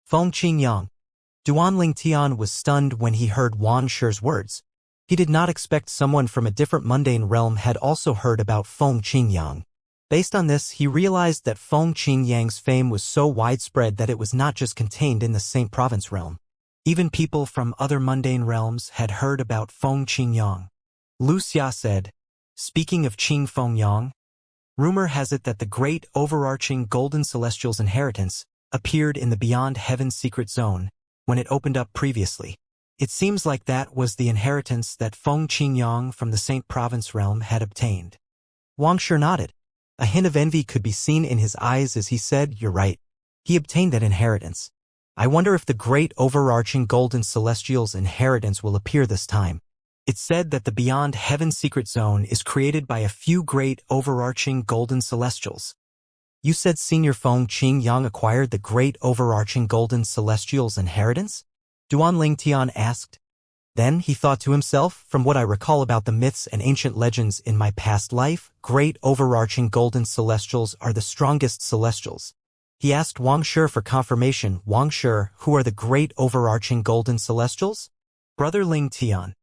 Feng Qingyang. Duan Lingtian was stunned when he heard Wang Shi's words. He did not expect someone from a different mundane realm had also heard about Feng Qingyang. Based on this, he realized that Feng Qingyang's fame was so widespread that it was not just contained in the Saint Province realm. Even people from other mundane realms had heard about Feng Qingyang. Wuxia said, "Speaking of Qing Fengyang, rumor has it that the great overarching Golden Celestial's inheritance appeared in the Beyond Heaven's secret zone when it opened up previously. It seems like that was the inheritance that Feng Qingyang from the Saint Province realm had obtained." Wang Shi nodded. A hint of envy could be seen in his eyes as he said, "You're right. He obtained that inheritance. I wonder if the great overarching Golden Celestial's inheritance will appear this time. It's said that the Beyond Heaven secret zone is created by a few great overarching Golden Celestials." "You said Senior Feng Qingyang acquired the great overarching Golden Celestial's inheritance?" Duan Lingtian asked. Then he thought to himself, "From what I recall about the myths and ancient legends in my past life, great overarching Golden Celestials are the strongest Celestials." He asked Wang Shi for confirmation. "Wang Shi, who are the great overarching Golden Celestials?" "Brother Lingtian,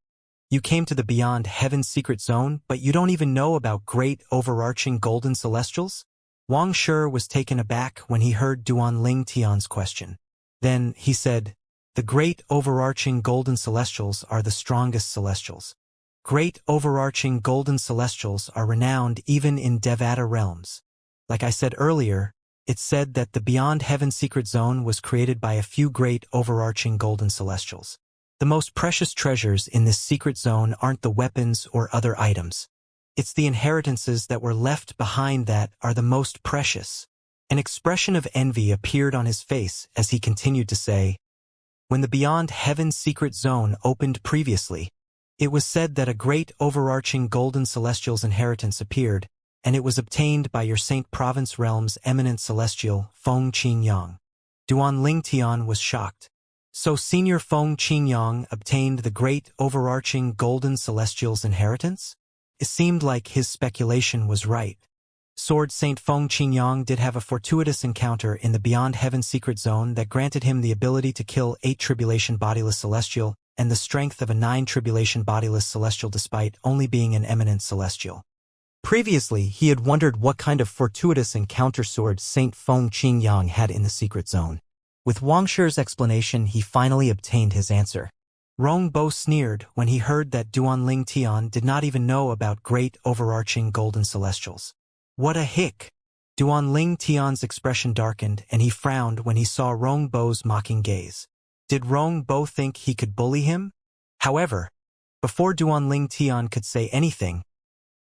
you came to the Beyond Heaven secret zone, but you don't even know about great overarching Golden Celestials?" Wang Shi was taken aback when he heard Duan Lingtian's question. Then he said, "The great overarching Golden Celestials are the strongest Celestials. Great overarching Golden Celestials are renowned even in Devata realms. Like I said earlier, it's said that the Beyond Heaven secret zone was created by a few great overarching Golden Celestials. The most precious treasures in this secret zone aren't the weapons or other items. It's the inheritances that were left behind that are the most precious." An expression of envy appeared on his face as he continued to say, "When the Beyond Heaven secret zone opened previously, it was said that a great overarching Golden Celestial's inheritance appeared, and it was obtained by your Saint Province realm's eminent celestial, Feng Qingyang." Duan Lingtian was shocked. So Senior Feng Qingyang obtained the great overarching Golden Celestial's inheritance? It seemed like his speculation was right. Sword Saint Feng Qingyang did have a fortuitous encounter in the Beyond Heaven secret zone that granted him the ability to kill 8 tribulation bodiless celestial and the strength of a 9 tribulation bodiless celestial despite only being an eminent celestial. Previously, he had wondered what kind of fortuitous encounter Sword Saint Feng Qingyang had in the secret zone. With Wang Shi's explanation, he finally obtained his answer. Rong Bo sneered when he heard that Duan Lingtian did not even know about great overarching Golden Celestials. "What a hick!" Duan Lingtian's expression darkened and he frowned when he saw Rong Bo's mocking gaze. Did Rong Bo think he could bully him? However, before Duan Lingtian could say anything,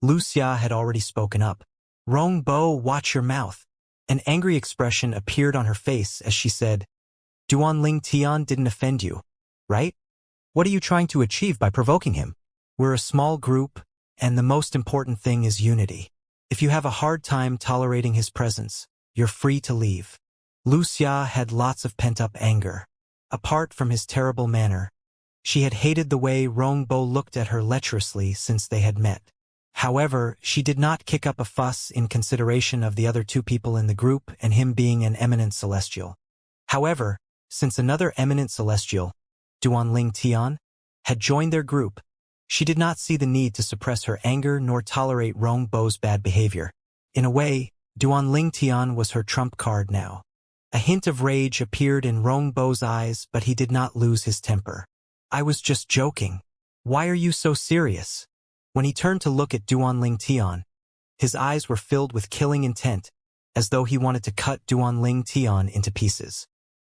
Wuxia had already spoken up. "Rong Bo, watch your mouth." An angry expression appeared on her face as she said, "Duan Lingtian didn't offend you, right? What are you trying to achieve by provoking him? We're a small group, and the most important thing is unity. If you have a hard time tolerating his presence, you're free to leave." Wuxia had lots of pent-up anger. Apart from his terrible manner, she had hated the way Rong Bo looked at her lecherously since they had met. However, she did not kick up a fuss in consideration of the other 2 people in the group and him being an eminent celestial. However, since another eminent celestial, Duan Lingtian, had joined their group, she did not see the need to suppress her anger nor tolerate Rong Bo's bad behavior. In a way, Duan Lingtian was her trump card now. A hint of rage appeared in Rong Bo's eyes, but he did not lose his temper. "I was just joking. Why are you so serious?" When he turned to look at Duan Lingtian, his eyes were filled with killing intent, as though he wanted to cut Duan Lingtian into pieces.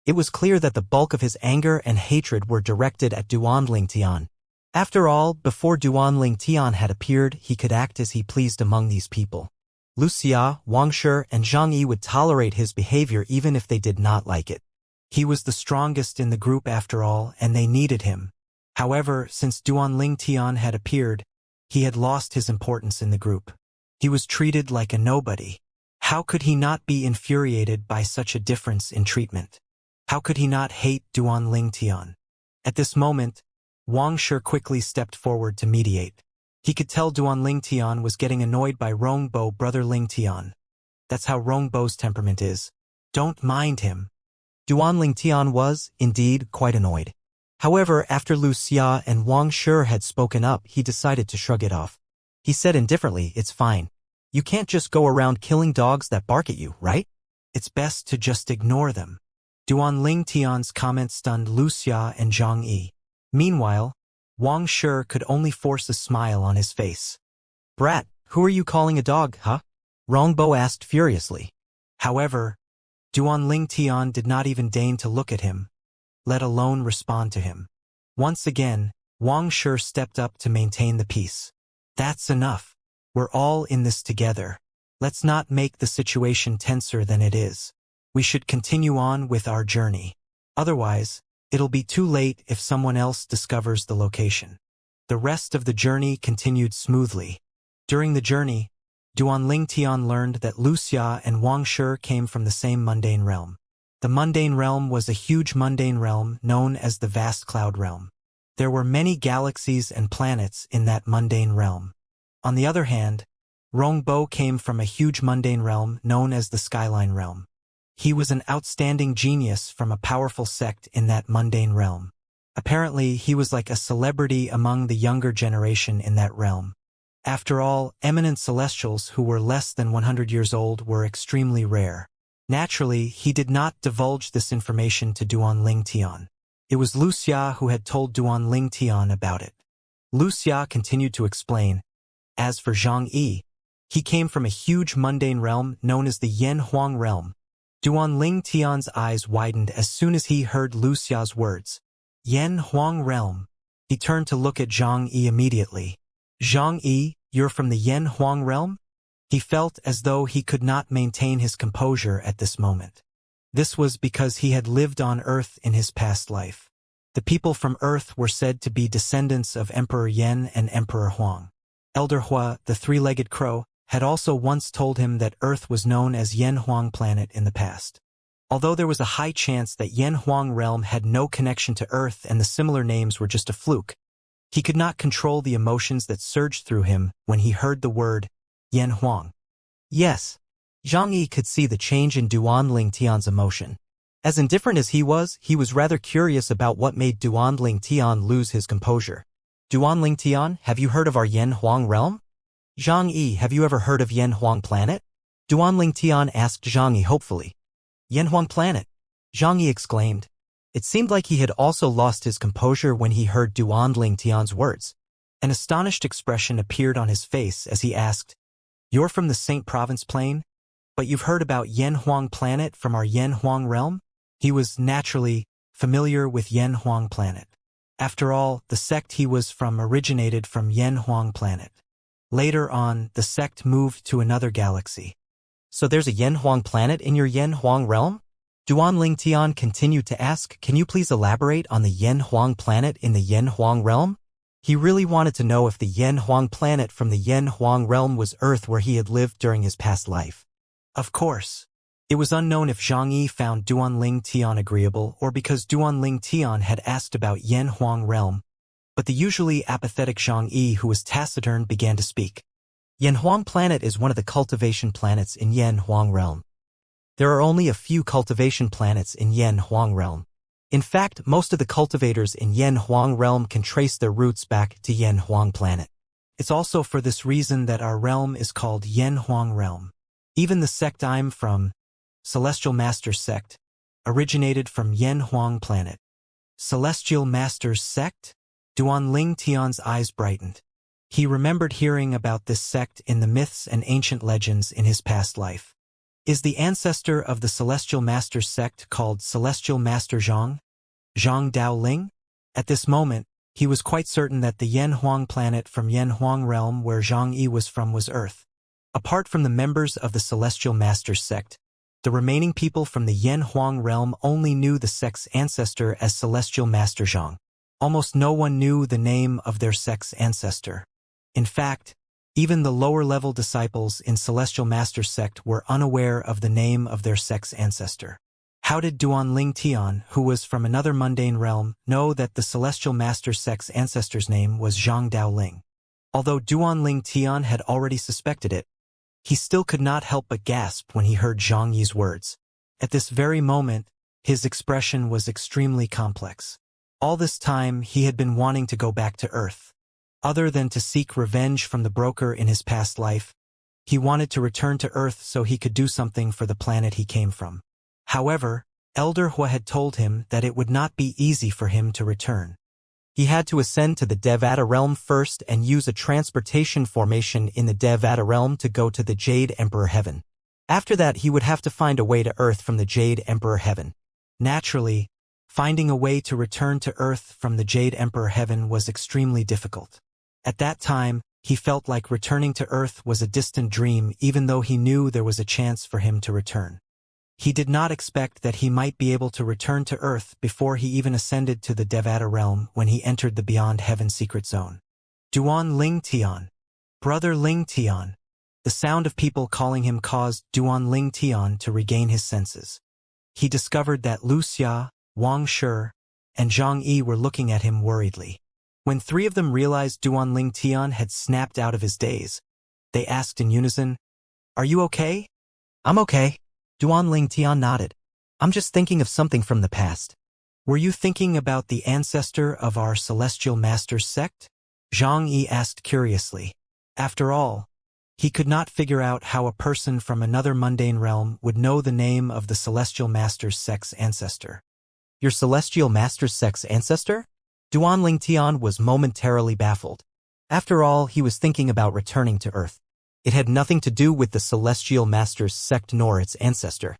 It was clear that the bulk of his anger and hatred were directed at Duan Lingtian. After all, before Duan Lingtian had appeared, he could act as he pleased among these people. Wuxia, Wang Shi, and Zhang Yi would tolerate his behavior even if they did not like it. He was the strongest in the group after all, and they needed him. However, since Duan Lingtian had appeared, he had lost his importance in the group. He was treated like a nobody. How could he not be infuriated by such a difference in treatment? How could he not hate Duan Lingtian? At this moment, Wang Shi quickly stepped forward to mediate. He could tell Duan Lingtian was getting annoyed by Rong Bo, brother Lingtian. That's how Rong Bo's temperament is. Don't mind him. Duanling Tian was, indeed, quite annoyed. However, after Wuxia and Wang Shi had spoken up, he decided to shrug it off. He said indifferently, "It's fine. You can't just go around killing dogs that bark at you, right? It's best to just ignore them." Duanling Tian's comment stunned Wuxia and Zhang Yi. Meanwhile, Wang Shi could only force a smile on his face. "Brat, who are you calling a dog, huh?" Rongbo asked furiously. However, Duanling Tian did not even deign to look at him, let alone respond to him. Once again, Wang Shi stepped up to maintain the peace. "That's enough. We're all in this together. Let's not make the situation tenser than it is. We should continue on with our journey. Otherwise, it'll be too late if someone else discovers the location." The rest of the journey continued smoothly. During the journey, Duanling Tian learned that Wuxia and Wang Shi came from the same mundane realm. The mundane realm was a huge mundane realm known as the Vast Cloud Realm. There were many galaxies and planets in that mundane realm. On the other hand, Rongbo came from a huge mundane realm known as the Skyline Realm. He was an outstanding genius from a powerful sect in that mundane realm. Apparently, he was like a celebrity among the younger generation in that realm. After all, eminent celestials who were less than 100 years old were extremely rare. Naturally, he did not divulge this information to Duanling Tian. It was Wuxia who had told Duanling Tian about it. Wuxia continued to explain. As for Zhang Yi, he came from a huge mundane realm known as the Yen Huang Realm. Duanling Tian's eyes widened as soon as he heard Wuxia's words. Yen Huang Realm. He turned to look at Zhang Yi immediately. "Zhang Yi, you're from the Yen Huang Realm?" He felt as though he could not maintain his composure at this moment. This was because he had lived on Earth in his past life. The people from Earth were said to be descendants of Emperor Yen and Emperor Huang. Elder Hua, the three-legged crow, had also once told him that Earth was known as Yen Huang Planet in the past. Although there was a high chance that Yen Huang Realm had no connection to Earth and the similar names were just a fluke, he could not control the emotions that surged through him when he heard the word Yen Huang. Yes, Zhang Yi could see the change in Duanling Tian's emotion. As indifferent as he was rather curious about what made Duanling Tian lose his composure. "Duanling Tian, have you heard of our Yen Huang realm?" "Zhang Yi, have you ever heard of Yen Huang Planet?" Duanling Tian asked Zhang Yi hopefully. "Yen Huang Planet," Zhang Yi exclaimed. It seemed like he had also lost his composure when he heard Duanling Tian's words. An astonished expression appeared on his face as he asked, "You're from the Saint Province Plain? But you've heard about Yen Huang Planet from our Yen Huang realm?" He was, naturally, familiar with Yen Huang Planet. After all, the sect he was from originated from Yen Huang Planet. Later on, the sect moved to another galaxy. "So there's a Yen Huang Planet in your Yen Huang realm?" Duanling Tian continued to ask, "Can you please elaborate on the Yen Huang Planet in the Yen Huang realm?" He really wanted to know if the Yen Huang Planet from the Yen Huang realm was Earth where he had lived during his past life. Of course, it was unknown if Zhang Yi found Duanling Tian agreeable or because Duanling Tian had asked about Yen Huang realm, but the usually apathetic Zhang Yi, who was taciturn, began to speak. "Yen Huang Planet is one of the cultivation planets in Yen Huang realm. There are only a few cultivation planets in Yen Huang realm. In fact, most of the cultivators in Yen Huang realm can trace their roots back to Yen Huang Planet. It's also for this reason that our realm is called Yen Huang realm. Even the sect I'm from, Celestial Masters sect, originated from Yen Huang Planet." Celestial Masters sect? Duanling Tian's eyes brightened. He remembered hearing about this sect in the myths and ancient legends in his past life. Is the ancestor of the Celestial Master sect called Celestial Master Zhang? Zhang Daoling? At this moment, he was quite certain that the Yen Huang Planet from Yen Huang realm where Zhang Yi was from was Earth. Apart from the members of the Celestial Master sect, the remaining people from the Yen Huang realm only knew the sect's ancestor as Celestial Master Zhang. Almost no one knew the name of their sect's ancestor. In fact, even the lower-level disciples in Celestial Master sect were unaware of the name of their sect's ancestor. How did Duanling Tian, who was from another mundane realm, know that the Celestial Master sect's ancestor's name was Zhang Daoling? Although Duanling Tian had already suspected it, he still could not help but gasp when he heard Zhang Yi's words. At this very moment, His expression was extremely complex. All this time, he had been wanting to go back to Earth. Other than to seek revenge from the broker in his past life, he wanted to return to Earth so he could do something for the planet he came from. However, Elder Hua had told him that it would not be easy for him to return. He had to ascend to the Devata realm first and use a transportation formation in the Devata realm to go to the Jade Emperor Heaven. After that, he would have to find a way to Earth from the Jade Emperor Heaven. Naturally, finding a way to return to Earth from the Jade Emperor Heaven was extremely difficult. At that time, he felt like returning to Earth was a distant dream even though he knew there was a chance for him to return. He did not expect that he might be able to return to Earth before he even ascended to the Devata realm when he entered the Beyond Heaven secret zone. Duan Ling Tian. Brother Ling Tian. The sound of people calling him caused Duan Ling Tian to regain his senses. He discovered that Wuxia, Wang Shi, and Zhang Yi were looking at him worriedly. When three of them realized Duan Ling Tian had snapped out of his daze, they asked in unison, "Are you okay?" "I'm okay." Duan Ling Tian nodded. "I'm just thinking of something from the past." "Were you thinking about the ancestor of our Celestial Master's sect?" Zhang Yi asked curiously. After all, he could not figure out how a person from another mundane realm would know the name of the Celestial Master's sect's ancestor. "Your Celestial Master's sect's ancestor?" Duan Ling Tian was momentarily baffled. After all, he was thinking about returning to Earth. It had nothing to do with the Celestial Master's sect nor its ancestor.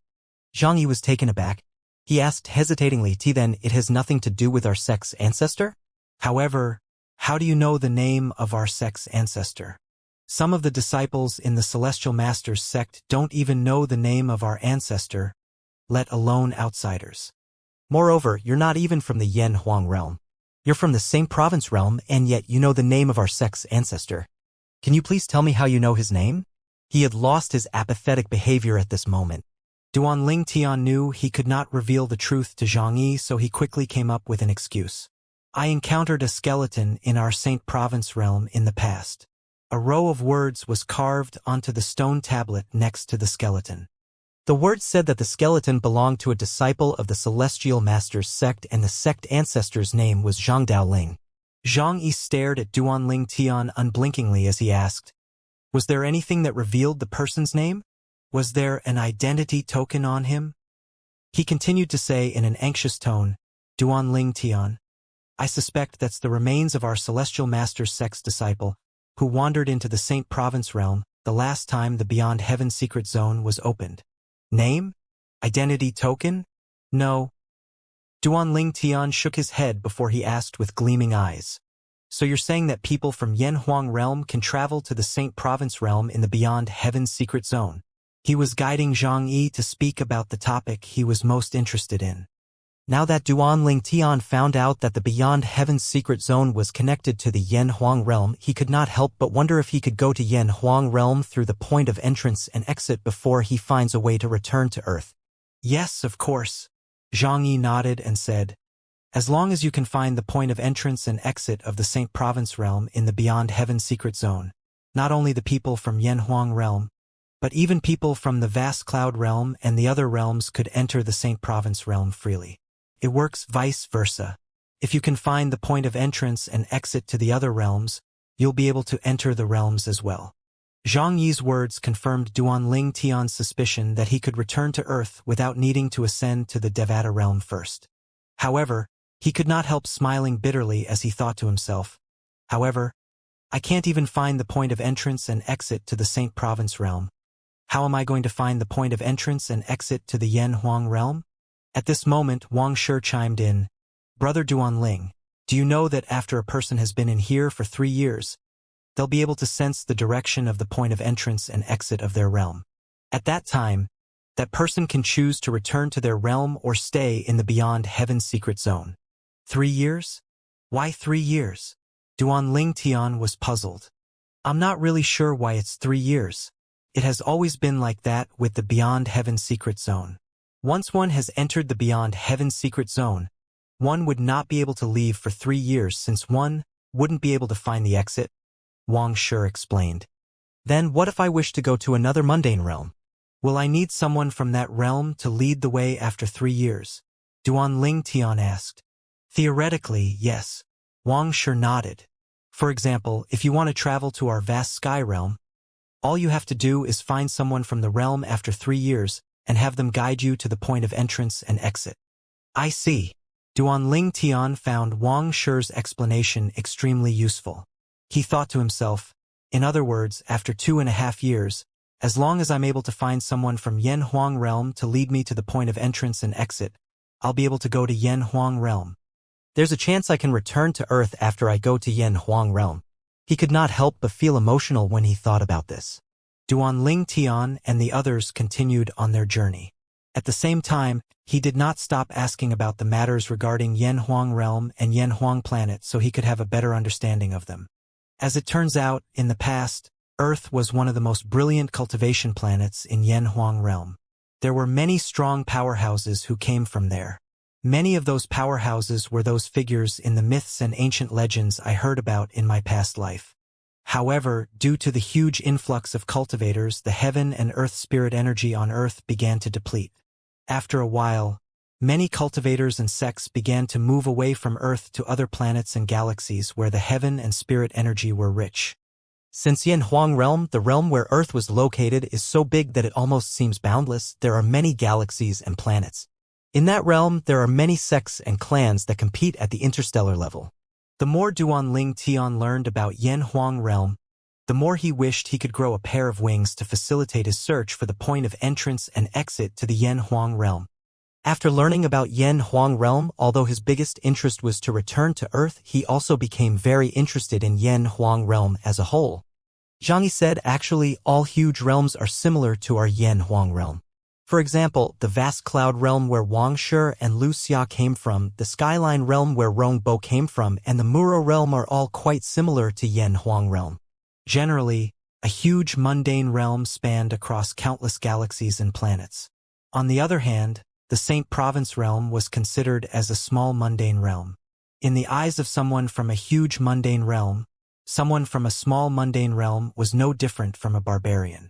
Zhang Yi was taken aback. He asked hesitatingly, "Then it has nothing to do with our sect's ancestor?" "However, how do you know the name of our sect's ancestor? Some of the disciples in the Celestial Master's sect don't even know the name of our ancestor, let alone outsiders. Moreover, you're not even from the Yen Huang realm. You're from the same province realm, and yet you know the name of our sect's ancestor. Can you please tell me how you know his name?" He had lost his apathetic behavior at this moment. Duan Ling Tian knew he could not reveal the truth to Zhang Yi, so he quickly came up with an excuse. "I encountered a skeleton in our Saint Province realm in the past." A row of words was carved onto the stone tablet next to the skeleton. The words said that the skeleton belonged to a disciple of the Celestial Master's sect and the sect ancestor's name was Zhang Daoling. Zhang Yi stared at Duan Ling Tian unblinkingly as he asked, "Was there anything that revealed the person's name? Was there an identity token on him?" He continued to say in an anxious tone, "Duan Ling Tian, I suspect that's the remains of our Celestial Master's sect's disciple, who wandered into the Saint Province realm the last time the Beyond Heaven secret zone was opened. Name? Identity token? No." Duan Ling Tian shook his head before he asked with gleaming eyes. "So you're saying that people from Yen Huang realm can travel to the Saint Province realm in the Beyond Heaven secret zone?" He was guiding Zhang Yi to speak about the topic he was most interested in. Now that Duan Ling Tian found out that the Beyond Heaven secret zone was connected to the Yen Huang realm, he could not help but wonder if he could go to Yen Huang realm through the point of entrance and exit before he finds a way to return to Earth. "Yes, of course." Zhang Yi nodded and said, "As long as you can find the point of entrance and exit of the Saint Province realm in the Beyond Heaven secret zone, not only the people from Yen Huang realm, but even people from the Vast Cloud realm and the other realms could enter the Saint Province realm freely. It works vice versa. If you can find the point of entrance and exit to the other realms, you'll be able to enter the realms as well." Zhang Yi's words confirmed Duan Ling Tian's suspicion that he could return to Earth without needing to ascend to the Devata realm first. However, he could not help smiling bitterly as he thought to himself, "However, I can't even find the point of entrance and exit to the Saint Province realm. How am I going to find the point of entrance and exit to the Yen Huang realm?" At this moment, Wang Shi chimed in, "Brother Duan Ling, do you know that after a person has been in here for 3 years, they'll be able to sense the direction of the point of entrance and exit of their realm. At that time, that person can choose to return to their realm or stay in the Beyond Heaven secret zone." 3 years? Why 3 years? Duan Ling Tian was puzzled. "I'm not really sure why it's 3 years. It has always been like that with the Beyond Heaven secret zone. Once one has entered the Beyond Heaven secret zone, one would not be able to leave for 3 years since one wouldn't be able to find the exit," Wang Shi explained. "Then what if I wish to go to another mundane realm? Will I need someone from that realm to lead the way after 3 years?" Duan Tian asked. Theoretically, yes. Wang Shi nodded. For example, if you want to travel to our vast sky realm, all you have to do is find someone from the realm after 3 years and have them guide you to the point of entrance and exit. I see. Duan Tian found Wang Shi's explanation extremely useful. He thought to himself, in other words, after 2.5 years, as long as I'm able to find someone from Yen Huang realm to lead me to the point of entrance and exit, I'll be able to go to Yen Huang realm. There's a chance I can return to Earth after I go to Yen Huang realm. He could not help but feel emotional when he thought about this. Duan Tian and the others continued on their journey. At the same time, he did not stop asking about the matters regarding Yen Huang realm and Yen Huang planet so he could have a better understanding of them. As it turns out, in the past, Earth was one of the most brilliant cultivation planets in Yen Huang realm. There were many strong powerhouses who came from there. Many of those powerhouses were those figures in the myths and ancient legends I heard about in my past life. However, due to the huge influx of cultivators, the heaven and earth spirit energy on Earth began to deplete. After a while, many cultivators and sects began to move away from Earth to other planets and galaxies where the heaven and spirit energy were rich. Since Yen Huang realm, the realm where Earth was located, is so big that it almost seems boundless, there are many galaxies and planets. In that realm, there are many sects and clans that compete at the interstellar level. The more Duan Tian learned about Yen Huang realm, the more he wished he could grow a pair of wings to facilitate his search for the point of entrance and exit to the Yen Huang realm. After learning about Yen Huang realm, although his biggest interest was to return to Earth, he also became very interested in Yen Huang realm as a whole. Xianxia said, actually, all huge realms are similar to our Yen Huang realm. For example, the vast cloud realm where Wang Shi and Wuxia came from, the skyline realm where Rongbo came from, and the Muro realm are all quite similar to Yen Huang realm. Generally, a huge mundane realm spanned across countless galaxies and planets. On the other hand, the Saint Province realm was considered as a small mundane realm. In the eyes of someone from a huge mundane realm, someone from a small mundane realm was no different from a barbarian.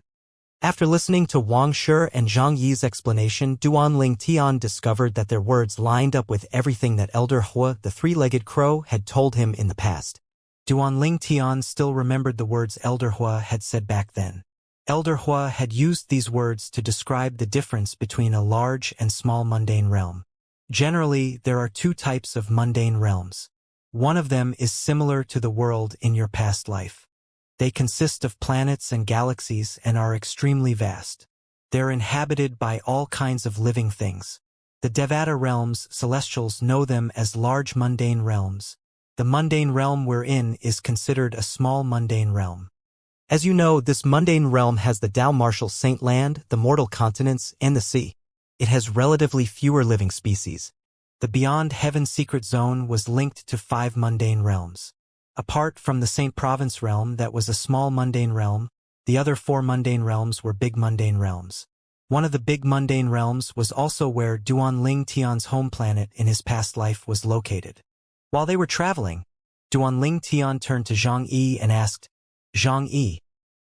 After listening to Wang Shi and Zhang Yi's explanation, Duan Tian discovered that their words lined up with everything that Elder Hua, the three-legged crow, had told him in the past. Duan Tian still remembered the words Elder Hua had said back then. Elder Hua had used these words to describe the difference between a large and small mundane realm. Generally, there are 2 types of mundane realms. One of them is similar to the world in your past life. They consist of planets and galaxies and are extremely vast. They're inhabited by all kinds of living things. The Devata realms, celestials, know them as large mundane realms. The mundane realm we're in is considered a small mundane realm. As you know, this mundane realm has the Tao Martial Saint Land, the mortal continents, and the sea. It has relatively fewer living species. The Beyond Heaven secret zone was linked to 5 mundane realms. Apart from the Saint Province realm that was a small mundane realm, the other 4 mundane realms were big mundane realms. One of the big mundane realms was also where Duan Tian's home planet in his past life was located. While they were traveling, Duan Tian turned to Zhang Yi and asked, Zhang Yi,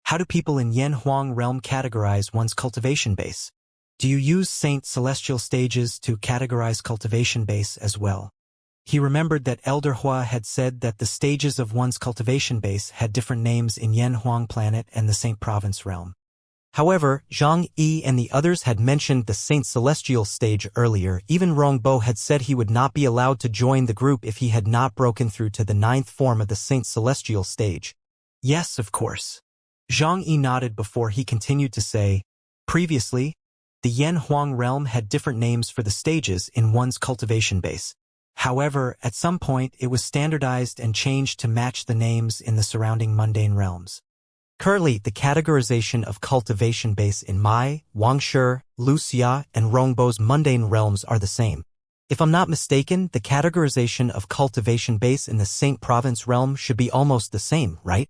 how do people in Yen Huang realm categorize one's cultivation base? Do you use Saint Celestial stages to categorize cultivation base as well? He remembered that Elder Hua had said that the stages of one's cultivation base had different names in Yen Huang planet and the Saint Province realm. However, Zhang Yi and the others had mentioned the Saint Celestial stage earlier. Even Rongbo had said he would not be allowed to join the group if he had not broken through to the 9th form of the Saint Celestial stage. Yes, of course. Zhang Yi nodded before he continued to say, previously, the Yen Huang realm had different names for the stages in one's cultivation base. However, at some point it was standardized and changed to match the names in the surrounding mundane realms. Currently, the categorization of cultivation base in Mai, Wang Shi, Wuxia, and Rongbo's mundane realms are the same. If I'm not mistaken, the categorization of cultivation base in the Saint Province realm should be almost the same, right?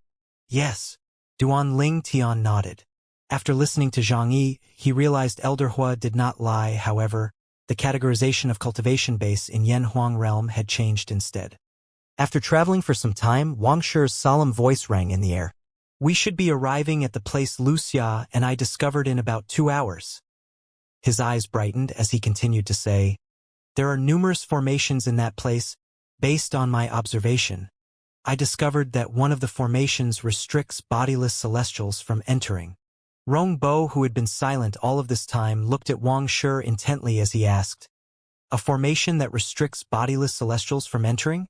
Yes. Duan Tian nodded. After listening to Zhang Yi, he realized Elder Hua did not lie. However, the categorization of cultivation base in Yen Huang realm had changed instead. After traveling for some time, Wang Shi's solemn voice rang in the air. We should be arriving at the place Wuxia and I discovered in about 2 hours. His eyes brightened as he continued to say, There are numerous formations in that place. Based on my observation, I discovered that one of the formations restricts bodiless celestials from entering. Rongbo, who had been silent all of this time, looked at Wang Shi intently as he asked, "A formation that restricts bodiless celestials from entering?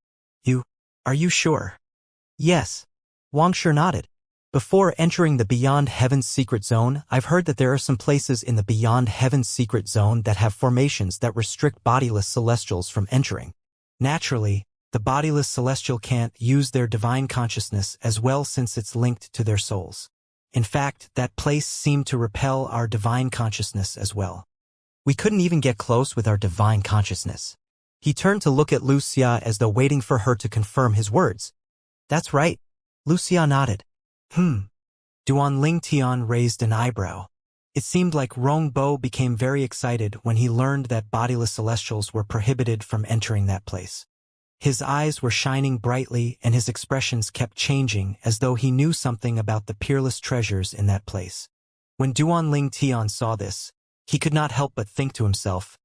Are you sure?" "Yes." Wang Shi nodded. "Before entering the Beyond Heaven's Secret Zone, I've heard that there are some places in the Beyond Heaven's Secret Zone that have formations that restrict bodiless celestials from entering. Naturally, the bodiless celestial can't use their divine consciousness as well since it's linked to their souls. In fact, that place seemed to repel our divine consciousness as well. We couldn't even get close with our divine consciousness." He turned to look at Wuxia as though waiting for her to confirm his words. "That's right." Wuxia nodded. Duan Ling Tian raised an eyebrow. It seemed like Rongbo became very excited when he learned that bodiless celestials were prohibited from entering that place. His eyes were shining brightly and his expressions kept changing as though he knew something about the peerless treasures in that place. When Duan Ling Tian saw this, he could not help but think to himself,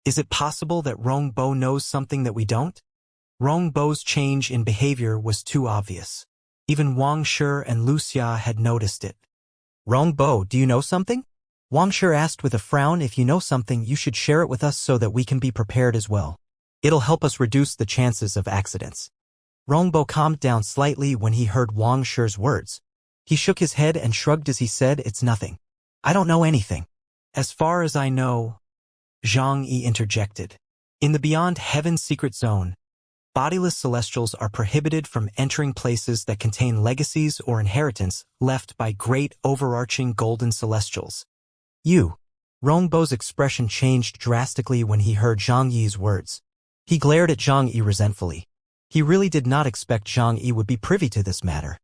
"Is it possible that Rongbo knows something that we don't?" Rongbo's change in behavior was too obvious. Even Wang Shi and Wuxia had noticed it. "Rongbo, do you know something?" Wang Shi asked with a frown. "If you know something, you should share it with us so that we can be prepared as well. It'll help us reduce the chances of accidents." Rongbo calmed down slightly when he heard Wang Shi's words. He shook his head and shrugged as he said, "It's nothing. I don't know anything." "As far as I know," Xianxia interjected, "in the Beyond Heaven's Secret Zone, bodiless celestials are prohibited from entering places that contain legacies or inheritance left by great overarching golden celestials." Rongbo's expression changed drastically when he heard Xianxia's words. He glared at Xianxia resentfully. He really did not expect Xianxia would be privy to this matter.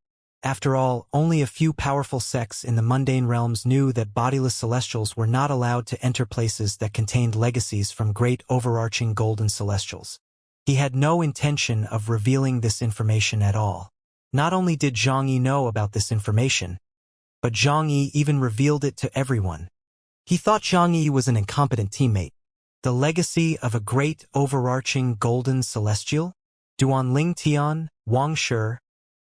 After all, only a few powerful sects in the mundane realms knew that bodiless celestials were not allowed to enter places that contained legacies from great overarching golden celestials. He had no intention of revealing this information at all. Not only did Xianxia know about this information, but Xianxia even revealed it to everyone. He thought Xianxia was an incompetent teammate. The legacy of a great overarching golden celestial? Duan Ling Tian, Wang Shi,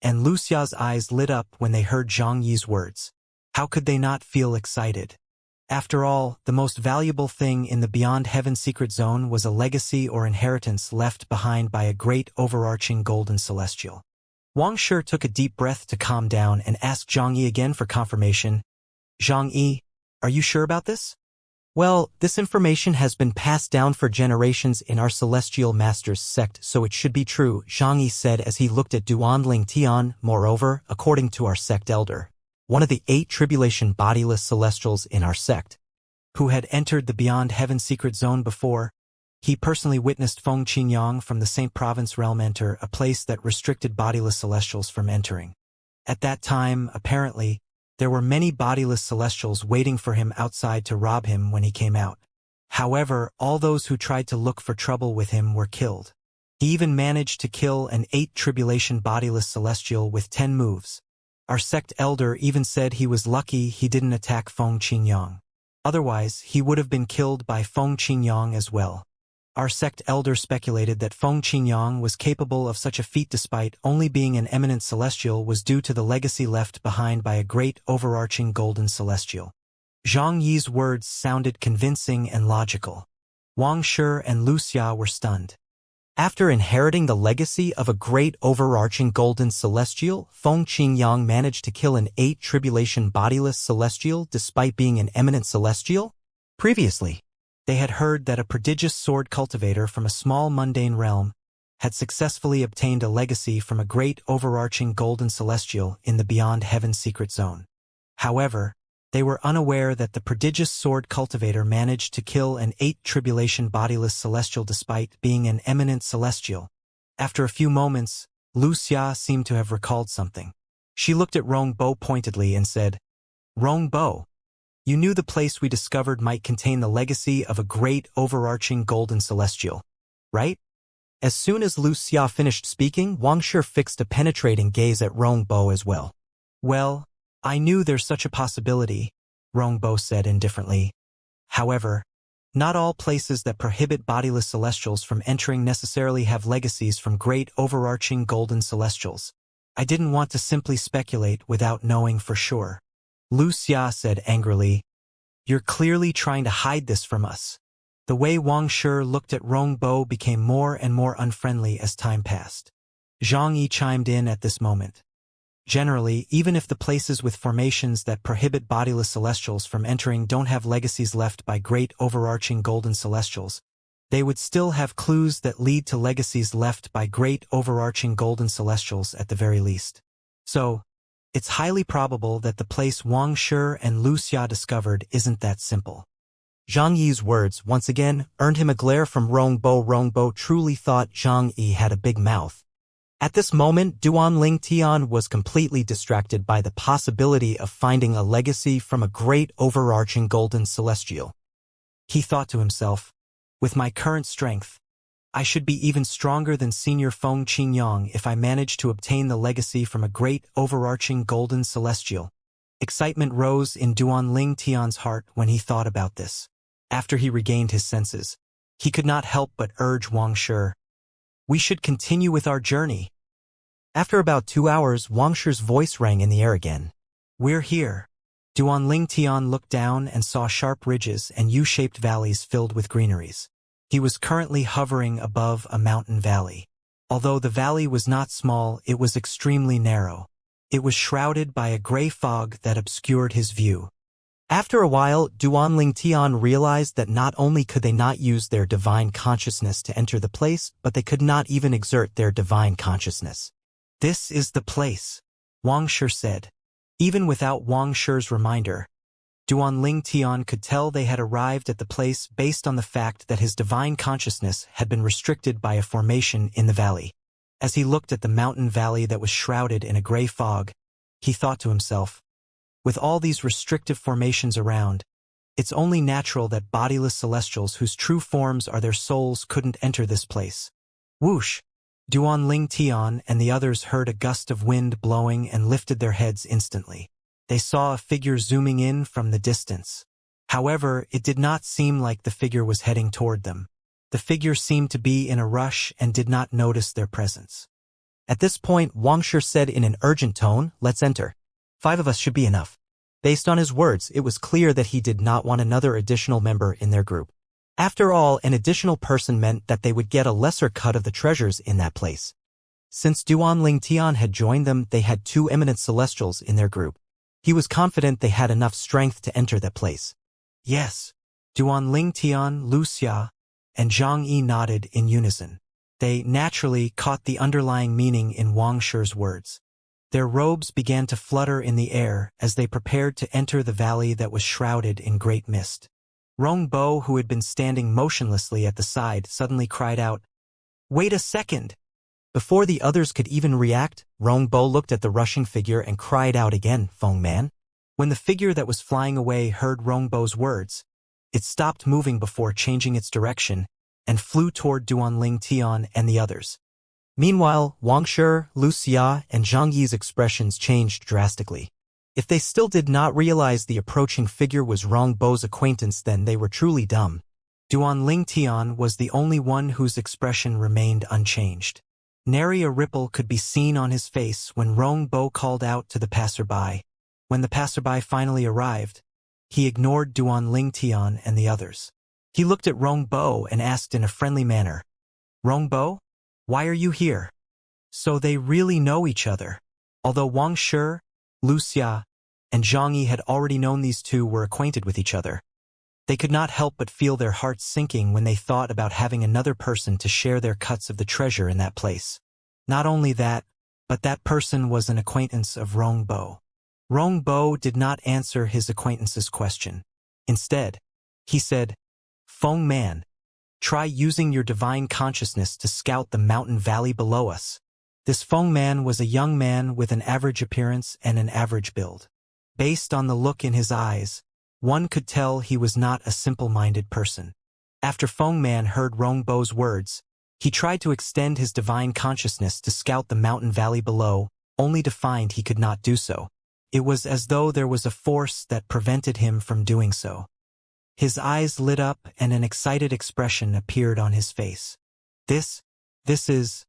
and Wuxia's eyes lit up when they heard Xianxia's words. How could they not feel excited? After all, the most valuable thing in the Beyond Heaven Secret Zone was a legacy or inheritance left behind by a great overarching golden celestial. Wang Shi took a deep breath to calm down and asked Xianxia again for confirmation. "Xianxia, are you sure about this?" "Well, this information has been passed down for generations in our Celestial Masters sect, so it should be true," Xianxia said as he looked at Duan Ling Tian. "Moreover, according to our sect elder, one of the 8 tribulation bodiless celestials in our sect, who had entered the Beyond Heaven Secret Zone before, he personally witnessed Feng Qingyang from the Saint Province realm enter a place that restricted bodiless celestials from entering. At that time, apparently, there were many bodiless celestials waiting for him outside to rob him when he came out. However, all those who tried to look for trouble with him were killed. He even managed to kill an 8 tribulation bodiless celestial with 10 moves. Our sect elder even said he was lucky he didn't attack Feng Qingyang. Otherwise, he would have been killed by Feng Qingyang as well. Our sect elder speculated that Feng Qingyang was capable of such a feat despite only being an eminent celestial was due to the legacy left behind by a great overarching golden celestial. Xianxia's words sounded convincing and logical. Wang Shi and Wuxia were stunned. After inheriting the legacy of a great overarching golden celestial, Feng Qingyang managed to kill an 8 tribulation bodiless celestial despite being an eminent celestial? Previously, they had heard that a prodigious sword cultivator from a small mundane realm had successfully obtained a legacy from a great overarching golden celestial in the Beyond Heaven Secret Zone. However, they were unaware that the prodigious sword cultivator managed to kill an 8 tribulation bodiless celestial despite being an eminent celestial. After a few moments, Wuxia seemed to have recalled something. She looked at Rongbo pointedly and said, "Rongbo, you knew the place we discovered might contain the legacy of a great overarching golden celestial, right?" As soon as Wuxia finished speaking, Wang Shi fixed a penetrating gaze at Rongbo as well. "Well, I knew there's such a possibility," Rongbo said indifferently. "However, Not all places that prohibit bodiless celestials from entering necessarily have legacies from great overarching golden celestials. I didn't want to simply speculate without knowing for sure. Wuxia said angrily, "You're clearly trying to hide this from us." The way Wang Shi looked at Rongbo became more and more unfriendly as time passed. Xianxia chimed in at this moment. Generally, even if the places with formations that prohibit bodiless celestials from entering don't have legacies left by great overarching golden celestials, they would still have clues that lead to legacies left by great overarching golden celestials at the very least. So, it's highly probable that the place Wang Shi and Wuxia discovered isn't that simple. Zhang Yi's words once again earned him a glare from Rongbo. Rongbo truly thought Zhang Yi had a big mouth. At this moment, Duanling Tian was completely distracted by the possibility of finding a legacy from a great overarching golden celestial. He thought to himself, with my current strength, I should be even stronger than Senior Feng Qingyang if I manage to obtain the legacy from a great overarching golden celestial. Excitement rose in Duanling Tian's heart when he thought about this. After he regained his senses, he could not help but urge Wang Shi, "We should continue with our journey." After about 2 hours, Wang Shi's voice rang in the air again. "We're here." Duanling Tian looked down and saw sharp ridges and U-shaped valleys filled with greeneries. He was currently hovering above a mountain valley. Although the valley was not small, it was extremely narrow. It was shrouded by a gray fog that obscured his view. After a while, Duanling Tian realized that not only could they not use their divine consciousness to enter the place, but they could not even exert their divine consciousness. "This is the place," Wang Shi said. Even without Wang Shi's reminder, Duanling Tian could tell they had arrived at the place based on the fact that his divine consciousness had been restricted by a formation in the valley. As he looked at the mountain valley that was shrouded in a gray fog, he thought to himself, with all these restrictive formations around, it's only natural that bodiless celestials whose true forms are their souls couldn't enter this place. Whoosh! Duanling Tian and the others heard a gust of wind blowing and lifted their heads instantly. They saw a figure zooming in from the distance. However, it did not seem like the figure was heading toward them. The figure seemed to be in a rush and did not notice their presence. At this point, Wang Shi said in an urgent tone, "Let's enter. 5 of us should be enough." Based on his words, it was clear that he did not want another additional member in their group. After all, an additional person meant that they would get a lesser cut of the treasures in that place. Since Duanling Tian had joined them, they had 2 eminent celestials in their group. He was confident they had enough strength to enter that place. Yes. Duanling Tian, Wuxia, and Zhang Yi nodded in unison. They naturally caught the underlying meaning in Wang Shi's words. Their robes began to flutter in the air as they prepared to enter the valley that was shrouded in great mist. Rongbo, who had been standing motionlessly at the side, suddenly cried out, "Wait a second!" Before the others could even react, Rongbo looked at the rushing figure and cried out again, "Feng Man." When the figure that was flying away heard Rongbo's words, it stopped moving before changing its direction and flew toward Duanling Tian and the others. Meanwhile, Wang Shi, Wuxia, and Zhang Yi's expressions changed drastically. If they still did not realize the approaching figure was Rongbo's acquaintance, then they were truly dumb. Duanling Tian was the only one whose expression remained unchanged. Nary a ripple could be seen on his face when Rongbo called out to the passerby. When the passerby finally arrived, he ignored Duanling Tian and the others. He looked at Rongbo and asked in a friendly manner, "Rongbo? Why are you here?" So they really know each other. Although Wang Shi, Wuxia, and Zhang Yi had already known these two were acquainted with each other, they could not help but feel their hearts sinking when they thought about having another person to share their cuts of the treasure in that place. Not only that, but that person was an acquaintance of Rongbo. Rongbo did not answer his acquaintance's question. Instead, he said, "Feng Man, try using your divine consciousness to scout the mountain valley below us." This Feng Man was a young man with an average appearance and an average build. Based on the look in his eyes, one could tell he was not a simple-minded person. After Feng Man heard Rongbo's words, he tried to extend his divine consciousness to scout the mountain valley below, only to find he could not do so. It was as though there was a force that prevented him from doing so. His eyes lit up and an excited expression appeared on his face. This is...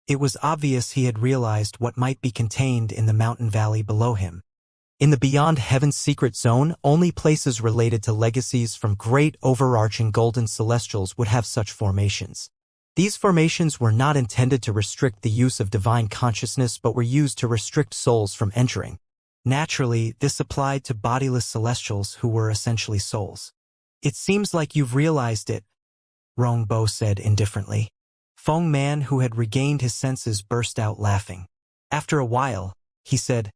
It was obvious he had realized what might be contained in the mountain valley below him. In the Beyond Heaven's secret zone, only places related to legacies from great overarching golden celestials would have such formations. These formations were not intended to restrict the use of divine consciousness but were used to restrict souls from entering. Naturally, this applied to bodiless celestials who were essentially souls. It seems like you've realized it, Rongbo said indifferently. Feng Man, who had regained his senses, burst out laughing. After a while, he said,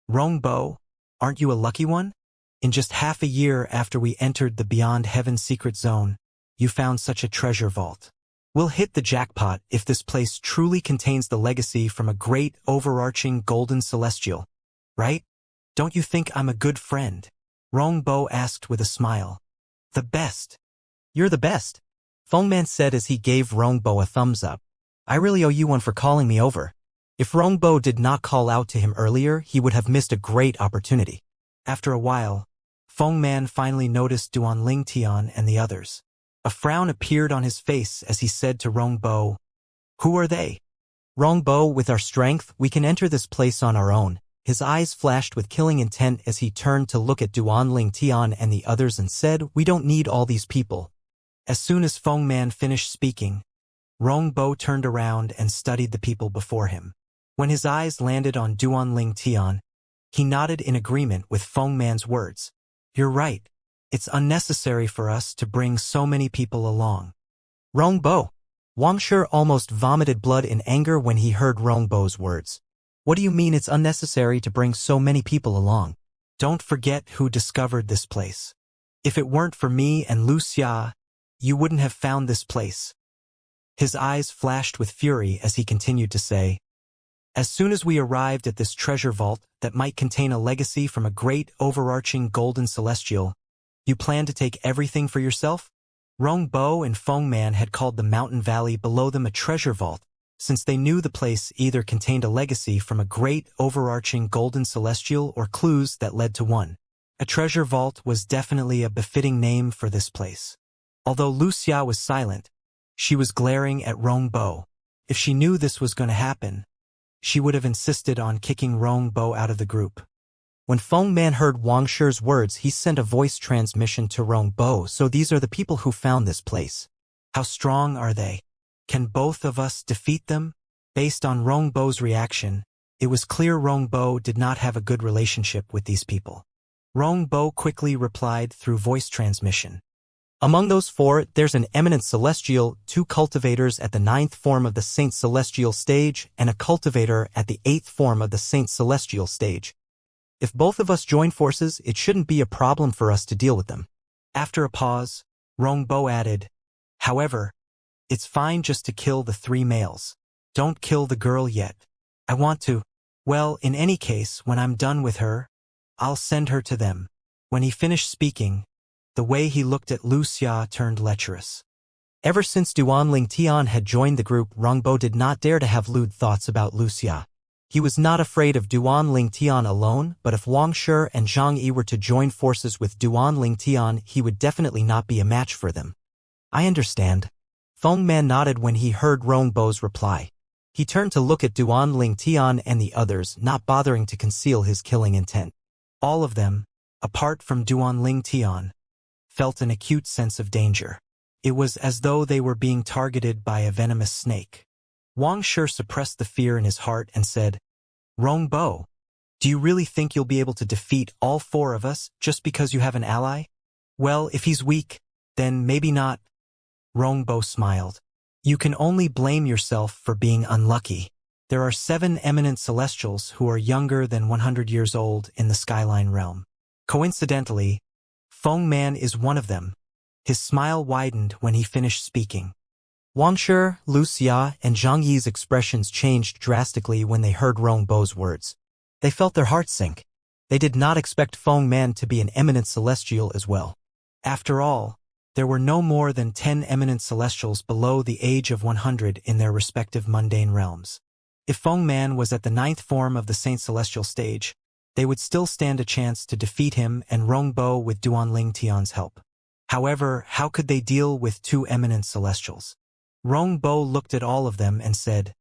Rongbo, aren't you a lucky one? In just half a year after we entered the Beyond Heaven's secret zone, you found such a treasure vault. We'll hit the jackpot if this place truly contains the legacy from a great overarching golden celestial, right? Don't you think I'm a good friend? Rongbo asked with a smile. The best. You're the best, Feng Man said as he gave Rongbo a thumbs up. I really owe you one for calling me over. If Rongbo did not call out to him earlier, he would have missed a great opportunity. After a while, Feng Man finally noticed Duanling Tian and the others. A frown appeared on his face as he said to Rongbo, Who are they? Rongbo, with our strength, we can enter this place on our own. His eyes flashed with killing intent as he turned to look at Duanling Tian and the others and said, We don't need all these people. As soon as Feng Man finished speaking, Rongbo turned around and studied the people before him. When his eyes landed on Duanling Tian, he nodded in agreement with Feng Man's words. You're right. It's unnecessary for us to bring so many people along. Rongbo. Wangshi almost vomited blood in anger when he heard Rongbo's words. What do you mean it's unnecessary to bring so many people along? Don't forget who discovered this place. If it weren't for me and Wuxia, you wouldn't have found this place. His eyes flashed with fury as he continued to say, As soon as we arrived at this treasure vault that might contain a legacy from a great overarching golden celestial, you plan to take everything for yourself? Rongbo and Feng Man had called the mountain valley below them a treasure vault, since they knew the place either contained a legacy from a great overarching golden celestial or clues that led to one. A treasure vault was definitely a befitting name for this place. Although Wuxia was silent, she was glaring at Rongbo. If she knew this was going to happen, she would have insisted on kicking Rongbo out of the group. When Feng Man heard Wangshi's words, he sent a voice transmission to Rongbo. So these are the people who found this place. How strong are they? Can both of us defeat them? Based on Rongbo's reaction, it was clear Rongbo did not have a good relationship with these people. Rongbo quickly replied through voice transmission. Among those four, there's an eminent celestial, 2 cultivators at the 9th form of the Saint Celestial stage, and a cultivator at the 8th form of the Saint Celestial stage. If both of us join forces, it shouldn't be a problem for us to deal with them. After a pause, Rongbo added, However, it's fine just to kill the 3 males. Don't kill the girl yet. I want to. Well, in any case, when I'm done with her, I'll send her to them. When he finished speaking, the way he looked at Wuxia turned lecherous. Ever since Duanling Tian had joined the group, Rongbo did not dare to have lewd thoughts about Wuxia. He was not afraid of Duanling Tian alone, but if Wangshi and Zhang Yi were to join forces with Duanling Tian, he would definitely not be a match for them. I understand. Feng Man nodded when he heard Rongbo's reply. He turned to look at Duanling Tian and the others, not bothering to conceal his killing intent. All of them, apart from Duanling Tian, felt an acute sense of danger. It was as though they were being targeted by a venomous snake. Wangshi suppressed the fear in his heart and said, Rongbo, do you really think you'll be able to defeat all 4 of us just because you have an ally? Well, if he's weak, then maybe not. Rongbo smiled. You can only blame yourself for being unlucky. There are 7 eminent celestials who are younger than 100 years old in the Skyline realm. Coincidentally, Feng Man is one of them. His smile widened when he finished speaking. Wangshi, Wuxia, and Zhang Yi's expressions changed drastically when they heard Rongbo's words. They felt their hearts sink. They did not expect Feng Man to be an eminent celestial as well. After all, there were no more than 10 eminent celestials below the age of 100 in their respective mundane realms. If Feng Man was at the 9th form of the Saint Celestial stage, they would still stand a chance to defeat him and Rongbo with Duanling Tian's help. However, how could they deal with two eminent celestials? Rongbo looked at all of them and said,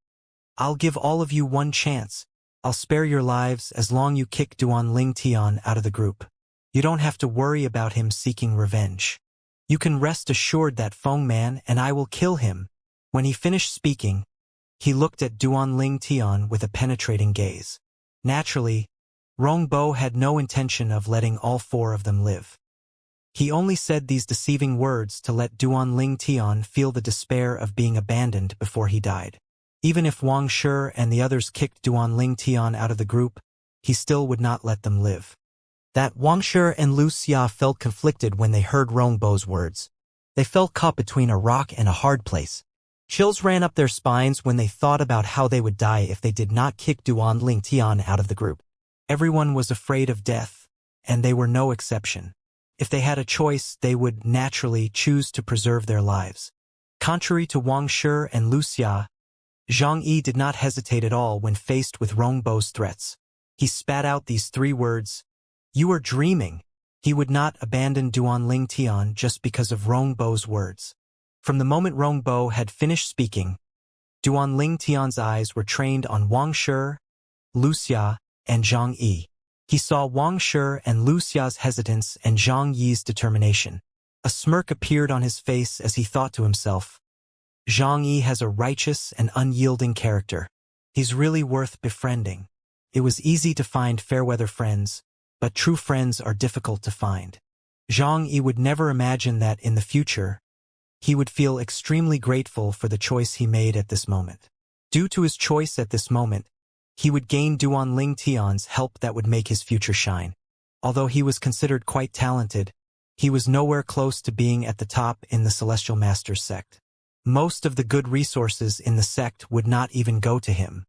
I'll give all of you one chance. I'll spare your lives as long you kick Duan Tian out of the group. You don't have to worry about him seeking revenge. You can rest assured that Feng Man and I will kill him. When he finished speaking, he looked at Duan Tian with a penetrating gaze. Naturally, Rongbo had no intention of letting all four of them live. He only said these deceiving words to let Duan Tian feel the despair of being abandoned before he died. Even if Wang Shi and the others kicked Duan Tian out of the group, he still would not let them live. That Wang Shi and Wuxia felt conflicted when they heard Rongbo's words. They felt caught between a rock and a hard place. Chills ran up their spines when they thought about how they would die if they did not kick Duan Tian out of the group. Everyone was afraid of death, and they were no exception. If they had a choice, they would naturally choose to preserve their lives. Contrary to Wang Shi and Wuxia, Zhang Yi did not hesitate at all when faced with Rongbo's threats. He spat out these three words, "You are dreaming." He would not abandon Duan Tian just because of Rongbo's words. From the moment Rongbo had finished speaking, Duan Tian's eyes were trained on Wang Shi, Wuxia, and Zhang Yi. He saw Wang Shi and Wuxia's hesitance and Zhang Yi's determination. A smirk appeared on his face as he thought to himself, Zhang Yi has a righteous and unyielding character. He's really worth befriending. It was easy to find fair-weather friends, but true friends are difficult to find. Zhang Yi would never imagine that in the future, he would feel extremely grateful for the choice he made at this moment. Due to his choice at this moment, he would gain Duan Tian's help that would make his future shine. Although he was considered quite talented, he was nowhere close to being at the top in the Celestial Masters sect. Most of the good resources in the sect would not even go to him.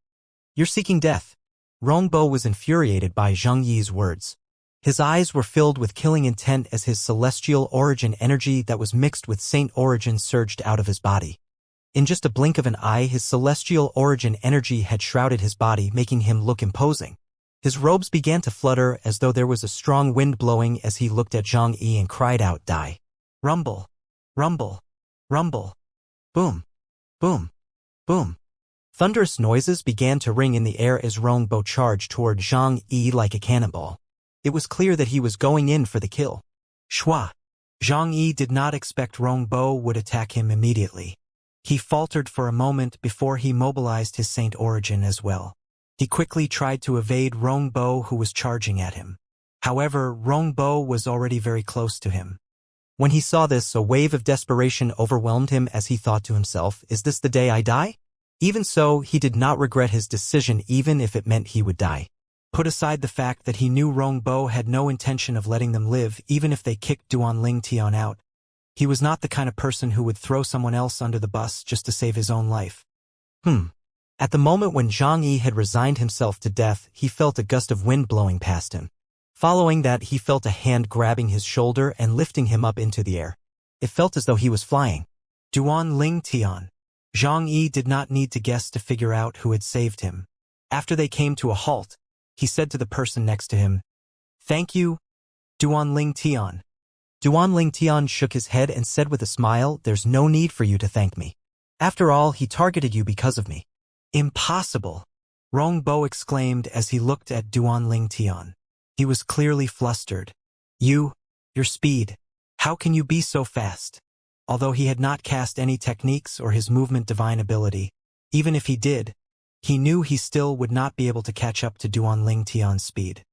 You're seeking death. Rongbo was infuriated by Zhang Yi's words. His eyes were filled with killing intent as his celestial origin energy that was mixed with saint origin surged out of his body. In just a blink of an eye, his celestial origin energy had shrouded his body, making him look imposing. His robes began to flutter as though there was a strong wind blowing as he looked at Zhang Yi and cried out, "Die!" Rumble, rumble, rumble. Boom, boom, boom. Thunderous noises began to ring in the air as Rongbo charged toward Zhang Yi like a cannonball. It was clear that he was going in for the kill. Shua. Zhang Yi did not expect Rongbo would attack him immediately. He faltered for a moment before he mobilized his saint origin as well. He quickly tried to evade Rongbo, who was charging at him. However, Rongbo was already very close to him. When he saw this, a wave of desperation overwhelmed him as he thought to himself, "Is this the day I die?" Even so, he did not regret his decision even if it meant he would die. Put aside the fact that he knew Rongbo had no intention of letting them live even if they kicked Duan Tian out. He was not the kind of person who would throw someone else under the bus just to save his own life. At the moment when Zhang Yi had resigned himself to death, he felt a gust of wind blowing past him. Following that, he felt a hand grabbing his shoulder and lifting him up into the air. It felt as though he was flying. Duan Tian. Zhang Yi did not need to guess to figure out who had saved him. After they came to a halt, he said to the person next to him, "Thank you, Duan Tian." Duan Tian shook his head and said with a smile, "There's no need for you to thank me. After all, he targeted you because of me." "Impossible!" Rongbo exclaimed as he looked at Duan Tian. He was clearly flustered. Your speed. How can you be so fast?" Although he had not cast any techniques or his movement divine ability, even if he did, he knew he still would not be able to catch up to Duan Tian's speed.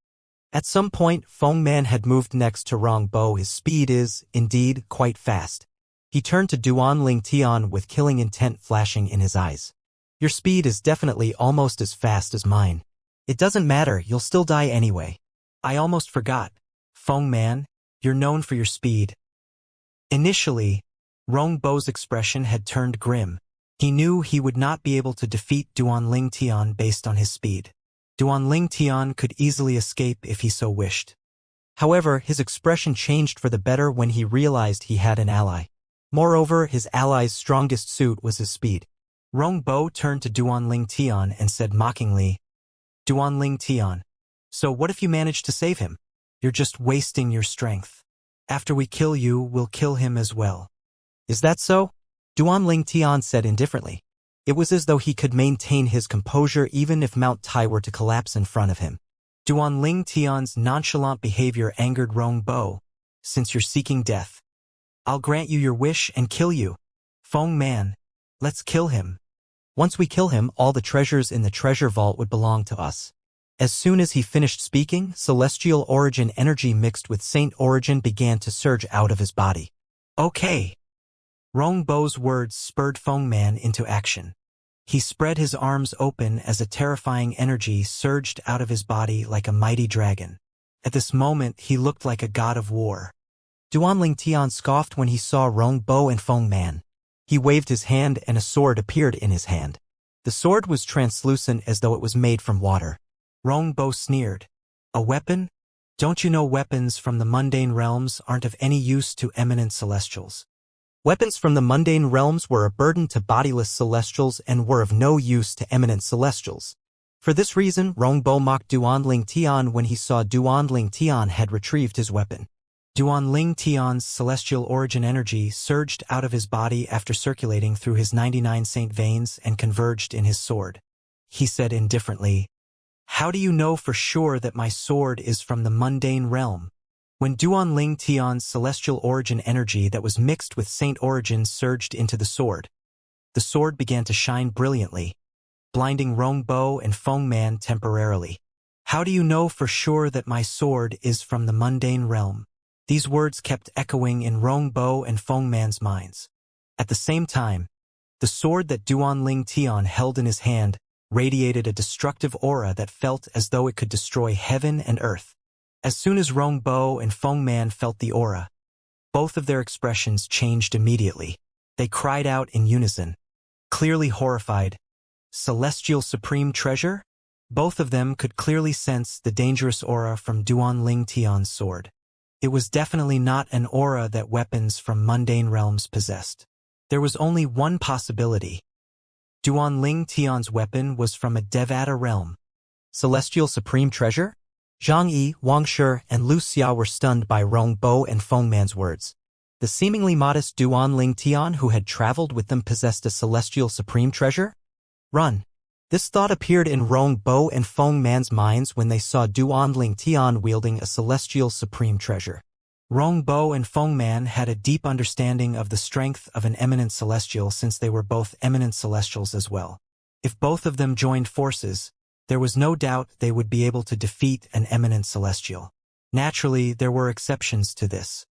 At some point, Feng Man had moved next to Rongbo. His speed is, indeed, quite fast. He turned to Duan Tian with killing intent flashing in his eyes. "Your speed is definitely almost as fast as mine. It doesn't matter, you'll still die anyway. I almost forgot. Feng Man, you're known for your speed." Initially, Rongbo's expression had turned grim. He knew he would not be able to defeat Duan Tian based on his speed. Duan Tian could easily escape if he so wished. However, his expression changed for the better when he realized he had an ally. Moreover, his ally's strongest suit was his speed. Rongbo turned to Duan Tian and said mockingly, "Duan Tian, so what if you manage to save him? You're just wasting your strength." After we kill you, we'll kill him as well. Is that so? Duan Tian said indifferently. It was as though he could maintain his composure even if Mount Tai were to collapse in front of him. Duan Tian's nonchalant behavior angered Rong Bo. Since you're seeking death, I'll grant you your wish and kill you. Feng Man, let's kill him. Once we kill him, all the treasures in the treasure vault would belong to us. As soon as he finished speaking, celestial origin energy mixed with saint origin began to surge out of his body. Okay. Rong Bo's words spurred Feng Man into action. He spread his arms open as a terrifying energy surged out of his body like a mighty dragon. At this moment, he looked like a god of war. Duan Tian scoffed when he saw Rong Bo and Feng Man. He waved his hand and a sword appeared in his hand. The sword was translucent as though it was made from water. Rong Bo sneered. A weapon? Don't you know weapons from the mundane realms aren't of any use to eminent celestials? Weapons from the mundane realms were a burden to bodiless celestials and were of no use to eminent celestials. For this reason, Rong Bo mocked Duan Tian when he saw Duan Tian had retrieved his weapon. Duan Tian's celestial origin energy surged out of his body after circulating through his 99 saint veins and converged in his sword. He said indifferently, "How do you know for sure that my sword is from the mundane realm?" When Duan Tian's celestial origin energy that was mixed with saint origin surged into the sword began to shine brilliantly, blinding Rong Bo and Feng Man temporarily. "How do you know for sure that my sword is from the mundane realm?" These words kept echoing in Rong Bo and Feng Man's minds. At the same time, the sword that Duan Tian held in his hand radiated a destructive aura that felt as though it could destroy heaven and earth. As soon as Rong Bo and Feng Man felt the aura, both of their expressions changed immediately. They cried out in unison, clearly horrified, "Celestial Supreme Treasure?" Both of them could clearly sense the dangerous aura from Duan Tian's sword. It was definitely not an aura that weapons from mundane realms possessed. There was only one possibility. Duan Tian's weapon was from a Devata realm. Celestial Supreme Treasure? Zhang Yi, Wang Shi, and Wuxia were stunned by Rong Bo and Feng Man's words. The seemingly modest Duan Tian who had traveled with them possessed a celestial supreme treasure? Run! This thought appeared in Rong Bo and Feng Man's minds when they saw Duan Tian wielding a celestial supreme treasure. Rong Bo and Feng Man had a deep understanding of the strength of an eminent celestial since they were both eminent celestials as well. If both of them joined forces, there was no doubt they would be able to defeat an eminent celestial. Naturally, there were exceptions to this.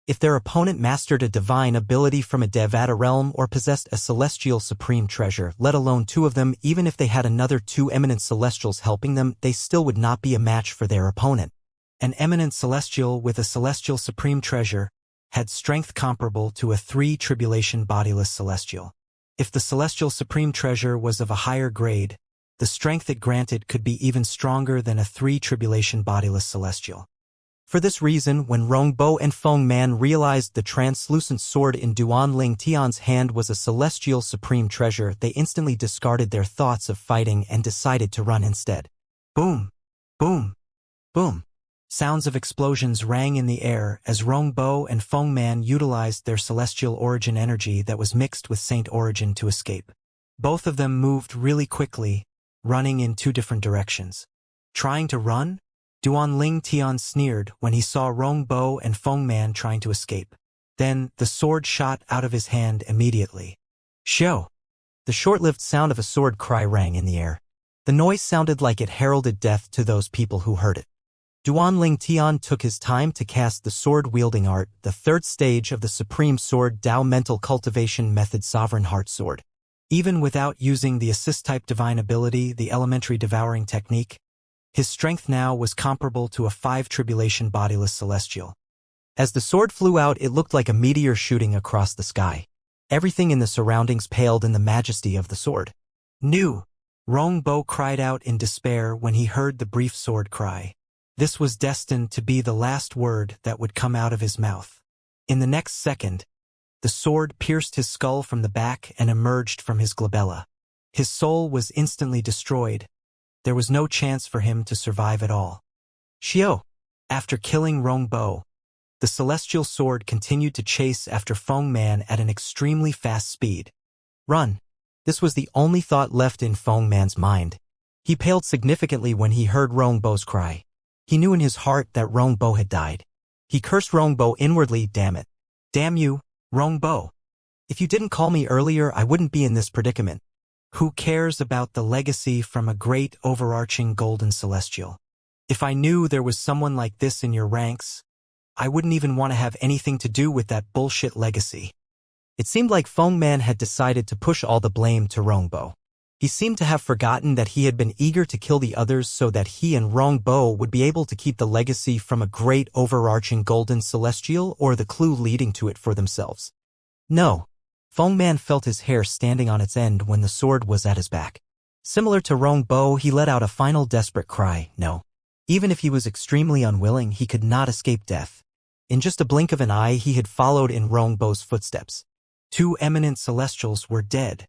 If their opponent mastered a divine ability from a Devata realm or possessed a celestial supreme treasure, let alone two of them, even if they had another two eminent celestials helping them, they still would not be a match for their opponent. An eminent celestial with a celestial supreme treasure had strength comparable to a 3 bodiless celestial. If the celestial supreme treasure was of a higher grade, the strength it granted could be even stronger than a 3 bodiless celestial. For this reason, when Rong Bo and Feng Man realized the translucent sword in Duan Tian's hand was a celestial supreme treasure, they instantly discarded their thoughts of fighting and decided to run instead. Boom! Boom! Boom! Sounds of explosions rang in the air as Rong Bo and Feng Man utilized their celestial origin energy that was mixed with saint origin to escape. Both of them moved really quickly, running in 2 different directions. Trying to run? Duan Tian sneered when he saw Rong Bo and Feng Man trying to escape. Then, the sword shot out of his hand immediately. Shoo! The short-lived sound of a sword cry rang in the air. The noise sounded like it heralded death to those people who heard it. Duan Tian took his time to cast the sword-wielding art, the 3rd stage of the Supreme Sword Tao Mental Cultivation Method Sovereign Heart Sword. Even without using the assist-type divine ability, the elementary devouring technique, his strength now was comparable to a 5 bodiless celestial. As the sword flew out, it looked like a meteor shooting across the sky. Everything in the surroundings paled in the majesty of the sword. "New!" Rong Bo cried out in despair when he heard the brief sword cry. This was destined to be the last word that would come out of his mouth. In the next second, the sword pierced his skull from the back and emerged from his glabella. His soul was instantly destroyed. There was no chance for him to survive at all. Shio! After killing Rong Bo, The celestial sword continued to chase after Feng Man at an extremely fast speed. Run! This was the only thought left in Feng Man's mind. He paled significantly when he heard Rongbo's cry. He knew in his heart that Rongbo had died. He cursed Rongbo inwardly. Damn it. Damn you, Rongbo. If you didn't call me earlier, I wouldn't be in this predicament. Who cares about the legacy from a great overarching golden celestial? If I knew there was someone like this in your ranks, I wouldn't even want to have anything to do with that bullshit legacy. It seemed like Feng Man had decided to push all the blame to Rongbo. He seemed to have forgotten that he had been eager to kill the others so that he and Rongbo would be able to keep the legacy from a great overarching golden celestial or the clue leading to it for themselves. No. Feng Man felt his hair standing on its end when the sword was at his back. Similar to Rongbo, he let out a final desperate cry, no. Even if he was extremely unwilling, he could not escape death. In just a blink of an eye, he had followed in Rongbo's footsteps. 2 eminent celestials were dead.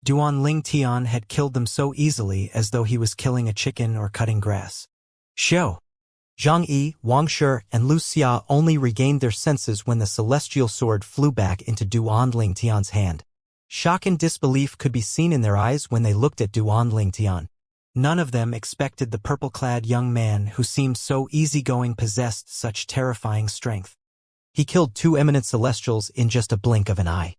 Duan Tian had killed them so easily as though he was killing a chicken or cutting grass. Xiao, Zhang Yi, Wang Shi, and Wuxia only regained their senses when the celestial sword flew back into Duan Tian's hand. Shock and disbelief could be seen in their eyes when they looked at Duan Tian. None of them expected the purple-clad young man who seemed so easygoing possessed such terrifying strength. He killed 2 eminent celestials in just a blink of an eye.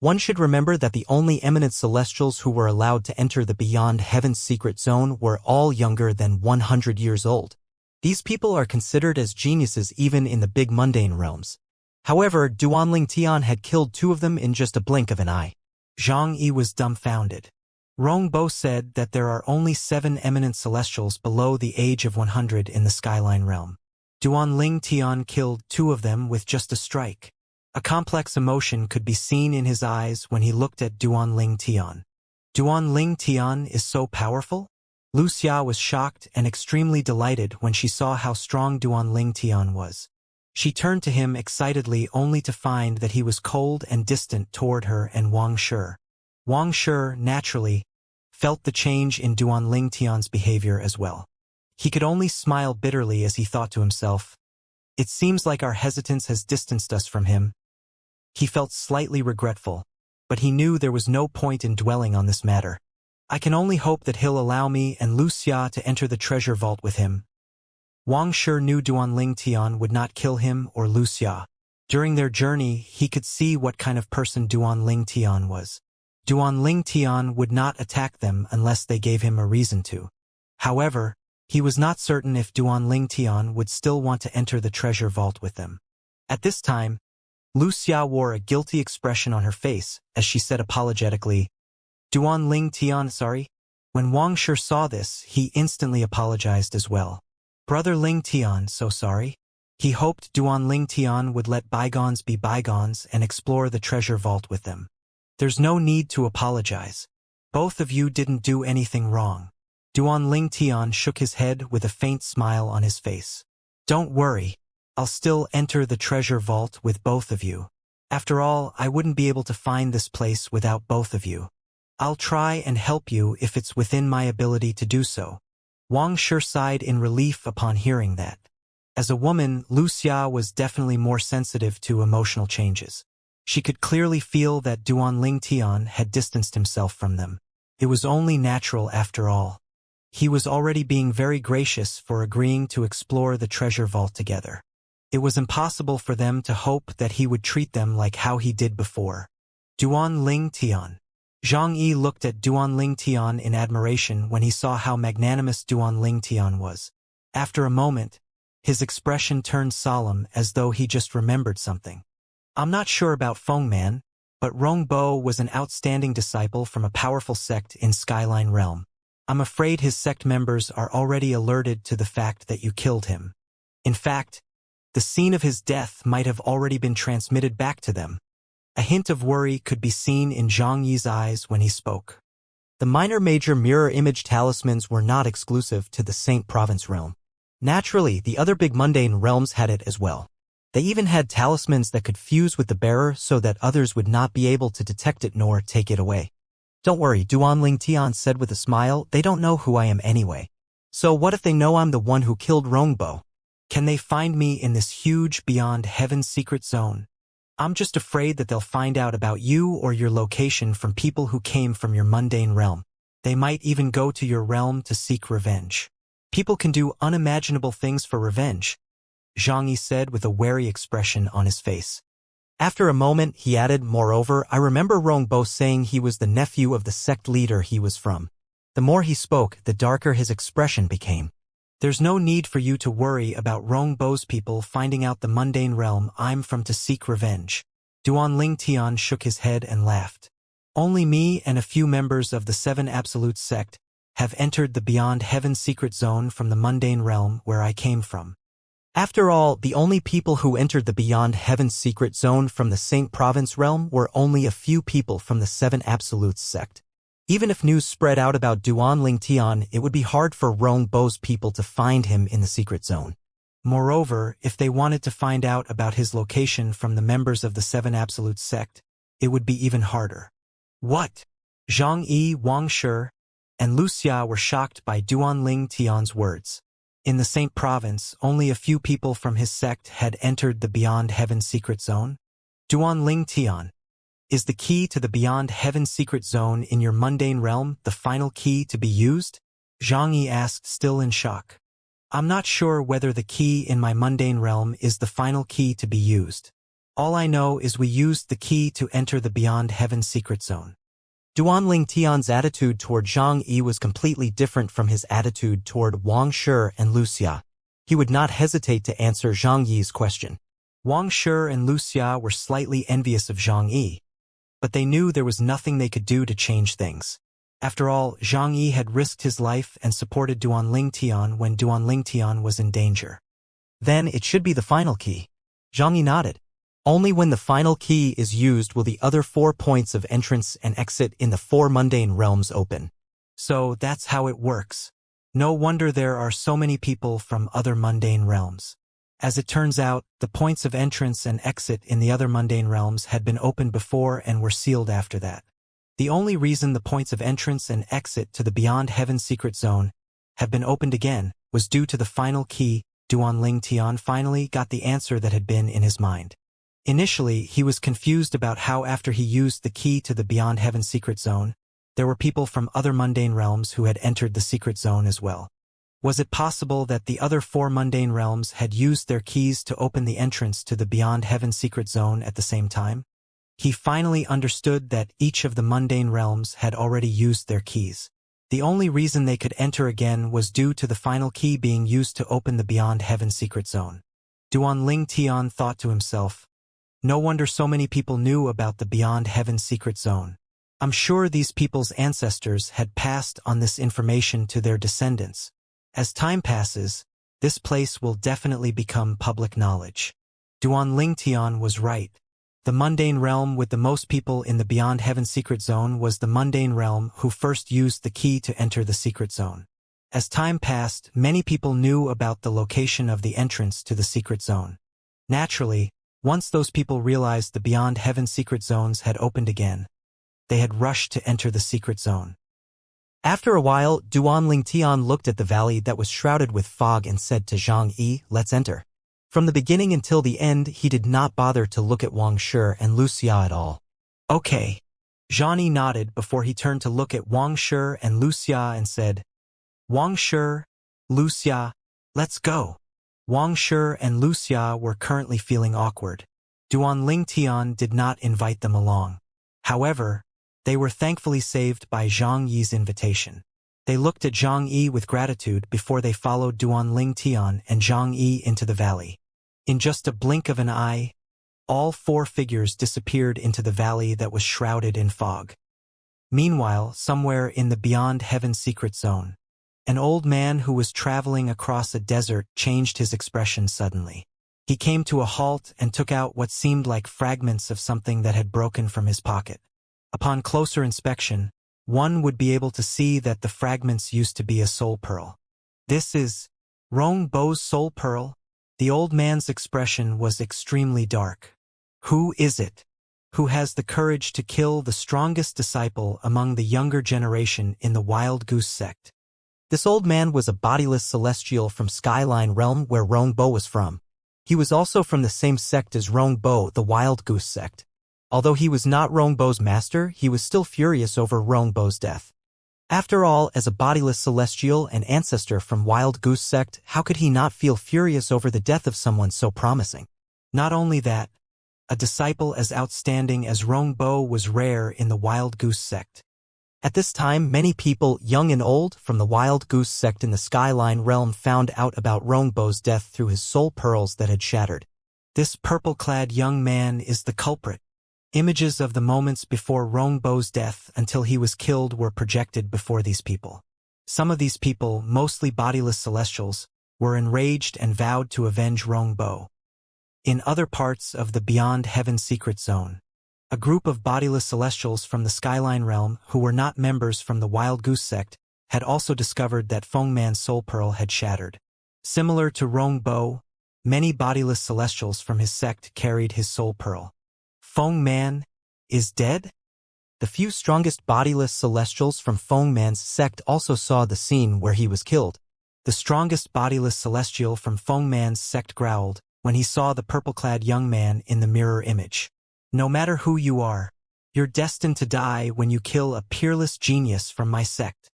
One should remember that the only eminent celestials who were allowed to enter the Beyond Heaven's secret zone were all younger than 100 years old. These people are considered as geniuses even in the big mundane realms. However, Duan Tian had killed 2 of them in just a blink of an eye. Zhang Yi was dumbfounded. Rongbo said that there are only 7 eminent celestials below the age of 100 in the Skyline realm. Duan Tian killed 2 of them with just a strike. A complex emotion could be seen in his eyes when he looked at Duan Tian. Duan Tian is so powerful? Wuxia was shocked and extremely delighted when she saw how strong Duan Tian was. She turned to him excitedly only to find that he was cold and distant toward her and Wang Shi. Wang Shi, naturally, felt the change in Duan Tian's behavior as well. He could only smile bitterly as he thought to himself, "It seems like our hesitance has distanced us from him." He felt slightly regretful, but he knew there was no point in dwelling on this matter. "I can only hope that he'll allow me and Wuxia to enter the treasure vault with him." Wang Shi knew Duan Tian would not kill him or Wuxia. During their journey, he could see what kind of person Duan Tian was. Duan Tian would not attack them unless they gave him a reason to. However, he was not certain if Duan Tian would still want to enter the treasure vault with them. At this time, Wuxia wore a guilty expression on her face as she said apologetically, "Duan Tian, sorry." When Wang Shi saw this, he instantly apologized as well. "Brother Ling Tian, so sorry." He hoped Duan Tian would let bygones be bygones and explore the treasure vault with them. "There's no need to apologize. Both of you didn't do anything wrong." Duan Tian shook his head with a faint smile on his face. "Don't worry. I'll still enter the treasure vault with both of you. After all, I wouldn't be able to find this place without both of you. I'll try and help you if it's within my ability to do so." Wang Shi sighed in relief upon hearing that. As a woman, Wuxia was definitely more sensitive to emotional changes. She could clearly feel that Duan Tian had distanced himself from them. It was only natural after all. He was already being very gracious for agreeing to explore the treasure vault together. It was impossible for them to hope that he would treat them like how he did before. Duan Tian. Zhang Yi looked at Duan Tian in admiration when he saw how magnanimous Duan Tian was. After a moment, his expression turned solemn as though he just remembered something. "I'm not sure about Feng Man, but Rongbo was an outstanding disciple from a powerful sect in Skyline Realm. I'm afraid his sect members are already alerted to the fact that you killed him. In fact, the scene of his death might have already been transmitted back to them." A hint of worry could be seen in Zhang Yi's eyes when he spoke. The minor-major mirror image talismans were not exclusive to the Saint Province realm. Naturally, the other big mundane realms had it as well. They even had talismans that could fuse with the bearer so that others would not be able to detect it nor take it away. "Don't worry," Duan Tian said with a smile, "they don't know who I am anyway. So what if they know I'm the one who killed Rongbo?" Can they find me in this huge beyond heaven's secret zone? I'm just afraid that they'll find out about you or your location from people who came from your mundane realm. They might even go to your realm to seek revenge. People can do unimaginable things for revenge, Xianxia said with a wary expression on his face. After a moment, he added, moreover, I remember Rongbo saying he was the nephew of the sect leader he was from. The more he spoke, the darker his expression became. There's no need for you to worry about Rongbo's people finding out the mundane realm I'm from to seek revenge. Duanling Tian shook his head and laughed. Only me and a few members of the Seven Absolute sect have entered the beyond heaven secret zone from the mundane realm where I came from. After all, the only people who entered the beyond heaven secret zone from the Saint Province realm were only a few people from the Seven Absolutes sect. Even if news spread out about Duanling Tian, it would be hard for Rongbo's people to find him in the secret zone. Moreover, if they wanted to find out about his location from the members of the Seven Absolute sect, it would be even harder. What? Zhang Yi, Wang Shi, and Wuxia were shocked by Duanling Tian's words. In the Saint Province, only a few people from his sect had entered the Beyond Heaven secret zone. Duanling Tian. Is the key to the Beyond Heaven secret zone in your mundane realm the final key to be used? Zhang Yi asked, still in shock. I'm not sure whether the key in my mundane realm is the final key to be used. All I know is we used the key to enter the Beyond Heaven secret zone. Duanling Tian's attitude toward Zhang Yi was completely different from his attitude toward Wang Shi and Wuxia. He would not hesitate to answer Zhang Yi's question. Wang Shi and Wuxia were slightly envious of Zhang Yi, but they knew there was nothing they could do to change things. After all, Zhang Yi had risked his life and supported Duanling Tian when Duanling Tian was in danger. Then it should be the final key. Zhang Yi nodded. Only when the final key is used will the other 4 points of entrance and exit in the 4 mundane realms open. So that's how it works. No wonder there are so many people from other mundane realms. As it turns out, the points of entrance and exit in the other mundane realms had been opened before and were sealed after that. The only reason the points of entrance and exit to the Beyond Heaven secret zone have been opened again was due to the final key. Duanling Tian finally got the answer that had been in his mind. Initially, he was confused about how after he used the key to the Beyond Heaven secret zone, there were people from other mundane realms who had entered the secret zone as well. Was it possible that the other 4 mundane realms had used their keys to open the entrance to the Beyond Heaven secret zone at the same time? He finally understood that each of the mundane realms had already used their keys. The only reason they could enter again was due to the final key being used to open the Beyond Heaven secret zone. Duanling Tian thought to himself, no wonder so many people knew about the Beyond Heaven secret zone. I'm sure these people's ancestors had passed on this information to their descendants. As time passes, this place will definitely become public knowledge. Duanling Tian was right. The mundane realm with the most people in the Beyond Heaven secret zone was the mundane realm who first used the key to enter the secret zone. As time passed, many people knew about the location of the entrance to the secret zone. Naturally, once those people realized the Beyond Heaven secret zones had opened again, they had rushed to enter the secret zone. After a while, Duanling Tian looked at the valley that was shrouded with fog and said to Zhang Yi, let's enter. From the beginning until the end, he did not bother to look at Wang Shi and Wuxia at all. Okay. Zhang Yi nodded before he turned to look at Wang Shi and Wuxia and said, Wang Shi, Wuxia, let's go. Wang Shi and Wuxia were currently feeling awkward. Duanling Tian did not invite them along. However, they were thankfully saved by Zhang Yi's invitation. They looked at Zhang Yi with gratitude before they followed Duanling Tian and Zhang Yi into the valley. In just a blink of an eye, all 4 figures disappeared into the valley that was shrouded in fog. Meanwhile, somewhere in the Beyond Heaven secret zone, an old man who was traveling across a desert changed his expression suddenly. He came to a halt and took out what seemed like fragments of something that had broken from his pocket. Upon closer inspection, one would be able to see that the fragments used to be a soul pearl. This is Rongbo's soul pearl? The old man's expression was extremely dark. Who is it? Who has the courage to kill the strongest disciple among the younger generation in the Wild Goose sect? This old man was a bodiless celestial from Skyline Realm where Rongbo was from. He was also from the same sect as Rongbo, the Wild Goose sect. Although he was not Rongbo's master, he was still furious over Rongbo's death. After all, as a bodiless celestial and ancestor from Wild Goose sect, how could he not feel furious over the death of someone so promising? Not only that, a disciple as outstanding as Rongbo was rare in the Wild Goose sect. At this time, many people, young and old, from the Wild Goose sect in the Skyline Realm found out about Rongbo's death through his soul pearls that had shattered. This purple-clad young man is the culprit. Images of the moments before Rongbo's death until he was killed were projected before these people. Some of these people, mostly bodiless celestials, were enraged and vowed to avenge Rongbo. In other parts of the Beyond Heaven secret zone, a group of bodiless celestials from the Skyline Realm who were not members from the Wild Goose sect had also discovered that Feng Man's soul pearl had shattered. Similar to Rongbo, many bodiless celestials from his sect carried his soul pearl. Feng Man is dead? The few strongest bodiless celestials from Feng Man's sect also saw the scene where he was killed. The strongest bodiless celestial from Feng Man's sect growled when he saw the purple-clad young man in the mirror image. No matter who you are, you're destined to die when you kill a peerless genius from my sect.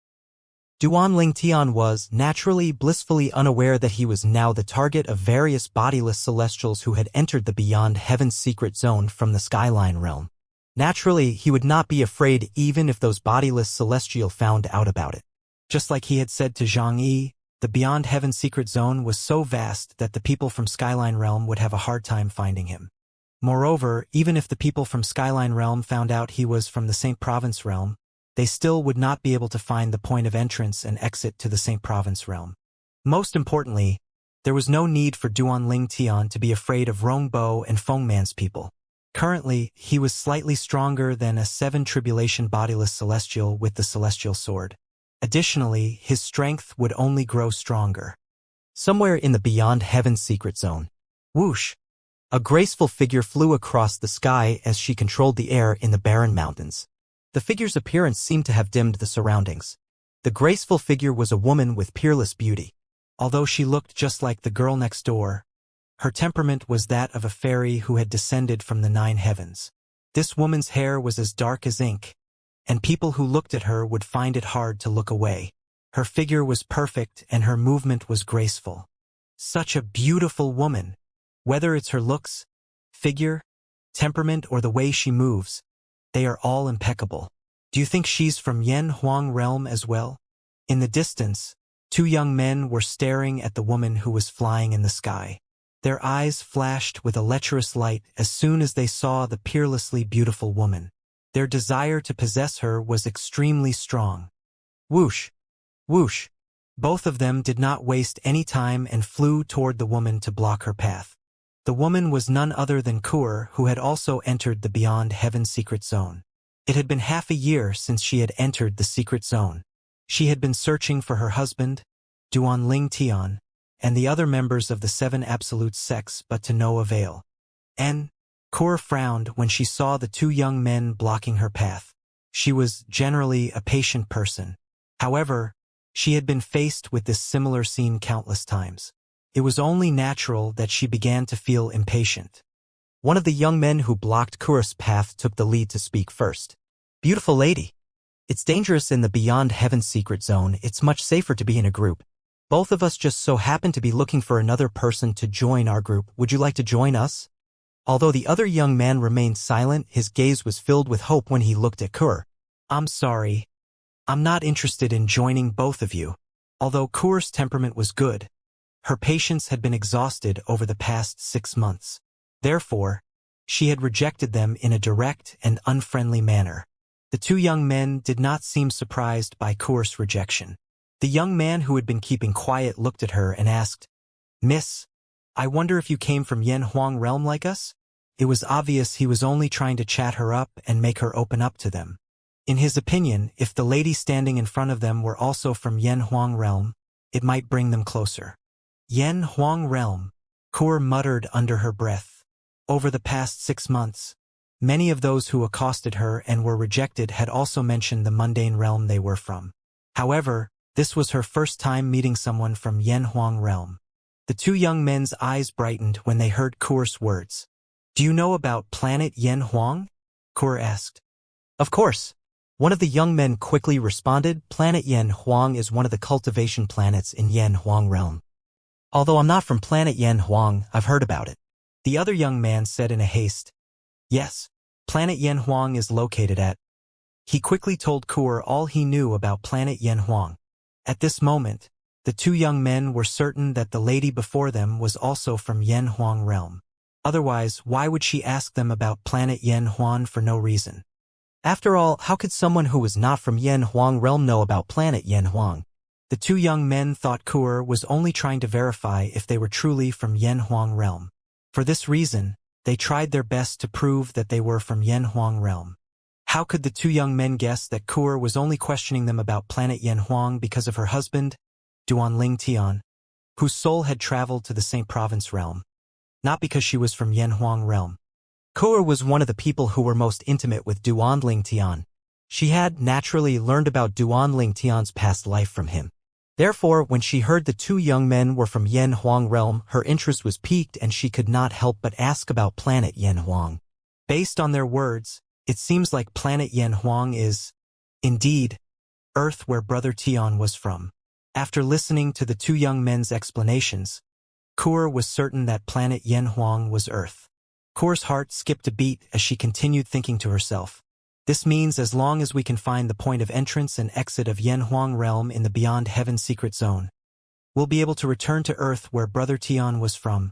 Duan Lingtian was, naturally, blissfully unaware that he was now the target of various bodiless celestials who had entered the Beyond Heaven secret zone from the Skyline Realm. Naturally, he would not be afraid even if those bodiless celestial found out about it. Just like he had said to Xianxia, the Beyond Heaven secret zone was so vast that the people from Skyline Realm would have a hard time finding him. Moreover, even if the people from Skyline Realm found out he was from the St. Province Realm, they still would not be able to find the point of entrance and exit to the St. Province Realm. Most importantly, there was no need for Duan Lingtian to be afraid of Rongbo and Feng Man's people. Currently, he was slightly stronger than a 7 Tribulation bodiless celestial with the celestial sword. Additionally, his strength would only grow stronger. Somewhere in the Beyond Heaven secret zone, whoosh! A graceful figure flew across the sky as she controlled the air in the barren mountains. The figure's appearance seemed to have dimmed the surroundings. The graceful figure was a woman with peerless beauty. Although she looked just like the girl next door, her temperament was that of a fairy who had descended from the 9 heavens. This woman's hair was as dark as ink, and people who looked at her would find it hard to look away. Her figure was perfect and her movement was graceful. Such a beautiful woman. Whether it's her looks, figure, temperament, or the way she moves, they are all impeccable. Do you think she's from Yen Huang Realm as well? In the distance, 2 young men were staring at the woman who was flying in the sky. Their eyes flashed with a lecherous light as soon as they saw the peerlessly beautiful woman. Their desire to possess her was extremely strong. Whoosh! Whoosh! Both of them did not waste any time and flew toward the woman to block her path. The woman was none other than Kur, who had also entered the Beyond Heaven secret zone. It had been half a year since she had entered the secret zone. She had been searching for her husband, Duan Lingtian, and the other members of the 7 absolute sects, but to no avail. Kur frowned when she saw the 2 young men blocking her path. She was generally a patient person. However, she had been faced with this similar scene countless times. It was only natural that she began to feel impatient. One of the young men who blocked Kur's path took the lead to speak first. Beautiful lady. It's dangerous in the Beyond Heaven secret zone. It's much safer to be in a group. Both of us just so happen to be looking for another person to join our group. Would you like to join us? Although the other young man remained silent, his gaze was filled with hope when he looked at Kur. I'm sorry. I'm not interested in joining both of you. Although Kur's temperament was good, her patience had been exhausted over the past 6 months. Therefore, she had rejected them in a direct and unfriendly manner. The 2 young men did not seem surprised by Kur's rejection. The young man who had been keeping quiet looked at her and asked, Miss, I wonder if you came from Yen Huang Realm like us? It was obvious he was only trying to chat her up and make her open up to them. In his opinion, if the lady standing in front of them were also from Yen Huang Realm, it might bring them closer. Yen Huang Realm, Kur muttered under her breath. Over the past 6 months, many of those who accosted her and were rejected had also mentioned the mundane realm they were from. However, This was her first time meeting someone from Yanhuang realm. The two young men's eyes brightened when they heard Kure's words. "Do you know about planet Yanhuang?" Kure asked. "Of course." One of the young men quickly responded, "Planet Yanhuang is one of the cultivation planets in Yanhuang realm. Although I'm not from planet Yanhuang, I've heard about it." The other young man said in a haste, "Yes, planet Yanhuang is located at." He quickly told Kure all he knew about planet Yanhuang. At this moment, the two young men were certain that the lady before them was also from Yanhuang realm. Otherwise, why would she ask them about planet Yanhuang for no reason? After all, how could someone who was not from Yanhuang realm know about planet Yanhuang? The two young men thought Kure was only trying to verify if they were truly from Yanhuang realm. For this reason, they tried their best to prove that they were from Yanhuang realm. How could the two young men guess that Kure was only questioning them about planet Yanhuang because of her husband, Duanling Tian, whose soul had traveled to the Saint Province realm, not because she was from Yanhuang realm? Kure was one of the people who were most intimate with Duanling Tian. She had, naturally, learned about Duanling Tian's past life from him. Therefore, when she heard the two young men were from Yanhuang realm, her interest was piqued and she could not help but ask about planet Yanhuang. Based on their words, it seems like planet Yanhuang is, indeed, Earth where Brother Tian was from. After listening to the two young men's explanations, Kure was certain that planet Yanhuang was Earth. Kure's heart skipped a beat as she continued thinking to herself. This means as long as we can find the point of entrance and exit of Yanhuang realm in the Beyond Heaven secret zone, we'll be able to return to Earth where Brother Tian was from.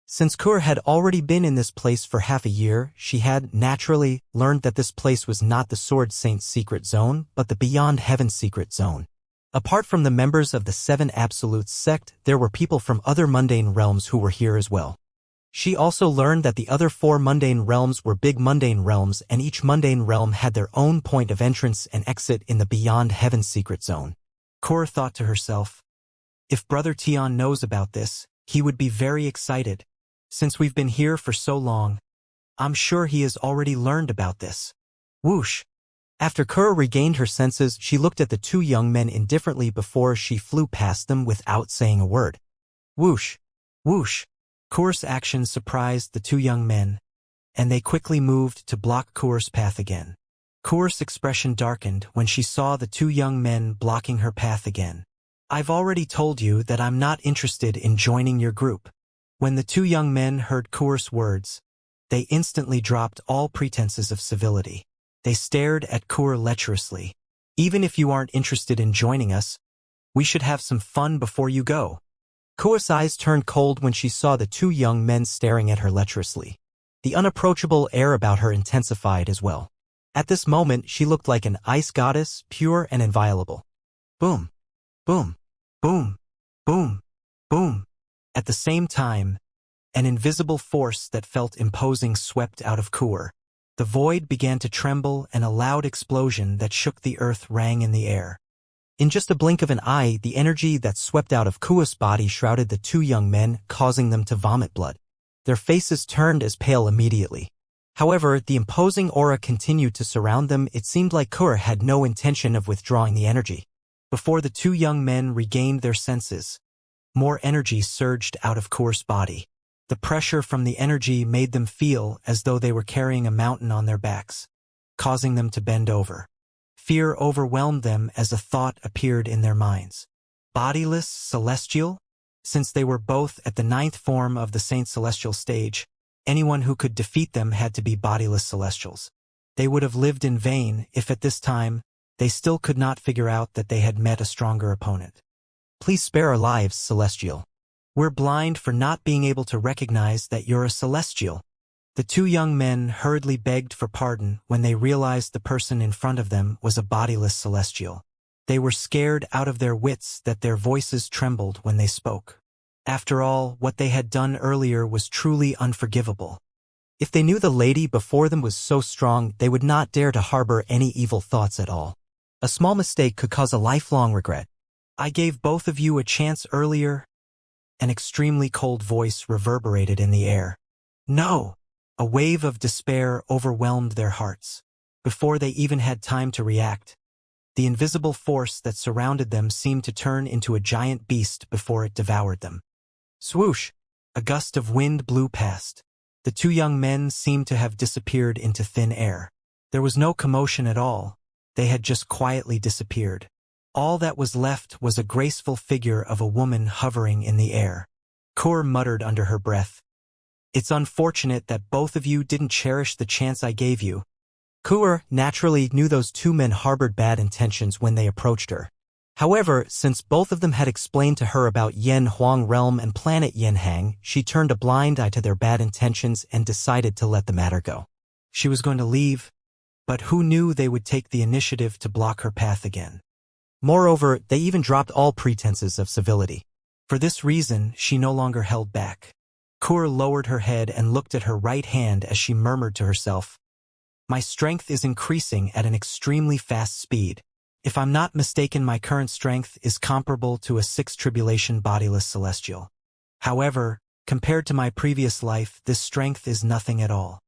Since Kure had already been in this place for half a year, she had, naturally, learned that this place was not the Sword Saint's secret zone, but the Beyond Heaven secret zone. Apart from the members of the Seven Absolutes sect, there were people from other mundane realms who were here as well. She also learned that the other 4 mundane realms were big mundane realms and each mundane realm had their own point of entrance and exit in the Beyond Heaven secret zone. Kure thought to herself, if Brother Tian knows about this, he would be very excited. Since we've been here for so long, I'm sure he has already learned about this. Whoosh! After Kure regained her senses, she looked at the two young men indifferently before she flew past them without saying a word. Whoosh! Whoosh! Kure's action surprised the two young men, and they quickly moved to block Kure's path again. Kure's expression darkened when she saw the two young men blocking her path again. I've already told you that I'm not interested in joining your group. When the two young men heard Kure's words, they instantly dropped all pretenses of civility. They stared at Kure lecherously. Even if you aren't interested in joining us, we should have some fun before you go. Kure's eyes turned cold when she saw the two young men staring at her lecherously. The unapproachable air about her intensified as well. At this moment, she looked like an ice goddess, pure and inviolable. Boom, boom, boom, boom, boom. At the same time, an invisible force that felt imposing swept out of Kure. The void began to tremble and a loud explosion that shook the earth rang in the air. In just a blink of an eye, the energy that swept out of Kure's body shrouded the two young men, causing them to vomit blood. Their faces turned as pale immediately. However, the imposing aura continued to surround them. It seemed like Kure had no intention of withdrawing the energy. Before the two young men regained their senses, more energy surged out of Kure's body. The pressure from the energy made them feel as though they were carrying a mountain on their backs, causing them to bend over. Fear overwhelmed them as a thought appeared in their minds. Bodiless celestial? Since they were both at the 9th form of the Saint Celestial stage, anyone who could defeat them had to be bodiless celestials. They would have lived in vain if at this time they still could not figure out that they had met a stronger opponent. Please spare our lives, Celestial. We're blind for not being able to recognize that you're a Celestial. The two young men hurriedly begged for pardon when they realized the person in front of them was a bodiless Celestial. They were scared out of their wits that their voices trembled when they spoke. After all, what they had done earlier was truly unforgivable. If they knew the lady before them was so strong, they would not dare to harbor any evil thoughts at all. A small mistake could cause a lifelong regret. I gave both of you a chance earlier. An extremely cold voice reverberated in the air. No! A wave of despair overwhelmed their hearts. Before they even had time to react, The invisible force that surrounded them seemed to turn into a giant beast before it devoured them. Swoosh! A gust of wind blew past. The two young men seemed to have disappeared into thin air. There was no commotion at all. They had just quietly disappeared. All that was left was a graceful figure of a woman hovering in the air. Kur muttered under her breath. It's unfortunate that both of you didn't cherish the chance I gave you. Kur naturally knew those two men harbored bad intentions when they approached her. However, since both of them had explained to her about Yen Huang Realm and planet Yenhang, she turned a blind eye to their bad intentions and decided to let the matter go. She was going to leave, but who knew they would take the initiative to block her path again? Moreover, they even dropped all pretenses of civility. For this reason, she no longer held back. Kur lowered her head and looked at her right hand as she murmured to herself, "My strength is increasing at an extremely fast speed. If I'm not mistaken, my current strength is comparable to a sixth tribulation bodiless celestial. However, compared to my previous life, this strength is nothing at all."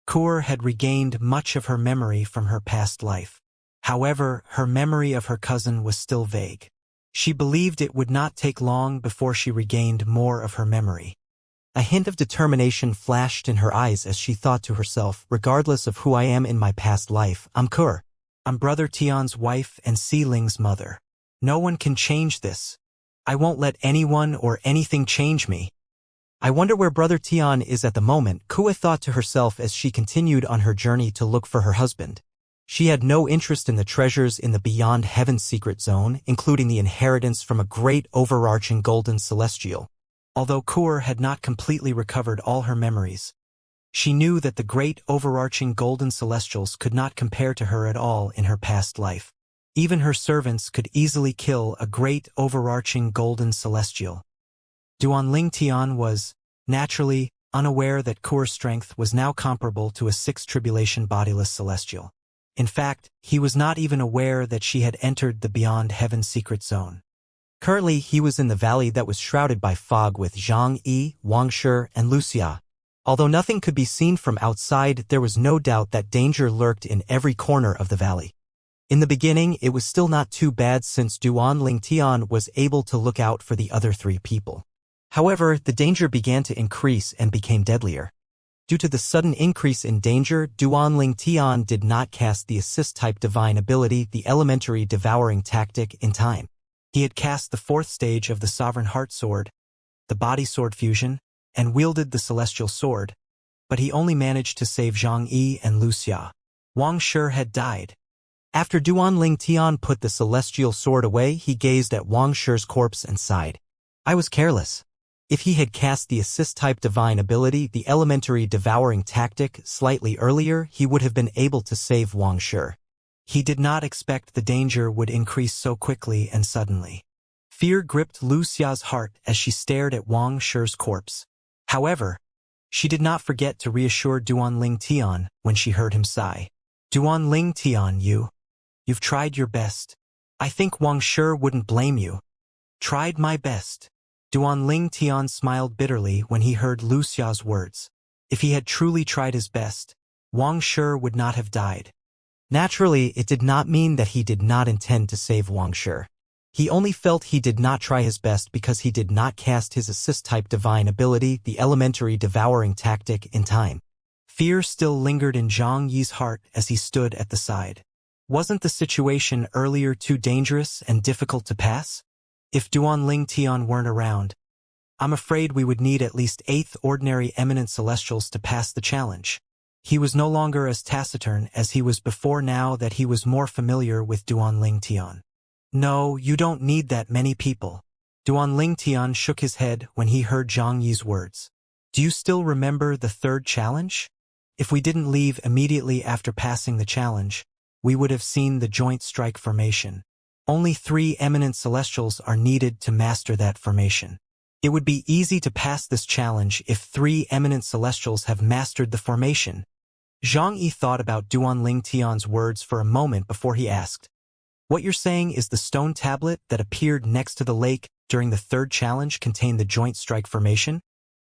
Kur had regained much of her memory from her past life. However, her memory of her cousin was still vague. She believed it would not take long before she regained more of her memory. A hint of determination flashed in her eyes as she thought to herself, regardless of who I am in my past life, I'm Kur. I'm Brother Tian's wife and Si Ling's mother. No one can change this. I won't let anyone or anything change me. I wonder where Brother Tian is at the moment, Kua thought to herself as she continued on her journey to look for her husband. She had no interest in the treasures in the Beyond Heaven secret zone, including the inheritance from a great overarching golden celestial. Although Kur had not completely recovered all her memories, she knew that the great overarching golden celestials could not compare to her at all in her past life. Even her servants could easily kill a great overarching golden celestial. Duanling Tian was, naturally, unaware that Kur's strength was now comparable to a sixth tribulation bodiless celestial. In fact, he was not even aware that she had entered the Beyond Heaven secret zone. Currently, he was in the valley that was shrouded by fog with Zhang Yi, Wang Shi, and Wuxia. Although nothing could be seen from outside, there was no doubt that danger lurked in every corner of the valley. In the beginning, it was still not too bad since Duanling Tian was able to look out for the other three people. However, the danger began to increase and became deadlier. Due to the sudden increase in danger, Duanling Tian did not cast the assist-type divine ability, the elementary devouring tactic, in time. He had cast the fourth stage of the Sovereign Heart Sword, the Body Sword Fusion, and wielded the Celestial Sword, but he only managed to save Zhang Yi and Wuxia. Wang Shi had died. After Duanling Tian put the Celestial Sword away, he gazed at Wang Shi's corpse and sighed. I was careless. If he had cast the assist-type divine ability, the elementary devouring tactic, slightly earlier, he would have been able to save Wang Shi. He did not expect the danger would increase so quickly and suddenly. Fear gripped Wuxia's heart as she stared at Wang Shi's corpse. However, she did not forget to reassure Duanling Tian when she heard him sigh. Duanling Tian, you've tried your best. I think Wang Shi wouldn't blame you. Tried my best. Duanling Tian smiled bitterly when he heard Wuxia's words. If he had truly tried his best, Wang Shi would not have died. Naturally, it did not mean that he did not intend to save Wang Shi. He only felt he did not try his best because he did not cast his assist-type divine ability, the elementary devouring tactic, in time. Fear still lingered in Zhang Yi's heart as he stood at the side. Wasn't the situation earlier too dangerous and difficult to pass? If Duanling Tian weren't around, I'm afraid we would need at least 8 ordinary eminent celestials to pass the challenge. He was no longer as taciturn as he was before now that he was more familiar with Duanling Tian. No, you don't need that many people. Duanling Tian shook his head when he heard Zhang Yi's words. Do you still remember the third challenge? If we didn't leave immediately after passing the challenge, we would have seen the joint strike formation. Only 3 eminent celestials are needed to master that formation. It would be easy to pass this challenge if 3 eminent celestials have mastered the formation. Zhang Yi thought about Duanling Tian's words for a moment before he asked, what you're saying is the stone tablet that appeared next to the lake during the third challenge contained the joint strike formation?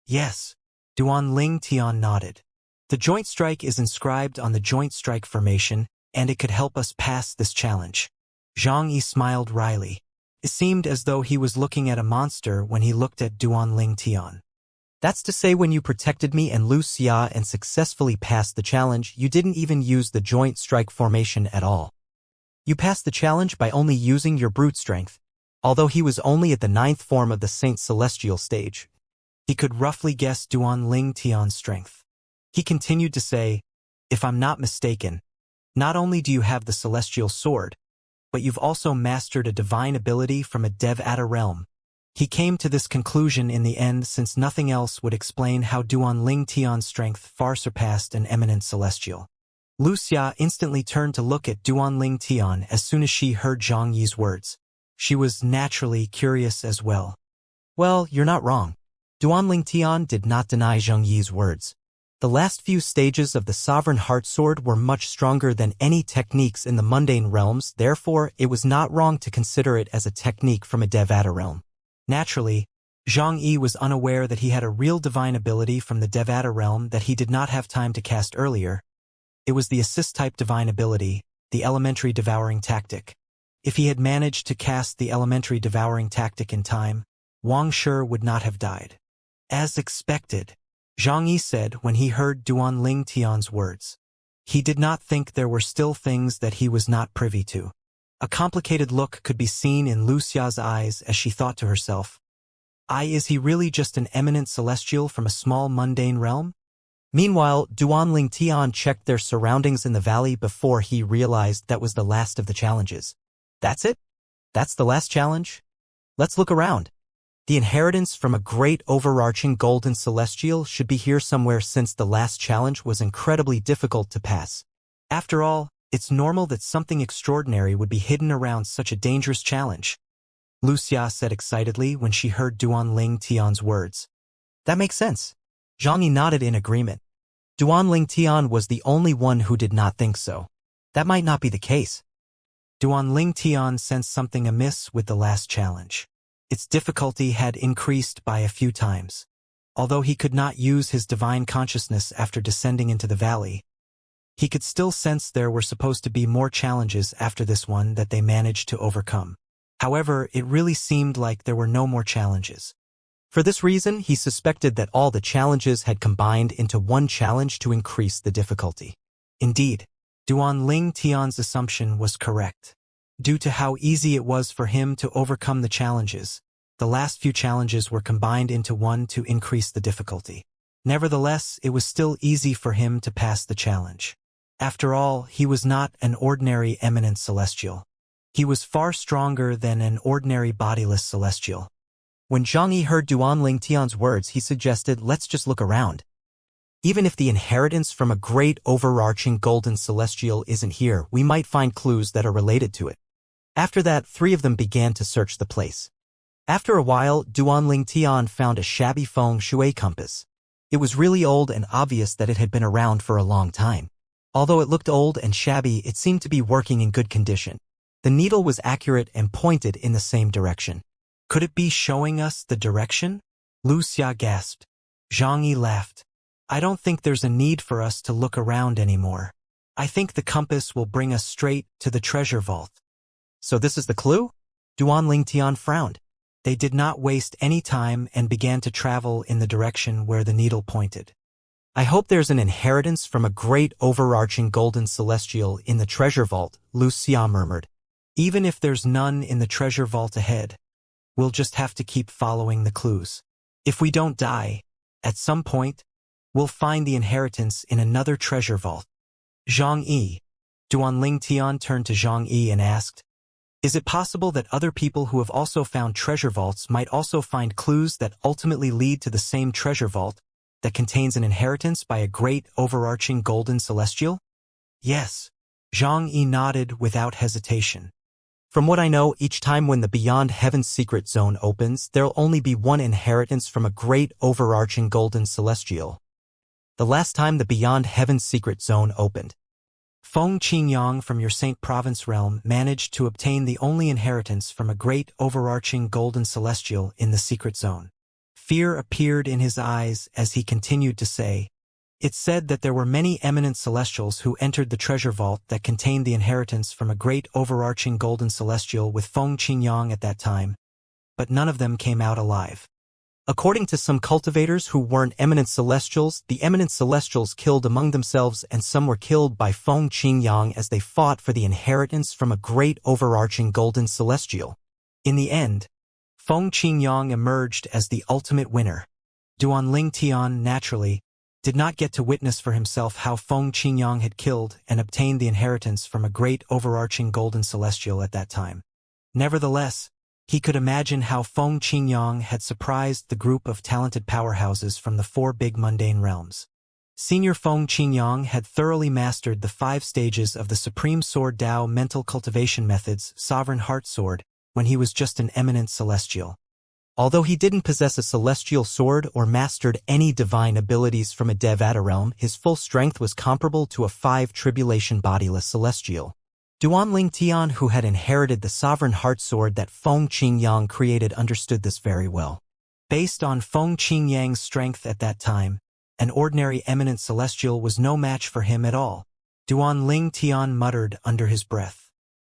Yes. Duanling Tian nodded. The joint strike is inscribed on the joint strike formation, and it could help us pass this challenge. Zhang Yi smiled wryly. It seemed as though he was looking at a monster when he looked at Duanling Tian. That's to say, when you protected me and Wuxia and successfully passed the challenge, you didn't even use the joint strike formation at all. You passed the challenge by only using your brute strength. Although he was only at the 9th form of the Saint Celestial stage, he could roughly guess Duanling Tian's strength. He continued to say, if I'm not mistaken, not only do you have the Celestial Sword, but you've also mastered a divine ability from a Devata realm. He came to this conclusion in the end since nothing else would explain how Duanling Tian's strength far surpassed an eminent celestial. Wuxia instantly turned to look at Duanling Tian as soon as she heard Zhang Yi's words. She was naturally curious as well. Well, you're not wrong. Duanling Tian did not deny Zhang Yi's words. The last few stages of the Sovereign Heart Sword were much stronger than any techniques in the mundane realms, therefore it was not wrong to consider it as a technique from a Devata realm. Naturally, Zhang Yi was unaware that he had a real divine ability from the Devata realm that he did not have time to cast earlier. It was the assist-type divine ability, the Elementary Devouring Tactic. If he had managed to cast the Elementary Devouring Tactic in time, Wang Shi would not have died. As expected, Zhang Yi said when he heard Duanling Tian's words. He did not think there were still things that he was not privy to. A complicated look could be seen in Wuxia's eyes as she thought to herself, is he really just an eminent celestial from a small mundane realm? Meanwhile, Duanling Tian checked their surroundings in the valley before he realized that was the last of the challenges. That's it? That's the last challenge? Let's look around. The inheritance from a great overarching golden celestial should be here somewhere since the last challenge was incredibly difficult to pass. After all, it's normal that something extraordinary would be hidden around such a dangerous challenge. Wuxia said excitedly when she heard Duanling Tian's words. That makes sense. Zhang Yi nodded in agreement. Duanling Tian was the only one who did not think so. That might not be the case. Duanling Tian sensed something amiss with the last challenge. Its difficulty had increased by a few times. Although he could not use his divine consciousness after descending into the valley, he could still sense there were supposed to be more challenges after this one that they managed to overcome. However, it really seemed like there were no more challenges. For this reason, he suspected that all the challenges had combined into one challenge to increase the difficulty. Indeed, Duanling Tian's assumption was correct. Due to how easy it was for him to overcome the challenges, the last few challenges were combined into one to increase the difficulty. Nevertheless, it was still easy for him to pass the challenge. After all, he was not an ordinary eminent celestial. He was far stronger than an ordinary bodiless celestial. When Zhang Yi heard Duanling Tian's words, he suggested, let's just look around. Even if the inheritance from a great overarching golden celestial isn't here, we might find clues that are related to it. After that, 3 of them began to search the place. After a while, Duanling Tian found a shabby feng shui compass. It was really old and obvious that it had been around for a long time. Although it looked old and shabby, it seemed to be working in good condition. The needle was accurate and pointed in the same direction. Could it be showing us the direction? Wuxia gasped. Zhang Yi laughed. I don't think there's a need for us to look around anymore. I think the compass will bring us straight to the treasure vault. So this is the clue? Duanling Tian frowned. They did not waste any time and began to travel in the direction where the needle pointed. I hope there's an inheritance from a great overarching golden celestial in the treasure vault, Wuxia murmured. Even if there's none in the treasure vault ahead, we'll just have to keep following the clues. If we don't die, at some point, we'll find the inheritance in another treasure vault. Zhang Yi. Duanling Tian turned to Zhang Yi and asked, is it possible that other people who have also found treasure vaults might also find clues that ultimately lead to the same treasure vault that contains an inheritance by a great overarching golden celestial? Yes. Zhang Yi nodded without hesitation. From what I know, each time when the Beyond Heaven's secret zone opens, there'll only be one inheritance from a great overarching golden celestial. The last time the Beyond Heaven's secret zone opened, Feng Qingyang from your Saint Province realm managed to obtain the only inheritance from a great overarching golden celestial in the secret zone. Fear appeared in his eyes as he continued to say, It said that there were many eminent celestials who entered the treasure vault that contained the inheritance from a great overarching golden celestial with Feng Qingyang at that time, but none of them came out alive. According to some cultivators who weren't eminent celestials, the eminent celestials killed among themselves and some were killed by Feng Qingyang as they fought for the inheritance from a great overarching golden celestial. In the end, Feng Qingyang emerged as the ultimate winner. Duanling Tian, naturally, did not get to witness for himself how Feng Qingyang had killed and obtained the inheritance from a great overarching golden celestial at that time. Nevertheless, he could imagine how Feng Qingyang had surprised the group of talented powerhouses from the 4 big mundane realms. Senior Feng Qingyang had thoroughly mastered the 5 stages of the Supreme Sword Dao mental cultivation method's Sovereign Heart Sword when he was just an eminent celestial. Although he didn't possess a celestial sword or mastered any divine abilities from a Devata realm, his full strength was comparable to a 5 tribulation bodiless celestial. Duanling Tian, who had inherited the Sovereign Heart Sword that Feng Qingyang created, understood this very well. Based on Feng Qingyang's strength at that time, an ordinary eminent celestial was no match for him at all. Duanling Tian muttered under his breath.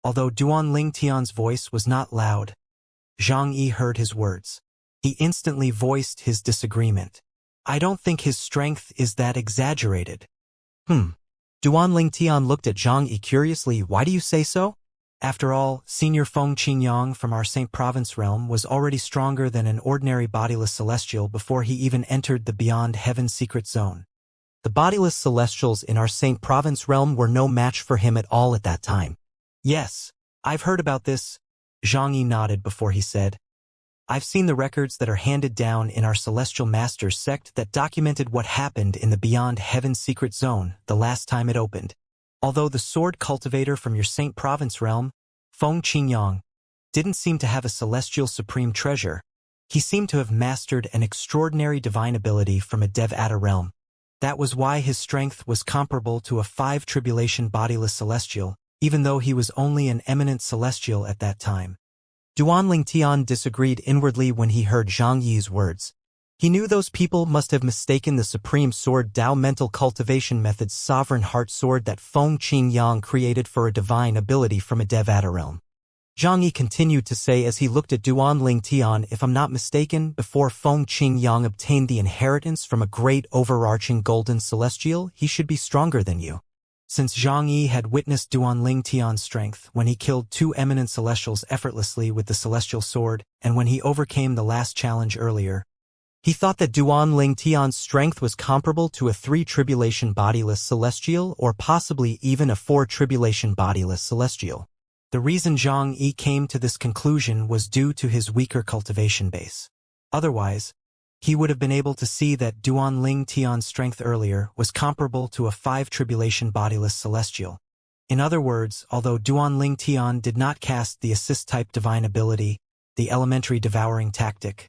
Although Duanling Tian's voice was not loud, Zhang Yi heard his words. He instantly voiced his disagreement. I don't think his strength is that exaggerated. Duanling Tian looked at Zhang Yi curiously. Why do you say so? After all, Senior Feng Qingyang from our Saint Province realm was already stronger than an ordinary bodiless celestial before he even entered the Beyond Heaven secret zone. The bodiless celestials in our Saint Province realm were no match for him at all at that time. Yes, I've heard about this. Zhang Yi nodded before he said, I've seen the records that are handed down in our Celestial Masters sect that documented what happened in the Beyond Heaven secret zone the last time it opened. Although the sword cultivator from your Saint Province realm, Feng Qingyang, didn't seem to have a celestial supreme treasure, he seemed to have mastered an extraordinary divine ability from a Devata realm. That was why his strength was comparable to a 5 tribulation bodiless celestial, even though he was only an eminent celestial at that time. Duanling Tian disagreed inwardly when he heard Zhang Yi's words. He knew those people must have mistaken the Supreme Sword Dao mental cultivation method's Sovereign Heart Sword that Feng Qingyang created for a divine ability from a Devata realm. Zhang Yi continued to say as he looked at Duanling Tian, if I'm not mistaken, before Feng Qingyang obtained the inheritance from a great overarching golden celestial, he should be stronger than you. Since Zhang Yi had witnessed Duanling Tian's strength when he killed 2 eminent celestials effortlessly with the celestial sword, and when he overcame the last challenge earlier, he thought that Duanling Tian's strength was comparable to a 3 tribulation bodiless celestial or possibly even a 4 tribulation bodiless celestial. The reason Zhang Yi came to this conclusion was due to his weaker cultivation base. Otherwise, he would have been able to see that Duanling Tian's strength earlier was comparable to a 5 tribulation bodiless celestial. In other words, although Duanling Tian did not cast the assist-type divine ability, the elementary devouring tactic,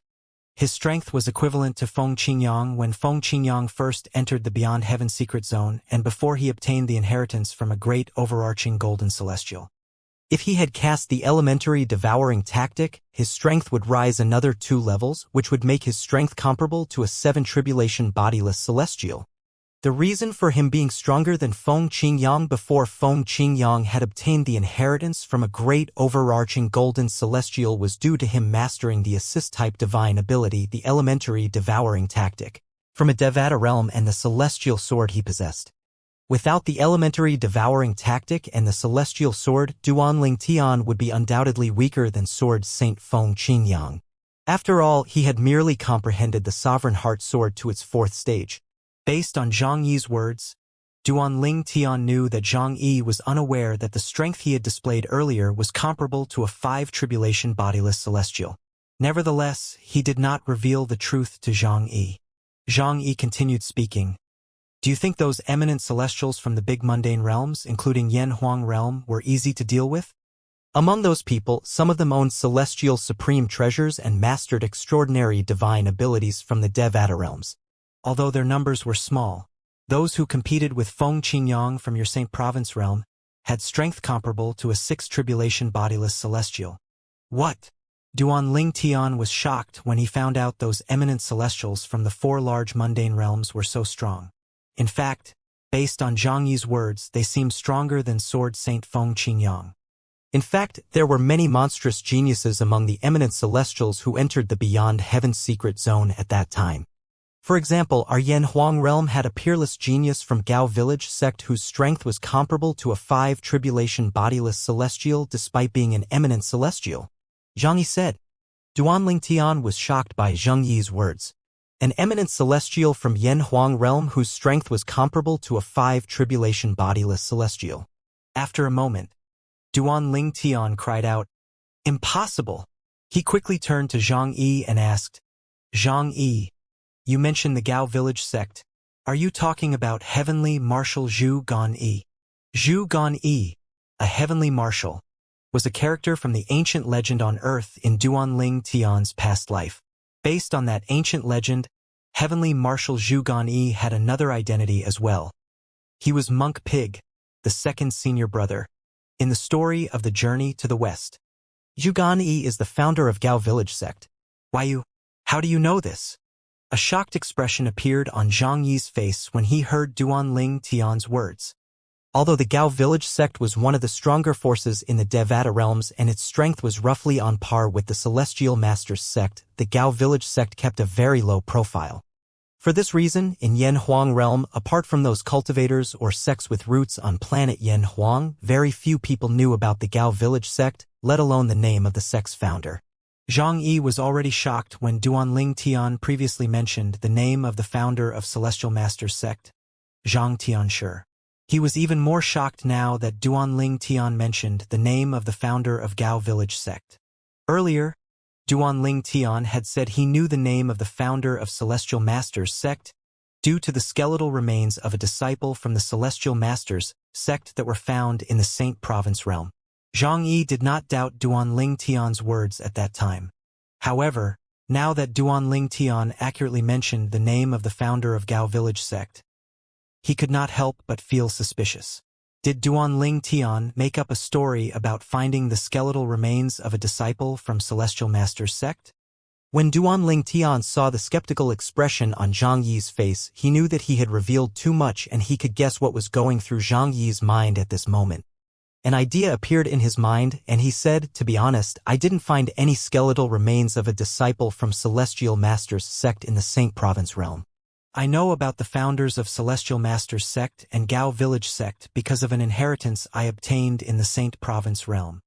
his strength was equivalent to Feng Qingyang when Feng Qingyang first entered the Beyond Heaven secret zone and before he obtained the inheritance from a great overarching golden celestial. If he had cast the elementary devouring tactic, his strength would rise another 2 levels, which would make his strength comparable to a 7 tribulation bodiless celestial. The reason for him being stronger than Feng Qingyang before Feng Qingyang had obtained the inheritance from a great overarching golden celestial was due to him mastering the assist-type divine ability, the elementary devouring tactic, from a Devata realm and the celestial sword he possessed. Without the elementary devouring tactic and the celestial sword, Duanling Tian would be undoubtedly weaker than Sword Saint Feng Qingyang. After all, he had merely comprehended the Sovereign Heart Sword to its 4th stage. Based on Zhang Yi's words, Duanling Tian knew that Zhang Yi was unaware that the strength he had displayed earlier was comparable to a 5 tribulation bodiless celestial. Nevertheless, he did not reveal the truth to Zhang Yi. Zhang Yi continued speaking. Do you think those eminent celestials from the big mundane realms, including Yan Huang realm, were easy to deal with? Among those people, some of them owned celestial supreme treasures and mastered extraordinary divine abilities from the Devata realms. Although their numbers were small, those who competed with Feng Qingyang from your Saint Province realm had strength comparable to a 6 tribulation bodiless celestial. What? Duanling Tian was shocked when he found out those eminent celestials from the 4 large mundane realms were so strong. In fact, based on Zhang Yi's words, they seemed stronger than Sword Saint Feng Qingyang. In fact, there were many monstrous geniuses among the eminent celestials who entered the Beyond Heaven's secret zone at that time. For example, our Yan Huang realm had a peerless genius from Gao village sect whose strength was comparable to a 5 tribulation bodiless celestial despite being an eminent celestial. Zhang Yi said. Duanling Tian was shocked by Zhang Yi's words. An eminent celestial from Yan Huang realm whose strength was comparable to a 5 tribulation bodiless celestial. After a moment, Duanling Tian cried out, "Impossible!" He quickly turned to Zhang Yi and asked, "Zhang Yi, you mentioned the Gao village sect. Are you talking about Heavenly Marshal Zhu Gan Yi?" Zhu Gan Yi, a Heavenly Marshal, was a character from the ancient legend on Earth in Duanling Tian's past life. Based on that ancient legend, Heavenly Marshal Zhu Gan Yi had another identity as well. He was Monk Pig, the second senior brother, in the story of the Journey to the West. Zhu Gan Yi is the founder of Gao village sect. How do you know this? A shocked expression appeared on Zhang Yi's face when he heard Duanling Tian's words. Although the Gao village sect was one of the stronger forces in the Devata realms and its strength was roughly on par with the Celestial Masters sect, the Gao village sect kept a very low profile. For this reason, in Yan Huang realm, apart from those cultivators or sects with roots on planet Yan Huang, very few people knew about the Gao village sect, let alone the name of the sect's founder. Zhang Yi was already shocked when Duanling Tian previously mentioned the name of the founder of Celestial Masters sect, Zhang Tianshi. He was even more shocked now that Duanling Tian mentioned the name of the founder of Gao village sect. Earlier, Duanling Tian had said he knew the name of the founder of Celestial Masters sect due to the skeletal remains of a disciple from the Celestial Masters sect that were found in the Saint Province realm. Zhang Yi did not doubt Duanling Tian's words at that time. However, now that Duanling Tian accurately mentioned the name of the founder of Gao village sect, he could not help but feel suspicious. Did Duanling Tian make up a story about finding the skeletal remains of a disciple from Celestial Masters sect? When Duanling Tian saw the skeptical expression on Zhang Yi's face, he knew that he had revealed too much and he could guess what was going through Zhang Yi's mind at this moment. An idea appeared in his mind, and he said, "To be honest, I didn't find any skeletal remains of a disciple from Celestial Masters sect in the Saint Province realm. I know about the founders of Celestial Masters sect and Gao village sect because of an inheritance I obtained in the Saint Province realm."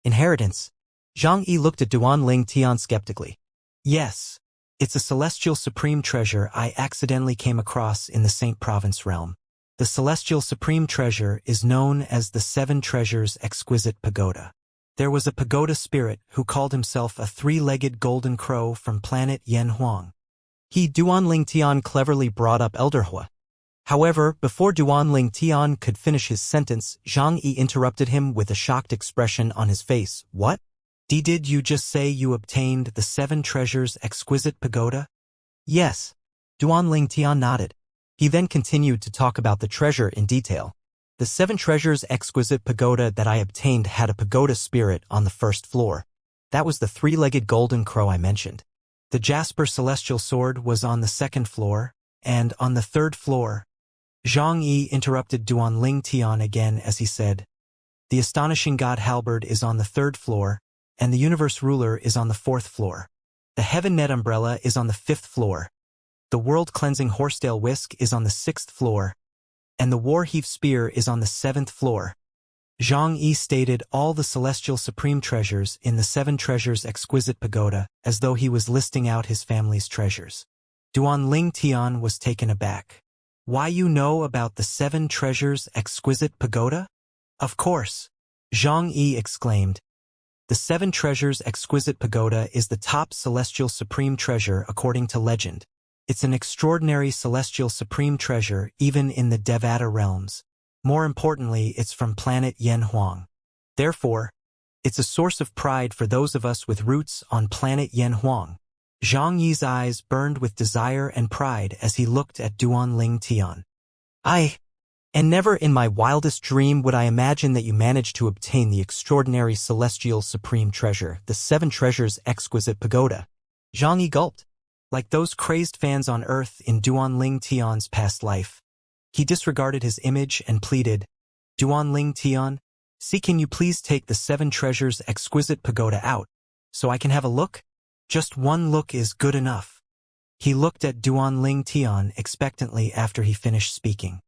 Inheritance? Zhang Yi looked at Duanling Tian skeptically. "Yes, it's a celestial supreme treasure I accidentally came across in the Saint Province realm. The celestial supreme treasure is known as the 7 Treasures Exquisite Pagoda. There was a pagoda spirit who called himself a 3-legged golden crow from planet Yan Huang. Duanling Tian cleverly brought up Elderhua. However, before Duanling Tian could finish his sentence, Zhang Yi interrupted him with a shocked expression on his face. "What? Did you just say you obtained the 7 Treasures Exquisite Pagoda?" "Yes." Duanling Tian nodded. He then continued to talk about the treasure in detail. "The 7 Treasures Exquisite Pagoda that I obtained had a pagoda spirit on the 1st floor. That was the 3-legged golden crow I mentioned. The Jasper Celestial Sword was on the 2nd floor, and on the 3rd floor." Zhang Yi interrupted Duanling Tian again as he said, "The Astonishing God Halberd is on the 3rd floor, and the Universe Ruler is on the 4th floor. The Heaven Net Umbrella is on the 5th floor. The World Cleansing Horsetail Whisk is on the 6th floor, and the War Heave Spear is on the 7th floor." Zhang Yi stated all the celestial supreme treasures in the 7 Treasures Exquisite Pagoda as though he was listing out his family's treasures. Duanling Tian was taken aback. "Why you know about the 7 Treasures Exquisite Pagoda?" "Of course," Zhang Yi exclaimed. "The 7 Treasures Exquisite Pagoda is the top celestial supreme treasure according to legend. It's an extraordinary celestial supreme treasure even in the Devata realms. More importantly, it's from planet Yan Huang. Therefore, it's a source of pride for those of us with roots on planet Yan Huang." Zhang Yi's eyes burned with desire and pride as he looked at Duanling Tian. And never in my wildest dream would I imagine that you managed to obtain the extraordinary celestial supreme treasure, the 7 Treasures Exquisite Pagoda." Zhang Yi gulped. Like those crazed fans on Earth in Duanling Tian's past life, He disregarded his image and pleaded, Duanling Tian, see, can you please take the 7 treasures exquisite pagoda out, so I can have a look? Just one look is good enough. He looked at Duanling Tian expectantly after he finished speaking.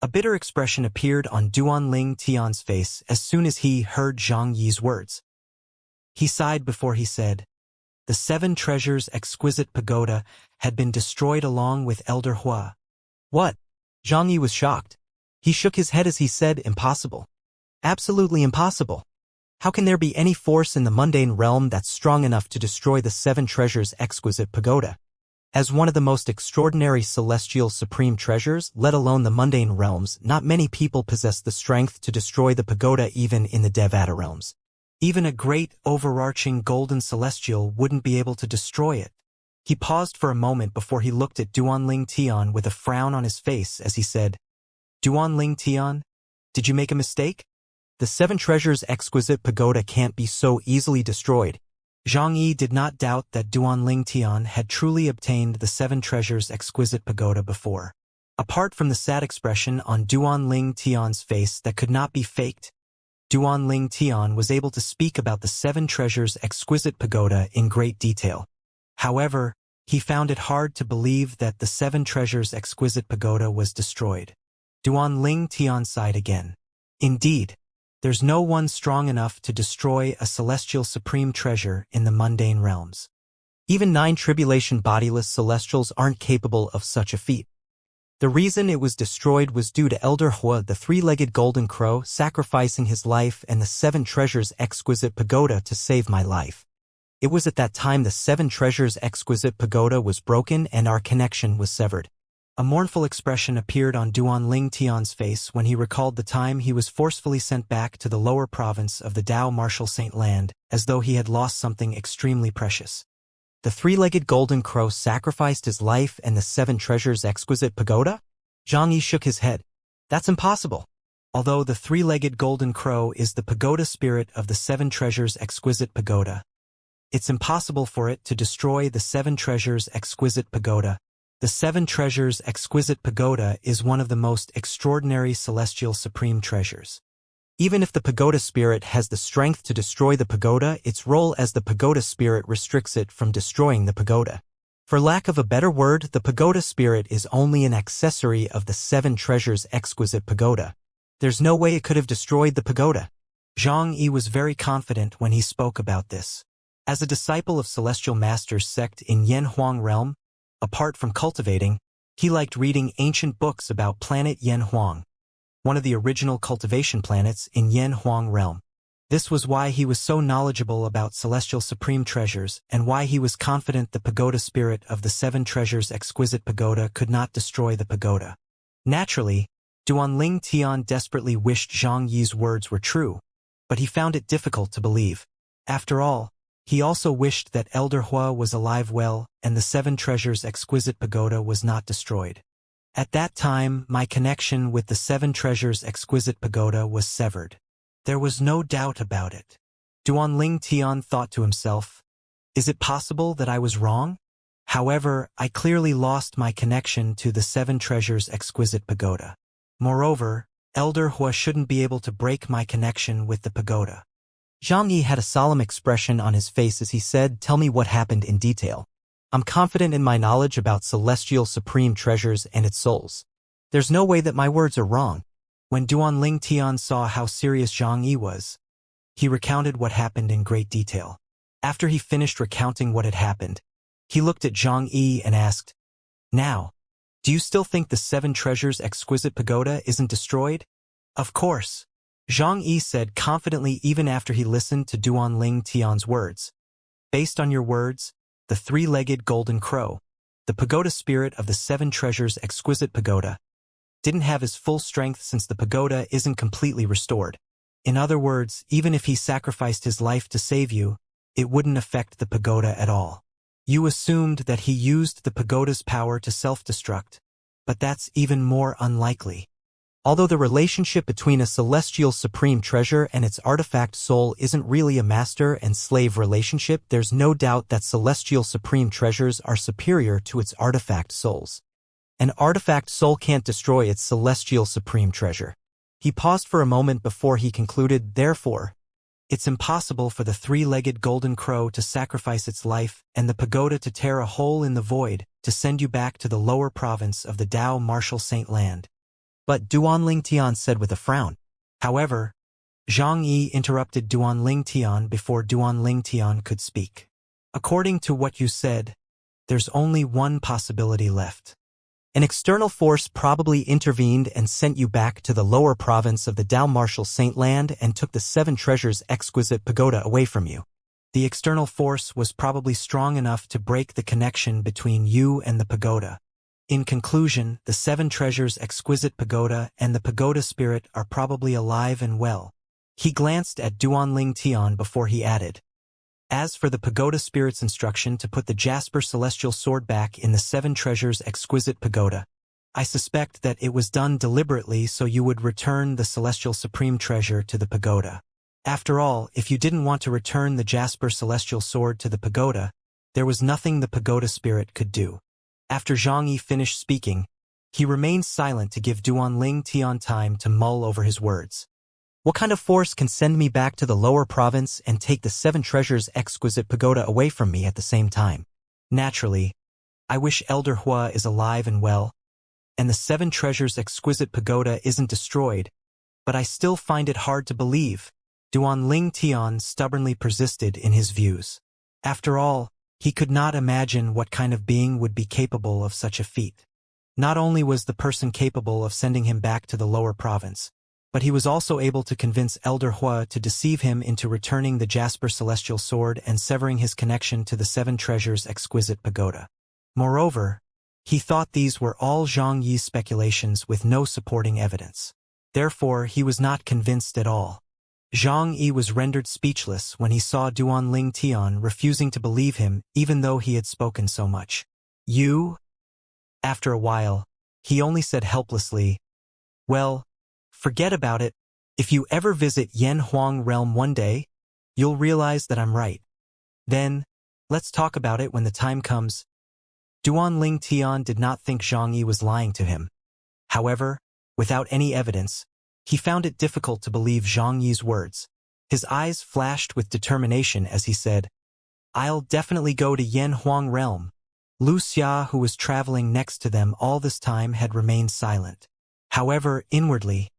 A bitter expression appeared on Duanling Tian's face as soon as he heard Zhang Yi's words. He sighed before he said, the 7 treasures exquisite pagoda had been destroyed along with Elder Hua. What? Zhang Yi was shocked. He shook his head as he said, impossible. Absolutely impossible. How can there be any force in the mundane realm that's strong enough to destroy the 7 treasures exquisite pagoda? As one of the most extraordinary celestial supreme treasures, let alone the mundane realms, not many people possess the strength to destroy the pagoda even in the Devata realms. Even a great, overarching golden celestial wouldn't be able to destroy it. He paused for a moment before he looked at Duanling Tian with a frown on his face as he said, Duanling Tian, did you make a mistake? The 7 treasures exquisite pagoda can't be so easily destroyed. Zhang Yi did not doubt that Duanling Tian had truly obtained the 7 treasures exquisite pagoda before. Apart from the sad expression on Duanling Tian's face that could not be faked, Duanling Tian was able to speak about the 7 treasures exquisite pagoda in great detail. However, he found it hard to believe that the 7 treasures exquisite pagoda was destroyed. Duanling Tian sighed again. Indeed, there's no one strong enough to destroy a celestial supreme treasure in the mundane realms. Even 9 tribulation bodiless celestials aren't capable of such a feat. The reason it was destroyed was due to Elder Hua, the 3-legged golden crow, sacrificing his life and the 7 treasures exquisite pagoda to save my life. It was at that time the 7 treasures exquisite pagoda was broken and our connection was severed. A mournful expression appeared on Duanling Tian's face when he recalled the time he was forcefully sent back to the lower province of the Dao Martial Saint Land, as though he had lost something extremely precious. The 3-legged golden crow sacrificed his life and the 7 treasures exquisite pagoda? Zhang Yi shook his head. That's impossible. Although the 3-legged golden crow is the pagoda spirit of the 7 treasures exquisite pagoda, it's impossible for it to destroy the 7 treasures exquisite pagoda. The 7 treasures exquisite pagoda is one of the most extraordinary celestial supreme treasures. Even if the pagoda spirit has the strength to destroy the pagoda, its role as the pagoda spirit restricts it from destroying the pagoda. For lack of a better word, the pagoda spirit is only an accessory of the 7 treasures exquisite pagoda. There's no way it could have destroyed the pagoda. Zhang Yi was very confident when he spoke about this. As a disciple of Celestial Master's sect in Yanhuang realm, apart from cultivating, he liked reading ancient books about planet Yanhuang, one of the original cultivation planets in Yanhuang realm. This was why he was so knowledgeable about celestial supreme treasures and why he was confident the pagoda spirit of the 7 treasures exquisite pagoda could not destroy the pagoda. Naturally, Duanling Tian desperately wished Zhang Yi's words were true, but he found it difficult to believe. After all, he also wished that Elder Hua was alive well and the 7 treasures exquisite pagoda was not destroyed. At that time, my connection with the 7 treasures exquisite pagoda was severed. There was no doubt about it. Duanling Tian thought to himself, is it possible that I was wrong? However, I clearly lost my connection to the 7 treasures exquisite pagoda. Moreover, Elder Hua shouldn't be able to break my connection with the pagoda. Zhang Yi had a solemn expression on his face as he said, tell me what happened in detail. I'm confident in my knowledge about celestial supreme treasures and its souls. There's no way that my words are wrong. When Duanling Tian saw how serious Zhang Yi was, he recounted what happened in great detail. After he finished recounting what had happened, he looked at Zhang Yi and asked, now, do you still think the 7 treasures exquisite pagoda isn't destroyed? Of course, Zhang Yi said confidently even after he listened to Duanling Tian's words. Based on your words, the 3-legged golden crow, the pagoda spirit of the 7 treasures exquisite pagoda, didn't have his full strength since the pagoda isn't completely restored. In other words, even if he sacrificed his life to save you, it wouldn't affect the pagoda at all. You assumed that he used the pagoda's power to self-destruct, but that's even more unlikely. Although the relationship between a celestial supreme treasure and its artifact soul isn't really a master and slave relationship, there's no doubt that celestial supreme treasures are superior to its artifact souls. An artifact soul can't destroy its celestial supreme treasure. He paused for a moment before he concluded, therefore, it's impossible for the three-legged golden crow to sacrifice its life and the pagoda to tear a hole in the void to send you back to the lower province of the Dao Martial Saint Land. But Duanling Tian said with a frown. However, Zhang Yi interrupted Duanling Tian before Duanling Tian could speak. According to what you said, there's only one possibility left. An external force probably intervened and sent you back to the lower province of the Dao Martial Saint Land and took the 7 treasures exquisite pagoda away from you. The external force was probably strong enough to break the connection between you and the pagoda. In conclusion, the 7 treasures exquisite pagoda and the pagoda spirit are probably alive and well. He glanced at Duanling Tian before he added, as for the pagoda spirit's instruction to put the Jasper Celestial Sword back in the 7 treasures exquisite pagoda, I suspect that it was done deliberately so you would return the Celestial Supreme Treasure to the pagoda. After all, if you didn't want to return the Jasper Celestial Sword to the pagoda, there was nothing the pagoda spirit could do. After Zhang Yi finished speaking, he remained silent to give Duanling Tian time to mull over his words. What kind of force can send me back to the lower province and take the 7 treasures exquisite pagoda away from me at the same time? Naturally, I wish Elder Hua is alive and well, and the 7 treasures exquisite pagoda isn't destroyed, but I still find it hard to believe. Duanling Tian stubbornly persisted in his views. After all, he could not imagine what kind of being would be capable of such a feat. Not only was the person capable of sending him back to the lower province, but he was also able to convince Elder Hua to deceive him into returning the Jasper Celestial Sword and severing his connection to the 7 treasures exquisite pagoda. Moreover, he thought these were all Zhang Yi's speculations with no supporting evidence. Therefore, he was not convinced at all. Zhang Yi was rendered speechless when he saw Duanling Tian refusing to believe him even though he had spoken so much. You? After a while, he only said helplessly, well, forget about it. If you ever visit Yanhuang Realm one day, you'll realize that I'm right. Then, let's talk about it when the time comes. Duanling Tian did not think Zhang Yi was lying to him. However, without any evidence, he found it difficult to believe Zhang Yi's words. His eyes flashed with determination as he said, I'll definitely go to Yanhuang Realm. Wuxia, who was traveling next to them all this time, had remained silent. However, inwardly,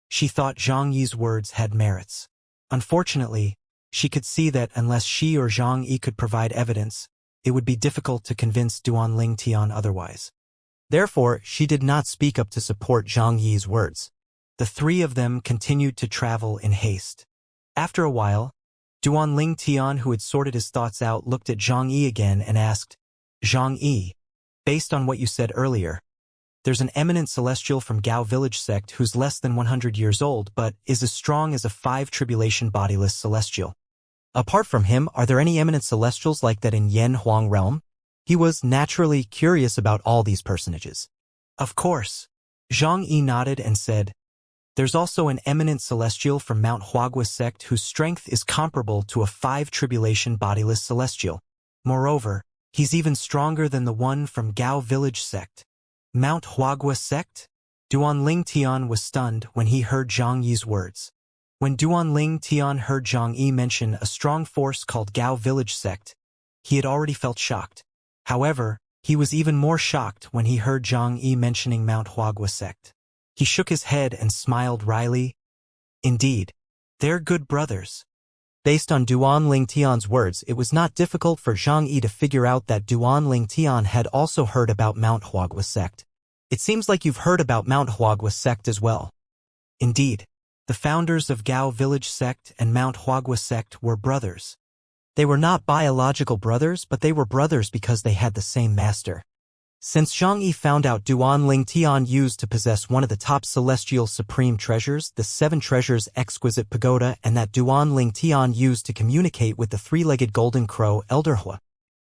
she thought Zhang Yi's words had merits. Unfortunately, she could see that unless she or Zhang Yi could provide evidence, it would be difficult to convince Duanling Tian otherwise. Therefore, she did not speak up to support Zhang Yi's words. The 3 of them continued to travel in haste. After a while, Duanling Tian, who had sorted his thoughts out, looked at Zhang Yi again and asked, Zhang Yi, based on what you said earlier, there's an eminent celestial from Gao village sect who's less than 100 years old but is as strong as a 5 tribulation bodiless celestial. Apart from him, are there any eminent celestials like that in Yanhuang Realm? He was naturally curious about all these personages. Of course. Zhang Yi nodded and said, there's also an eminent celestial from Mount Huagua sect whose strength is comparable to a 5 tribulation bodiless celestial. Moreover, he's even stronger than the one from Gao village sect. Mount Huagua sect? Duanling Tian was stunned when he heard Zhang Yi's words. When Duanling Tian heard Zhang Yi mention a strong force called Gao village sect, he had already felt shocked. However, he was even more shocked when he heard Zhang Yi mentioning Mount Huagua sect. He shook his head and smiled wryly. Indeed, they're good brothers. Based on Duanling Tian's words, it was not difficult for Zhang Yi to figure out that Duanling Tian had also heard about Mount Huagua sect. It seems like you've heard about Mount Huagua sect as well. Indeed, the founders of Gao village sect and Mount Huagua sect were brothers. They were not biological brothers, but they were brothers because they had the same master. Since Zhang Yi found out Duanling Tian used to possess one of the top celestial supreme treasures, the 7 treasures exquisite pagoda, and that Duanling Tian used to communicate with the 3-legged golden crow Elder Hua,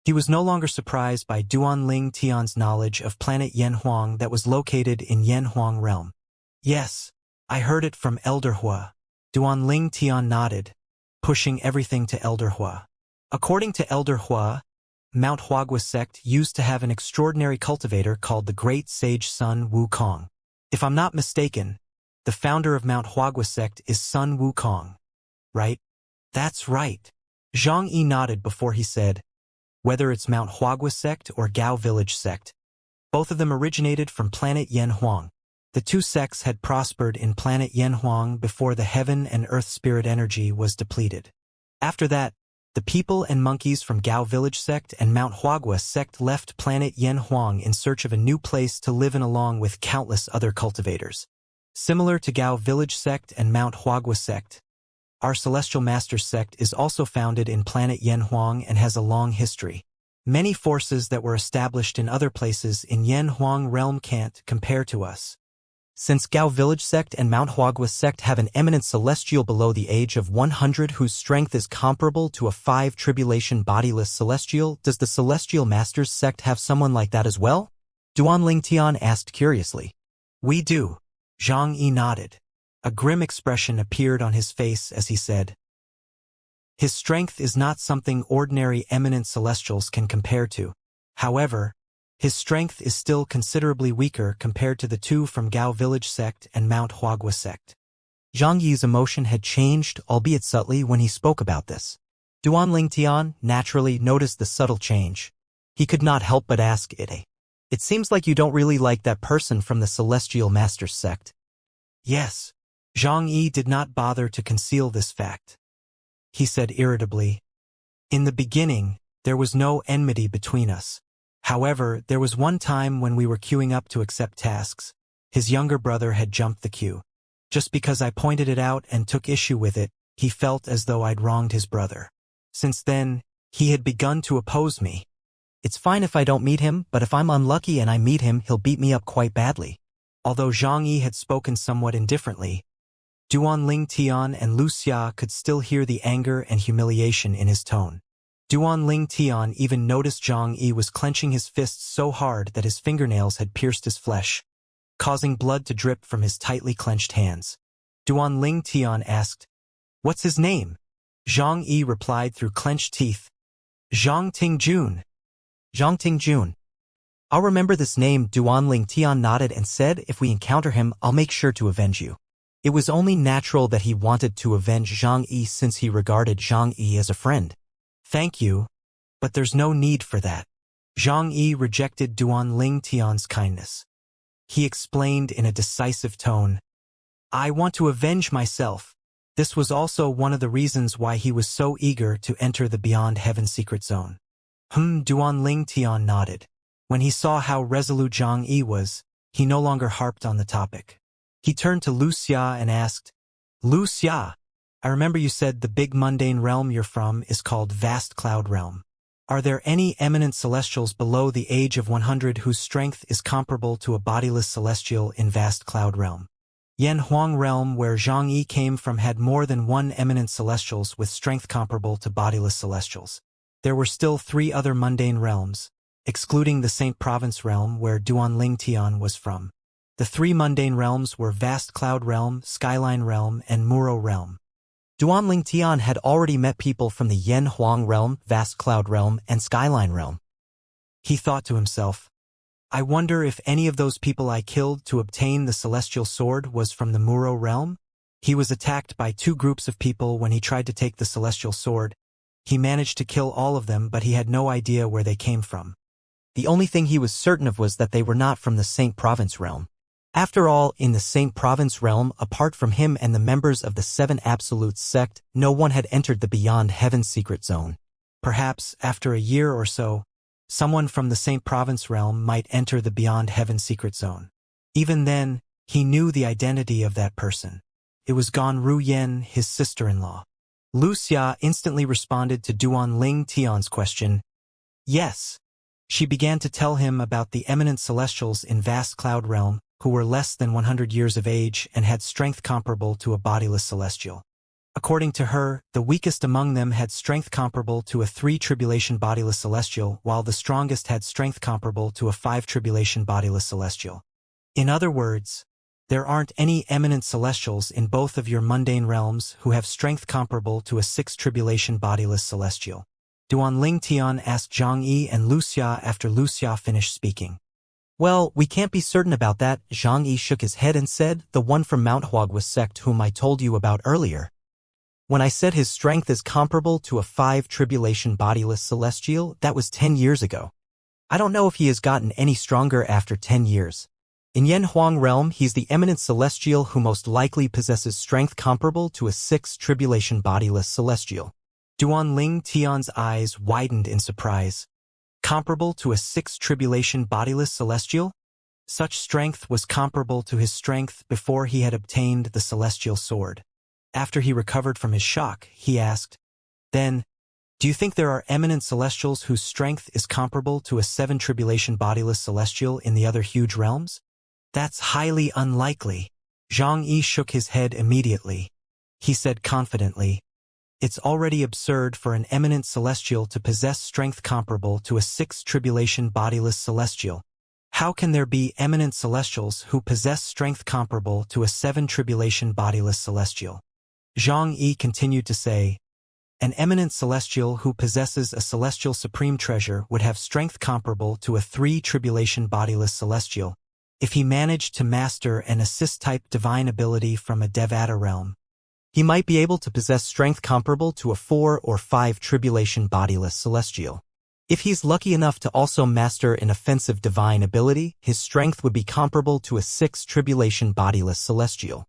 he was no longer surprised by Duanling Tian's knowledge of planet Yanhuang that was located in Yanhuang Realm. Yes, I heard it from Elder Hua. Duanling Tian nodded, pushing everything to Elder Hua. According to Elder Hua, Mount Huagua sect used to have an extraordinary cultivator called the Great Sage Sun Wukong. If I'm not mistaken, the founder of Mount Huagua sect is Sun Wukong, right? That's right. Zhang Yi nodded before he said, whether it's Mount Huagua sect or Gao Village sect, both of them originated from planet Yanhuang. The two sects had prospered in planet Yanhuang before the heaven and earth spirit energy was depleted. After that, the people and monkeys from Gao Village sect and Mount Huagua sect left planet Yanhuang in search of a new place to live in along with countless other cultivators. Similar to Gao Village sect and Mount Huagua sect, our Celestial Masters sect is also founded in planet Yanhuang and has a long history. Many forces that were established in other places in Yanhuang realm can't compare to us. Since Gao Village sect and Mount Huagua sect have an eminent celestial below the age of 100 whose strength is comparable to a 5 tribulation bodiless celestial, does the Celestial Masters sect have someone like that as well? Duanling Tian asked curiously. We do. Zhang Yi nodded. A grim expression appeared on his face as he said, his strength is not something ordinary eminent celestials can compare to. However, his strength is still considerably weaker compared to the two from Gao Village sect and Mount Huagua sect. Zhang Yi's emotion had changed, albeit subtly, when he spoke about this. Duanling Tian naturally noticed the subtle change. He could not help but ask it. It seems like you don't really like that person from the Celestial Masters sect. Yes. Zhang Yi did not bother to conceal this fact. He said irritably, in the beginning, there was no enmity between us. However, there was one time when we were queuing up to accept tasks. His younger brother had jumped the queue. Just because I pointed it out and took issue with it, he felt as though I'd wronged his brother. Since then, he had begun to oppose me. It's fine if I don't meet him, but if I'm unlucky and I meet him, he'll beat me up quite badly. Although Zhang Yi had spoken somewhat indifferently, Duanling Tian and Wuxia could still hear the anger and humiliation in his tone. Duanling Tian even noticed Zhang Yi was clenching his fists so hard that his fingernails had pierced his flesh, causing blood to drip from his tightly clenched hands. Duanling Tian asked, what's his name? Zhang Yi replied through clenched teeth, Zhang Tingjun. Zhang Tingjun. I'll remember this name. Duanling Tian nodded and said, if we encounter him, I'll make sure to avenge you. It was only natural that he wanted to avenge Zhang Yi since he regarded Zhang Yi as a friend. Thank you, but there's no need for that. Zhang Yi rejected Duanling Tian's kindness. He explained in a decisive tone, I want to avenge myself. This was also one of the reasons why he was so eager to enter the Beyond Heaven secret zone. Duanling Tian nodded. When he saw how resolute Zhang Yi was, he no longer harped on the topic. He turned to Wuxia and asked, Wuxia, I remember you said the big mundane realm you're from is called Vast Cloud Realm. Are there any eminent celestials below the age of 100 whose strength is comparable to a bodiless celestial in Vast Cloud Realm? Yanhuang Realm, where Zhang Yi came from, had more than one eminent celestials with strength comparable to bodiless celestials. There were still 3 other mundane realms, excluding the Saint Province Realm where Duanling Tian was from. The 3 mundane realms were Vast Cloud Realm, Skyline Realm, and Muro Realm. Duanling Tian had already met people from the Yanhuang Realm, Vast Cloud Realm, and Skyline Realm. He thought to himself, I wonder if any of those people I killed to obtain the Celestial Sword was from the Muro Realm? He was attacked by 2 groups of people when he tried to take the Celestial Sword. He managed to kill all of them, but he had no idea where they came from. The only thing he was certain of was that they were not from the Saint Province Realm. After all, in the Saint Province Realm, apart from him and the members of the 7 Absolutes sect, no one had entered the Beyond Heaven secret zone. Perhaps, after a year or so, someone from the Saint Province Realm might enter the Beyond Heaven secret zone. Even then, he knew the identity of that person. It was Gan Ruyen, his sister-in-law. Wuxia instantly responded to Duanling Tian's question. Yes. She began to tell him about the eminent celestials in Vast Cloud Realm, who were less than 100 years of age and had strength comparable to a bodiless celestial. According to her, the weakest among them had strength comparable to a 3 tribulation bodiless celestial, while the strongest had strength comparable to a 5 tribulation bodiless celestial. In other words, there aren't any eminent celestials in both of your mundane realms who have strength comparable to a 6 tribulation bodiless celestial. Duanling Tian asked Zhang Yi and Wuxia after Wuxia finished speaking. Well, we can't be certain about that, Zhang Yi shook his head and said, the one from Mount Huagua sect whom I told you about earlier. When I said his strength is comparable to a 5 tribulation bodiless celestial, that was 10 years ago. I don't know if he has gotten any stronger after 10 years. In Yen Huang realm, he's the eminent celestial who most likely possesses strength comparable to a 6 tribulation bodiless celestial. Duanling Tian's eyes widened in surprise. Comparable to a 6 tribulation bodiless celestial? Such strength was comparable to his strength before he had obtained the celestial sword. After he recovered from his shock, he asked, then, do you think there are eminent celestials whose strength is comparable to a 7 tribulation bodiless celestial in the other huge realms? That's highly unlikely. Zhang Yi shook his head immediately. He said confidently, it's already absurd for an eminent celestial to possess strength comparable to a 6 tribulation bodiless celestial. How can there be eminent celestials who possess strength comparable to a 7 tribulation bodiless celestial? Zhang Yi continued to say, an eminent celestial who possesses a celestial supreme treasure would have strength comparable to a 3 tribulation bodiless celestial, if he managed to master an assist-type divine ability from a Devata realm. He might be able to possess strength comparable to a 4 or 5 tribulation bodiless celestial. If he's lucky enough to also master an offensive divine ability, his strength would be comparable to a 6 tribulation bodiless celestial.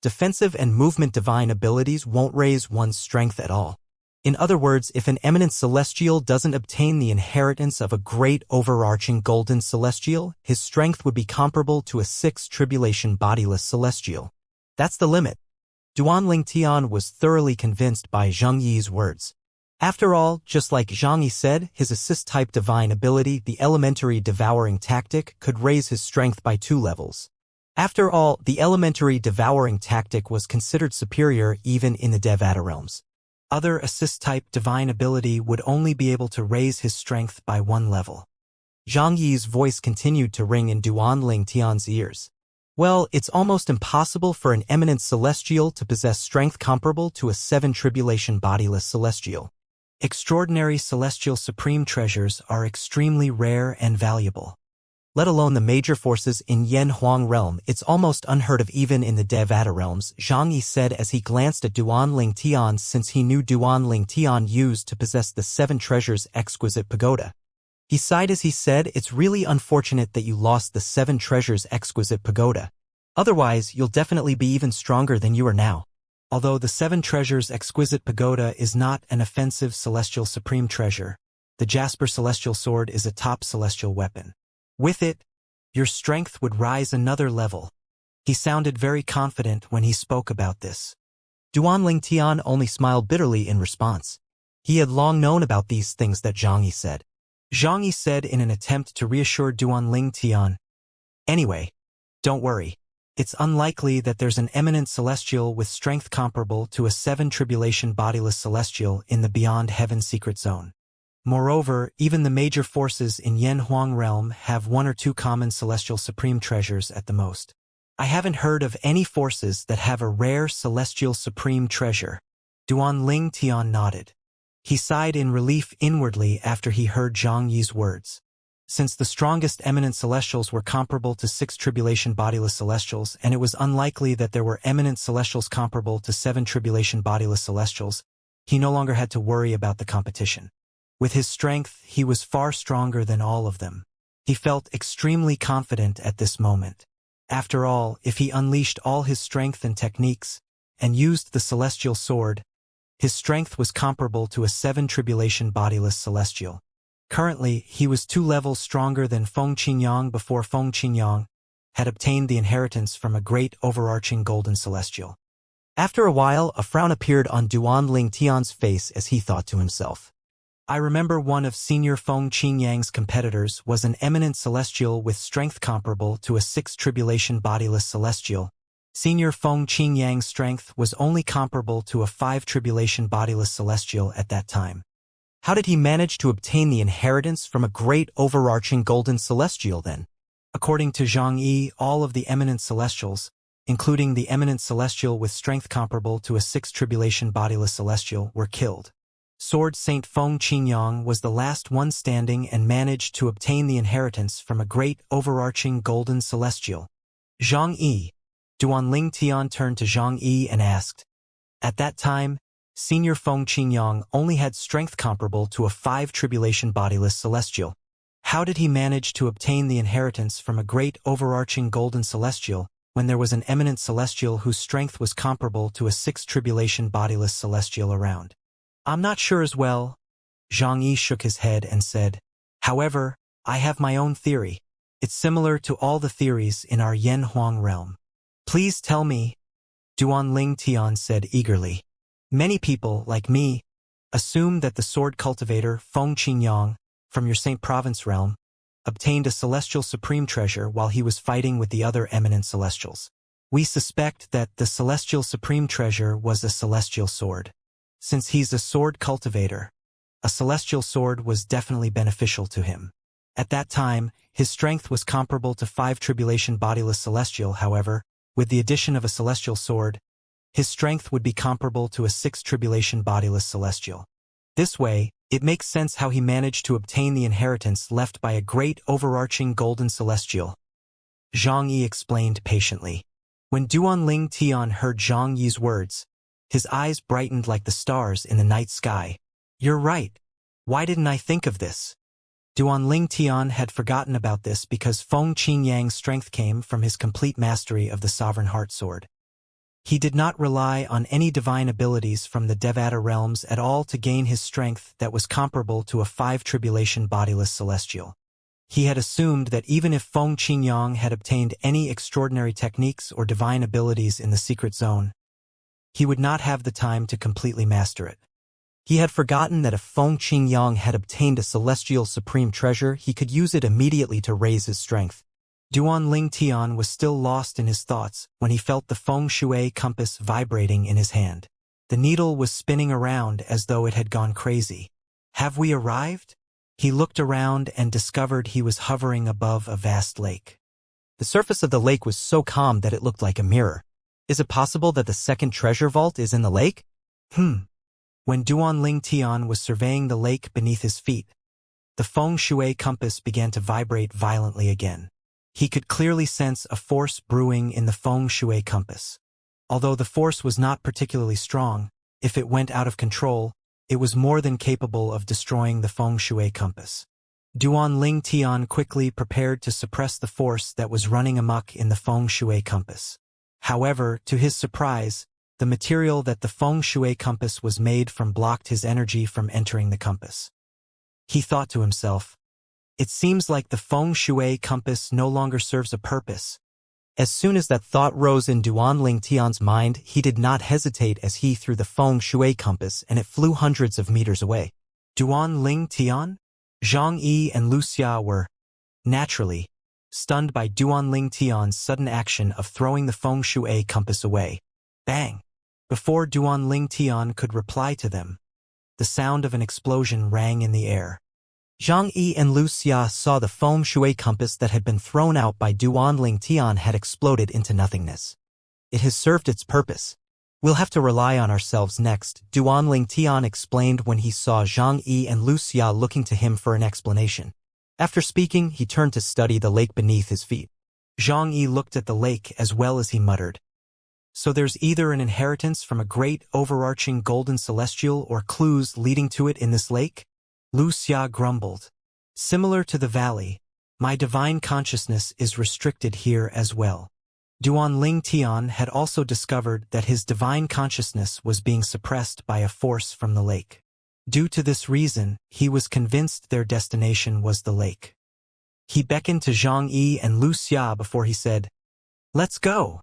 Defensive and movement divine abilities won't raise one's strength at all. In other words, if an eminent celestial doesn't obtain the inheritance of a great overarching golden celestial, his strength would be comparable to a 6 tribulation bodiless celestial. That's the limit. Duanling Tian was thoroughly convinced by Zhang Yi's words. After all, just like Zhang Yi said, his assist-type divine ability, the elementary devouring tactic, could raise his strength by 2 levels. After all, the elementary devouring tactic was considered superior even in the Devata realms. Other assist-type divine ability would only be able to raise his strength by 1 level. Zhang Yi's voice continued to ring in Duanling Tian's ears. Well, it's almost impossible for an eminent celestial to possess strength comparable to a 7 tribulation bodiless celestial. Extraordinary celestial supreme treasures are extremely rare and valuable. Let alone the major forces in Yen Huang realm, it's almost unheard of even in the Devata realms, Zhang Yi said as he glanced at Duanling Tian, since he knew Duanling Tian used to possess the 7 treasures exquisite pagoda. He sighed as he said, it's really unfortunate that you lost the 7 treasures exquisite pagoda. Otherwise, you'll definitely be even stronger than you are now. Although the 7 treasures exquisite pagoda is not an offensive celestial supreme treasure, the Jasper celestial sword is a top celestial weapon. With it, your strength would rise another level. He sounded very confident when he spoke about this. Duanling Tian only smiled bitterly in response. He had long known about these things that Zhang Yi said. Zhang Yi said in an attempt to reassure Duanling Tian, anyway, don't worry. It's unlikely that there's an eminent celestial with strength comparable to a 7 tribulation bodiless celestial in the Beyond Heaven secret zone. Moreover, even the major forces in Yen Huang realm have 1 or 2 common celestial supreme treasures at the most. I haven't heard of any forces that have a rare celestial supreme treasure. Duanling Tian nodded. He sighed in relief inwardly after he heard Zhang Yi's words. Since the strongest eminent celestials were comparable to 6 tribulation bodiless celestials, and it was unlikely that there were eminent celestials comparable to 7 tribulation bodiless celestials, he no longer had to worry about the competition. With his strength, he was far stronger than all of them. He felt extremely confident at this moment. After all, if he unleashed all his strength and techniques, and used the celestial sword, his strength was comparable to a 7 tribulation bodiless celestial. Currently, he was 2 levels stronger than Feng Qingyang before Feng Qingyang had obtained the inheritance from a great overarching golden celestial. After a while, a frown appeared on Duanling Tian's face as he thought to himself. I remember one of Senior Feng Qingyang's competitors was an eminent celestial with strength comparable to a 6 tribulation bodiless celestial. Senior Feng Qingyang's strength was only comparable to a 5 tribulation bodiless celestial at that time. How did he manage to obtain the inheritance from a great overarching golden celestial then? According to Zhang Yi, all of the eminent celestials, including the eminent celestial with strength comparable to a 6 tribulation bodiless celestial, were killed. Sword Saint Feng Qingyang was the last one standing and managed to obtain the inheritance from a great overarching golden celestial. Zhang Yi. Duanling Tian turned to Zhang Yi and asked. At that time, Senior Feng Qingyang only had strength comparable to a 5 tribulation bodiless celestial. How did he manage to obtain the inheritance from a great overarching golden celestial when there was an eminent celestial whose strength was comparable to a 6 tribulation bodiless celestial around? I'm not sure as well. Zhang Yi shook his head and said, however, I have my own theory. It's similar to all the theories in our Yen Huang realm. Please tell me, Duanling Tian said eagerly. Many people, like me, assume that the sword cultivator Feng Qingyang, from your Saint Province realm, obtained a celestial supreme treasure while he was fighting with the other eminent celestials. We suspect that the celestial supreme treasure was a celestial sword. Since he's a sword cultivator, a celestial sword was definitely beneficial to him. At that time, his strength was comparable to 5 tribulation bodiless celestial. However, with the addition of a celestial sword, his strength would be comparable to a 6 tribulation bodiless celestial. This way, it makes sense how he managed to obtain the inheritance left by a great overarching golden celestial. Zhang Yi explained patiently. When Duanling Tian heard Zhang Yi's words, his eyes brightened like the stars in the night sky. You're right. Why didn't I think of this? Duanling Tian had forgotten about this because Feng Qingyang's strength came from his complete mastery of the Sovereign Heart Sword. He did not rely on any divine abilities from the Devata realms at all to gain his strength that was comparable to a 5 tribulation bodiless celestial. He had assumed that even if Feng Qingyang had obtained any extraordinary techniques or divine abilities in the secret zone, he would not have the time to completely master it. He had forgotten that if Feng Qingyang had obtained a celestial supreme treasure, he could use it immediately to raise his strength. Duanling Tian was still lost in his thoughts when he felt the feng shui compass vibrating in his hand. The needle was spinning around as though it had gone crazy. Have we arrived? He looked around and discovered he was hovering above a vast lake. The surface of the lake was so calm that it looked like a mirror. Is it possible that the second treasure vault is in the lake? When Duanling Tian was surveying the lake beneath his feet, the feng shui compass began to vibrate violently again. He could clearly sense a force brewing in the feng shui compass. Although the force was not particularly strong, if it went out of control, it was more than capable of destroying the feng shui compass. Duanling Tian quickly prepared to suppress the force that was running amok in the feng shui compass. However, to his surprise, the material that the feng shui compass was made from blocked his energy from entering the compass. He thought to himself, it seems like the feng shui compass no longer serves a purpose. As soon as that thought rose in Duanling Tian's mind, he did not hesitate as he threw the feng shui compass and it flew hundreds of meters away. Duanling Tian? Zhang Yi and Wuxia were, naturally, stunned by Duanling Tian's sudden action of throwing the feng shui compass away. Bang! Before Duanling Tian could reply to them, the sound of an explosion rang in the air. Zhang Yi and Wuxia saw the feng shui compass that had been thrown out by Duanling Tian had exploded into nothingness. It has served its purpose. We'll have to rely on ourselves next, Duanling Tian explained when he saw Zhang Yi and Wuxia looking to him for an explanation. After speaking, he turned to study the lake beneath his feet. Zhang Yi looked at the lake as well as he muttered. So there's either an inheritance from a great overarching golden celestial or clues leading to it in this lake? Wuxia grumbled. Similar to the valley, my divine consciousness is restricted here as well. Duanling Tian had also discovered that his divine consciousness was being suppressed by a force from the lake. Due to this reason, he was convinced their destination was the lake. He beckoned to Zhang Yi and Wuxia before he said, "Let's go."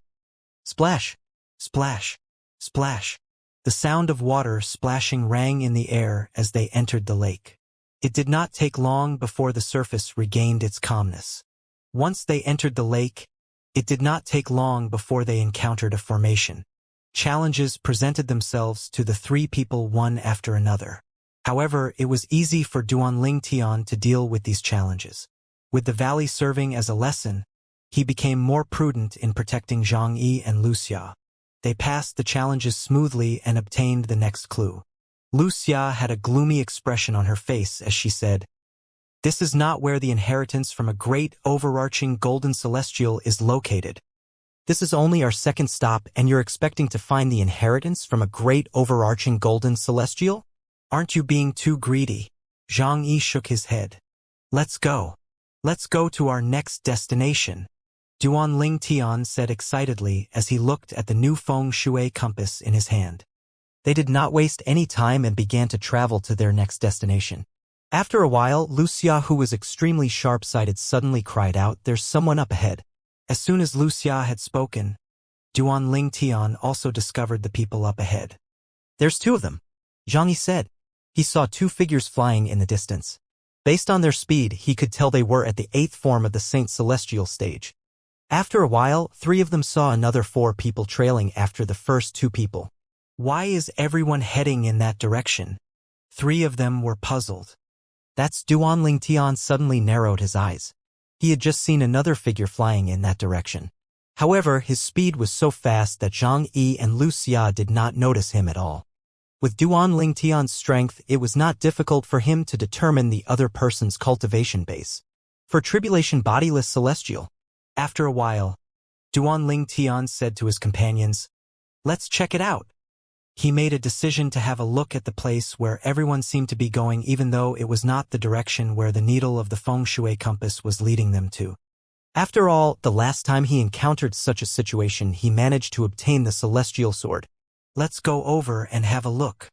Splash, splash, splash. The sound of water splashing rang in the air as they entered the lake. It did not take long before the surface regained its calmness. Once they entered the lake, it did not take long before they encountered a formation. Challenges presented themselves to the 3 people one after another. However, it was easy for Duanling Tian to deal with these challenges. With the valley serving as a lesson, he became more prudent in protecting Zhang Yi and Wuxia. They passed the challenges smoothly and obtained the next clue. Wuxia had a gloomy expression on her face as she said, "This is not where the inheritance from a great overarching golden celestial is located. This is only our second stop and you're expecting to find the inheritance from a great overarching golden celestial? Aren't you being too greedy?" Zhang Yi shook his head. "Let's go. Let's go to our next destination," Duan Ling Tian said excitedly as he looked at the new feng shui compass in his hand. They did not waste any time and began to travel to their next destination. After a while, Wuxia, who was extremely sharp-sighted, suddenly cried out, "There's someone up ahead." As soon as Wuxia had spoken, Duan Ling Tian also discovered the people up ahead. "There's two of them," Zhang Yi said. He saw two figures flying in the distance. Based on their speed, he could tell they were at the 8th form of the Saint Celestial stage. After a while, three of them saw another four people trailing after the first two people. "Why is everyone heading in that direction?" Three of them were puzzled. That's Duan Ling Tian suddenly narrowed his eyes. He had just seen another figure flying in that direction. However, his speed was so fast that Zhang Yi and Wuxia did not notice him at all. With Duan Ling Tian's strength, it was not difficult for him to determine the other person's cultivation base. For Tribulation Bodiless Celestial. After a while, Duan Ling Tian said to his companions, "Let's check it out." He made a decision to have a look at the place where everyone seemed to be going, even though it was not the direction where the needle of the feng shui compass was leading them to. After all, the last time he encountered such a situation, he managed to obtain the celestial sword. "Let's go over and have a look."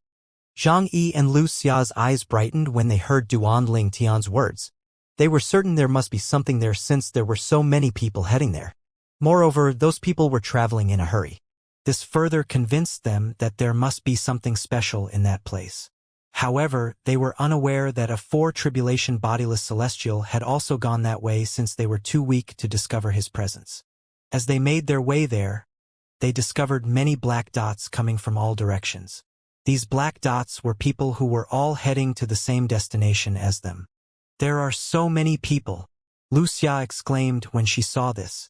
Zhang Yi and Wuxia's eyes brightened when they heard Duan Ling Tian's words. They were certain there must be something there since there were so many people heading there. Moreover, those people were traveling in a hurry. This further convinced them that there must be something special in that place. However, they were unaware that a 4 Tribulation Bodiless Celestial had also gone that way since they were too weak to discover his presence. As they made their way there, they discovered many black dots coming from all directions. These black dots were people who were all heading to the same destination as them. "There are so many people," Wuxia exclaimed when she saw this.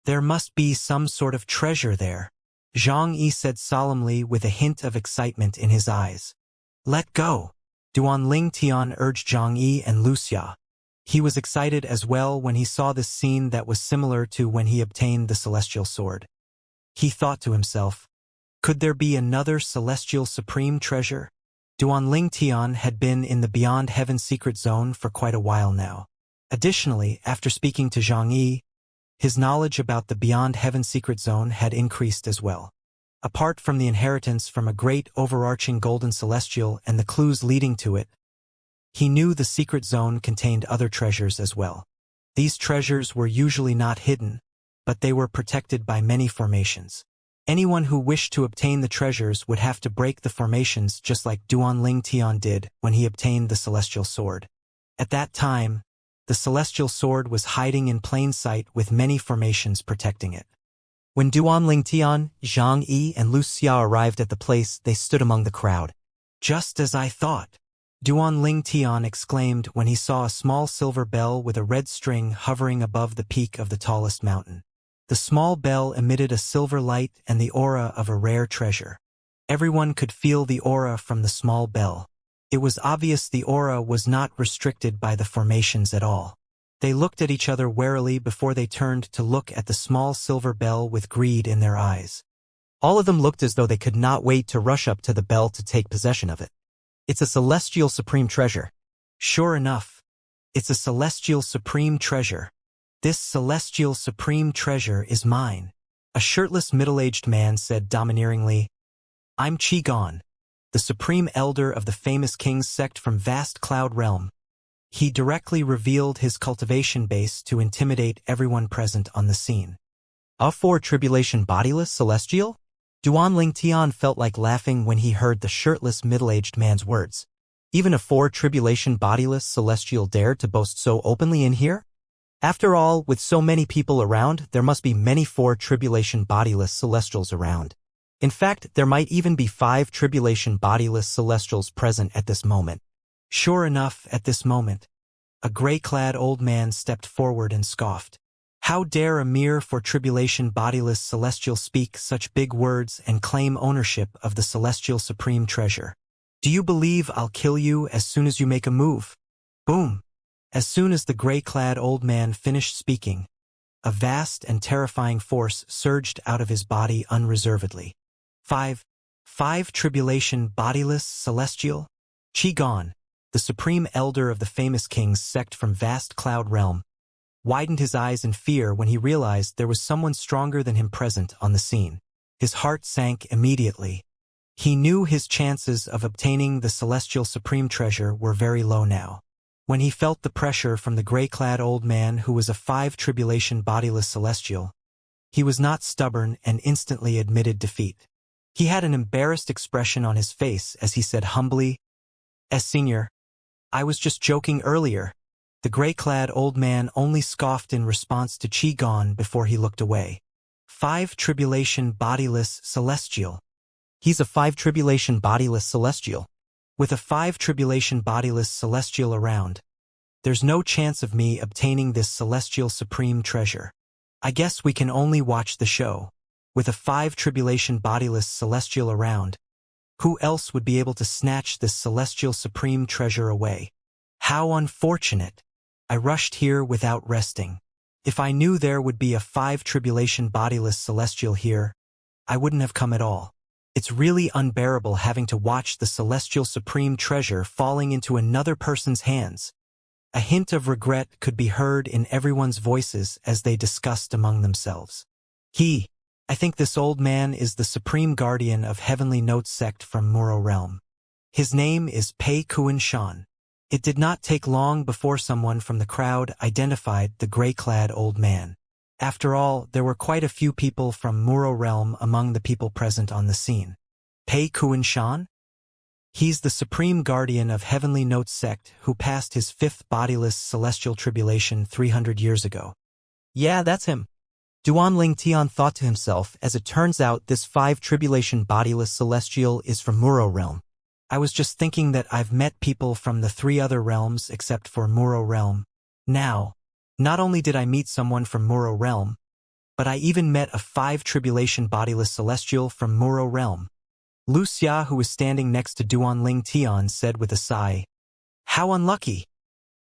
"There must be some sort of treasure there," Zhang Yi said solemnly with a hint of excitement in his eyes. "Let go," Duan Ling Tian urged Zhang Yi and Wuxia. He was excited as well when he saw this scene that was similar to when he obtained the celestial sword. He thought to himself, could there be another celestial supreme treasure? Duan Ling Tian had been in the Beyond Heaven secret zone for quite a while now. Additionally, after speaking to Zhang Yi, his knowledge about the Beyond Heaven secret zone had increased as well. Apart from the inheritance from a great overarching golden celestial and the clues leading to it, he knew the secret zone contained other treasures as well. These treasures were usually not hidden, but they were protected by many formations. Anyone who wished to obtain the treasures would have to break the formations just like Duan Ling Tian did when he obtained the celestial sword. At that time, the celestial sword was hiding in plain sight with many formations protecting it. When Duan Ling Tian, Zhang Yi, and Wuxia arrived at the place, they stood among the crowd. "Just as I thought," Duan Ling Tian exclaimed when he saw a small silver bell with a red string hovering above the peak of the tallest mountain. The small bell emitted a silver light and the aura of a rare treasure. Everyone could feel the aura from the small bell. It was obvious the aura was not restricted by the formations at all. They looked at each other warily before they turned to look at the small silver bell with greed in their eyes. All of them looked as though they could not wait to rush up to the bell to take possession of it. "It's a celestial supreme treasure." "Sure enough, it's a celestial supreme treasure. This celestial supreme treasure is mine," a shirtless middle-aged man said domineeringly. "I'm Qi Gon, the supreme elder of the famous king's sect from vast cloud realm." He directly revealed his cultivation base to intimidate everyone present on the scene. "A 4 Tribulation Bodiless Celestial?" Duan Ling Tian felt like laughing when he heard the shirtless middle-aged man's words. Even a 4 Tribulation Bodiless Celestial dared to boast so openly in here? After all, with so many people around, there must be many 4 Tribulation Bodiless Celestials around. In fact, there might even be 5 Tribulation Bodiless Celestials present at this moment. Sure enough, at this moment, a gray-clad old man stepped forward and scoffed. How dare a mere 4 Tribulation Bodiless Celestial speak such big words and claim ownership of the celestial supreme treasure? Do you believe I'll kill you as soon as you make a move? Boom! As soon as the gray-clad old man finished speaking, a vast and terrifying force surged out of his body unreservedly. Five tribulation bodiless celestial? Qigong, the supreme elder of the famous king's sect from vast cloud realm, widened his eyes in fear when he realized there was someone stronger than him present on the scene. His heart sank immediately. He knew his chances of obtaining the celestial supreme treasure were very low now. When he felt the pressure from the gray-clad old man who was a 5 tribulation bodiless celestial, he was not stubborn and instantly admitted defeat. He had an embarrassed expression on his face as he said humbly, Senior, I was just joking earlier." The gray-clad old man only scoffed in response to Qigong before he looked away. 5 tribulation bodiless celestial. He's a 5 tribulation bodiless celestial. With a 5 tribulation bodiless celestial around, there's no chance of me obtaining this celestial supreme treasure. I guess we can only watch the show. With a 5 tribulation bodiless celestial around, who else would be able to snatch this celestial supreme treasure away? How unfortunate. I rushed here without resting. If I knew there would be a 5 tribulation bodiless celestial here, I wouldn't have come at all. It's really unbearable having to watch the celestial supreme treasure falling into another person's hands. A hint of regret could be heard in everyone's voices as they discussed among themselves. I think this old man is the supreme guardian of Heavenly Note sect from Muro realm. His name is P61. It did not take long before someone from the crowd identified the gray-clad old man. After all, there were quite a few people from Muro realm among the people present on the scene. P61? He's the supreme guardian of Heavenly Note sect who passed his 5th bodiless celestial tribulation 300 years ago. Yeah, that's him. Duanling Tian thought to himself. As it turns out, this 5 tribulation bodiless celestial is from Muro realm. I was just thinking that I've met people from the 3 other realms except for Muro realm. Now, not only did I meet someone from Muro realm, but I even met a 5 tribulation bodiless celestial from Muro realm. Wuxia, who was standing next to Duanling Tian, said with a sigh, "How unlucky.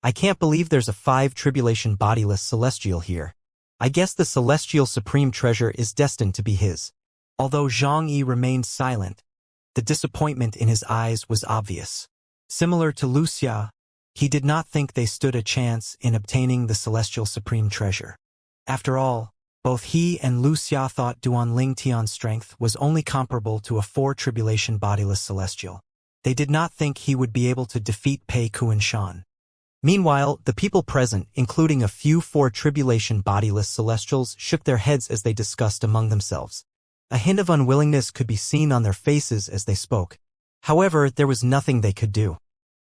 I can't believe there's a 5 tribulation bodiless celestial here. I guess the celestial supreme treasure is destined to be his." Although Zhang Yi remained silent, the disappointment in his eyes was obvious. Similar to Wuxia, he did not think they stood a chance in obtaining the celestial supreme treasure. After all, both he and Wuxia thought Duanling Tian's strength was only comparable to a 4 tribulation bodiless celestial. They did not think he would be able to defeat P61. Meanwhile, the people present, including a few 4 tribulation bodiless celestials, shook their heads as they discussed among themselves. A hint of unwillingness could be seen on their faces as they spoke. However, there was nothing they could do.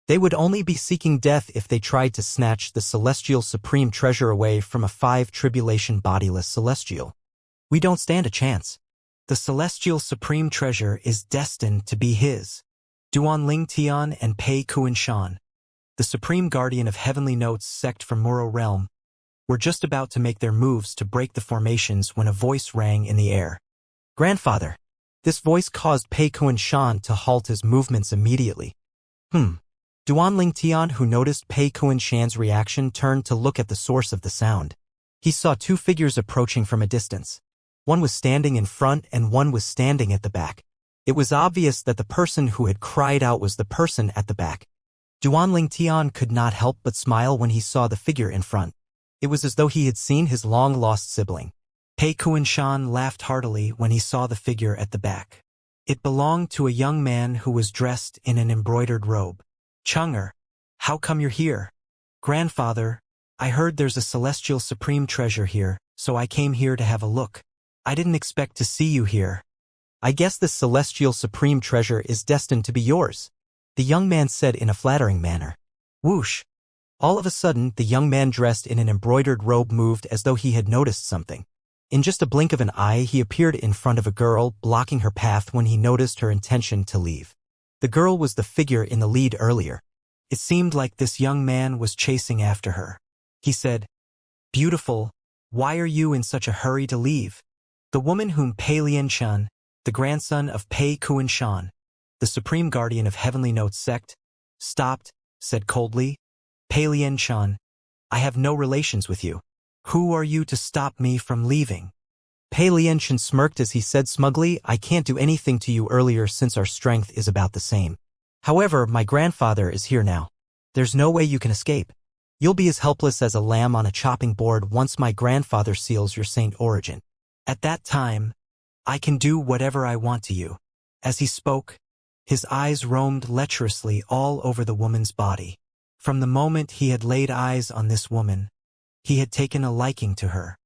They would only be seeking death if they tried to snatch the celestial supreme treasure away from a 5 tribulation bodiless celestial. We don't stand a chance. The celestial supreme treasure is destined to be his. Duanling Tian and P61, the supreme guardian of Heavenly Notes sect from Muro realm, were just about to make their moves to break the formations when a voice rang in the air. "Grandfather." This voice caused P61 to halt his movements immediately. Duanling Tian, who noticed P61's reaction, turned to look at the source of the sound. He saw 2 figures approaching from a distance. One was standing in front and one was standing at the back. It was obvious that the person who had cried out was the person at the back. Duanling Tian could not help but smile when he saw the figure in front. It was as though he had seen his long-lost sibling. P61 laughed heartily when he saw the figure at the back. It belonged to a young man who was dressed in an embroidered robe. "Chang'er, how come you're here?" "Grandfather, I heard there's a celestial supreme treasure here, so I came here to have a look. I didn't expect to see you here." "I guess this celestial supreme treasure is destined to be yours," the young man said in a flattering manner. Whoosh! All of a sudden, the young man dressed in an embroidered robe moved as though he had noticed something. In just a blink of an eye, he appeared in front of a girl, blocking her path when he noticed her intention to leave. The girl was the figure in the lead earlier. It seemed like this young man was chasing after her. He said, "Beautiful, why are you in such a hurry to leave?" The woman whom P Lianshan, the grandson of P61, the supreme guardian of Heavenly Notes sect, stopped, said coldly, Pei Lian-chan, I have no relations with you. Who are you to stop me from leaving? Pei Lian-chan smirked as he said smugly, I can't do anything to you earlier since our strength is about the same. However, my grandfather is here now. There's no way you can escape. You'll be as helpless as a lamb on a chopping board once my grandfather seals your saint origin. At that time, I can do whatever I want to you. As he spoke, his eyes roamed lecherously all over the woman's body. From the moment he had laid eyes on this woman, he had taken a liking to her.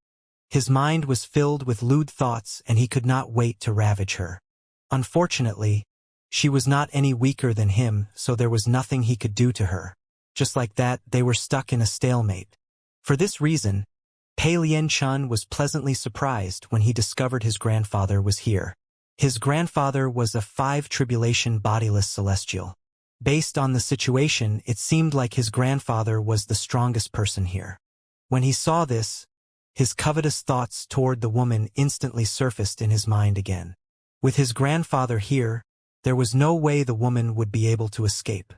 His mind was filled with lewd thoughts and he could not wait to ravage her. Unfortunately, she was not any weaker than him, so there was nothing he could do to her. Just like that, they were stuck in a stalemate. For this reason, Pei Lian-chan was pleasantly surprised when he discovered his grandfather was here. His grandfather was a 5-tribulation bodiless celestial. Based on the situation, it seemed like his grandfather was the strongest person here. When he saw this, his covetous thoughts toward the woman instantly surfaced in his mind again. With his grandfather here, there was no way the woman would be able to escape.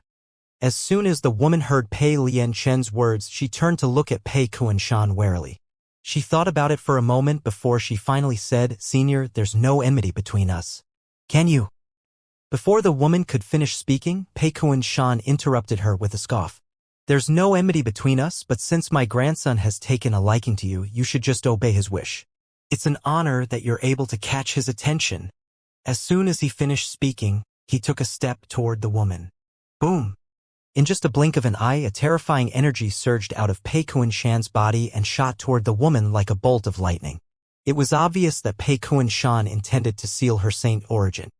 As soon as the woman heard Pei Lian-chen's words, she turned to look at Pei Kuan-shan warily. She thought about it for a moment before she finally said, Senior, there's no enmity between us. Can you? Before the woman could finish speaking, Pei Kuan-shan interrupted her with a scoff. There's no enmity between us, but since my grandson has taken a liking to you, you should just obey his wish. It's an honor that you're able to catch his attention. As soon as he finished speaking, he took a step toward the woman. Boom! In just a blink of an eye, a terrifying energy surged out of Pei Kuan-shan's body and shot toward the woman like a bolt of lightning. It was obvious that Pei Kuan-shan intended to seal her saint origin.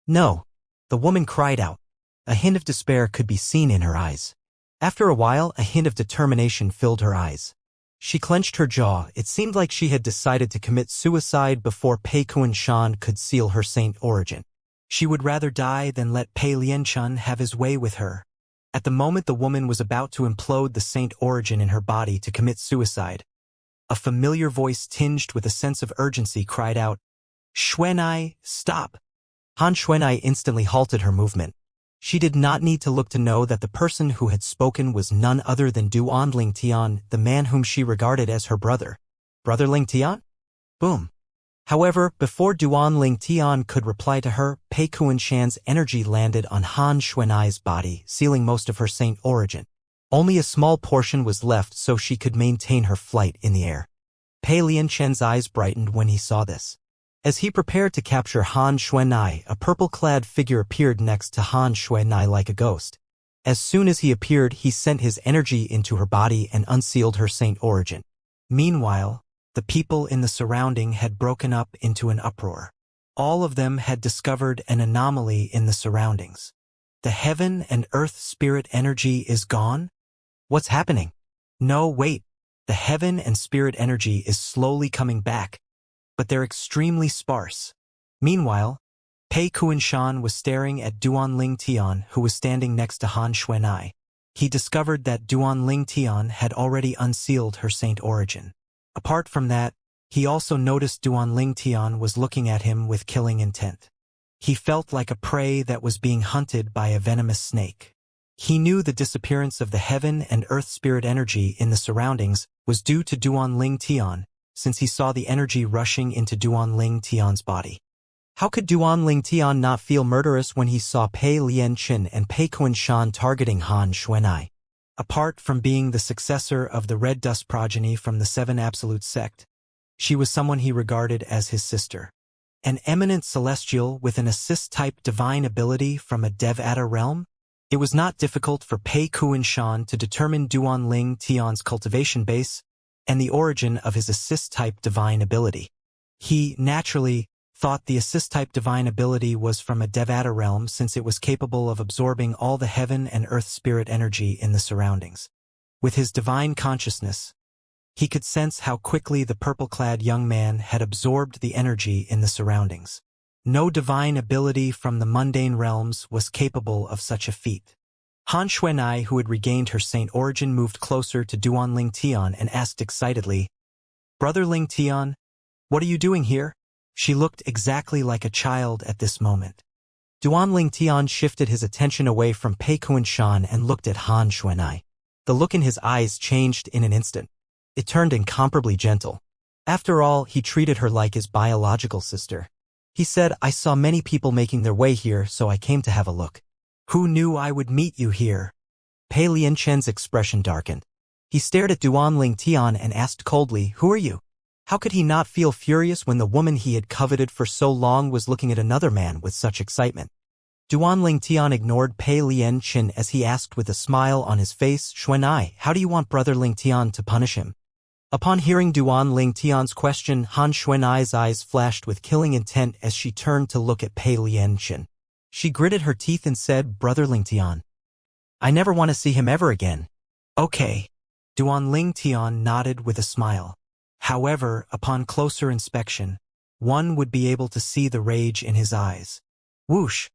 No! The woman cried out. A hint of despair could be seen in her eyes. After a while, a hint of determination filled her eyes. She clenched her jaw. It seemed like she had decided to commit suicide before Pei Kuan-shan could seal her saint origin. She would rather die than let Pei Lian-chan have his way with her. At the moment the woman was about to implode the saint origin in her body to commit suicide, a familiar voice tinged with a sense of urgency cried out, Xuanai, stop! Han Xuanai instantly halted her movement. She did not need to look to know that the person who had spoken was none other than Duan Lingtian, the man whom she regarded as her brother. Brother Lingtian? Boom. However, before Duan Lingtian could reply to her, Pei Kuan-shan's energy landed on Han Xuanai's body, sealing most of her saint origin. Only a small portion was left so she could maintain her flight in the air. Pei Lian-chen's eyes brightened when he saw this. As he prepared to capture Han Xuanai, a purple-clad figure appeared next to Han Xuanai like a ghost. As soon as he appeared, he sent his energy into her body and unsealed her saint origin. Meanwhile, the people in the surrounding had broken up into an uproar. All of them had discovered an anomaly in the surroundings. The heaven and earth spirit energy is gone? What's happening? No, wait. The heaven and spirit energy is slowly coming back, but they're extremely sparse. Meanwhile, Pei Kuan-shan was staring at Duan Lingtian, who was standing next to Han Xuanai. He discovered that Duan Lingtian had already unsealed her saint origin. Apart from that, he also noticed Duan Lingtian was looking at him with killing intent. He felt like a prey that was being hunted by a venomous snake. He knew the disappearance of the heaven and earth spirit energy in the surroundings was due to Duan Lingtian, since he saw the energy rushing into Duan Lingtian's body. How could Duan Lingtian not feel murderous when he saw Pei Lian-chen and Pei Kuan-shan targeting Han Xuanai? Apart from being the successor of the Red Dust progeny from the Seven Absolute sect, she was someone he regarded as his sister. An eminent celestial with an assist-type divine ability from a Devata realm? It was not difficult for Pei Kuan-shan to determine Duan Lingtian's cultivation base and the origin of his assist-type divine ability. He, naturally, thought the assist-type divine ability was from a Devata realm since it was capable of absorbing all the heaven and earth spirit energy in the surroundings. With his divine consciousness, he could sense how quickly the purple-clad young man had absorbed the energy in the surroundings. No divine ability from the mundane realms was capable of such a feat. Han Xuanai, who had regained her saint origin, moved closer to Duan Lingtian and asked excitedly, Brother Lingtian, what are you doing here? She looked exactly like a child at this moment. Duanling Tian shifted his attention away from Pei Kunshan and looked at Han Xuanai. The look in his eyes changed in an instant. It turned incomparably gentle. After all, he treated her like his biological sister. He said, "I saw many people making their way here, so I came to have a look." "Who knew I would meet you here?" Pei Lianchen's expression darkened. He stared at Duanling Tian and asked coldly, "Who are you?" How could he not feel furious when the woman he had coveted for so long was looking at another man with such excitement? Duanling Tian ignored Pei Lianchen as he asked with a smile on his face, "Xuanai, how do you want Brother Ling Tian to punish him?" Upon hearing Duanling Tian's question, Han Xuanai's eyes flashed with killing intent as she turned to look at Pei Lianchen. She gritted her teeth and said, "Brother Ling Tian, I never want to see him ever again." "Okay." Duanling Tian nodded with a smile. However, upon closer inspection, one would be able to see the rage in his eyes. Whoosh!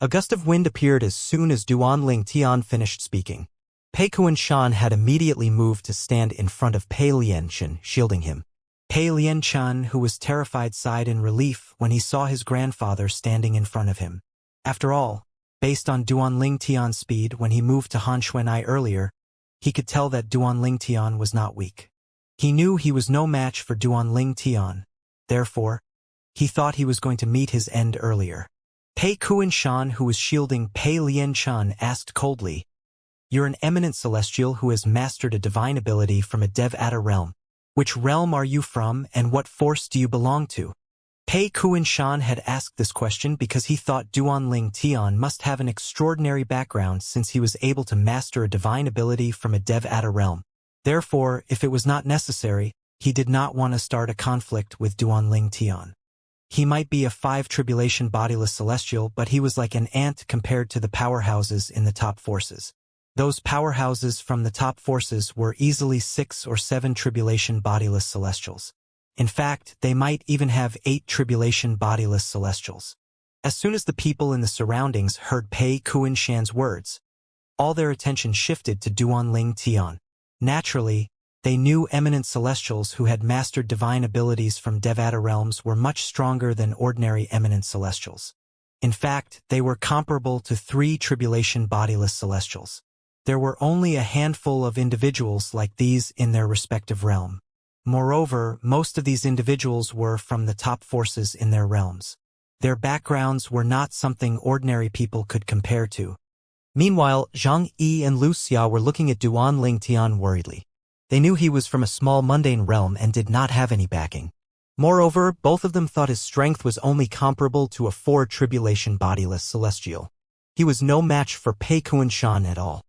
A gust of wind appeared as soon as Duanling Tian finished speaking. Pei Kunshan had immediately moved to stand in front of Pei Lianchen, shielding him. Pei Lianchan, who was terrified, sighed in relief when he saw his grandfather standing in front of him. After all, based on Duanling Tian's speed when he moved to Han Xuanai earlier, he could tell that Duanling Tian was not weak. He knew he was no match for Duanling Tian. Therefore, he thought he was going to meet his end earlier. Pei Kunshan, who was shielding Pei Lianchan, asked coldly, "You're an eminent celestial who has mastered a divine ability from a Devata realm. Which realm are you from and what force do you belong to?" Pei Kunshan had asked this question because he thought Duanling Tian must have an extraordinary background since he was able to master a divine ability from a Devata realm. Therefore, if it was not necessary, he did not want to start a conflict with Duanling Tian. He might be a 5 bodiless celestial, but he was like an ant compared to the powerhouses in the top forces. Those powerhouses from the top forces were easily 6 or 7 bodiless celestials. In fact, they might even have 8 bodiless celestials. As soon as the people in the surroundings heard Pei Kunshan's words, all their attention shifted to Duanling Tian. Naturally, they knew eminent celestials who had mastered divine abilities from Devata realms were much stronger than ordinary eminent celestials. In fact, they were comparable to 3 bodiless celestials. There were only a handful of individuals like these in their respective realm. Moreover, most of these individuals were from the top forces in their realms. Their backgrounds were not something ordinary people could compare to. Meanwhile, Zhang Yi and Wuxia were looking at Duanling Tian worriedly. They knew he was from a small mundane realm and did not have any backing. Moreover, both of them thought his strength was only comparable to a 4 bodiless celestial. He was no match for Pei Kunshan at all.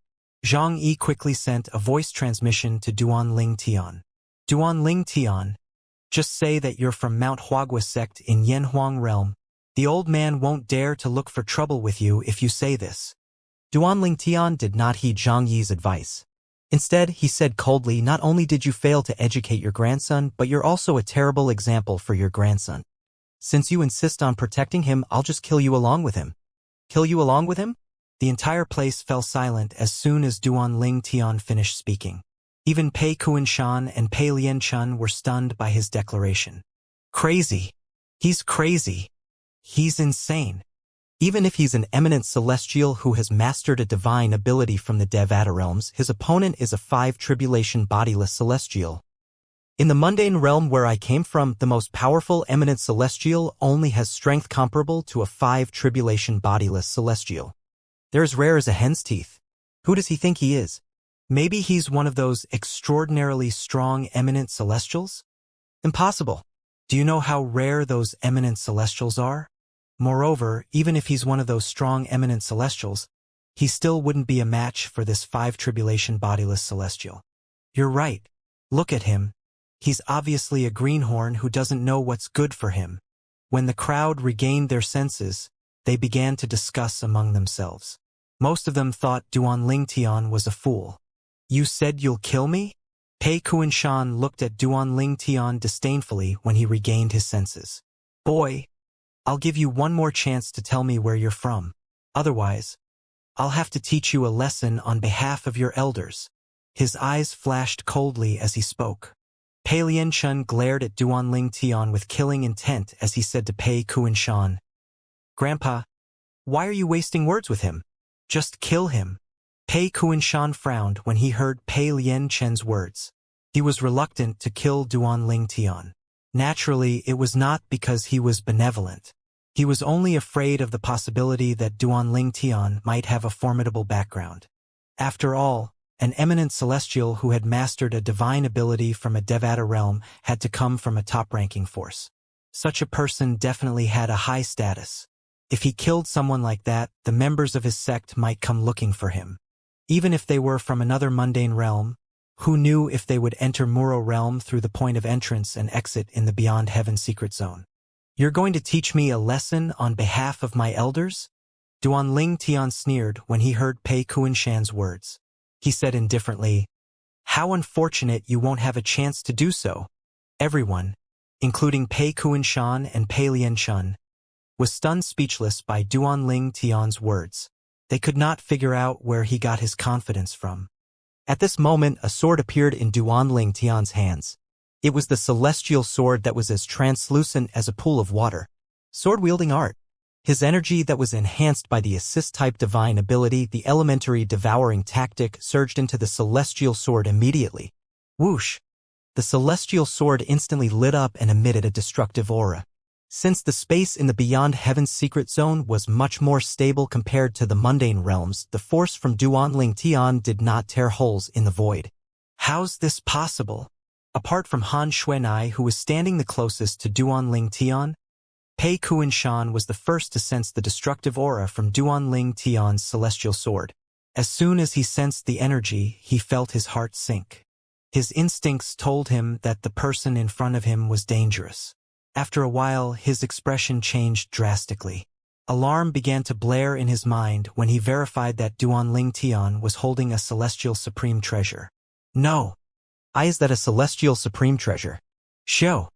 Zhang Yi quickly sent a voice transmission to Duanling Tian. "Duanling Tian, just say that you're from Mount Huagua sect in Yanhuang realm. The old man won't dare to look for trouble with you if you say this." Duanling Tian did not heed Zhang Yi's advice. Instead, he said coldly, "Not only did you fail to educate your grandson, but you're also a terrible example for your grandson. Since you insist on protecting him, I'll just kill you along with him." "Kill you along with him?" The entire place fell silent as soon as Duanling Tian finished speaking. Even Pei Kunshan and Pei Lianchen were stunned by his declaration. Crazy. He's crazy. He's insane. Even if he's an eminent celestial who has mastered a divine ability from the Devata realms, his opponent is a 5 bodiless celestial. In the mundane realm where I came from, the most powerful eminent celestial only has strength comparable to a 5 bodiless celestial. They're as rare as a hen's teeth. Who does he think he is? Maybe he's one of those extraordinarily strong eminent celestials? Impossible. Do you know how rare those eminent celestials are? Moreover, even if he's one of those strong eminent celestials, he still wouldn't be a match for this 5 bodiless celestial. You're right. Look at him. He's obviously a greenhorn who doesn't know what's good for him. When the crowd regained their senses, they began to discuss among themselves. Most of them thought Duanling Tian was a fool. "You said you'll kill me?" Pei Kunshan looked at Duanling Tian disdainfully when he regained his senses. "Boy, I'll give you one more chance to tell me where you're from. Otherwise, I'll have to teach you a lesson on behalf of your elders." His eyes flashed coldly as he spoke. Pei Lianchen glared at Duanling Tian with killing intent as he said to Pei Kunshan, "Grandpa, Why are you wasting words with him? Just kill him. Pei Kunshan frowned when he heard Pei Lian Chen's words. He was reluctant to kill Duanling Tian. Naturally, it was not because he was benevolent. He was only afraid of the possibility that Duanling Tian might have a formidable background. After all, an eminent celestial who had mastered a divine ability from a Devata realm had to come from a top-ranking force. Such a person definitely had a high status. If he killed someone like that, the members of his sect might come looking for him. Even if they were from another mundane realm, who knew if they would enter Muro realm through the point of entrance and exit in the Beyond Heaven secret zone? You're going to teach me a lesson on behalf of my elders? Duanling Tian sneered when he heard Pei Kunshan's words. He said indifferently, "How unfortunate you won't have a chance to do so." Everyone, including Pei Kunshan and Pei Lianchun, was stunned speechless by Duanling Tian's words. They could not figure out where he got his confidence from. At this moment, a sword appeared in Duanling Tian's hands. It was the celestial sword that was as translucent as a pool of water. Sword-wielding art. His energy that was enhanced by the assist-type divine ability, the elementary devouring tactic, surged into the celestial sword immediately. Whoosh! The celestial sword instantly lit up and emitted a destructive aura. Since the space in the Beyond Heaven's secret zone was much more stable compared to the mundane realms, the force from Duanling Tian did not tear holes in the void. How's this possible? Apart from Han Xuanai, who was standing the closest to Duanling Tian, Pei Kunshan was the first to sense the destructive aura from Duanling Tian's celestial sword. As soon as he sensed the energy, he felt his heart sink. His instincts told him that the person in front of him was dangerous. After a while, his expression changed drastically. Alarm began to blare in his mind when he verified that Duanling Tian was holding a celestial supreme treasure. No! Is that a celestial supreme treasure? Show!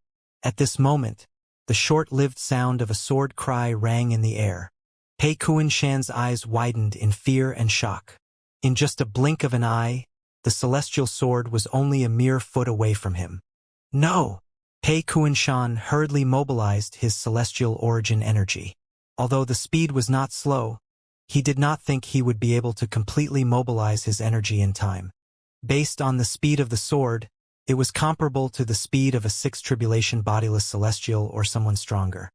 At this moment, the short-lived sound of a sword cry rang in the air. Pei Kunshan's eyes widened in fear and shock. In just a blink of an eye, the celestial sword was only a mere foot away from him. No! Pei Kunshan hurriedly mobilized his celestial origin energy. Although the speed was not slow, he did not think he would be able to completely mobilize his energy in time. Based on the speed of the sword, it was comparable to the speed of a 6th tribulation bodiless celestial or someone stronger.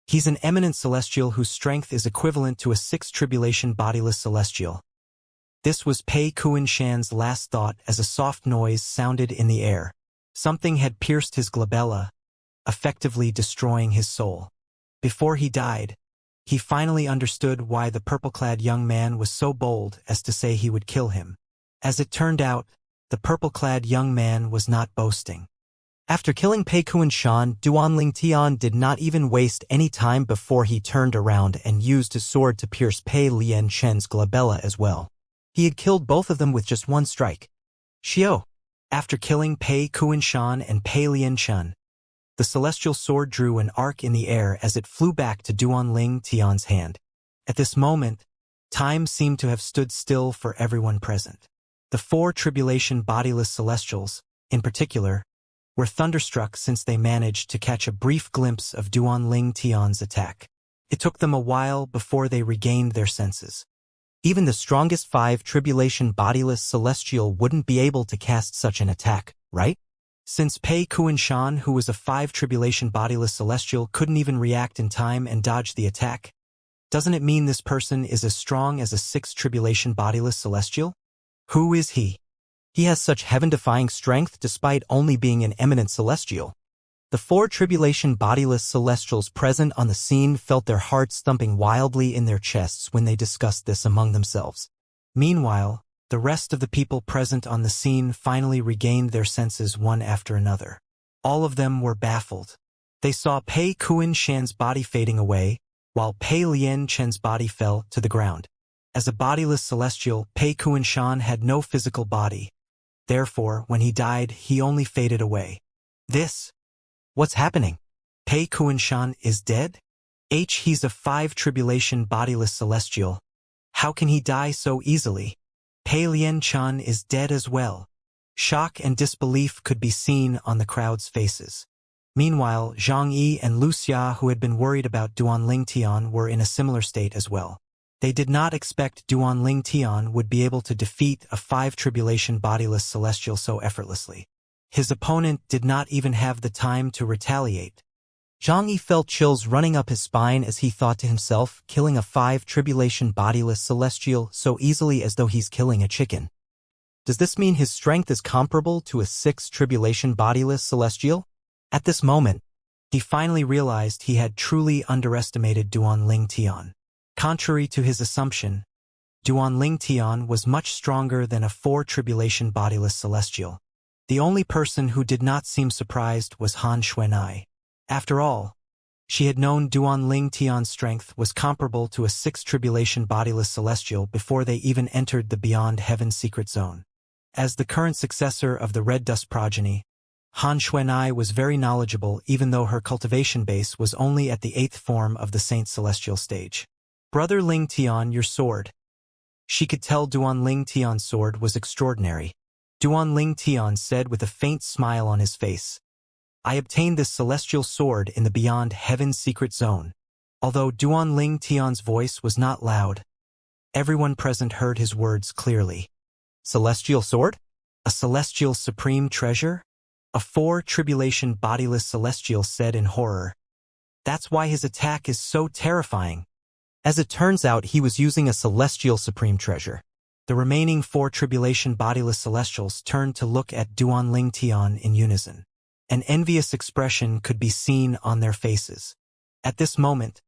He's an eminent celestial whose strength is equivalent to a 6th tribulation bodiless celestial. This was Pei Kunshan's last thought as a soft noise sounded in the air. Something had pierced his glabella, effectively destroying his soul. Before he died, he finally understood why the purple-clad young man was so bold as to say he would kill him. As it turned out, the purple-clad young man was not boasting. After killing Pei Kunshan, Duanling Tian did not even waste any time before he turned around and used his sword to pierce Pei Lian Chen's glabella as well. He had killed both of them with just one strike. Xiao! After killing Pei Kunshan and Pei Lian Chen, the celestial sword drew an arc in the air as it flew back to Duanling Tian's hand. At this moment, time seemed to have stood still for everyone present. The 4 tribulation bodiless celestials, in particular, were thunderstruck since they managed to catch a brief glimpse of Duanling Tian's attack. It took them a while before they regained their senses. Even the strongest 5 tribulation bodiless celestial wouldn't be able to cast such an attack, right? Since Pei Kunshan, who was a 5 tribulation bodiless celestial, couldn't even react in time and dodge the attack, doesn't it mean this person is as strong as a 6 tribulation bodiless celestial? Who is he? He has such heaven-defying strength despite only being an eminent celestial. The 4 tribulation bodiless celestials present on the scene felt their hearts thumping wildly in their chests when they discussed this among themselves. Meanwhile, the rest of the people present on the scene finally regained their senses one after another. All of them were baffled. They saw Pei Kunshan's body fading away, while Pei Lian Chen's body fell to the ground. As a bodiless celestial, Pei Kunshan had no physical body. Therefore, when he died, he only faded away. What's happening? Pei Kunshan is dead? He's a 5 tribulation bodiless celestial. How can he die so easily? Pei Lian Chen is dead as well. Shock and disbelief could be seen on the crowd's faces. Meanwhile, Zhang Yi and Wuxia, who had been worried about Duanling Tian, were in a similar state as well. They did not expect Duanling Tian would be able to defeat a 5 bodiless celestial so effortlessly. His opponent did not even have the time to retaliate. Zhang Yi felt chills running up his spine as he thought to himself, killing a 5 bodiless celestial so easily as though he's killing a chicken. Does this mean his strength is comparable to a 6 bodiless celestial? At this moment, he finally realized he had truly underestimated Duanling Tian. Contrary to his assumption, Duanling Tian was much stronger than a 4 bodiless celestial. The only person who did not seem surprised was Han Xuanai. After all, she had known Duanling Tian's strength was comparable to a 6 bodiless celestial before they even entered the Beyond Heaven secret zone. As the current successor of the Red Dust progeny, Han Xuanai was very knowledgeable even though her cultivation base was only at the 8th form of the Saint Celestial stage. Brother Ling Tian, your sword. She could tell Duanling Tian's sword was extraordinary. Duanling Tian said with a faint smile on his face, I obtained this celestial sword in the Beyond Heaven secret zone. Although Duanling Tian's voice was not loud, everyone present heard his words clearly. Celestial sword? A celestial supreme treasure? A 4 bodiless celestial said in horror. That's why his attack is so terrifying. As it turns out, he was using a celestial supreme treasure. The remaining 4 bodiless celestials turned to look at Duanling Tian in unison. An envious expression could be seen on their faces. At this moment,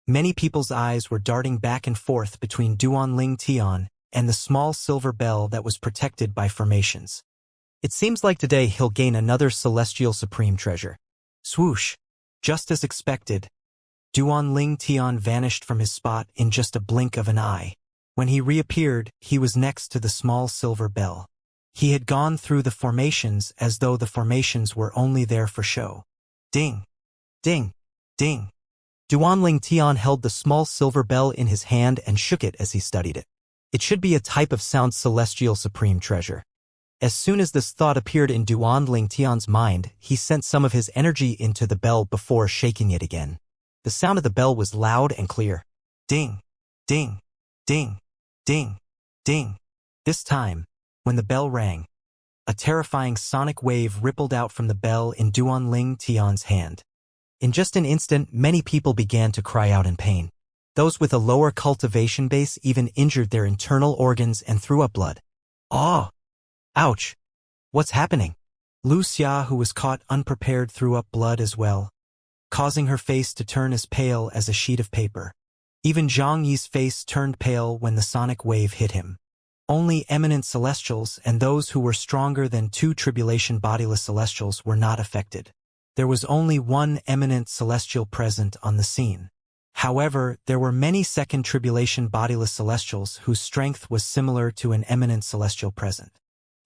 many people's eyes were darting back and forth between Duanling Tian and the small silver bell that was protected by formations. It seems like today he'll gain another celestial supreme treasure. Swoosh! Just as expected, Duanling Tian vanished from his spot in just a blink of an eye. When he reappeared, he was next to the small silver bell. He had gone through the formations as though the formations were only there for show. Ding! Ding! Ding! Duanling Tian held the small silver bell in his hand and shook it as he studied it. It should be a type of sound celestial supreme treasure. As soon as this thought appeared in Duanling Tian's mind, he sent some of his energy into the bell before shaking it again. The sound of the bell was loud and clear. Ding! Ding! Ding! Ding! Ding! This time, when the bell rang, a terrifying sonic wave rippled out from the bell in Duanling Tian's hand. In just an instant, many people began to cry out in pain. Those with a lower cultivation base even injured their internal organs and threw up blood. Oh! Ouch! What's happening? Wuxia, who was caught unprepared, threw up blood as well, causing her face to turn as pale as a sheet of paper. Even Zhang Yi's face turned pale when the sonic wave hit him. Only eminent celestials and those who were stronger than 2 bodiless celestials were not affected. There was only one eminent celestial present on the scene. However, there were many 2nd bodiless celestials whose strength was similar to an eminent celestial present.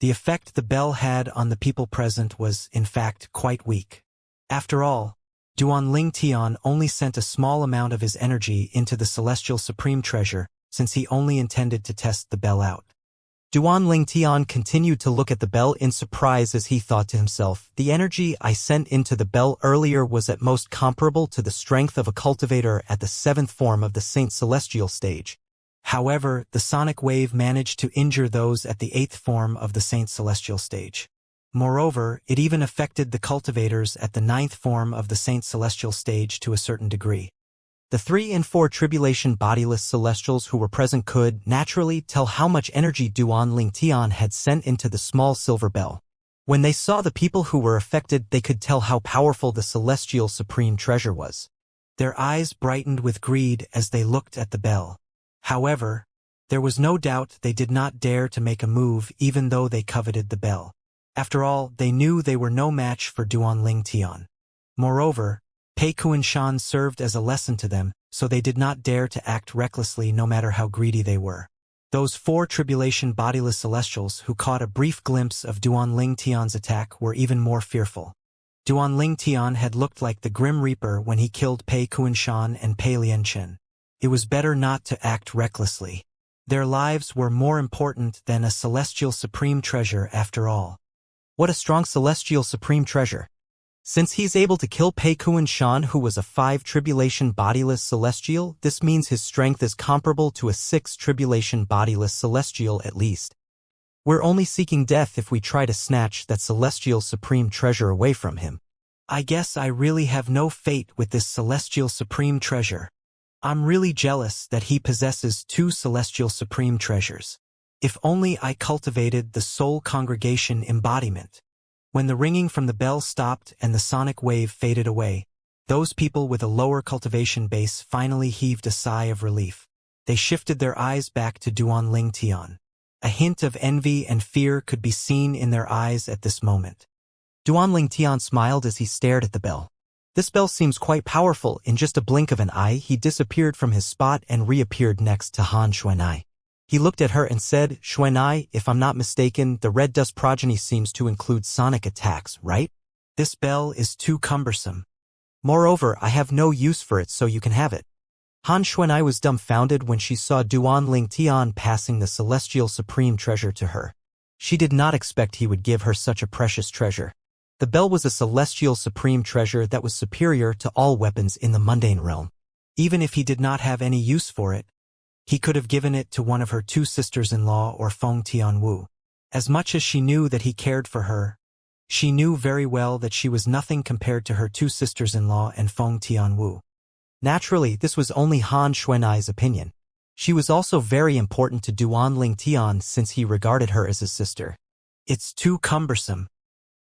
The effect the bell had on the people present was, in fact, quite weak. After all, Duanling Tian only sent a small amount of his energy into the celestial supreme treasure since he only intended to test the bell out. Duanling Tian continued to look at the bell in surprise as he thought to himself, the energy I sent into the bell earlier was at most comparable to the strength of a cultivator at the 7th form of the Saint Celestial stage. However, the sonic wave managed to injure those at the 8th form of the Saint Celestial stage. Moreover, it even affected the cultivators at the 9th form of the Saint Celestial stage to a certain degree. The 3 and 4 bodiless celestials who were present could, naturally, tell how much energy Duanling Tian had sent into the small silver bell. When they saw the people who were affected, they could tell how powerful the celestial supreme treasure was. Their eyes brightened with greed as they looked at the bell. However, there was no doubt they did not dare to make a move even though they coveted the bell. After all, they knew they were no match for Duanling Tian. Moreover, P61 served as a lesson to them, so they did not dare to act recklessly no matter how greedy they were. Those 4 bodiless celestials who caught a brief glimpse of Duanling Tian's attack were even more fearful. Duanling Tian had looked like the Grim Reaper when he killed P61 and Pei Lianchen. It was better not to act recklessly. Their lives were more important than a celestial supreme treasure after all. What a strong celestial supreme treasure! Since he's able to kill Pei Kuan Shan, who was a 5 tribulation bodiless celestial, this means his strength is comparable to a 6 tribulation bodiless celestial at least. We're only seeking death if we try to snatch that celestial supreme treasure away from him. I guess I really have no fate with this celestial supreme treasure. I'm really jealous that he possesses 2 celestial supreme treasures. If only I cultivated the soul congregation embodiment. When the ringing from the bell stopped and the sonic wave faded away, those people with a lower cultivation base finally heaved a sigh of relief. They shifted their eyes back to Duanling Tian. A hint of envy and fear could be seen in their eyes at this moment. Duanling Tian smiled as he stared at the bell. This bell seems quite powerful. In just a blink of an eye, he disappeared from his spot and reappeared next to Han Xuanai. He looked at her and said, "Xuanai, if I'm not mistaken, the red dust progeny seems to include sonic attacks, right? This bell is too cumbersome. Moreover, I have no use for it, so you can have it." Han Xuanai was dumbfounded when she saw Duanling Tian passing the celestial supreme treasure to her. She did not expect he would give her such a precious treasure. The bell was a celestial supreme treasure that was superior to all weapons in the mundane realm. Even if he did not have any use for it, he could have given it to one of her 2 sisters-in-law or Feng Tianwu. As much as she knew that he cared for her, she knew very well that she was nothing compared to her 2 sisters-in-law and Feng Tianwu. Naturally, this was only Han Xuanai's opinion. She was also very important to Duanling Tian since he regarded her as his sister. "It's too cumbersome.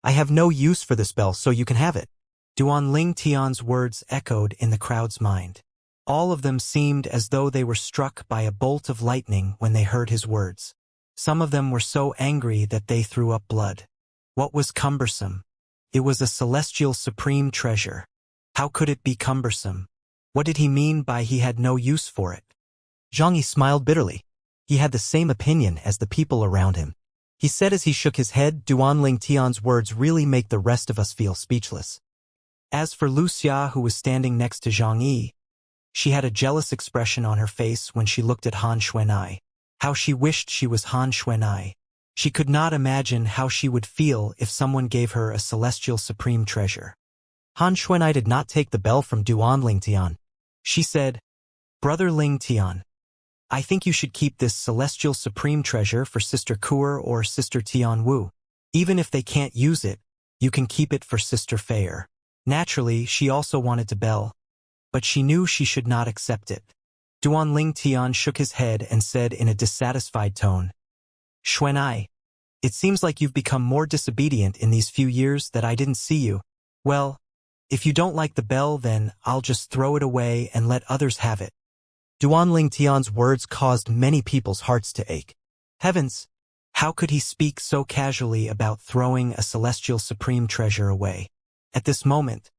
I have no use for this bell, so you can have it." Duanling Tian's words echoed in the crowd's mind. All of them seemed as though they were struck by a bolt of lightning when they heard his words. Some of them were so angry that they threw up blood. What was cumbersome? It was a celestial supreme treasure. How could it be cumbersome? What did he mean by he had no use for it? Zhang Yi smiled bitterly. He had the same opinion as the people around him. He said as he shook his head, "Duanling Tian's words really make the rest of us feel speechless." As for Wuxia, who was standing next to Zhang Yi, she had a jealous expression on her face when she looked at Han Xuanai. How she wished she was Han Xuanai. She could not imagine how she would feel if someone gave her a celestial supreme treasure. Han Xuanai did not take the bell from Duanling Tian. She said, "Brother Ling Tian, I think you should keep this celestial supreme treasure for Sister Kuer or Sister Tianwu. Even if they can't use it, you can keep it for Sister Feier." Naturally, she also wanted the bell, but she knew she should not accept it. Duanling Tian shook his head and said in a dissatisfied tone, "Xuanai, it seems like you've become more disobedient in these few years that I didn't see you. Well, if you don't like the bell, then I'll just throw it away and let others have it." Duanling Tian's words caused many people's hearts to ache. Heavens, how could he speak so casually about throwing a celestial supreme treasure away? At this moment,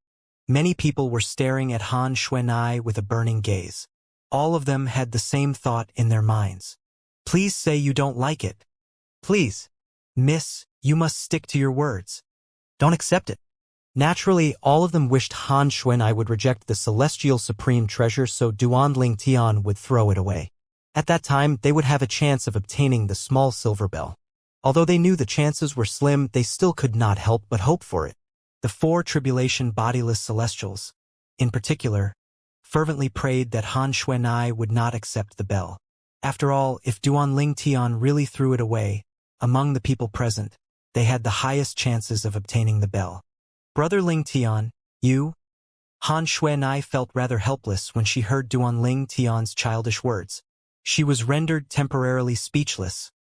many people were staring at Han Xuanai with a burning gaze. All of them had the same thought in their minds. "Please say you don't like it. Please, miss, you must stick to your words. Don't accept it." Naturally, all of them wished Han Xuanai would reject the celestial supreme treasure so Duanling Tian would throw it away. At that time, they would have a chance of obtaining the small silver bell. Although they knew the chances were slim, they still could not help but hope for it. The 4 tribulation bodiless celestials, in particular, fervently prayed that Han Xuanai would not accept the bell. After all, if Duanling Tian really threw it away, among the people present, they had the highest chances of obtaining the bell. "Brother Ling Tian, you?" Han Xuanai felt rather helpless when she heard Duanling Tian's childish words. She was rendered temporarily speechless,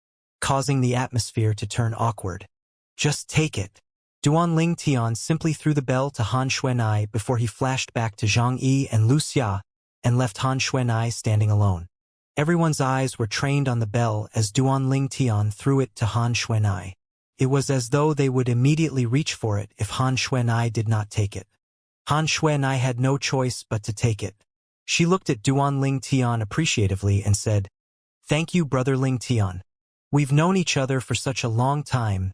causing the atmosphere to turn awkward. "Just take it." Duanling Tian simply threw the bell to Han Xuanai before he flashed back to Zhang Yi and Wuxia and left Han Xuanai standing alone. Everyone's eyes were trained on the bell as Duanling Tian threw it to Han Xuanai. It was as though they would immediately reach for it if Han Xuanai did not take it. Han Xuanai had no choice but to take it. She looked at Duanling Tian appreciatively and said, "Thank you, Brother Ling Tian. We've known each other for such a long time.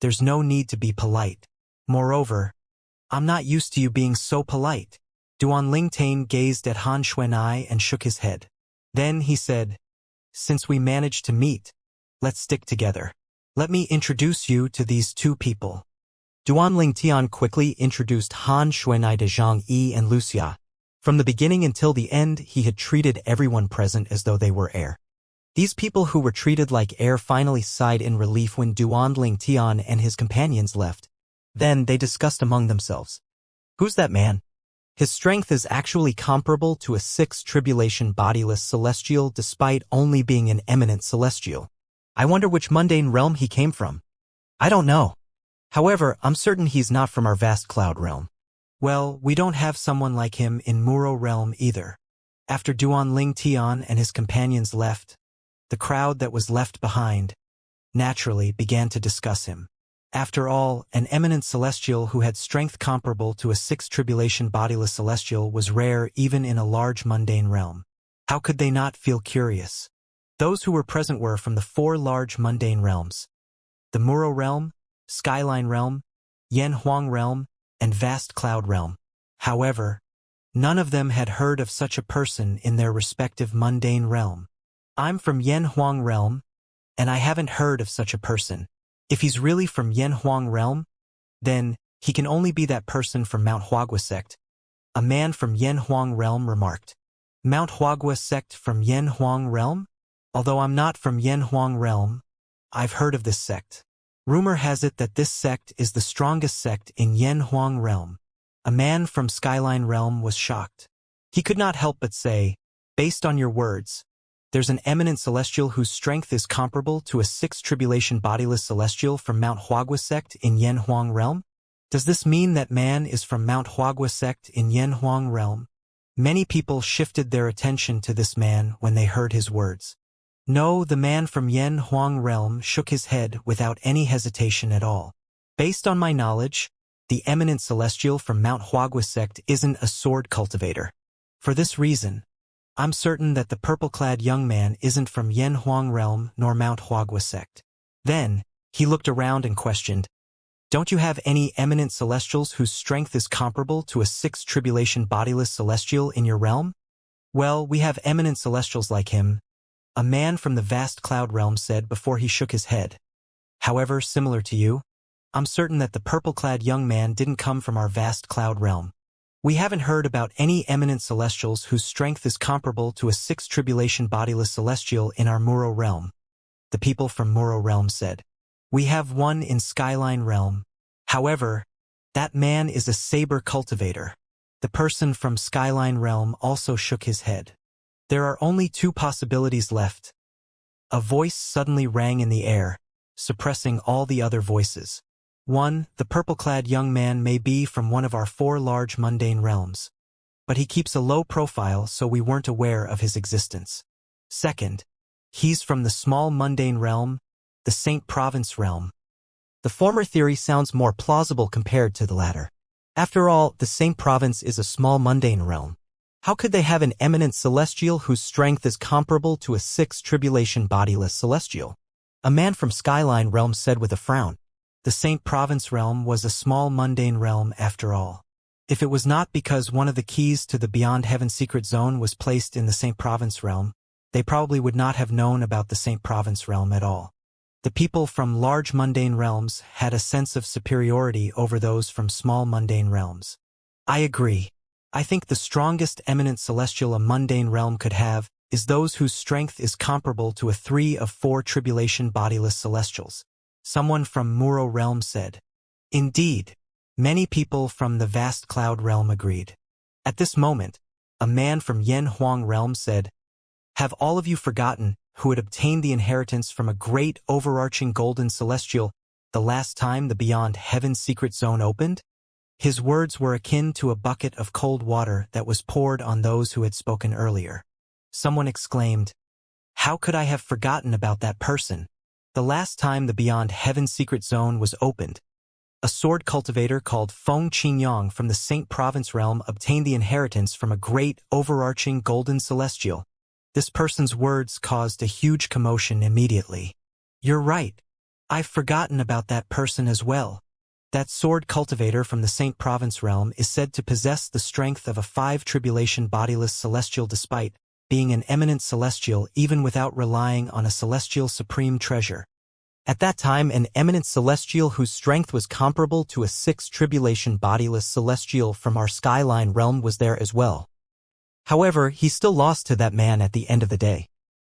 There's no need to be polite. Moreover, I'm not used to you being so polite." Duanling Tian gazed at Han Xuanai and shook his head. Then he said, "Since we managed to meet, let's stick together. Let me introduce you to these 2 people. Duanling Tian quickly introduced Han Xuanai to Zhang Yi and Wuxia. From the beginning until the end, he had treated everyone present as though they were air. These people who were treated like air finally sighed in relief when Duanling Tian and his companions left. Then they discussed among themselves. Who's that man? His strength is actually comparable to a sixth tribulation bodiless celestial despite only being an eminent celestial. I wonder which mundane realm he came from. I don't know. However, I'm certain he's not from our vast cloud realm. Well, we don't have someone like him in Muro realm either. After Duanling Tian and his companions left, the crowd that was left behind, naturally began to discuss him. After all, an eminent celestial who had strength comparable to a sixth tribulation bodiless celestial was rare even in a large mundane realm. How could they not feel curious? Those who were present were from the four large mundane realms: the Muro realm, Skyline realm, Yanhuang realm, and Vast Cloud realm. However, none of them had heard of such a person in their respective mundane realm. I'm from Yanhuang realm, and I haven't heard of such a person. If he's really from Yanhuang realm, then he can only be that person from Mount Huagua sect, a man from Yanhuang realm remarked. Mount Huagua sect from Yanhuang realm? Although I'm not from Yanhuang realm, I've heard of this sect. Rumor has it that this sect is the strongest sect in Yanhuang realm. A man from Skyline realm was shocked. He could not help but say, based on your words, there's an eminent celestial whose strength is comparable to a sixth tribulation bodiless celestial from Mount Huagua sect in Yanhuang realm? Does this mean that man is from Mount Huagua sect in Yanhuang realm? Many people shifted their attention to this man when they heard his words. No, the man from Yanhuang realm shook his head without any hesitation at all. Based on my knowledge, the eminent celestial from Mount Huagua sect isn't a sword cultivator. For this reason, I'm certain that the purple-clad young man isn't from Yanhuang realm nor Mount Huagua sect. Then, he looked around and questioned, don't you have any eminent celestials whose strength is comparable to a sixth tribulation bodiless celestial in your realm? Well, we have eminent celestials like him, a man from the vast cloud realm said before he shook his head. However, similar to you, I'm certain that the purple-clad young man didn't come from our vast cloud realm. We haven't heard about any eminent celestials whose strength is comparable to a sixth tribulation bodiless celestial in our Muro realm. The people from Muro realm said. We have one in Skyline realm. However, that man is a saber cultivator. The person from Skyline realm also shook his head. There are only two possibilities left. A voice suddenly rang in the air, suppressing all the other voices. 1. The purple-clad young man may be from one of our four large mundane realms, but he keeps a low profile so we weren't aware of his existence. 2. He's from the small mundane realm, the Saint Province realm. The former theory sounds more plausible compared to the latter. After all, the Saint Province is a small mundane realm. How could they have an eminent celestial whose strength is comparable to a sixth tribulation bodiless celestial? A man from Skyline realm said with a frown. The Saint Province realm was a small mundane realm after all. If it was not because one of the keys to the Beyond Heaven secret zone was placed in the Saint Province realm, they probably would not have known about the Saint Province realm at all. The people from large mundane realms had a sense of superiority over those from small mundane realms. I agree. I think the strongest eminent celestial a mundane realm could have is those whose strength is comparable to a 3 of 4 tribulation bodiless celestials. Someone from Muro realm said. Indeed, many people from the vast cloud realm agreed. At this moment, a man from Yanhuang realm said, have all of you forgotten who had obtained the inheritance from a great overarching golden celestial the last time the Beyond Heaven secret zone opened? His words were akin to a bucket of cold water that was poured on those who had spoken earlier. Someone exclaimed, how could I have forgotten about that person? The last time the Beyond Heaven secret zone was opened, a sword cultivator called Feng Qingyang from the Saint Province realm obtained the inheritance from a great overarching golden celestial. This person's words caused a huge commotion immediately. You're right. I've forgotten about that person as well. That sword cultivator from the Saint Province realm is said to possess the strength of a 5 tribulation bodiless celestial despite being an eminent celestial even without relying on a celestial supreme treasure. At that time, an eminent celestial whose strength was comparable to a sixth tribulation bodiless celestial from our skyline realm was there as well. However, he still lost to that man at the end of the day.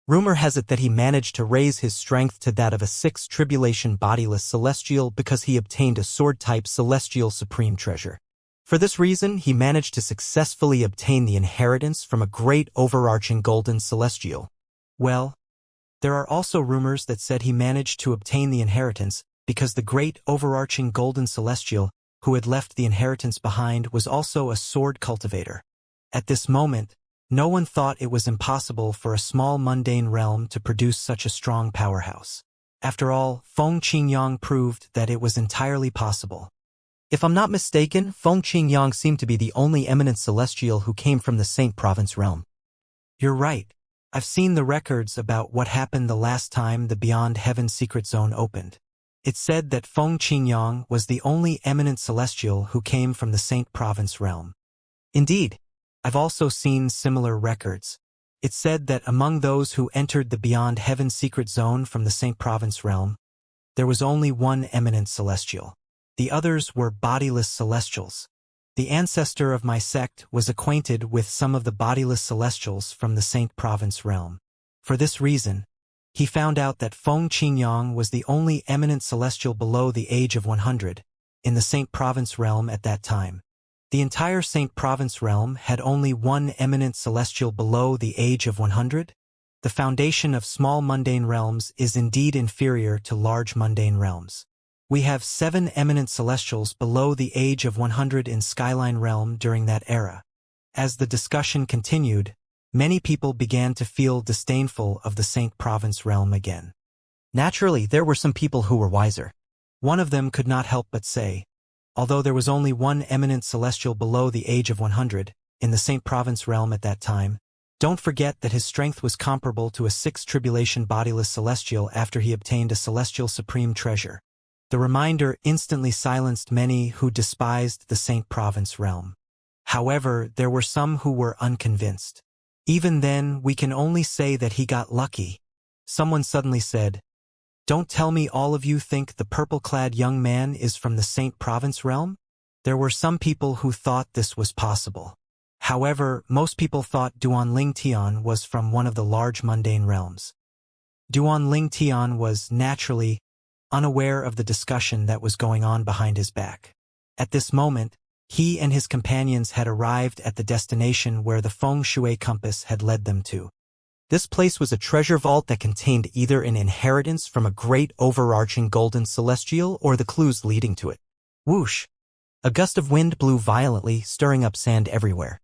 Rumor has it that he managed to raise his strength to that of a sixth tribulation bodiless celestial because he obtained a sword-type celestial supreme treasure. For this reason, he managed to successfully obtain the inheritance from a great overarching golden celestial. Well, there are also rumors that said he managed to obtain the inheritance because the great overarching golden celestial who had left the inheritance behind was also a sword cultivator. At this moment, no one thought it was impossible for a small mundane realm to produce such a strong powerhouse. After all, Feng Qingyang proved that it was entirely possible. If I'm not mistaken, Feng Qingyang seemed to be the only eminent celestial who came from the Saint Province realm. You're right. I've seen the records about what happened the last time the Beyond Heaven Secret Zone opened. It said that Feng Qingyang was the only eminent celestial who came from the Saint Province realm. Indeed, I've also seen similar records. It said that among those who entered the Beyond Heaven Secret Zone from the Saint Province realm, there was only one eminent celestial. The others were bodiless celestials. The ancestor of my sect was acquainted with some of the bodiless celestials from the Saint Province realm. For this reason, he found out that Feng Qingyang was the only eminent celestial below the age of 100 in the Saint Province realm at that time. The entire Saint Province realm had only one eminent celestial below the age of 100. The foundation of small mundane realms is indeed inferior to large mundane realms. We have 7 eminent celestials below the age of 100 in Skyline realm during that era. As the discussion continued, many people began to feel disdainful of the Saint Province realm again. Naturally, there were some people who were wiser. One of them could not help but say, although there was only one eminent celestial below the age of 100 in the Saint Province realm at that time, don't forget that his strength was comparable to a sixth tribulation bodiless celestial after he obtained a celestial supreme treasure. The reminder instantly silenced many who despised the Saint Province realm. However, there were some who were unconvinced. Even then, we can only say that he got lucky. Someone suddenly said, "Don't tell me all of you think the purple-clad young man is from the Saint Province realm?" There were some people who thought this was possible. However, most people thought Duanling Tian was from one of the large mundane realms. Duanling Tian was, naturally, unaware of the discussion that was going on behind his back. At this moment, he and his companions had arrived at the destination where the feng shui compass had led them to. This place was a treasure vault that contained either an inheritance from a great overarching golden celestial or the clues leading to it. Whoosh! A gust of wind blew violently, stirring up sand everywhere.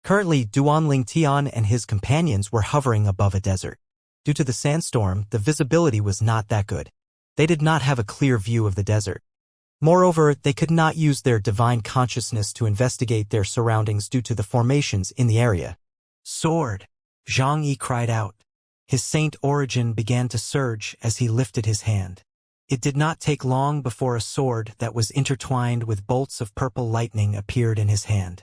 Currently, Duanling Tian and his companions were hovering above a desert. Due to the sandstorm, the visibility was not that good. They did not have a clear view of the desert. Moreover, they could not use their divine consciousness to investigate their surroundings due to the formations in the area. Sword! Zhang Yi cried out. His saint origin began to surge as he lifted his hand. It did not take long before a sword that was intertwined with bolts of purple lightning appeared in his hand.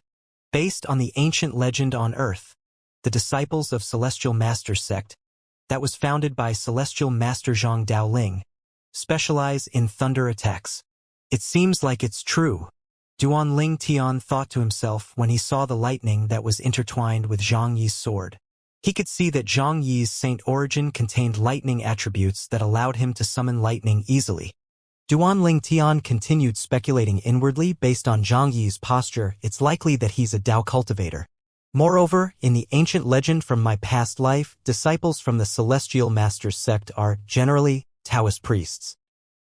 Based on the ancient legend on Earth, the disciples of Celestial Master sect, that was founded by Celestial Master Zhang Daoling, specialize in thunder attacks. It seems like it's true. Duanling Tian thought to himself when he saw the lightning that was intertwined with Zhang Yi's sword. He could see that Zhang Yi's saint origin contained lightning attributes that allowed him to summon lightning easily. Duanling Tian continued speculating inwardly based on Zhang Yi's posture. It's likely that he's a Dao cultivator. Moreover, in the ancient legend from my past life, disciples from the Celestial Master sect are, generally, Taoist priests.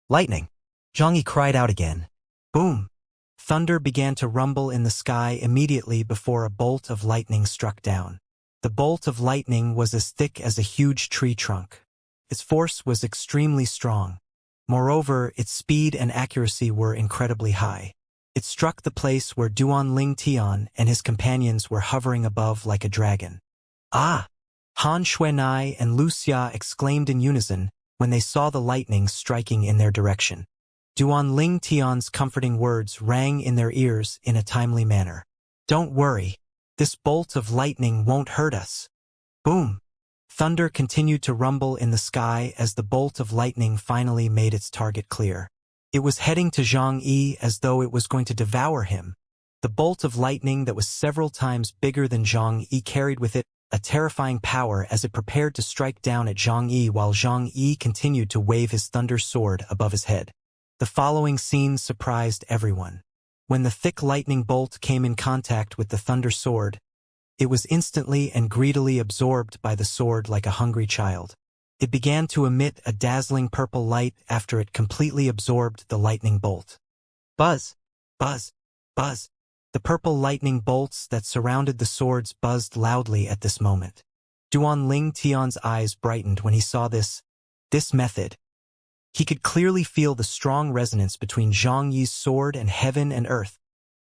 Lightning! Zhang Yi cried out again. Boom! Thunder began to rumble in the sky immediately before a bolt of lightning struck down. The bolt of lightning was as thick as a huge tree trunk. Its force was extremely strong. Moreover, its speed and accuracy were incredibly high. It struck the place where Duanling Tian and his companions were hovering above like a dragon. Ah! Han Xuanai and Wuxia exclaimed in unison when they saw the lightning striking in their direction. Duanling Tian's comforting words rang in their ears in a timely manner. Don't worry. This bolt of lightning won't hurt us. Boom! Thunder continued to rumble in the sky as the bolt of lightning finally made its target clear. It was heading to Zhang Yi as though it was going to devour him. The bolt of lightning that was several times bigger than Zhang Yi carried with it a terrifying power as it prepared to strike down at Zhang Yi while Zhang Yi continued to wave his thunder sword above his head. The following scene surprised everyone. When the thick lightning bolt came in contact with the thunder sword, it was instantly and greedily absorbed by the sword like a hungry child. It began to emit a dazzling purple light after it completely absorbed the lightning bolt. Buzz! Buzz! Buzz! The purple lightning bolts that surrounded the swords buzzed loudly at this moment. Duan Tian's eyes brightened when he saw this method. He could clearly feel the strong resonance between Zhang Yi's sword and heaven and earth.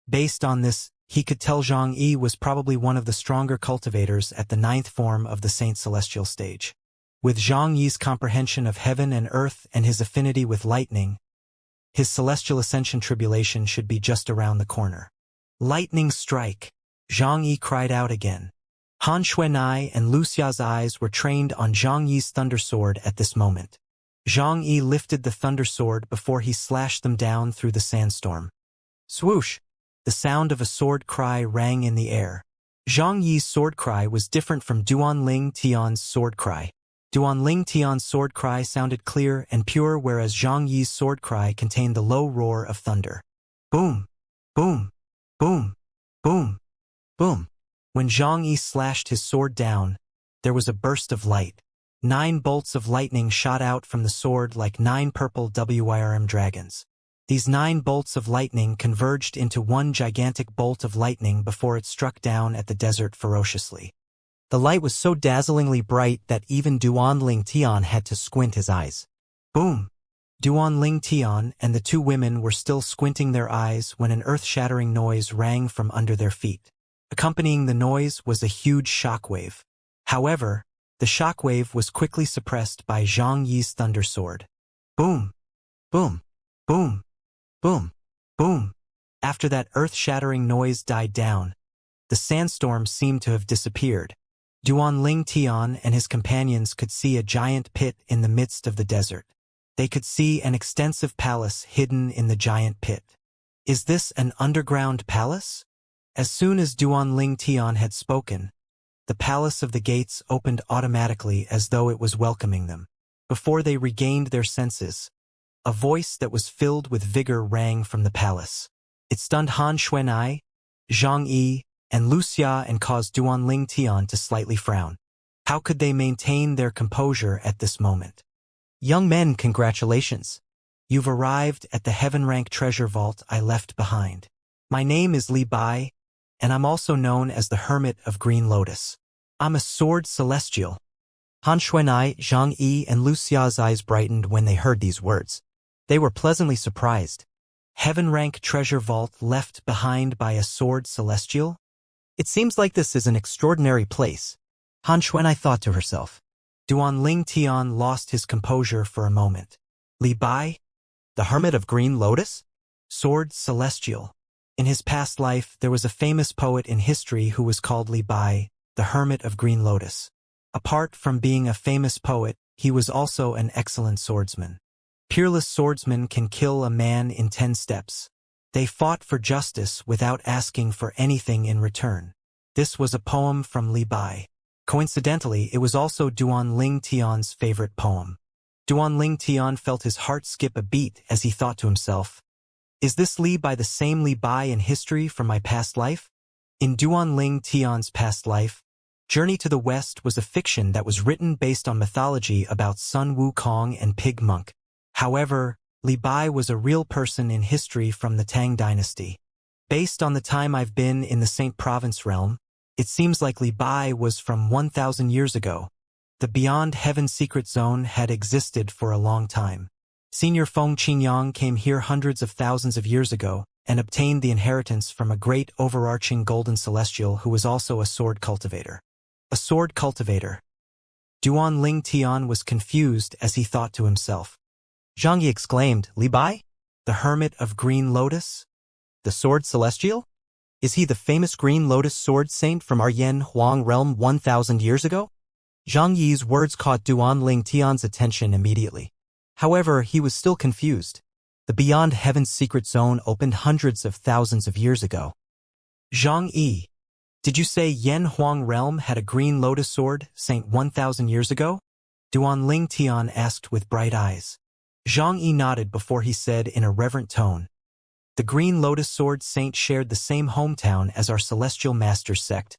Based on this, he could tell Zhang Yi was probably one of the stronger cultivators at the 9th form of the Saint Celestial stage. With Zhang Yi's comprehension of heaven and earth and his affinity with lightning, his celestial ascension tribulation should be just around the corner. Lightning strike! Zhang Yi cried out again. Han Xuanai and Lu Xia's eyes were trained on Zhang Yi's thunder sword at this moment. Zhang Yi lifted the thunder sword before he slashed them down through the sandstorm. Swoosh! The sound of a sword cry rang in the air. Zhang Yi's sword cry was different from Duan Tian's sword cry. Duan Tian's sword cry sounded clear and pure, whereas Zhang Yi's sword cry contained the low roar of thunder. Boom! Boom! Boom! Boom! Boom! When Zhang Yi slashed his sword down, there was a burst of light. 9 bolts of lightning shot out from the sword like 9 purple WIRM dragons. These 9 bolts of lightning converged into one gigantic bolt of lightning before it struck down at the desert ferociously. The light was so dazzlingly bright that even Duan Tian had to squint his eyes. Boom! Duan Tian and the 2 women were still squinting their eyes when an earth-shattering noise rang from under their feet. Accompanying the noise was a huge shockwave. However, the shockwave was quickly suppressed by Zhang Yi's thunder sword. Boom! Boom! Boom! Boom! Boom! After that earth-shattering noise died down, the sandstorm seemed to have disappeared. Duan Tian and his companions could see a giant pit in the midst of the desert. They could see an extensive palace hidden in the giant pit. Is this an underground palace? As soon as Duan Tian had spoken, the palace of the gates opened automatically as though it was welcoming them. Before they regained their senses, a voice that was filled with vigor rang from the palace. It stunned Han Xuanai, Zhang Yi, and Lu Xia and caused Duan Tian to slightly frown. How could they maintain their composure at this moment? Young men, congratulations. You've arrived at the heaven rank treasure vault I left behind. My name is Li Bai, and I'm also known as the Hermit of Green Lotus. I'm a sword celestial. Han Xuanai, Zhang Yi, and Lu Xia's eyes brightened when they heard these words. They were pleasantly surprised. Heaven rank treasure vault left behind by a sword celestial? It seems like this is an extraordinary place, Han Xuanai thought to herself. Duan Tian lost his composure for a moment. Li Bai? The Hermit of Green Lotus? Sword celestial. In his past life, there was a famous poet in history who was called Li Bai, the Hermit of Green Lotus. Apart from being a famous poet, he was also an excellent swordsman. Peerless swordsmen can kill a man in 10 steps. They fought for justice without asking for anything in return. This was a poem from Li Bai. Coincidentally, it was also Duan Tian's favorite poem. Duan Tian felt his heart skip a beat as he thought to himself, is this Li Bai the same Li Bai in history from my past life? In Duan Tian's past life, Journey to the West was a fiction that was written based on mythology about Sun Wukong and Pig Monk. However, Li Bai was a real person in history from the Tang dynasty. Based on the time I've been in the Saint Province realm, it seems like Li Bai was from 1,000 years ago. The Beyond Heaven secret zone had existed for a long time. Senior Feng Qingyang came here hundreds of thousands of years ago and obtained the inheritance from a great overarching golden celestial who was also a sword cultivator. A sword cultivator. Duan Tian was confused as he thought to himself. Zhang Yi exclaimed, Li Bai? The Hermit of Green Lotus? The Sword Celestial? Is he the famous Green Lotus sword saint from our Yan Huang realm 1,000 years ago? Zhang Yi's words caught Duanling Tian's attention immediately. However, he was still confused. The Beyond Heaven's secret zone opened hundreds of thousands of years ago. Zhang Yi, did you say Yen Huang realm had a green lotus sword, Saint 1,000 years ago? Duanling Tian asked with bright eyes. Zhang Yi nodded before he said in a reverent tone, "The Green Lotus Sword Saint shared the same hometown as our Celestial Master's sect,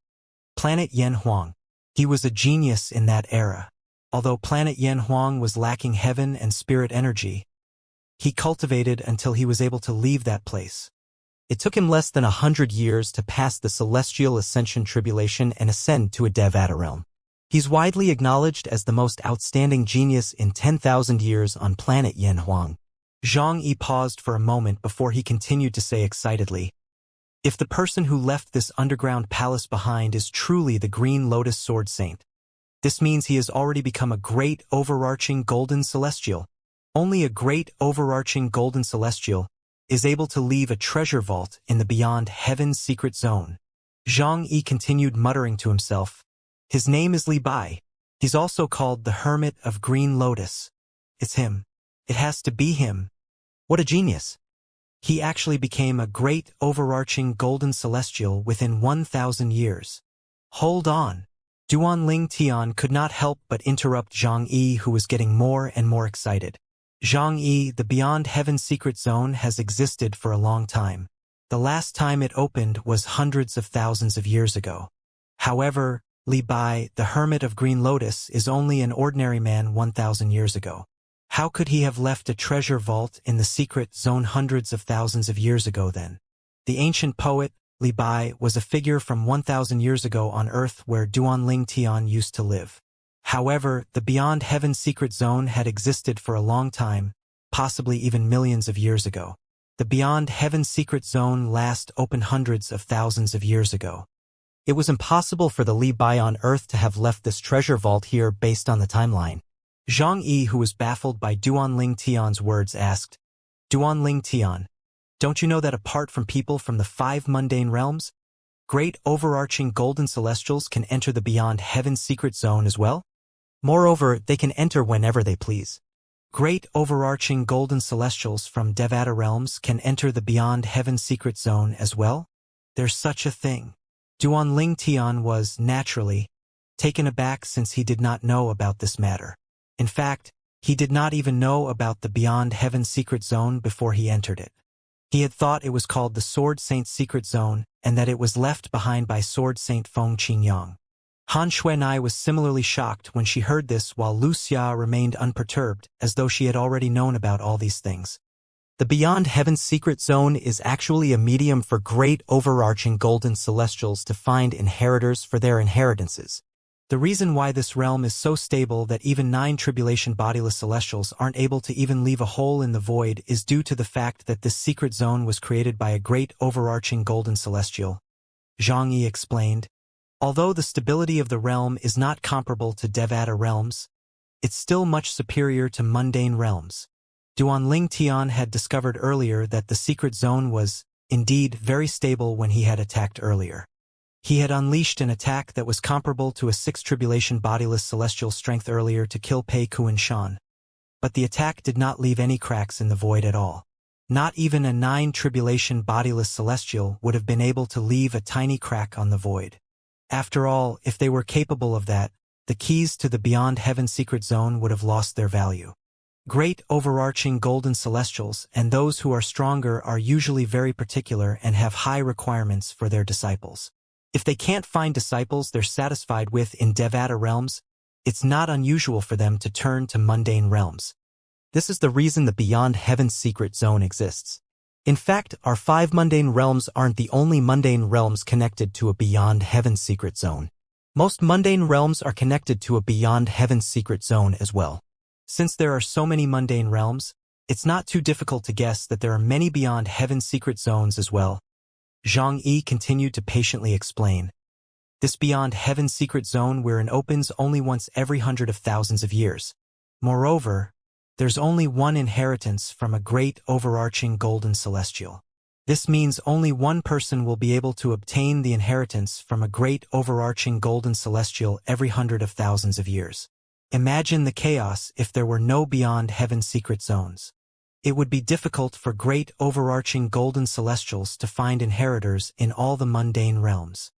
Planet Yen Huang. He was a genius in that era. Although Planet Yen Huang was lacking heaven and spirit energy, he cultivated until he was able to leave that place. It took him less than 100 years to pass the Celestial Ascension tribulation and ascend to a Devata realm. He's widely acknowledged as the most outstanding genius in 10,000 years on planet Yen Huang." Zhang Yi paused for a moment before he continued to say excitedly, "If the person who left this underground palace behind is truly the Green Lotus Sword Saint, this means he has already become a great overarching golden celestial. Only a great overarching golden celestial is able to leave a treasure vault in the Beyond Heaven's secret zone." Zhang Yi continued muttering to himself, "His name is Li Bai. He's also called the Hermit of Green Lotus. It's him. It has to be him. What a genius. He actually became a great overarching golden celestial within 1,000 years. Hold on." Duanling Tian could not help but interrupt Zhang Yi, who was getting more and more excited. "Zhang Yi, the Beyond Heaven secret zone has existed for a long time. The last time it opened was hundreds of thousands of years ago. However, Li Bai, the Hermit of Green Lotus, is only an ordinary man 1,000 years ago. How could he have left a treasure vault in the secret zone hundreds of thousands of years ago then?" The ancient poet, Li Bai, was a figure from 1,000 years ago on Earth where Duanling Tian used to live. However, the Beyond Heaven secret zone had existed for a long time, possibly even millions of years ago. The Beyond Heaven secret zone last opened hundreds of thousands of years ago. It was impossible for the Li Bai on Earth to have left this treasure vault here based on the timeline. Zhang Yi, who was baffled by Duanling Tian's words, asked, "Duanling Tian, don't you know that apart from people from the 5 mundane realms, great overarching golden celestials can enter the Beyond Heaven secret zone as well? Moreover, they can enter whenever they please. Great overarching golden celestials from Devata realms can enter the Beyond Heaven secret zone as well? There's such a thing." Duanling Tian was, naturally, taken aback since he did not know about this matter. In fact, he did not even know about the Beyond Heaven secret zone before he entered it. He had thought it was called the Sword Saint secret zone and that it was left behind by Sword Saint Feng Qingyang. Han Xuanai was similarly shocked when she heard this, while Wuxia remained unperturbed, as though she had already known about all these things. The Beyond Heaven secret zone is actually a medium for great overarching golden celestials to find inheritors for their inheritances. The reason why this realm is so stable that even 9 tribulation bodiless celestials aren't able to even leave a hole in the void is due to the fact that this secret zone was created by a great overarching golden celestial. Zhang Yi explained, "Although the stability of the realm is not comparable to Devata realms, it's still much superior to mundane realms." Duanling Tian had discovered earlier that the secret zone was, indeed, very stable when he had attacked earlier. He had unleashed an attack that was comparable to a 6 tribulation bodiless celestial strength earlier to kill Pei Kuan Shan. But the attack did not leave any cracks in the void at all. Not even a 9 tribulation bodiless celestial would have been able to leave a tiny crack on the void. After all, if they were capable of that, the keys to the Beyond Heaven secret zone would have lost their value. Great overarching golden celestials and those who are stronger are usually very particular and have high requirements for their disciples. If they can't find disciples they're satisfied with in Devata realms, it's not unusual for them to turn to mundane realms. This is the reason the Beyond Heaven secret zone exists. In fact, our 5 mundane realms aren't the only mundane realms connected to a Beyond Heaven secret zone. Most mundane realms are connected to a Beyond Heaven secret zone as well. Since there are so many mundane realms, it's not too difficult to guess that there are many Beyond Heaven secret zones as well. Zhang Yi continued to patiently explain. This Beyond Heaven secret zone wherein opens only once every 100 of thousands of years. Moreover, there's only one inheritance from a great overarching golden celestial. This means only one person will be able to obtain the inheritance from a great overarching golden celestial every 100,000 of years. Imagine the chaos if there were no beyond heaven secret zones. It would be difficult for great overarching golden celestials to find inheritors in all the mundane realms.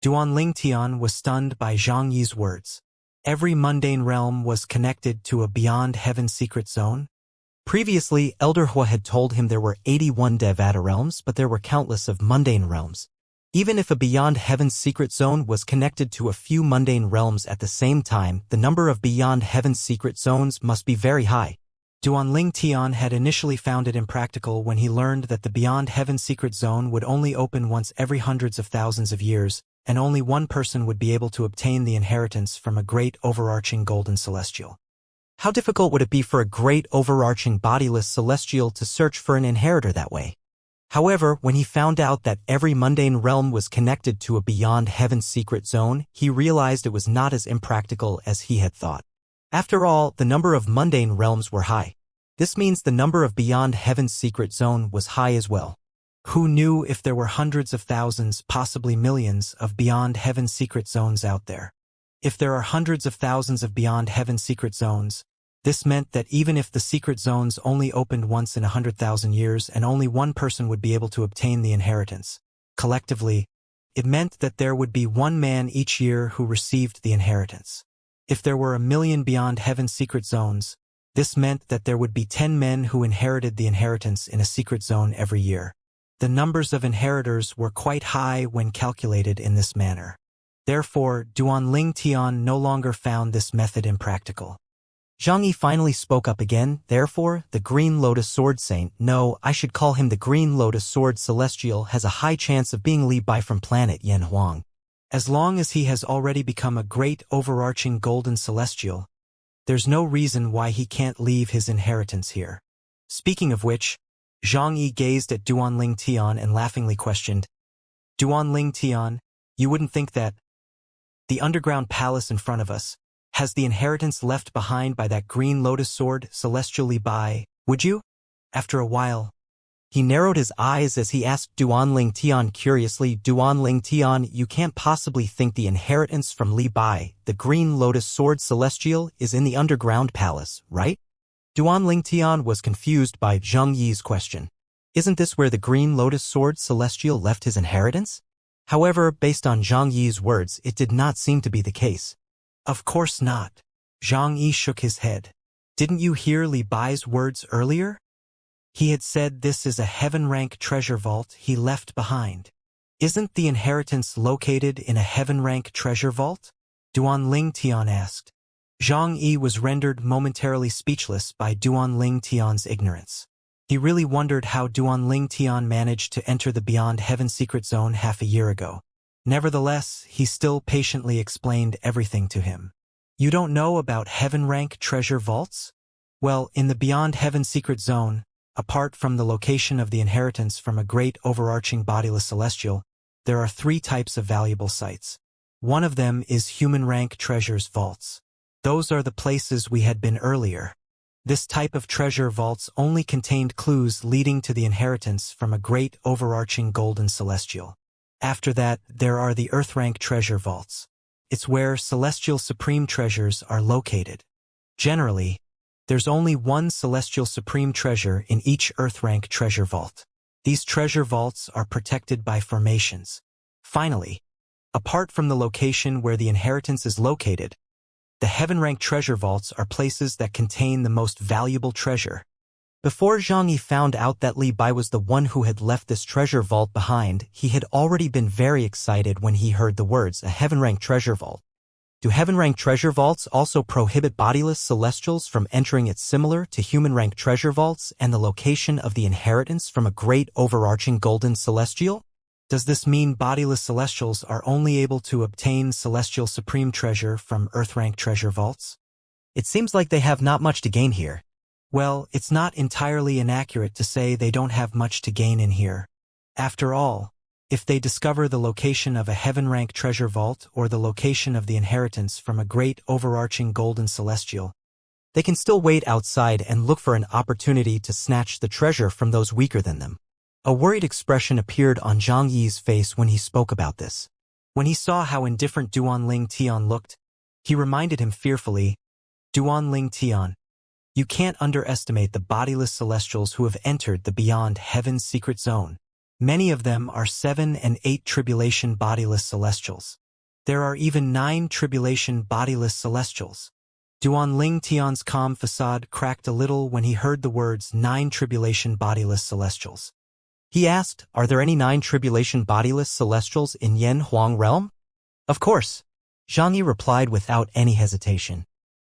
Duanling Tian was stunned by Zhang Yi's words. Every mundane realm was connected to a beyond heaven secret zone? Previously, Elder Hua had told him there were 81 Devata realms, but there were countless of mundane realms. Even if a beyond heaven's secret zone was connected to a few mundane realms at the same time, the number of beyond heaven's secret zones must be very high. Duanling Tian had initially found it impractical when he learned that the beyond heaven secret zone would only open once every hundreds of thousands of years, and only one person would be able to obtain the inheritance from a great overarching golden celestial. How difficult would it be for a great overarching bodiless celestial to search for an inheritor that way? However, when he found out that every mundane realm was connected to a beyond heaven secret zone, he realized it was not as impractical as he had thought. After all, the number of mundane realms were high. This means the number of beyond heaven's secret zone was high as well. Who knew if there were hundreds of thousands, possibly millions, of beyond heaven secret zones out there? If there are hundreds of thousands of beyond heaven secret zones, this meant that even if the secret zones only opened once in 100,000 years and only one person would be able to obtain the inheritance, collectively, it meant that there would be one man each year who received the inheritance. If there were 1,000,000 beyond heaven secret zones, this meant that there would be 10 men who inherited the inheritance in a secret zone every year. The numbers of inheritors were quite high when calculated in this manner. Therefore, Duanling Tian no longer found this method impractical. Zhang Yi finally spoke up again. Therefore, the Green Lotus Sword Saint, no, I should call him the Green Lotus Sword Celestial, has a high chance of being Li Bai from planet Yanhuang. As long as he has already become a great overarching golden celestial, there's no reason why he can't leave his inheritance here. Speaking of which, Zhang Yi gazed at Duanling Tian and laughingly questioned, Duanling Tian, you wouldn't think that the underground palace in front of us has the inheritance left behind by that Green Lotus Sword Celestial Li Bai, would you? After a while, he narrowed his eyes as he asked Duanling Tian curiously, Duanling Tian, you can't possibly think the inheritance from Li Bai, the Green Lotus Sword Celestial, is in the underground palace, right? Duanling Tian was confused by Zhang Yi's question. Isn't this where the Green Lotus Sword Celestial left his inheritance? However, based on Zhang Yi's words, it did not seem to be the case. Of course not. Zhang Yi shook his head. Didn't you hear Li Bai's words earlier? He had said this is a heaven-rank treasure vault he left behind. Isn't the inheritance located in a heaven-rank treasure vault? Duanling Tian asked. Zhang Yi was rendered momentarily speechless by Duanling Tian's ignorance. He really wondered how Duanling Tian managed to enter the Beyond Heaven secret zone half a year ago. Nevertheless, he still patiently explained everything to him. You don't know about heaven-rank treasure vaults? Well, in the Beyond Heaven secret zone, apart from the location of the inheritance from a great overarching bodiless celestial, there are 3 types of valuable sites. One of them is human-rank treasures vaults. Those are the places we had been earlier. This type of treasure vaults only contained clues leading to the inheritance from a great overarching golden celestial. After that, there are the Earth-rank treasure vaults. It's where celestial supreme treasures are located. Generally, there's only one celestial supreme treasure in each Earth-rank treasure vault. These treasure vaults are protected by formations. Finally, apart from the location where the inheritance is located, the heaven-rank treasure vaults are places that contain the most valuable treasure. Before Zhang Yi found out that Li Bai was the one who had left this treasure vault behind, he had already been very excited when he heard the words, a heaven-rank treasure vault. Do heaven-rank treasure vaults also prohibit bodiless celestials from entering it, similar to human-rank treasure vaults and the location of the inheritance from a great overarching golden celestial? Does this mean bodiless celestials are only able to obtain celestial supreme treasure from Earth-rank treasure vaults? It seems like they have not much to gain here. Well, it's not entirely inaccurate to say they don't have much to gain in here. After all, if they discover the location of a heaven-rank treasure vault or the location of the inheritance from a great overarching golden celestial, they can still wait outside and look for an opportunity to snatch the treasure from those weaker than them. A worried expression appeared on Zhang Yi's face when he spoke about this. When he saw how indifferent Duanling Tian looked, he reminded him fearfully, Duanling Tian, you can't underestimate the bodiless celestials who have entered the beyond heaven's secret zone. Many of them are 7 and 8 tribulation bodiless celestials. There are even 9 tribulation bodiless celestials. Duanling Tian's calm facade cracked a little when he heard the words 9 tribulation bodiless celestials. He asked, are there any 9 tribulation bodiless celestials in Yen Huang realm? Of course. Zhang Yi replied without any hesitation.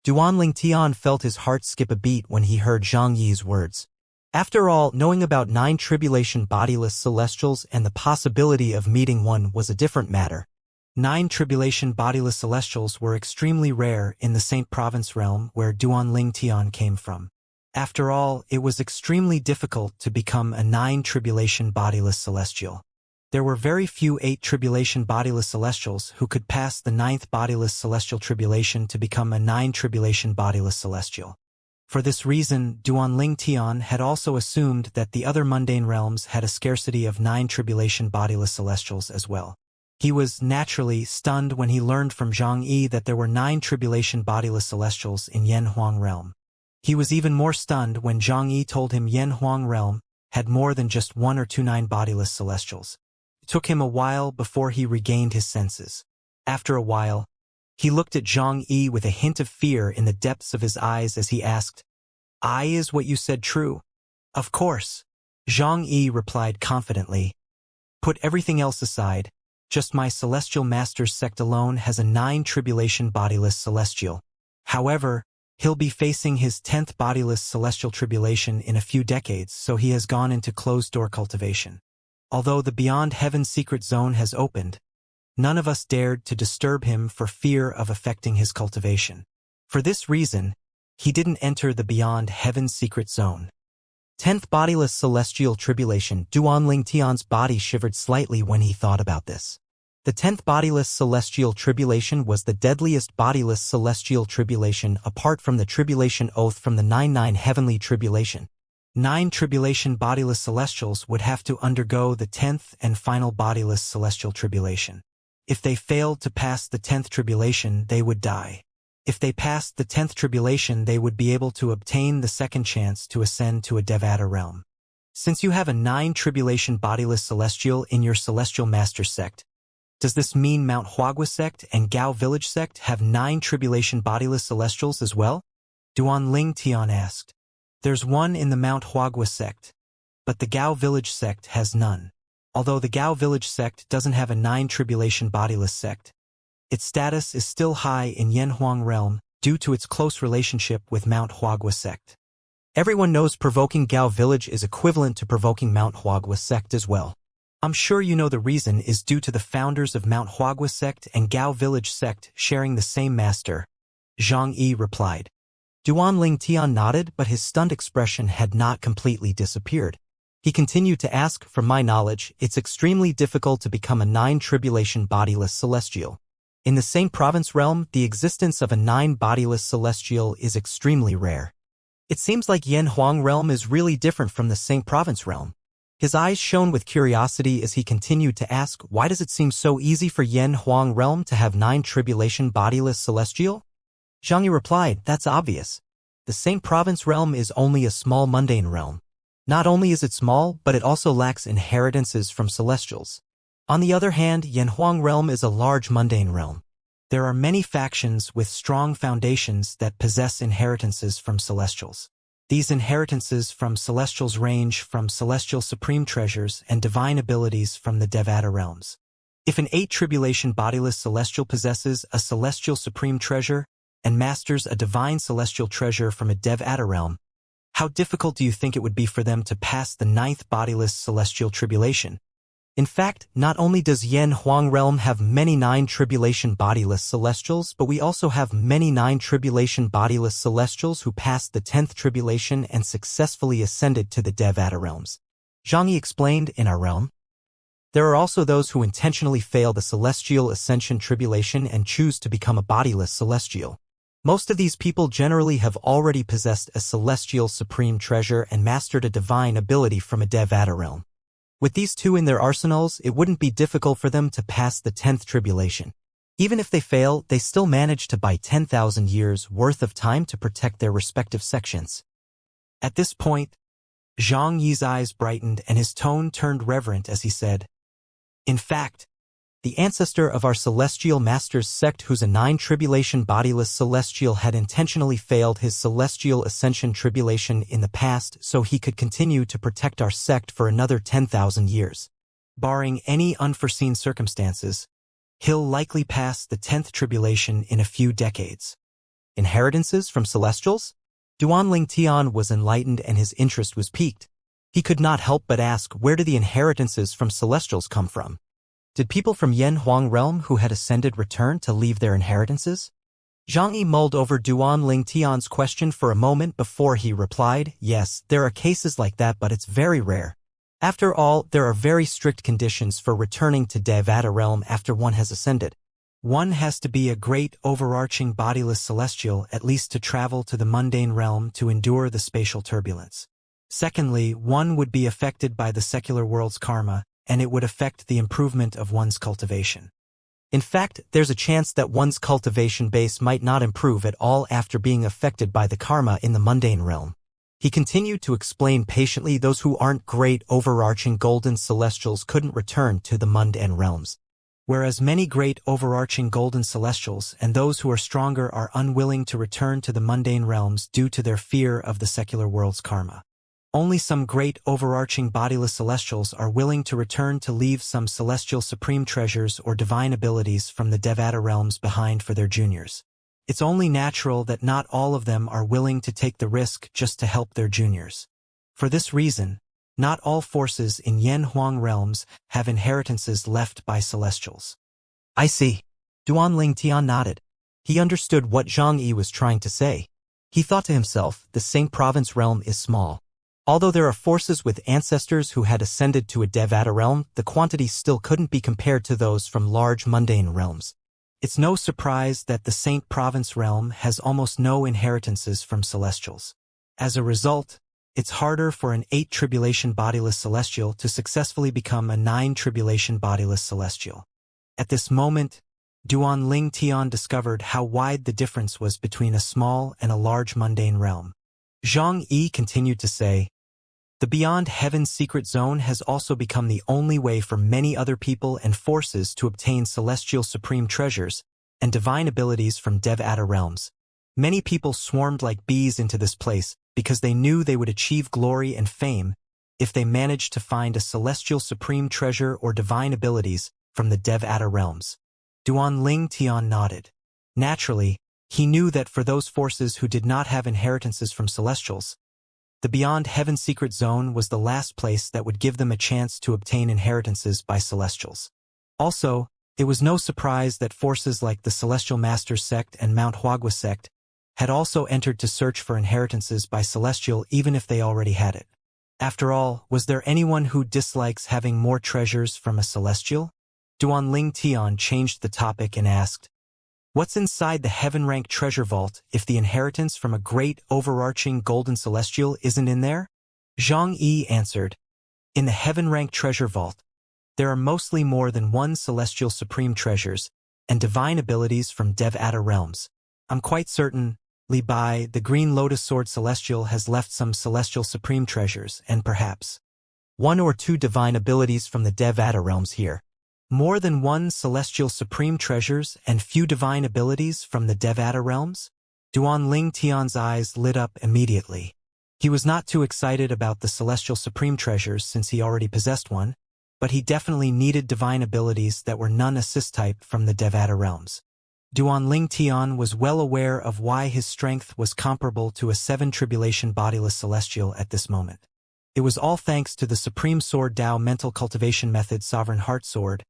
Duanling Tian felt his heart skip a beat when he heard Zhang Yi's words. After all, knowing about 9 tribulation bodiless celestials and the possibility of meeting one was a different matter. 9 tribulation bodiless celestials were extremely rare in the Saint Province realm where Duanling Tian came from. After all, it was extremely difficult to become a 9 tribulation bodiless celestial. There were very few 8 tribulation bodiless celestials who could pass the 9th bodiless celestial tribulation to become a 9 tribulation bodiless celestial. For this reason, Duanling Tian had also assumed that the other mundane realms had a scarcity of 9 tribulation bodiless celestials as well. He was naturally stunned when he learned from Zhang Yi that there were 9 tribulation bodiless celestials in Yen Huang realm. He was even more stunned when Zhang Yi told him Yen Huang realm had more than just 1 or 2 9 bodiless celestials. It took him a while before he regained his senses. After a while, he looked at Zhang Yi with a hint of fear in the depths of his eyes as he asked, is what you said true? Of course. Zhang Yi replied confidently. Put everything else aside. Just my celestial master's sect alone has a 9 tribulation bodiless celestial. However, he'll be facing his 10th bodiless celestial tribulation in a few decades, so he has gone into closed-door cultivation. Although the beyond heaven secret zone has opened, none of us dared to disturb him for fear of affecting his cultivation. For this reason, he didn't enter the beyond heaven secret zone. 10th bodiless celestial tribulation. Duanling Tian's body shivered slightly when he thought about this. The 10th bodiless celestial tribulation was the deadliest bodiless celestial tribulation apart from the tribulation oath from the 9 heavenly tribulation. 9 tribulation bodiless celestials would have to undergo the 10th and final bodiless celestial tribulation. If they failed to pass the 10th tribulation, they would die. If they passed the 10th tribulation, they would be able to obtain the second chance to ascend to a Devata realm. Since you have a 9 tribulation bodiless celestial in your celestial master sect, does this mean Mount Huagua sect and Gao village sect have 9 tribulation bodiless celestials as well? Duanling Tian asked. There's one in the Mount Huagua sect, but the Gao village sect has none. Although the Gao village sect doesn't have a 9 tribulation bodiless sect, its status is still high in Yanhuang realm due to its close relationship with Mount Huagua sect. Everyone knows provoking Gao village is equivalent to provoking Mount Huagua sect as well. I'm sure you know the reason is due to the founders of Mount Huagua sect and Gao village sect sharing the same master. Zhang Yi replied. Duanling Tian nodded, but his stunned expression had not completely disappeared. He continued to ask, from my knowledge, it's extremely difficult to become a 9 tribulation bodiless celestial. In the same province realm, the existence of a 9 bodiless celestial is extremely rare. It seems like Yen Huang realm is really different from the same province realm. His eyes shone with curiosity as he continued to ask, why does it seem so easy for Yen Huang realm to have 9 tribulation bodiless celestial? Zhang Yi replied, that's obvious. The same province realm is only a small mundane realm. Not only is it small, but it also lacks inheritances from celestials. On the other hand, Yanhuang realm is a large mundane realm. There are many factions with strong foundations that possess inheritances from celestials. These inheritances from celestials range from celestial supreme treasures and divine abilities from the Devata realms. If an 8 tribulation bodiless celestial possesses a celestial supreme treasure and masters a divine celestial treasure from a Devata realm, how difficult do you think it would be for them to pass the 9th bodiless celestial tribulation? In fact, not only does Yen Huang realm have many 9 tribulation bodiless celestials, but we also have many 9 tribulation bodiless celestials who passed the 10th tribulation and successfully ascended to the Devata realms. Zhang Yi explained, in our realm, there are also those who intentionally fail the celestial ascension tribulation and choose to become a bodiless celestial. Most of these people generally have already possessed a celestial supreme treasure and mastered a divine ability from a Devata realm. With these two in their arsenals, it wouldn't be difficult for them to pass the 10th tribulation. Even if they fail, they still manage to buy 10,000 years worth of time to protect their respective sections. At this point, Zhang Yi's eyes brightened and his tone turned reverent as he said, "In fact, the ancestor of our celestial master's sect who's a 9 tribulation bodiless celestial had intentionally failed his celestial ascension tribulation in the past so he could continue to protect our sect for another 10,000 years. Barring any unforeseen circumstances, he'll likely pass the 10th tribulation in a few decades." Inheritances from celestials? Duanling Tian was enlightened and his interest was piqued. He could not help but ask, where do the inheritances from celestials come from? Did people from Yen Huang realm who had ascended return to leave their inheritances? Zhang Yi mulled over Duanling Tian's question for a moment before he replied, "Yes, there are cases like that, but it's very rare. After all, there are very strict conditions for returning to Devata realm after one has ascended. One has to be a great overarching bodiless celestial at least to travel to the mundane realm to endure the spatial turbulence. Secondly, one would be affected by the secular world's karma, and it would affect the improvement of one's cultivation. In fact, there's a chance that one's cultivation base might not improve at all after being affected by the karma in the mundane realm." He continued to explain patiently, those who aren't great overarching golden celestials couldn't return to the mundane realms, whereas many great overarching golden celestials and those who are stronger are unwilling to return to the mundane realms due to their fear of the secular world's karma. Only some great overarching bodiless celestials are willing to return to leave some celestial supreme treasures or divine abilities from the Devata realms behind for their juniors. It's only natural that not all of them are willing to take the risk just to help their juniors. For this reason, not all forces in Yen Huang realms have inheritances left by celestials. "I see." Duanling Tian nodded. He understood what Zhang Yi was trying to say. He thought to himself, the Saint Province realm is small. Although there are forces with ancestors who had ascended to a Devata realm, the quantity still couldn't be compared to those from large mundane realms. It's no surprise that the Saint Province realm has almost no inheritances from celestials. As a result, it's harder for an 8 tribulation bodiless celestial to successfully become a 9 tribulation bodiless celestial. At this moment, Duanling Tian discovered how wide the difference was between a small and a large mundane realm. Zhang Yi continued to say, "The Beyond Heaven's secret zone has also become the only way for many other people and forces to obtain celestial supreme treasures and divine abilities from Devata realms. Many people swarmed like bees into this place because they knew they would achieve glory and fame if they managed to find a celestial supreme treasure or divine abilities from the Devata realms." Duanling Tian nodded. Naturally, he knew that for those forces who did not have inheritances from celestials, the Beyond Heaven secret zone was the last place that would give them a chance to obtain inheritances by celestials. Also, it was no surprise that forces like the Celestial Masters sect and Mount Huagua sect had also entered to search for inheritances by celestial even if they already had it. After all, was there anyone who dislikes having more treasures from a celestial? Duanling Tian changed the topic and asked, "What's inside the heaven-rank treasure vault if the inheritance from a great overarching golden celestial isn't in there?" Zhang Yi answered, "In the heaven-rank treasure vault, there are mostly more than one celestial supreme treasures and divine abilities from Devata realms. I'm quite certain Li Bai, the Green Lotus Sword Celestial, has left some celestial supreme treasures and perhaps 1 or 2 divine abilities from the Devata realms here. More than one celestial supreme treasures and few divine abilities from the Devata realms?" Duanling Tian's eyes lit up immediately. He was not too excited about the celestial supreme treasures since he already possessed one, but he definitely needed divine abilities that were non-assist type from the Devata realms. Duanling Tian was well aware of why his strength was comparable to a 7 tribulation bodiless celestial at this moment. It was all thanks to the Supreme Sword Dao mental cultivation method Sovereign Heart Sword,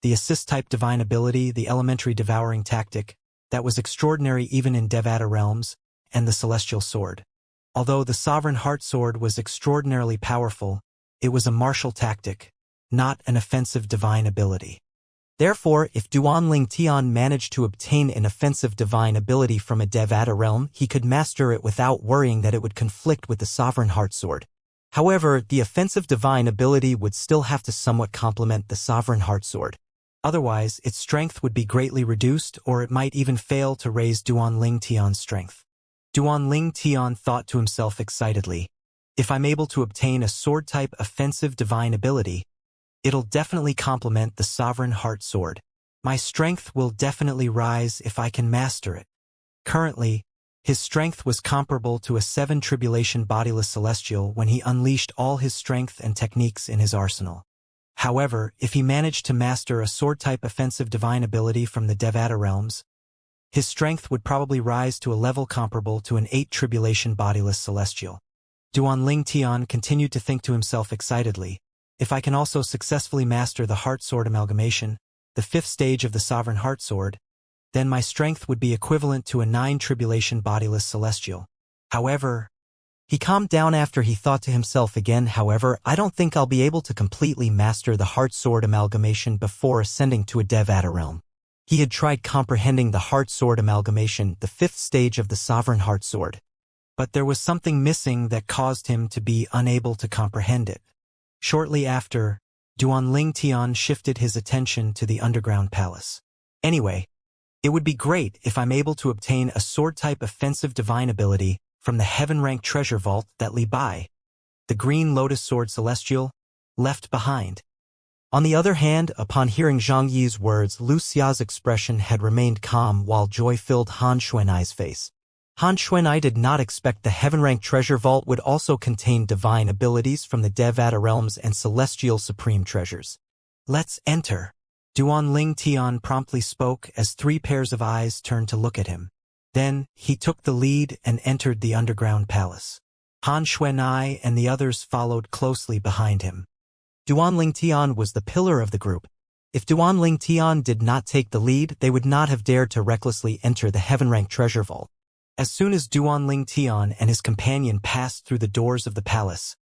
the assist-type divine ability, the elementary devouring tactic, that was extraordinary even in Devata realms, and the celestial sword. Although the Sovereign Heart Sword was extraordinarily powerful, it was a martial tactic, not an offensive divine ability. Therefore, if Duanling Tian managed to obtain an offensive divine ability from a Devata realm, he could master it without worrying that it would conflict with the Sovereign Heart Sword. However, the offensive divine ability would still have to somewhat complement the sovereign heart sword. Otherwise, its strength would be greatly reduced, or it might even fail to raise Duanling Tian's strength. Duanling Tian thought to himself excitedly, if I'm able to obtain a sword-type offensive divine ability, it'll definitely complement the sovereign heart sword. My strength will definitely rise if I can master it. Currently, his strength was comparable to a 7 tribulation bodiless celestial when he unleashed all his strength and techniques in his arsenal. However, if he managed to master a sword-type offensive divine ability from the Devata realms, his strength would probably rise to a level comparable to an 8 tribulation bodiless celestial. Duanling Tian continued to think to himself excitedly, if I can also successfully master the heart sword amalgamation, the 5th stage of the sovereign heart sword, then my strength would be equivalent to a 9 tribulation bodiless celestial. However, he calmed down after he thought to himself again, however, I don't think I'll be able to completely master the heart sword amalgamation before ascending to a Devata realm. He had tried comprehending the heart sword amalgamation, the 5th stage of the sovereign heart sword, but there was something missing that caused him to be unable to comprehend it. Shortly after, Duanling Tian shifted his attention to the underground palace. Anyway, it would be great if I'm able to obtain a sword-type offensive divine ability from the heaven-rank treasure vault that Li Bai, the green lotus sword celestial, left behind. On the other hand, upon hearing Zhang Yi's words, Lu Xia's expression had remained calm while joy filled Han Xuanai's face. Han Xuanai did not expect the heaven-rank treasure vault would also contain divine abilities from the Devata realms and celestial supreme treasures. Let's enter. Duanling Tian promptly spoke as 3 pairs of eyes turned to look at him. Then, he took the lead and entered the underground palace. Han Xuanai and the others followed closely behind him. Duanling Tian was the pillar of the group. If Duanling Tian did not take the lead, they would not have dared to recklessly enter the heaven-rank treasure vault. As soon as Duanling Tian and his companion passed through the doors of the palace,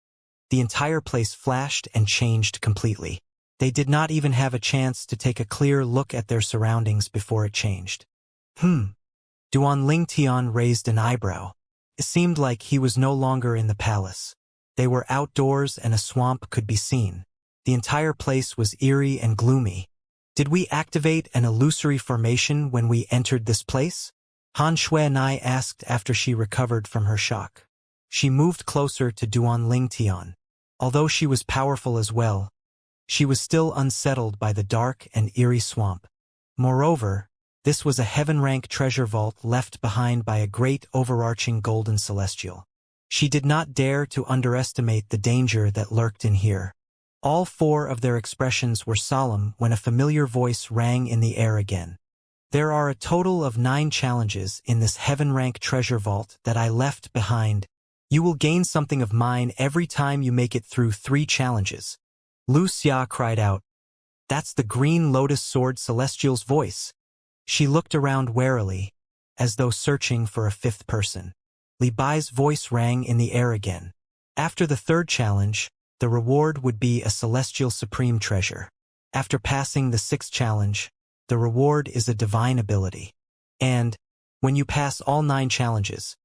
the entire place flashed and changed completely. They did not even have a chance to take a clear look at their surroundings before it changed. Duanling Tian raised an eyebrow. It seemed like he was no longer in the palace. They were outdoors and a swamp could be seen. The entire place was eerie and gloomy. Did we activate an illusory formation when we entered this place? Han Xuanai asked after she recovered from her shock. She moved closer to Duanling Tian. Although she was powerful as well, she was still unsettled by the dark and eerie swamp. Moreover, this was a heaven-rank treasure vault left behind by a great overarching golden celestial. She did not dare to underestimate the danger that lurked in here. All 4 of their expressions were solemn when a familiar voice rang in the air again. There are a total of 9 challenges in this heaven-rank treasure vault that I left behind. You will gain something of mine every time you make it through 3 challenges. Lu Xia cried out. That's the green lotus sword celestial's voice. She looked around warily, as though searching for a 5th person. Li Bai's voice rang in the air again. After the 3rd challenge, the reward would be a celestial supreme treasure. After passing the 6th challenge, the reward is a divine ability. And, when you pass all 9 challenges,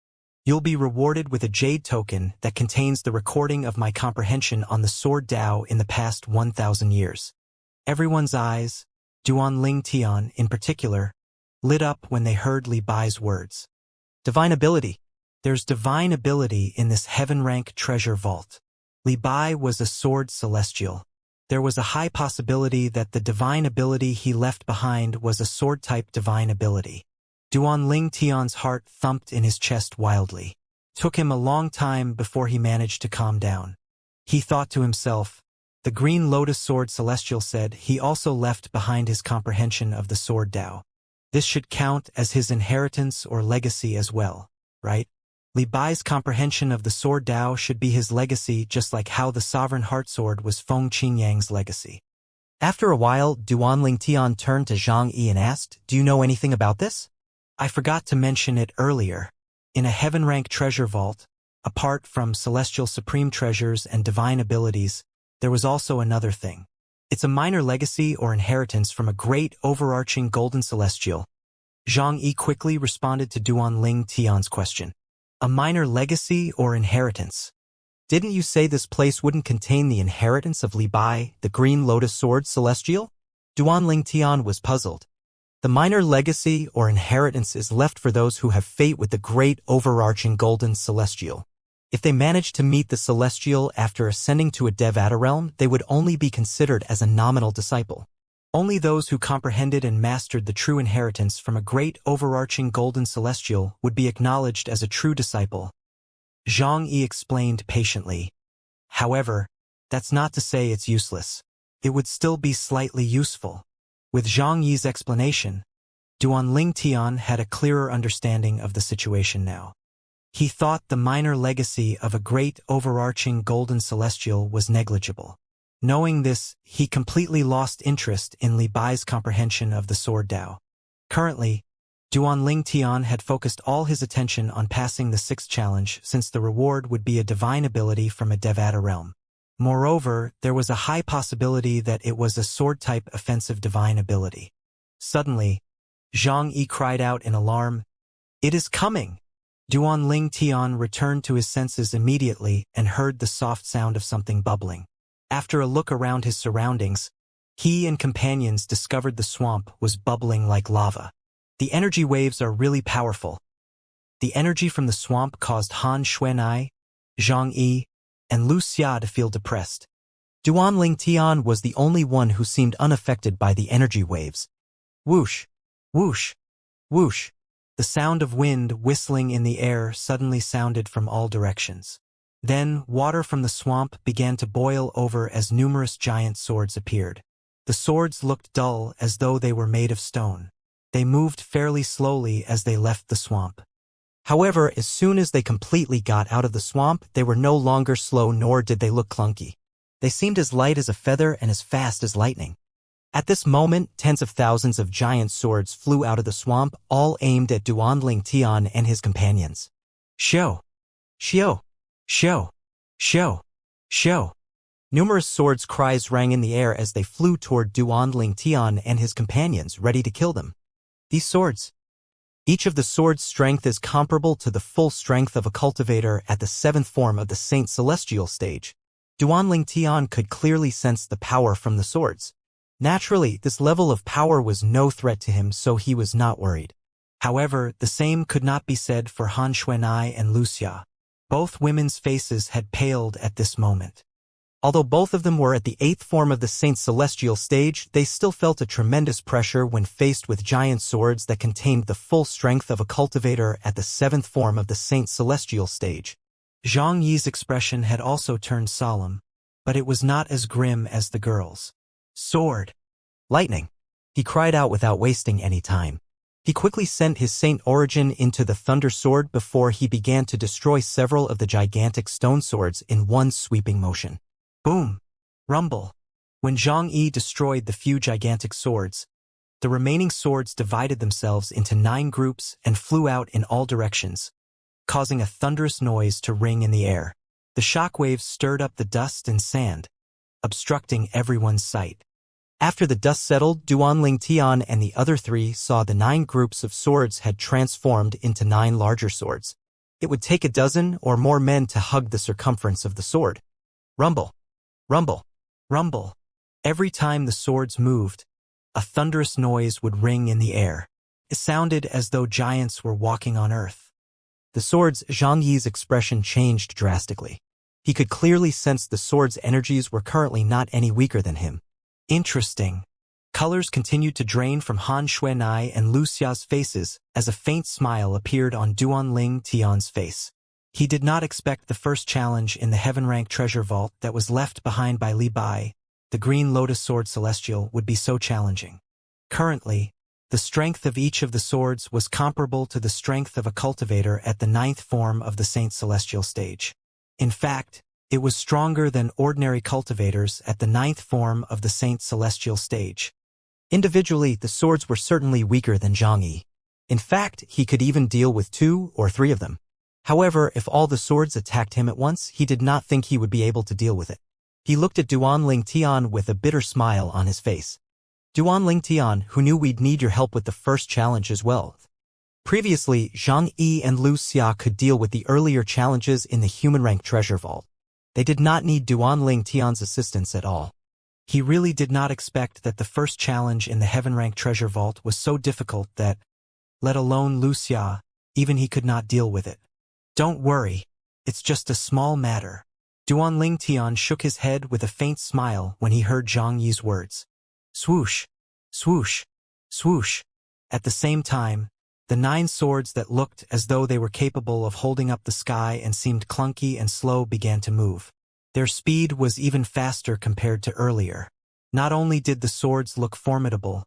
you'll be rewarded with a jade token that contains the recording of my comprehension on the sword Dao in the past 1,000 years. Everyone's eyes, Duanling Tian in particular, lit up when they heard Li Bai's words. Divine ability. There's divine ability in this heaven-rank treasure vault. Li Bai was a sword celestial. There was a high possibility that the divine ability he left behind was a sword-type divine ability. Duanling Tian's heart thumped in his chest wildly. Took him a long time before he managed to calm down. He thought to himself, the green lotus sword celestial said he also left behind his comprehension of the sword Dao. This should count as his inheritance or legacy as well, right? Li Bai's comprehension of the sword Dao should be his legacy, just like how the sovereign heart sword was Feng Qingyang's legacy. After a while, Duanling Tian turned to Zhang Yi and asked, do you know anything about this? I forgot to mention it earlier. In a heaven-rank treasure vault, apart from celestial supreme treasures and divine abilities, there was also another thing. It's a minor legacy or inheritance from a great overarching golden celestial. Zhang Yi quickly responded to Duanling Tian's question. A minor legacy or inheritance? Didn't you say this place wouldn't contain the inheritance of Li Bai, the Green Lotus Sword Celestial? Duanling Tian was puzzled. The minor legacy or inheritance is left for those who have fate with the great overarching golden celestial. If they managed to meet the celestial after ascending to a Devata realm, they would only be considered as a nominal disciple. Only those who comprehended and mastered the true inheritance from a great overarching golden celestial would be acknowledged as a true disciple. Zhang Yi explained patiently. However, that's not to say it's useless. It would still be slightly useful. With Zhang Yi's explanation, Duanling Tian had a clearer understanding of the situation now. He thought the minor legacy of a great overarching golden celestial was negligible. Knowing this, he completely lost interest in Li Bai's comprehension of the Sword Dao. Currently, Duanling Tian had focused all his attention on passing the 6th challenge since the reward would be a divine ability from a Devata realm. Moreover, there was a high possibility that it was a sword-type offensive divine ability. Suddenly, Zhang Yi cried out in alarm, "It is coming!" Duanling Tian returned to his senses immediately and heard the soft sound of something bubbling. After a look around his surroundings, he and companions discovered the swamp was bubbling like lava. The energy waves are really powerful. The energy from the swamp caused Han Xuanai, Zhang Yi, and Wuxia to feel depressed. Duanling Tian was the only one who seemed unaffected by the energy waves. Whoosh, whoosh, whoosh. The sound of wind whistling in the air suddenly sounded from all directions. Then, water from the swamp began to boil over as numerous giant swords appeared. The swords looked dull as though they were made of stone. They moved fairly slowly as they left the swamp. However, as soon as they completely got out of the swamp, they were no longer slow nor did they look clunky. They seemed as light as a feather and as fast as lightning. At this moment, tens of thousands of giant swords flew out of the swamp, all aimed at Duanling Tian and his companions. Shou! Xiu! Shou! Shou! Shou! Numerous swords' cries rang in the air as they flew toward Duanling Tian and his companions, ready to kill them. These swords. Each of the swords' strength is comparable to the full strength of a cultivator at the 7th form of the Saint Celestial stage. Duanling Tian could clearly sense the power from the swords. Naturally, this level of power was no threat to him, so he was not worried. However, the same could not be said for Han Xuanai and Wuxia. Both women's faces had paled at this moment. Although both of them were at the 8th form of the Saint Celestial stage, they still felt a tremendous pressure when faced with giant swords that contained the full strength of a cultivator at the 7th form of the Saint Celestial stage. Zhang Yi's expression had also turned solemn, but it was not as grim as the girl's. Sword! Lightning! He cried out without wasting any time. He quickly sent his Saint Origin into the Thunder Sword before he began to destroy several of the gigantic stone swords in one sweeping motion. Boom! Rumble! When Zhang Yi destroyed the few gigantic swords, the remaining swords divided themselves into 9 groups and flew out in all directions, causing a thunderous noise to ring in the air. The shockwaves stirred up the dust and sand, obstructing everyone's sight. After the dust settled, Duanling Tian and the other 3 saw the 9 groups of swords had transformed into 9 larger swords. It would take a dozen or more men to hug the circumference of the sword. Rumble! Rumble! Rumble! Every time the swords moved, a thunderous noise would ring in the air. It sounded as though giants were walking on earth. The swords, Zhang Yi's expression changed drastically. He could clearly sense the sword's energies were currently not any weaker than him. Interesting. Colors continued to drain from Han Xuanai and Wuxia's faces as a faint smile appeared on Duanling Tian's face. He did not expect the first challenge in the Heaven Rank treasure vault that was left behind by Li Bai, the Green Lotus Sword Celestial, would be so challenging. Currently, the strength of each of the swords was comparable to the strength of a cultivator at the 9th form of the Saint Celestial stage. In fact, it was stronger than ordinary cultivators at the 9th form of the Saint Celestial stage. Individually, the swords were certainly weaker than Zhang Yi. In fact, he could even deal with 2 or 3 of them. However, if all the swords attacked him at once, he did not think he would be able to deal with it. He looked at Duanling Tian with a bitter smile on his face. Duanling Tian, who knew we'd need your help with the first challenge as well. Previously, Zhang Yi and Wuxia could deal with the earlier challenges in the human rank treasure vault. They did not need Duanling Tian's assistance at all. He really did not expect that the first challenge in the heaven-rank treasure vault was so difficult that, let alone Wuxia, even he could not deal with it. Don't worry, it's just a small matter. Duanling Tian shook his head with a faint smile when he heard Zhang Yi's words. Swoosh, swoosh, swoosh. At the same time, the 9 swords that looked as though they were capable of holding up the sky and seemed clunky and slow began to move. Their speed was even faster compared to earlier. Not only did the swords look formidable,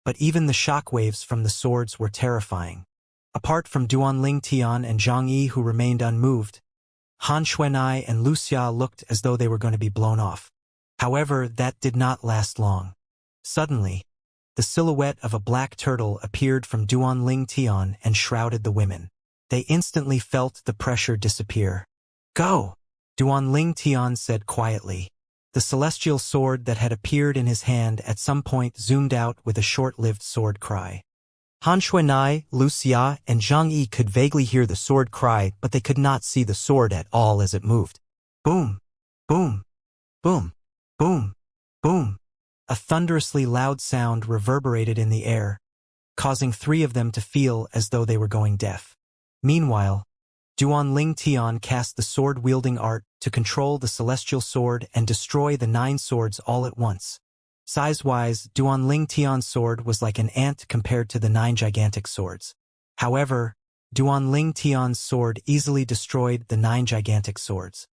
but even the shockwaves from the swords were terrifying. Apart from Duanling Tian and Zhang Yi, who remained unmoved, Han Xuanai and Wuxia looked as though they were going to be blown off. However, that did not last long. Suddenly, the silhouette of a black turtle appeared from Duanling Tian and shrouded the women. They instantly felt the pressure disappear. Go! Duanling Tian said quietly. The celestial sword that had appeared in his hand at some point zoomed out with a short-lived sword cry. Han Xuanai, Wuxia, and Zhang Yi could vaguely hear the sword cry, but they could not see the sword at all as it moved. Boom! Boom! Boom! Boom! Boom! A thunderously loud sound reverberated in the air, causing 3 of them to feel as though they were going deaf. Meanwhile, Duanling Tian cast the sword-wielding art to control the celestial sword and destroy the 9 swords all at once. Size-wise, Duanling Tian's sword was like an ant compared to the 9 gigantic swords. However, Duanling Tian's sword easily destroyed the 9 gigantic swords.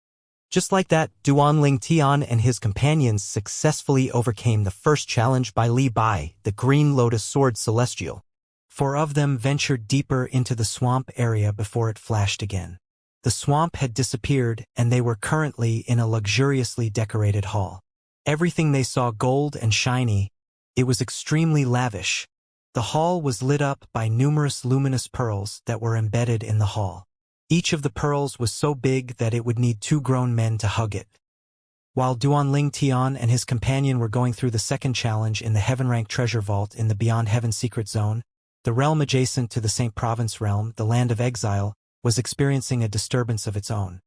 Just like that, Duanling Tian and his companions successfully overcame the first challenge by Li Bai, the Green Lotus Sword Celestial. 4 of them ventured deeper into the swamp area before it flashed again. The swamp had disappeared, and they were currently in a luxuriously decorated hall. Everything they saw gold and shiny. It was extremely lavish. The hall was lit up by numerous luminous pearls that were embedded in the hall. Each of the pearls was so big that it would need 2 grown men to hug it. While Duanling Tian and his companion were going through the second challenge in the heaven-rank treasure vault in the Beyond Heaven secret zone, the realm adjacent to the St. Province realm, the Land of Exile, was experiencing a disturbance of its own.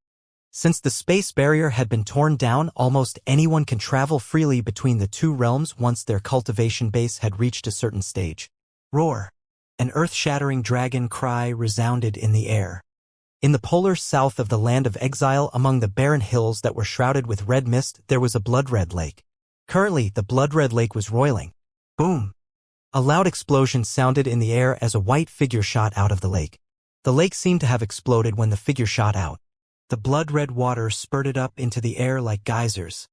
Since the space barrier had been torn down, almost anyone can travel freely between the 2 realms once their cultivation base had reached a certain stage. Roar! An earth-shattering dragon cry resounded in the air. In the polar south of the Land of Exile, among the barren hills that were shrouded with red mist, there was a blood-red lake. Currently, the blood-red lake was roiling. Boom! A loud explosion sounded in the air as a white figure shot out of the lake. The lake seemed to have exploded when the figure shot out. The blood-red water spurted up into the air like geysers,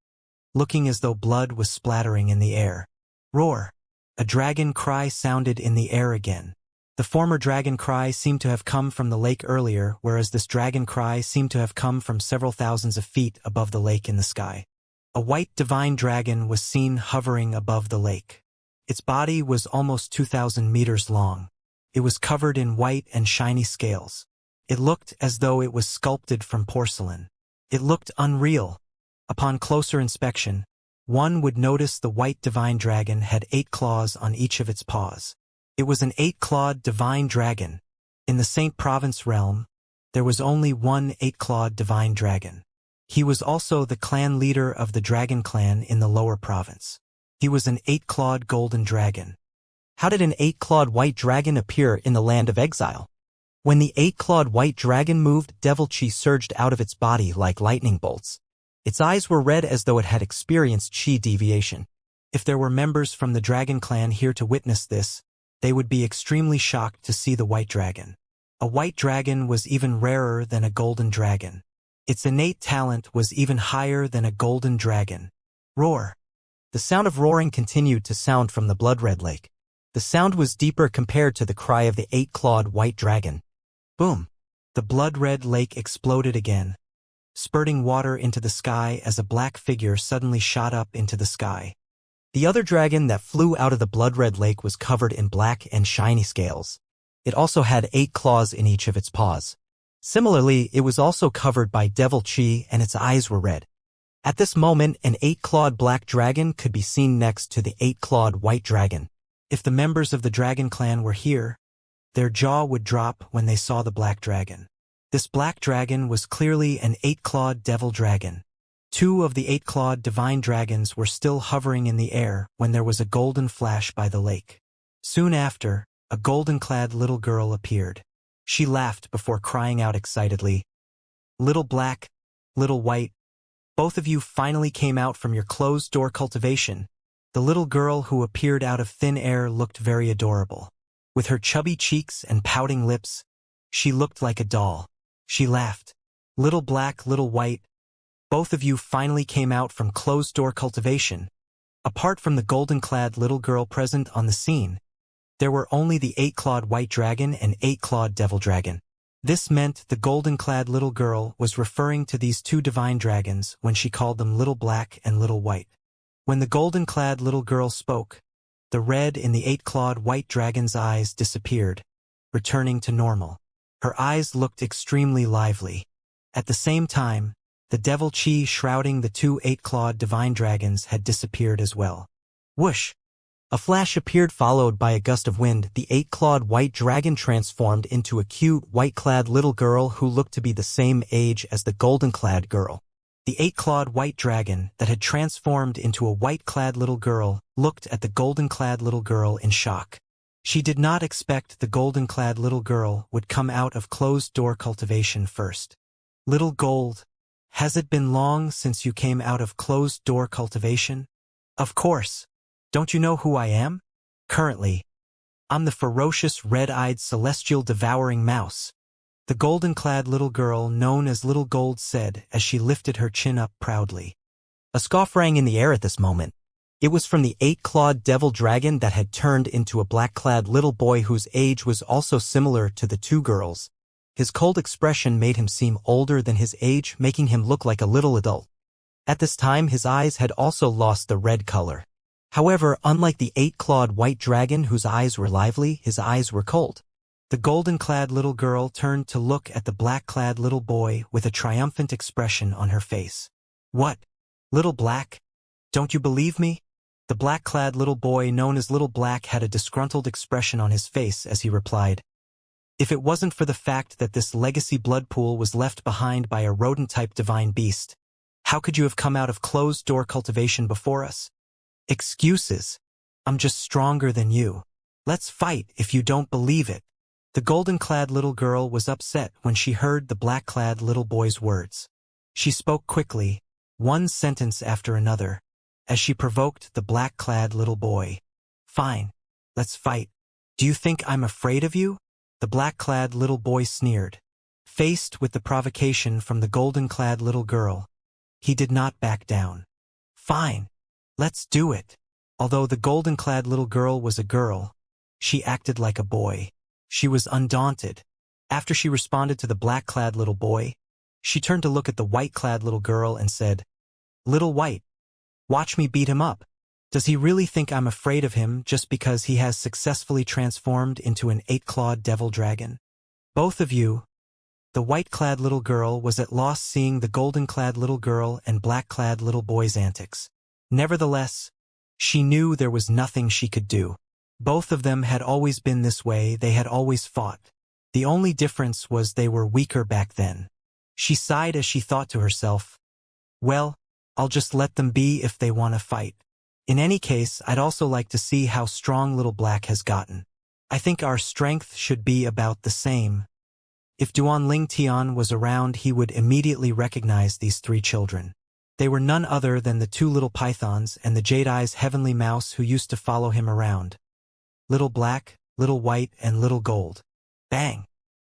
looking as though blood was splattering in the air. Roar! A dragon cry sounded in the air again. The former dragon cry seemed to have come from the lake earlier, whereas this dragon cry seemed to have come from several thousands of feet above the lake in the sky. A white divine dragon was seen hovering above the lake. Its body was almost 2,000 meters long. It was covered in white and shiny scales. It looked as though it was sculpted from porcelain. It looked unreal. Upon closer inspection, one would notice the white divine dragon had 8 claws on each of its paws. It was an 8-clawed divine dragon. In the St. Province realm, there was only one 8-clawed divine dragon. He was also the clan leader of the dragon clan in the lower province. He was an 8-clawed golden dragon. How did an 8-clawed white dragon appear in the Land of Exile? When the 8-clawed white dragon moved, devil chi surged out of its body like lightning bolts. Its eyes were red as though it had experienced chi deviation. If there were members from the dragon clan here to witness this, they would be extremely shocked to see the white dragon. A white dragon was even rarer than a golden dragon. Its innate talent was even higher than a golden dragon. Roar! The sound of roaring continued to sound from the blood-red lake. The sound was deeper compared to the cry of the 8-clawed white dragon. Boom! The blood-red lake exploded again, spurting water into the sky as a black figure suddenly shot up into the sky. The other dragon that flew out of the blood-red lake was covered in black and shiny scales. It also had 8 claws in each of its paws. Similarly, it was also covered by devil chi and its eyes were red. At this moment, an 8-clawed black dragon could be seen next to the 8-clawed white dragon. If the members of the dragon clan were here, their jaw would drop when they saw the black dragon. This black dragon was clearly an 8-clawed devil dragon. 2 of the 8-clawed divine dragons were still hovering in the air when there was a golden flash by the lake. Soon after, a golden-clad little girl appeared. She laughed before crying out excitedly, "Little black, little white, both of you finally came out from your closed-door cultivation." The little girl who appeared out of thin air looked very adorable. With her chubby cheeks and pouting lips, she looked like a doll. She laughed, "Little black, little white, both of you finally came out from closed-door cultivation." Apart from the golden-clad little girl present on the scene, there were only the 8-clawed white dragon and 8-clawed devil dragon. This meant the golden-clad little girl was referring to these 2 divine dragons when she called them little black and little white. When the golden-clad little girl spoke, the red in the 8-clawed white dragon's eyes disappeared, returning to normal. Her eyes looked extremely lively. At the same time, the devil chi shrouding the 2 8-clawed divine dragons had disappeared as well. Whoosh! A flash appeared followed by a gust of wind. The 8-clawed white dragon transformed into a cute white-clad little girl who looked to be the same age as the golden-clad girl. The 8-clawed white dragon that had transformed into a white-clad little girl looked at the golden-clad little girl in shock. She did not expect the golden-clad little girl would come out of closed-door cultivation first. "Little Gold, has it been long since you came out of closed-door cultivation?" "Of course. Don't you know who I am?" "Currently, I'm the ferocious red-eyed celestial devouring mouse," the golden-clad little girl known as Little Gold said as she lifted her chin up proudly. A scoff rang in the air at this moment. It was from the 8-clawed devil dragon that had turned into a black-clad little boy whose age was also similar to the 2 girls. His cold expression made him seem older than his age, making him look like a little adult. At this time, his eyes had also lost the red color. However, unlike the 8-clawed white dragon whose eyes were lively, his eyes were cold. The golden-clad little girl turned to look at the black-clad little boy with a triumphant expression on her face. "What? Little Black? Don't you believe me?" The black-clad little boy known as Little Black had a disgruntled expression on his face as he replied, "If it wasn't for the fact that this legacy blood pool was left behind by a rodent-type divine beast, how could you have come out of closed-door cultivation before us?" "Excuses. I'm just stronger than you. Let's fight if you don't believe it." The golden-clad little girl was upset when she heard the black-clad little boy's words. She spoke quickly, one sentence after another, as she provoked the black-clad little boy. "Fine. Let's fight. Do you think I'm afraid of you?" The black-clad little boy sneered. Faced with the provocation from the golden-clad little girl, he did not back down. "Fine. Let's do it." Although the golden-clad little girl was a girl, she acted like a boy. She was undaunted. After she responded to the black-clad little boy, she turned to look at the white-clad little girl and said, "Little White, watch me beat him up. Does he really think I'm afraid of him just because he has successfully transformed into an 8-clawed devil dragon?" Both of you. The white-clad little girl was at loss seeing the golden-clad little girl and black-clad little boy's antics. Nevertheless, she knew there was nothing she could do. Both of them had always been this way, they had always fought. The only difference was they were weaker back then. She sighed as she thought to herself, "Well, I'll just let them be if they want to fight. In any case, I'd also like to see how strong Little Black has gotten. I think our strength should be about the same." If Duan Ling Tian was around, he would immediately recognize these 3 children. They were none other than the 2 little pythons and the Jedi's heavenly mouse who used to follow him around. Little Black, Little White, and Little Gold. Bang!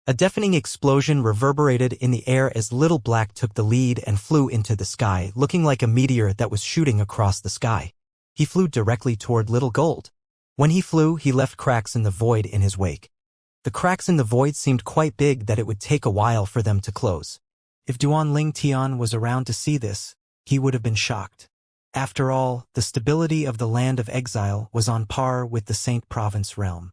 A deafening explosion reverberated in the air as Little Black took the lead and flew into the sky, looking like a meteor that was shooting across the sky. He flew directly toward Little Gold. When he flew, he left cracks in the void in his wake. The cracks in the void seemed quite big that it would take a while for them to close. If Duan Ling Tian was around to see this, he would have been shocked. After all, the stability of the land of exile was on par with the Saint Province realm.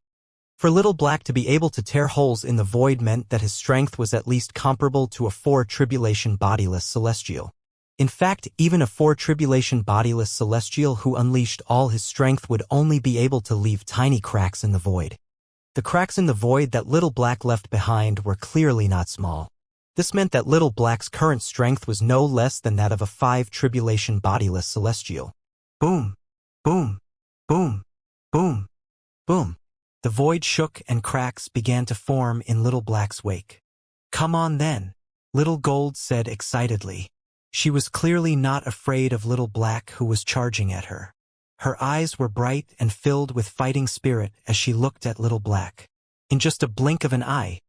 For Little Black to be able to tear holes in the void meant that his strength was at least comparable to a 4-tribulation bodiless celestial. In fact, even a 4-tribulation bodiless celestial who unleashed all his strength would only be able to leave tiny cracks in the void. The cracks in the void that Little Black left behind were clearly not small. This meant that Little Black's current strength was no less than that of a 5 tribulation bodiless celestial. Boom, boom, boom, boom, boom. The void shook and cracks began to form in Little Black's wake. Come on then, Little Gold said excitedly. She was clearly not afraid of Little Black, who was charging at her. Her eyes were bright and filled with fighting spirit as she looked at Little Black. In just a blink of an eye,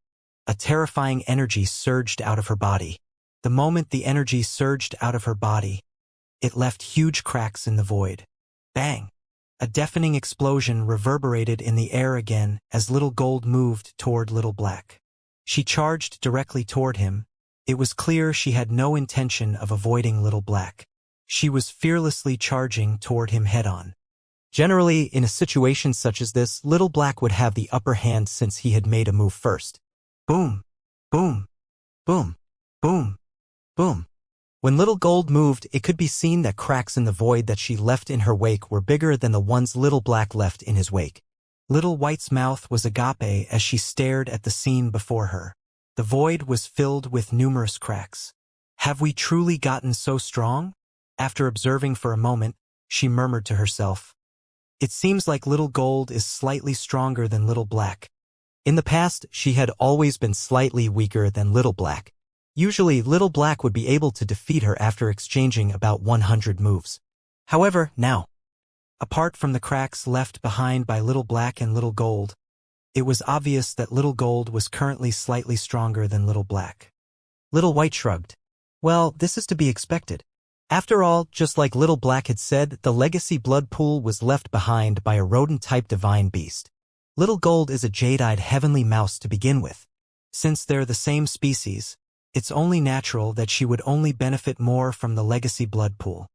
a terrifying energy surged out of her body. The moment the energy surged out of her body, it left huge cracks in the void. Bang! A deafening explosion reverberated in the air again as Little Gold moved toward Little Black. She charged directly toward him. It was clear she had no intention of avoiding Little Black. She was fearlessly charging toward him head-on. Generally, in a situation such as this, Little Black would have the upper hand since he had made a move first. Boom, boom, boom, boom, boom. When Little Gold moved, it could be seen that cracks in the void that she left in her wake were bigger than the ones Little Black left in his wake. Little White's mouth was agape as she stared at the scene before her. The void was filled with numerous cracks. Have we truly gotten so strong? After observing for a moment, she murmured to herself. It seems like Little Gold is slightly stronger than Little Black. In the past, she had always been slightly weaker than Little Black. Usually, Little Black would be able to defeat her after exchanging about 100 moves. However, now, apart from the cracks left behind by Little Black and Little Gold, it was obvious that Little Gold was currently slightly stronger than Little Black. Little White shrugged. Well, this is to be expected. After all, just like Little Black had said, the legacy blood pool was left behind by a rodent-type divine beast. Little Gold is a jade-eyed heavenly mouse to begin with. Since they're the same species, it's only natural that she would only benefit more from the legacy blood pool.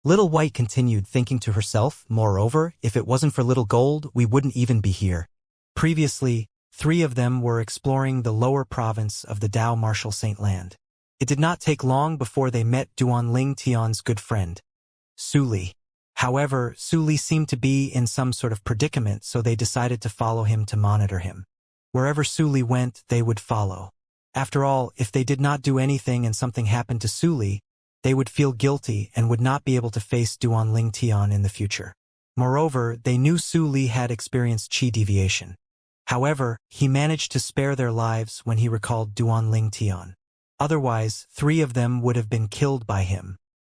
Little White continued, thinking to herself, moreover, if it wasn't for Little Gold, we wouldn't even be here. Previously, 3 of them were exploring the lower province of the Dao Martial Saint Land. It did not take long before they met Duanling Tian's good friend, Su Li. However, Su Li seemed to be in some sort of predicament, so they decided to follow him to monitor him. Wherever Su Li went, they would follow. After all, if they did not do anything and something happened to Su Li, they would feel guilty and would not be able to face Duanling Tian in the future. Moreover, they knew Su Li had experienced qi deviation. However, he managed to spare their lives when he recalled Duanling Tian. Otherwise, 3 of them would have been killed by him.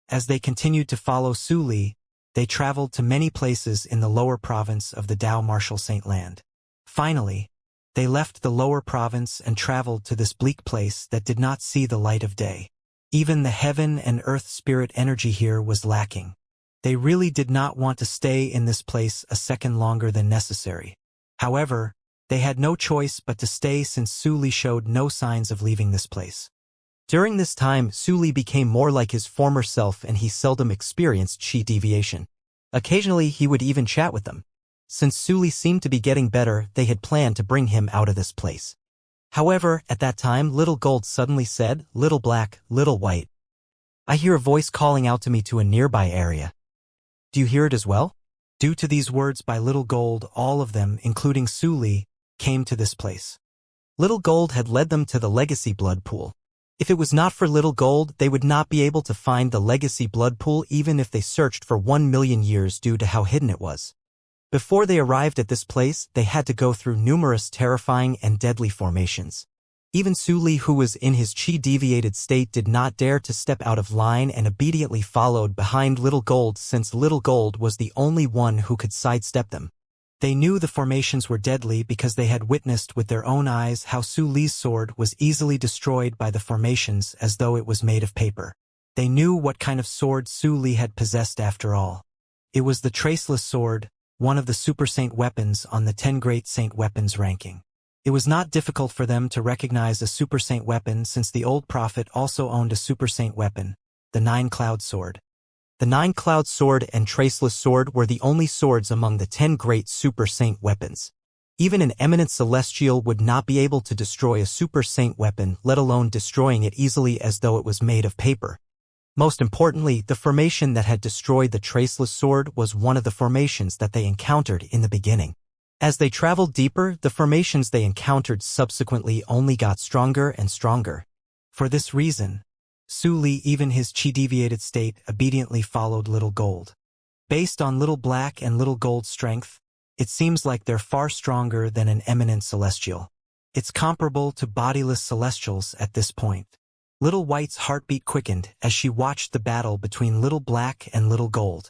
As they continued to follow Su Li, they traveled to many places in the lower province of the Dao Martial Saint Land. Finally, they left the lower province and traveled to this bleak place that did not see the light of day. Even the heaven and earth spirit energy here was lacking. They really did not want to stay in this place a second longer than necessary. However, they had no choice but to stay since Su Li showed no signs of leaving this place. During this time, Su Li became more like his former self and he seldom experienced qi deviation. Occasionally, he would even chat with them. Since Su Li seemed to be getting better, they had planned to bring him out of this place. However, at that time, Little Gold suddenly said, Little Black, Little White. I hear a voice calling out to me to a nearby area. Do you hear it as well? Due to these words by Little Gold, all of them, including Su Li, came to this place. Little Gold had led them to the legacy blood pool. If it was not for Little Gold, they would not be able to find the legacy blood pool even if they searched for 1 million years due to how hidden it was. Before they arrived at this place, they had to go through numerous terrifying and deadly formations. Even Su Li, who was in his qi-deviated state, did not dare to step out of line and obediently followed behind Little Gold since Little Gold was the only one who could sidestep them. They knew the formations were deadly because they had witnessed with their own eyes how Su Li's sword was easily destroyed by the formations as though it was made of paper. They knew what kind of sword Su Li had possessed after all. It was the Traceless Sword, one of the Super Saint weapons on the 10 Great Saint Weapons ranking. It was not difficult for them to recognize a Super Saint weapon since the old prophet also owned a Super Saint weapon, the 9 Cloud Sword. The 9 Cloud Sword and Traceless Sword were the only swords among the 10 great Super Saint weapons. Even an eminent celestial would not be able to destroy a Super Saint weapon, let alone destroying it easily as though it was made of paper. Most importantly, the formation that had destroyed the Traceless Sword was one of the formations that they encountered in the beginning. As they traveled deeper, the formations they encountered subsequently only got stronger and stronger. For this reason, Su Li, even his chi-deviated state, obediently followed Little Gold. Based on Little Black and Little Gold's strength, it seems like they're far stronger than an eminent celestial. It's comparable to bodiless celestials at this point. Little White's heartbeat quickened as she watched the battle between Little Black and Little Gold.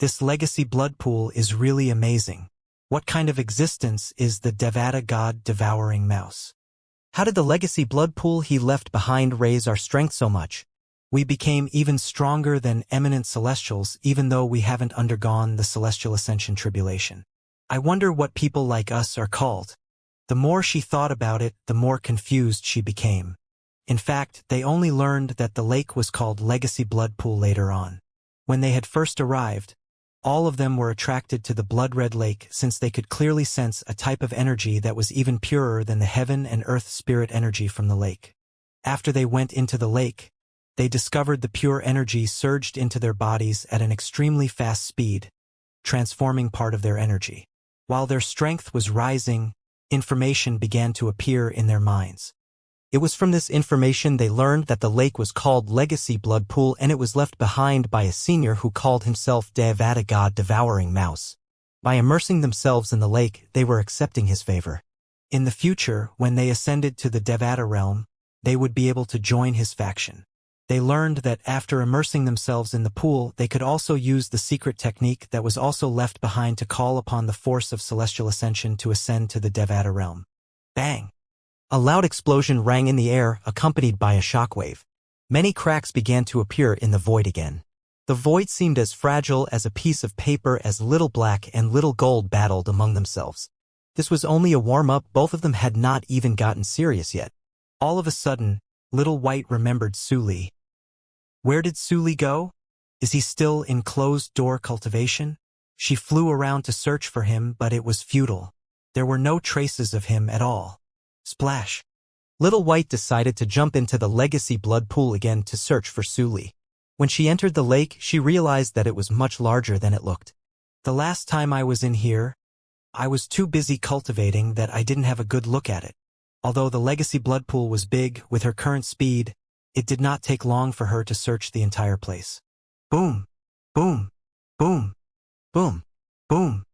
This legacy blood pool is really amazing. What kind of existence is the Devata god devouring mouse? How did the legacy blood pool he left behind raise our strength so much? We became even stronger than eminent celestials even though we haven't undergone the celestial ascension tribulation. I wonder what people like us are called. The more she thought about it, the more confused she became. In fact, they only learned that the lake was called Legacy Blood Pool later on. When they had first arrived, all of them were attracted to the blood-red lake since they could clearly sense a type of energy that was even purer than the heaven and earth spirit energy from the lake. After they went into the lake, they discovered the pure energy surged into their bodies at an extremely fast speed, transforming part of their energy. While their strength was rising, information began to appear in their minds. It was from this information they learned that the lake was called Legacy Blood Pool and it was left behind by a senior who called himself Devata God Devouring Mouse. By immersing themselves in the lake, they were accepting his favor. In the future, when they ascended to the Devata realm, they would be able to join his faction. They learned that after immersing themselves in the pool, they could also use the secret technique that was also left behind to call upon the force of celestial ascension to ascend to the Devata realm. Bang! A loud explosion rang in the air, accompanied by a shockwave. Many cracks began to appear in the void again. The void seemed as fragile as a piece of paper as Little Black and Little Gold battled among themselves. This was only a warm-up, both of them had not even gotten serious yet. All of a sudden, Little White remembered Su Li. Where did Su Li go? Is he still in closed-door cultivation? She flew around to search for him, but it was futile. There were no traces of him at all. Splash! Little White decided to jump into the legacy blood pool again to search for Su Li. When she entered the lake, she realized that it was much larger than it looked. The last time I was in here, I was too busy cultivating that I didn't have a good look at it. Although the legacy blood pool was big, with her current speed, it did not take long for her to search the entire place. Boom! Boom! Boom! Boom! Boom!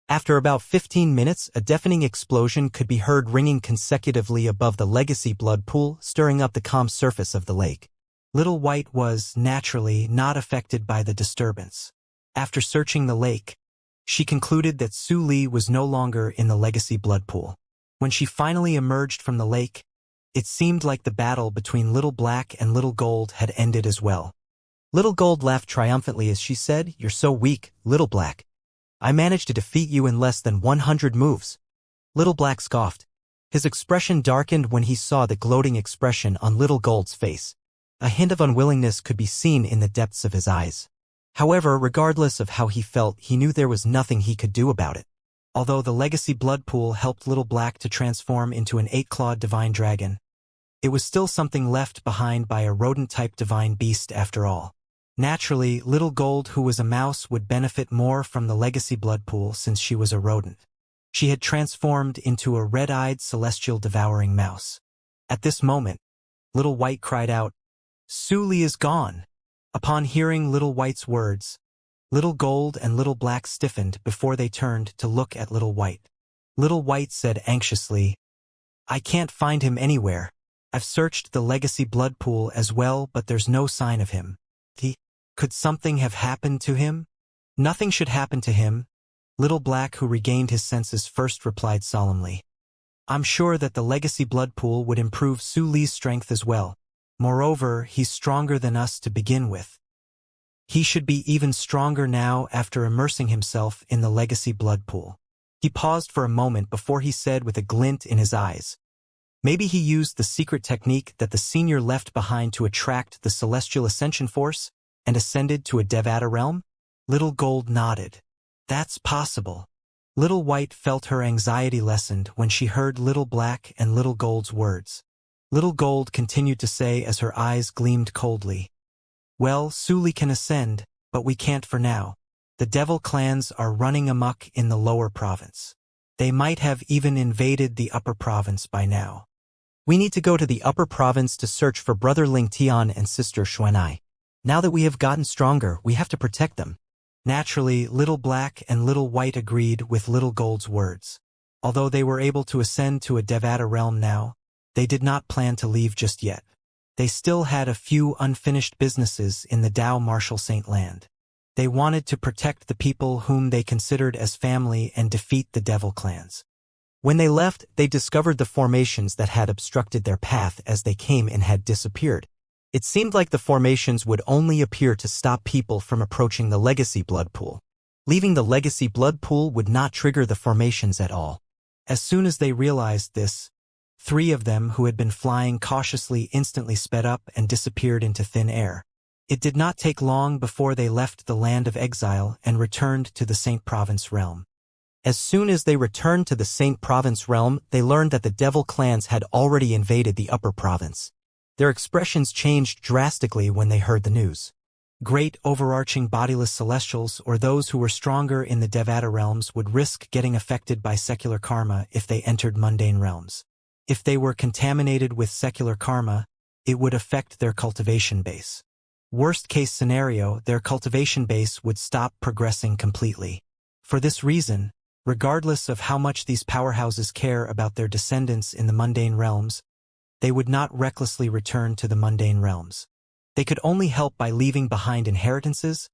After about 15 minutes, a deafening explosion could be heard ringing consecutively above the legacy blood pool, stirring up the calm surface of the lake. Little White was, naturally, not affected by the disturbance. After searching the lake, she concluded that Su Li was no longer in the legacy blood pool. When she finally emerged from the lake, it seemed like the battle between Little Black and Little Gold had ended as well. Little Gold laughed triumphantly as she said, "You're so weak, Little Black. I managed to defeat you in less than 100 moves." Little Black scoffed. His expression darkened when he saw the gloating expression on Little Gold's face. A hint of unwillingness could be seen in the depths of his eyes. However, regardless of how he felt, he knew there was nothing he could do about it. Although the legacy blood pool helped Little Black to transform into an 8-clawed divine dragon, it was still something left behind by a rodent-type divine beast after all. Naturally, Little Gold, who was a mouse, would benefit more from the legacy blood pool since she was a rodent. She had transformed into a red-eyed celestial devouring mouse. At this moment, Little White cried out, "Su Li is gone!" Upon hearing Little White's words, Little Gold and Little Black stiffened before they turned to look at Little White. Little White said anxiously, "I can't find him anywhere. I've searched the legacy blood pool as well, but there's no sign of him. Could something have happened to him?" "Nothing should happen to him," Little Black, who regained his senses first, replied solemnly. "I'm sure that the legacy blood pool would improve Su Li's strength as well. Moreover, he's stronger than us to begin with. He should be even stronger now after immersing himself in the legacy blood pool." He paused for a moment before he said with a glint in his eyes, "Maybe he used the secret technique that the senior left behind to attract the celestial ascension force and ascended to a Devata realm?" Little Gold nodded. "That's possible." Little White felt her anxiety lessened when she heard Little Black and Little Gold's words. Little Gold continued to say as her eyes gleamed coldly, "Well, Su Li can ascend, but we can't for now. The devil clans are running amok in the lower province. They might have even invaded the upper province by now. We need to go to the upper province to search for brother Ling Tian and sister Xuanai. Now that we have gotten stronger, we have to protect them. Naturally, Little Black and Little White agreed with Little Gold's words. Although they were able to ascend to a Devata realm now, they did not plan to leave just yet. They still had a few unfinished businesses in the Dao Martial Saint land. They wanted to protect the people whom they considered as family and defeat the devil clans. When they left, they discovered the formations that had obstructed their path as they came and had disappeared. It seemed like the formations would only appear to stop people from approaching the legacy blood pool. Leaving the legacy blood pool would not trigger the formations at all. As soon as they realized this, 3 of them who had been flying cautiously instantly sped up and disappeared into thin air. It did not take long before they left the land of exile and returned to the Saint Province realm. As soon as they returned to the Saint Province realm, they learned that the devil clans had already invaded the upper province. Their expressions changed drastically when they heard the news. Great overarching bodiless celestials or those who were stronger in the Devata realms would risk getting affected by secular karma if they entered mundane realms. If they were contaminated with secular karma, it would affect their cultivation base. Worst case scenario, their cultivation base would stop progressing completely. For this reason, regardless of how much these powerhouses care about their descendants in the mundane realms, they would not recklessly return to the mundane realms. They could only help by leaving behind inheritances,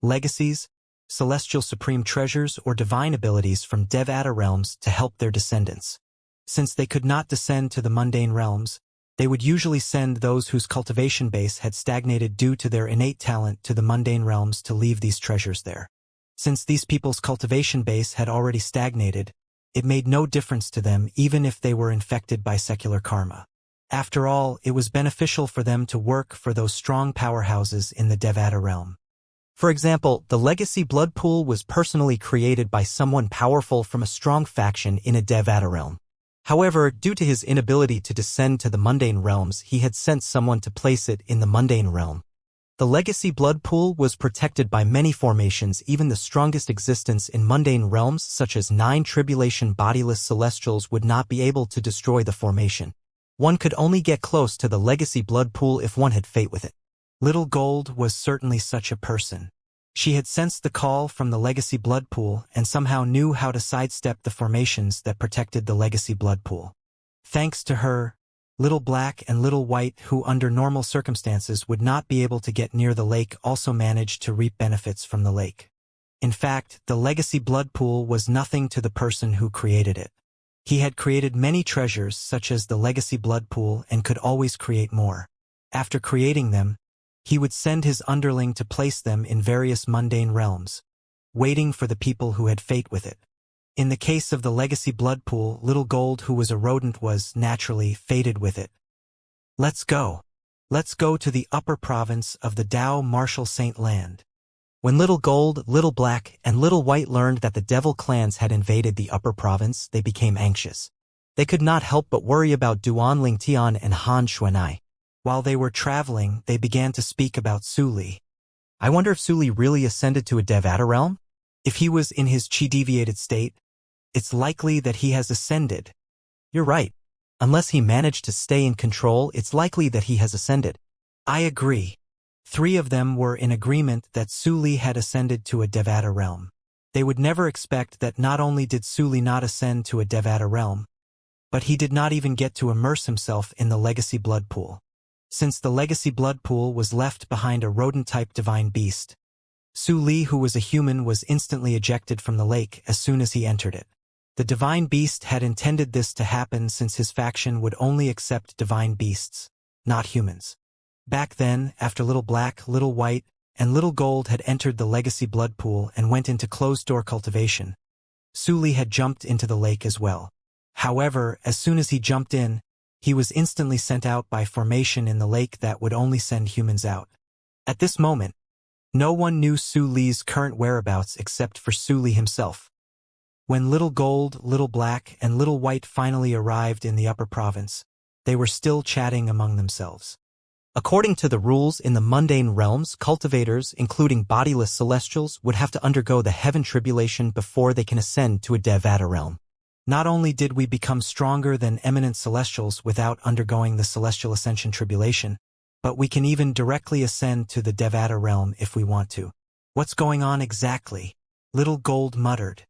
legacies, celestial supreme treasures, or divine abilities from Devata realms to help their descendants. Since they could not descend to the mundane realms, they would usually send those whose cultivation base had stagnated due to their innate talent to the mundane realms to leave these treasures there. Since these people's cultivation base had already stagnated, it made no difference to them even if they were infected by secular karma. After all, it was beneficial for them to work for those strong powerhouses in the Devata realm. For example, the legacy blood pool was personally created by someone powerful from a strong faction in a Devata realm. However, due to his inability to descend to the mundane realms, he had sent someone to place it in the mundane realm. The legacy blood pool was protected by many formations. Even the strongest existence in mundane realms such as 9 tribulation bodiless celestials would not be able to destroy the formation. One could only get close to the legacy blood pool if one had fate with it. Little Gold was certainly such a person. She had sensed the call from the legacy blood pool and somehow knew how to sidestep the formations that protected the legacy blood pool. Thanks to her, Little Black and Little White, who under normal circumstances would not be able to get near the lake, also managed to reap benefits from the lake. In fact, the legacy blood pool was nothing to the person who created it. He had created many treasures such as the legacy blood pool and could always create more. After creating them, he would send his underling to place them in various mundane realms, waiting for the people who had fate with it. In the case of the legacy blood pool, Little Gold, who was a rodent, was naturally fated with it. Let's go. Let's go to the upper province of the Dao Martial Saint land. When Little Gold, Little Black, and Little White learned that the devil clans had invaded the upper province, they became anxious. They could not help but worry about Duan Lingtian and Han Xuanai. While they were traveling, they began to speak about Su Li. I wonder if Su Li really ascended to a Devata realm? If he was in his chi-deviated state, it's likely that he has ascended. You're right. Unless he managed to stay in control, it's likely that he has ascended. I agree. 3 of them were in agreement that Su Li had ascended to a Devata realm. They would never expect that not only did Su Li not ascend to a Devata realm, but he did not even get to immerse himself in the legacy blood pool. Since the legacy blood pool was left behind a rodent-type divine beast, Su Li, who was a human, was instantly ejected from the lake as soon as he entered it. The divine beast had intended this to happen since his faction would only accept divine beasts, not humans. Back then, after Little Black, Little White, and Little Gold had entered the legacy blood pool and went into closed-door cultivation, Su Li had jumped into the lake as well. However, as soon as he jumped in, he was instantly sent out by formation in the lake that would only send humans out. At this moment, no one knew Su Li's current whereabouts except for Su Li himself. When Little Gold, Little Black, and Little White finally arrived in the upper province, they were still chatting among themselves. According to the rules in the mundane realms, cultivators, including bodiless celestials, would have to undergo the heaven tribulation before they can ascend to a Devata realm. Not only did we become stronger than eminent celestials without undergoing the celestial ascension tribulation, but we can even directly ascend to the Devata realm if we want to. What's going on exactly? Little Gold muttered.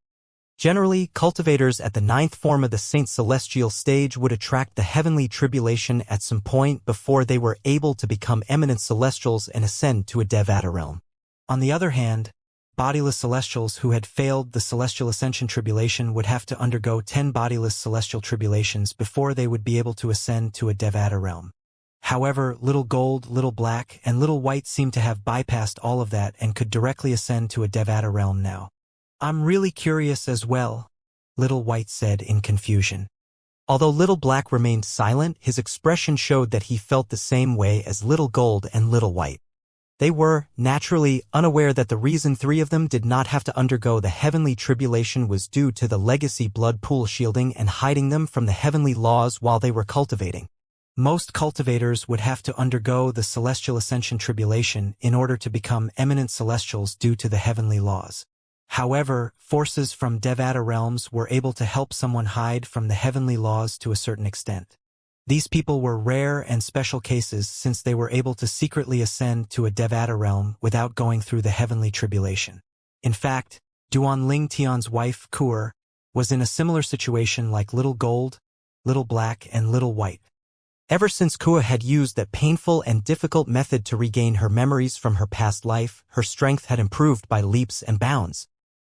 Generally, cultivators at the ninth form of the Saint Celestial stage would attract the heavenly tribulation at some point before they were able to become eminent celestials and ascend to a Devata realm. On the other hand, bodiless celestials who had failed the celestial ascension tribulation would have to undergo 10 bodiless celestial tribulations before they would be able to ascend to a Devata realm. However, Little Gold, Little Black, and Little White seemed to have bypassed all of that and could directly ascend to a Devata realm now. I'm really curious as well, Little White said in confusion. Although Little Black remained silent, his expression showed that he felt the same way as Little Gold and Little White. They were, naturally, unaware that the reason 3 of them did not have to undergo the heavenly tribulation was due to the legacy blood pool shielding and hiding them from the heavenly laws while they were cultivating. Most cultivators would have to undergo the celestial ascension tribulation in order to become eminent celestials due to the heavenly laws. However, forces from Devata realms were able to help someone hide from the heavenly laws to a certain extent. These people were rare and special cases since they were able to secretly ascend to a Devata realm without going through the heavenly tribulation. In fact, Duan Ling Tian's wife, Kuer, was in a similar situation like Little Gold, Little Black, and Little White. Ever since Kuer had used that painful and difficult method to regain her memories from her past life, her strength had improved by leaps and bounds.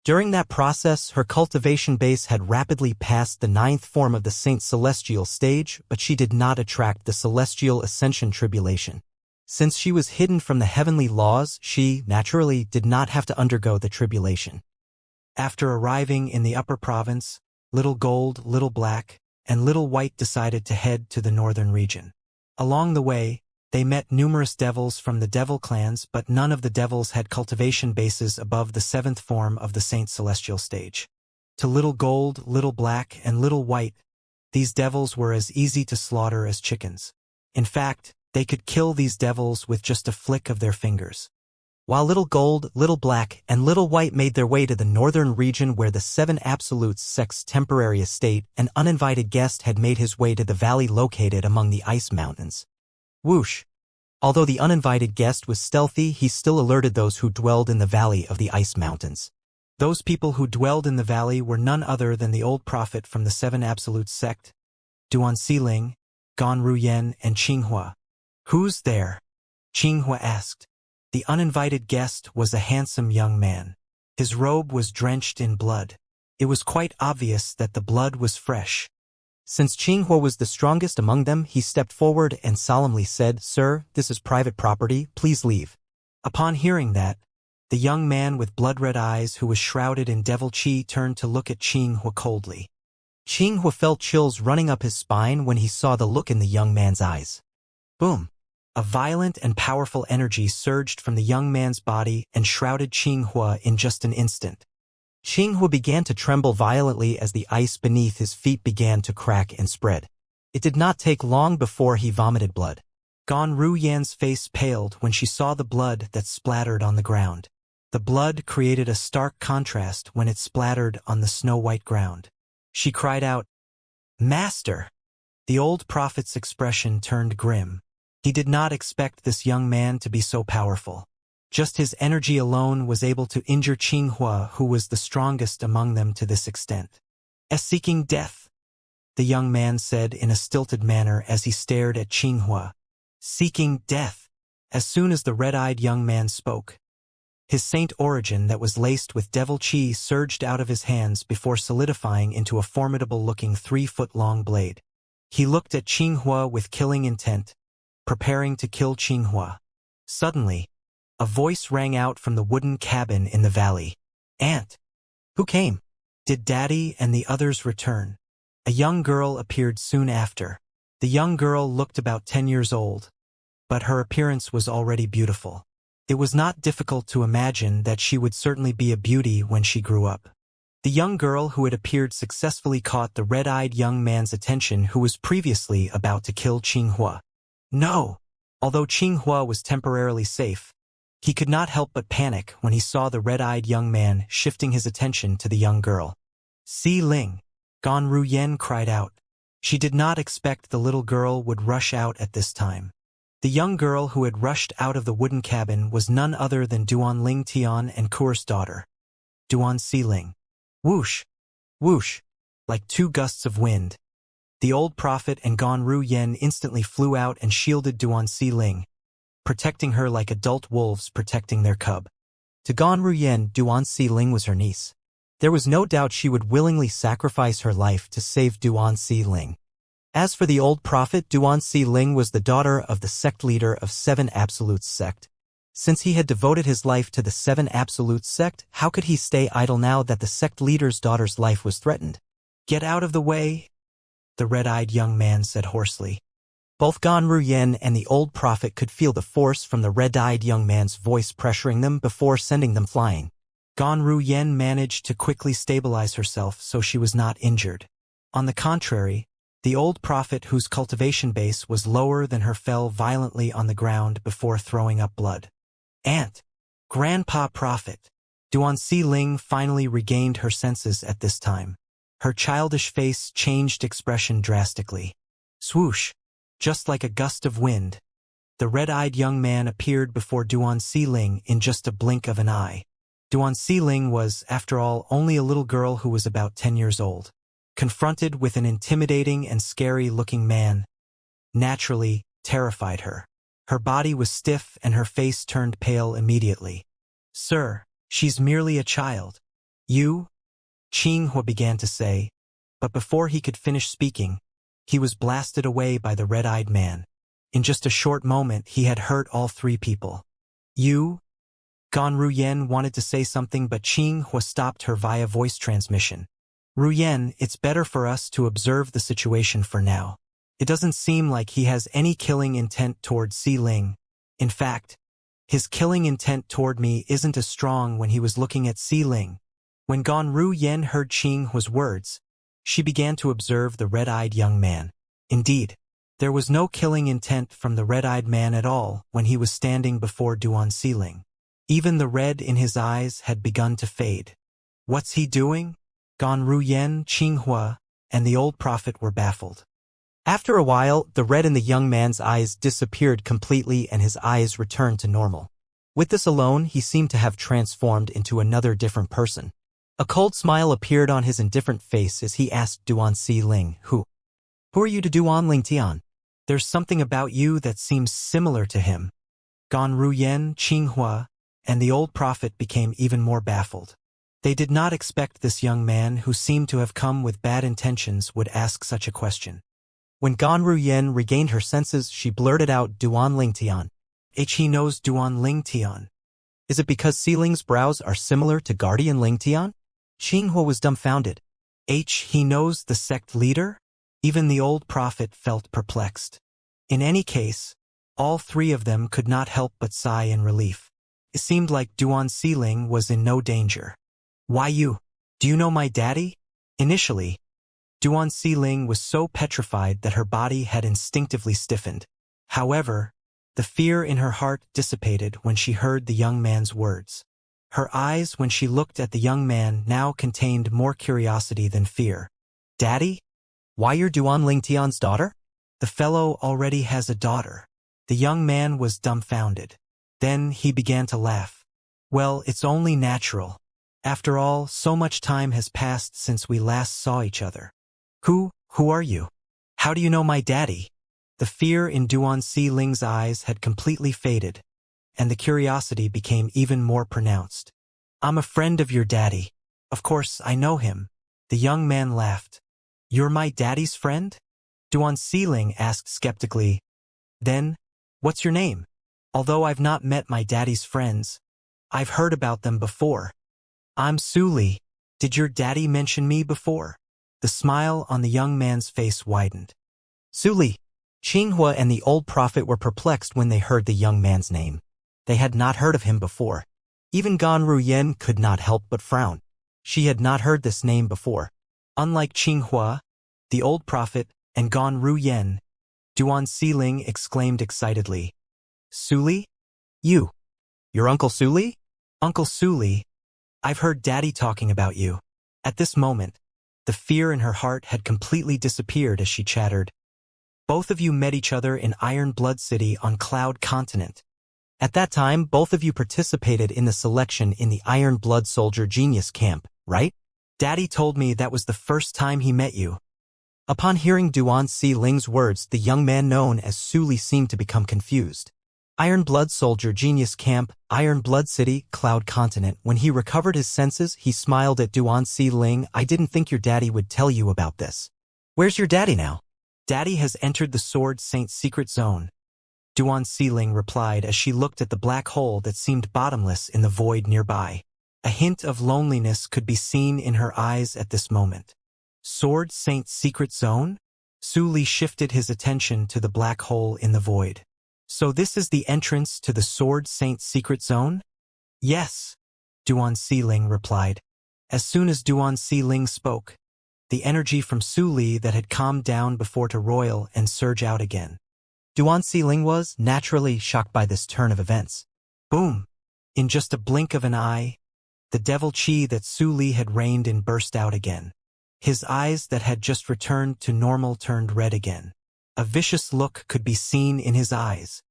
During that process, her cultivation base had rapidly passed the ninth form of the Saint Celestial stage, but she did not attract the Celestial Ascension tribulation. Since she was hidden from the heavenly laws, she, naturally, did not have to undergo the tribulation. After arriving in the upper province, Little Gold, Little Black, and Little White decided to head to the northern region. Along the way, they met numerous devils from the devil clans, but none of the devils had cultivation bases above the 7th form of the Saint Celestial stage. To Little Gold, Little Black, and Little White, these devils were as easy to slaughter as chickens. In fact, they could kill these devils with just a flick of their fingers. While Little Gold, Little Black, and Little White made their way to the northern region where the 7 Absolutes sect's temporary estate, an uninvited guest had made his way to the valley located among the ice mountains. Whoosh! Although the uninvited guest was stealthy, he still alerted those who dwelled in the valley of the ice mountains. Those people who dwelled in the valley were none other than the old prophet from the 7 Absolute sect, Duan Xiling, Gan Ruyen, and Qinghua. Who's there? Qinghua asked. The uninvited guest was a handsome young man. His robe was drenched in blood. It was quite obvious that the blood was fresh. Since Qinghua was the strongest among them, he stepped forward and solemnly said, "Sir, this is private property, please leave." Upon hearing that, the young man with blood-red eyes who was shrouded in devil chi turned to look at Qinghua coldly. Qinghua felt chills running up his spine when he saw the look in the young man's eyes. Boom! A violent and powerful energy surged from the young man's body and shrouded Qinghua in just an instant. Qinghua began to tremble violently as the ice beneath his feet began to crack and spread. It did not take long before he vomited blood. Gan Ruyan's face paled when she saw the blood that splattered on the ground. The blood created a stark contrast when it splattered on the snow-white ground. She cried out, "Master!" The old prophet's expression turned grim. He did not expect this young man to be so powerful. Just his energy alone was able to injure Qinghua, who was the strongest among them to this extent. "Seeking death," the young man said in a stilted manner as he stared at Qinghua. "Seeking death." As soon as the red-eyed young man spoke, his saint origin that was laced with devil chi surged out of his hands before solidifying into a formidable-looking 3-foot-long blade. He looked at Qinghua with killing intent, preparing to kill Qinghua. Suddenly, a voice rang out from the wooden cabin in the valley. "Aunt! Who came? Did Daddy and the others return?" A young girl appeared soon after. The young girl looked about 10 years old, but her appearance was already beautiful. It was not difficult to imagine that she would certainly be a beauty when she grew up. The young girl who had appeared successfully caught the red-eyed young man's attention who was previously about to kill Qinghua. No! Although Qinghua was temporarily safe, he could not help but panic when he saw the red-eyed young man shifting his attention to the young girl. "Si Ling, Gan Ruyen cried out. She did not expect the little girl would rush out at this time. The young girl who had rushed out of the wooden cabin was none other than Duan Ling Tian and Kur's daughter, Duan Ling. Whoosh! Whoosh! Like two gusts of wind. The old prophet and Gan Ruyen instantly flew out and shielded Duan Ling, protecting her like adult wolves protecting their cub. To Gan Ruyen, Duan Ling was her niece. There was no doubt she would willingly sacrifice her life to save Duan Ling. As for the old prophet, Duan Ling was the daughter of the sect leader of Seven Absolutes sect. Since he had devoted his life to the Seven Absolutes sect, how could he stay idle now that the sect leader's daughter's life was threatened? Get out of the way, the red-eyed young man said hoarsely. Both Gan Ruyen and the old prophet could feel the force from the red-eyed young man's voice pressuring them before sending them flying. Gan Ruyen managed to quickly stabilize herself so she was not injured. On the contrary, the old prophet, whose cultivation base was lower than her, fell violently on the ground before throwing up blood. Aunt! Grandpa Prophet! Duan Ling finally regained her senses at this time. Her childish face changed expression drastically. Swoosh! Just like a gust of wind, the red-eyed young man appeared before Duan Ling in just a blink of an eye. Duan Ling was, after all, only a little girl who was about 10 years old. Confronted with an intimidating and scary-looking man, naturally terrified her. Her body was stiff and her face turned pale immediately. Sir, she's merely a child. You? Xianxia began to say, but before he could finish speaking, he was blasted away by the red-eyed man. In just a short moment, he had hurt all three people. You? Gan Ruyen wanted to say something, but Xianxia stopped her via voice transmission. Ruyen, it's better for us to observe the situation for now. It doesn't seem like he has any killing intent toward Ling. In fact, his killing intent toward me isn't as strong when he was looking at Ling. When Gan Ruyen heard Xianxia's words, she began to observe the red-eyed young man. Indeed, there was no killing intent from the red-eyed man at all when he was standing before Duan Ling. Even the red in his eyes had begun to fade. What's he doing? Gan Ruyen, Xianxia, and the old prophet were baffled. After a while, the red in the young man's eyes disappeared completely and his eyes returned to normal. With this alone, he seemed to have transformed into another different person. A cold smile appeared on his indifferent face as he asked Duan Ling, Who are you to Duan Ling Tian? There's something about you that seems similar to him. Gan Ruyen, Xianxia, and the old prophet became even more baffled. They did not expect this young man, who seemed to have come with bad intentions, would ask such a question. When Gan Ruyen regained her senses, she blurted out, Duan Ling Tian. He knows Duan Ling Tian. Is it because Ling's brows are similar to Guardian Ling Tian? Xianxia was dumbfounded. He knows the sect leader? Even the old prophet felt perplexed. In any case, all three of them could not help but sigh in relief. It seemed like Duan Ling was in no danger. Why you? Do you know my daddy? Initially, Duan Ling was so petrified that her body had instinctively stiffened. However, the fear in her heart dissipated when she heard the young man's words. Her eyes, when she looked at the young man, now contained more curiosity than fear. Daddy? Why, you're Duan Ling Tian's daughter? The fellow already has a daughter. The young man was dumbfounded. Then he began to laugh. Well, it's only natural. After all, so much time has passed since we last saw each other. Who are you? How do you know my daddy? The fear in Duan Ling's eyes had completely faded, and the curiosity became even more pronounced. I'm a friend of your daddy. Of course, I know him. The young man laughed. You're my daddy's friend? Duan Ling asked skeptically. Then, what's your name? Although I've not met my daddy's friends, I've heard about them before. I'm Suli. Did your daddy mention me before? The smile on the young man's face widened. Suli. Xianxia and the old prophet were perplexed when they heard the young man's name. They had not heard of him before. Even Gan Ruyen could not help but frown. She had not heard this name before. Unlike Xianxia, the old prophet, and Gan Ruyen, Duan Ling exclaimed excitedly. Suli? You? Your Uncle Suli? Uncle Suli, I've heard Daddy talking about you. At this moment, The fear in her heart had completely disappeared as she chattered. Both of you met each other in Iron Blood City on Cloud Continent. At that time, both of you participated in the selection in the Iron Blood Soldier Genius Camp, right? Daddy told me that was the first time he met you. Upon hearing Duan Si Ling's words, the young man known as Su Li seemed to become confused. Iron Blood Soldier Genius Camp, Iron Blood City, Cloud Continent. When he recovered his senses, he smiled at Duan Si Ling. I didn't think your daddy would tell you about this. Where's your daddy now? Daddy has entered the Sword Saint's secret zone. Duan Si Ling replied as she looked at the black hole that seemed bottomless in the void nearby. A hint of loneliness could be seen in her eyes at this moment. Sword Saint's secret zone? Su Li shifted his attention to the black hole in the void. So this is the entrance to the Sword Saint's secret zone? Yes, Duan Si Ling replied. As soon as Duan Si Ling spoke, the energy from Su Li that had calmed down before to roil and surge out again. Duan Si Ling was, naturally, shocked by this turn of events. Boom! In just a blink of an eye, the devil chi that Su Li had reigned in burst out again. His eyes that had just returned to normal turned red again. A vicious look could be seen in his eyes.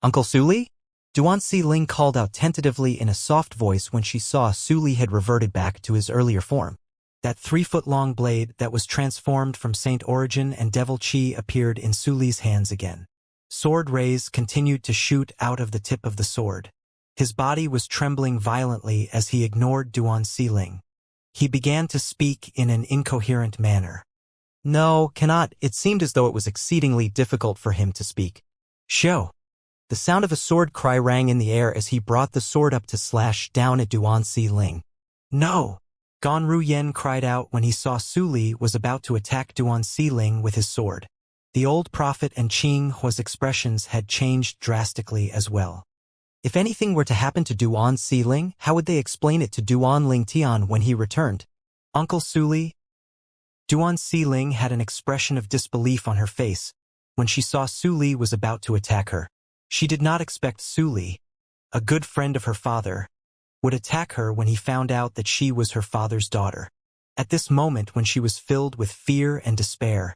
Uncle Su Li? Duan Si Ling called out tentatively in a soft voice when she saw Su Li had reverted back to his earlier form. That 3-foot-long blade that was transformed from Saint Origin and Devil Chi appeared in Su Li's hands again. Sword rays continued to shoot out of the tip of the sword. His body was trembling violently as he ignored Duan Si Ling. He began to speak in an incoherent manner. No, cannot. It seemed as though it was exceedingly difficult for him to speak. Show. The sound of a sword cry rang in the air as he brought the sword up to slash down at Duan Si Ling. No! Gan Ruyen cried out when he saw Su Li was about to attack Duan Si Ling with his sword. The old prophet and Qing Hua's expressions had changed drastically as well. If anything were to happen to Duan Si Ling, how would they explain it to Duan Ling Tian when he returned? Uncle Su Li? Duan Si Ling had an expression of disbelief on her face when she saw Su Li was about to attack her. She did not expect Su Li, a good friend of her father, would attack her when he found out that she was her father's daughter. At this moment when she was filled with fear and despair,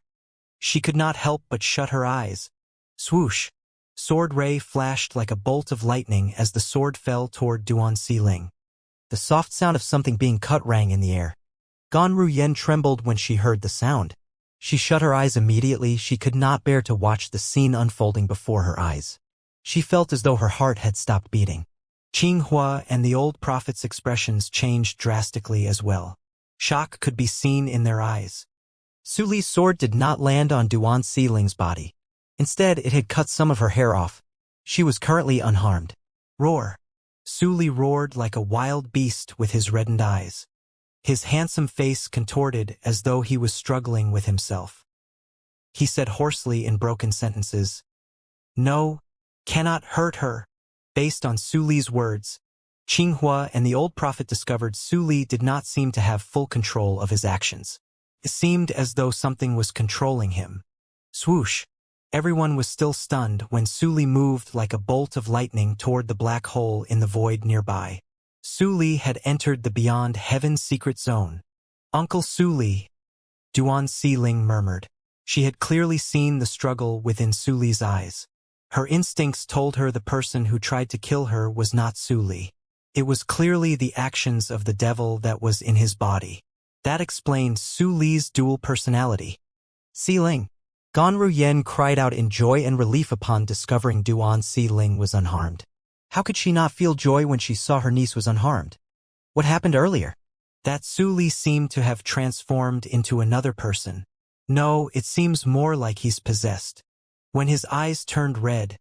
she could not help but shut her eyes. Swoosh! Sword ray flashed like a bolt of lightning as the sword fell toward Duan Si Ling. The soft sound of something being cut rang in the air. Gan Ruyen trembled when she heard the sound. She shut her eyes immediately. She could not bear to watch the scene unfolding before her eyes. She felt as though her heart had stopped beating. Qing Hua and the old prophet's expressions changed drastically as well. Shock could be seen in their eyes. Su Li's sword did not land on Duan Si Ling's body. Instead, it had cut some of her hair off. She was currently unharmed. Roar! Su Li roared like a wild beast with his reddened eyes. His handsome face contorted as though he was struggling with himself. He said hoarsely in broken sentences, "No, cannot hurt her." Based on Su Li's words, Qing Hua and the old prophet discovered Su Li did not seem to have full control of his actions. It seemed as though something was controlling him. Swoosh! Everyone was still stunned when Su Li moved like a bolt of lightning toward the black hole in the void nearby. Su Li had entered the Beyond Heaven secret zone. Uncle Su Li, Duan Si Ling murmured. She had clearly seen the struggle within Su Li's eyes. Her instincts told her the person who tried to kill her was not Su Li. It was clearly the actions of the devil that was in his body. That explained Su Li's dual personality. Si Ling. Gan Ruyen cried out in joy and relief upon discovering Duan Si Ling was unharmed. How could she not feel joy when she saw her niece was unharmed? What happened earlier? That Su Li seemed to have transformed into another person. No, it seems more like he's possessed. When his eyes turned red,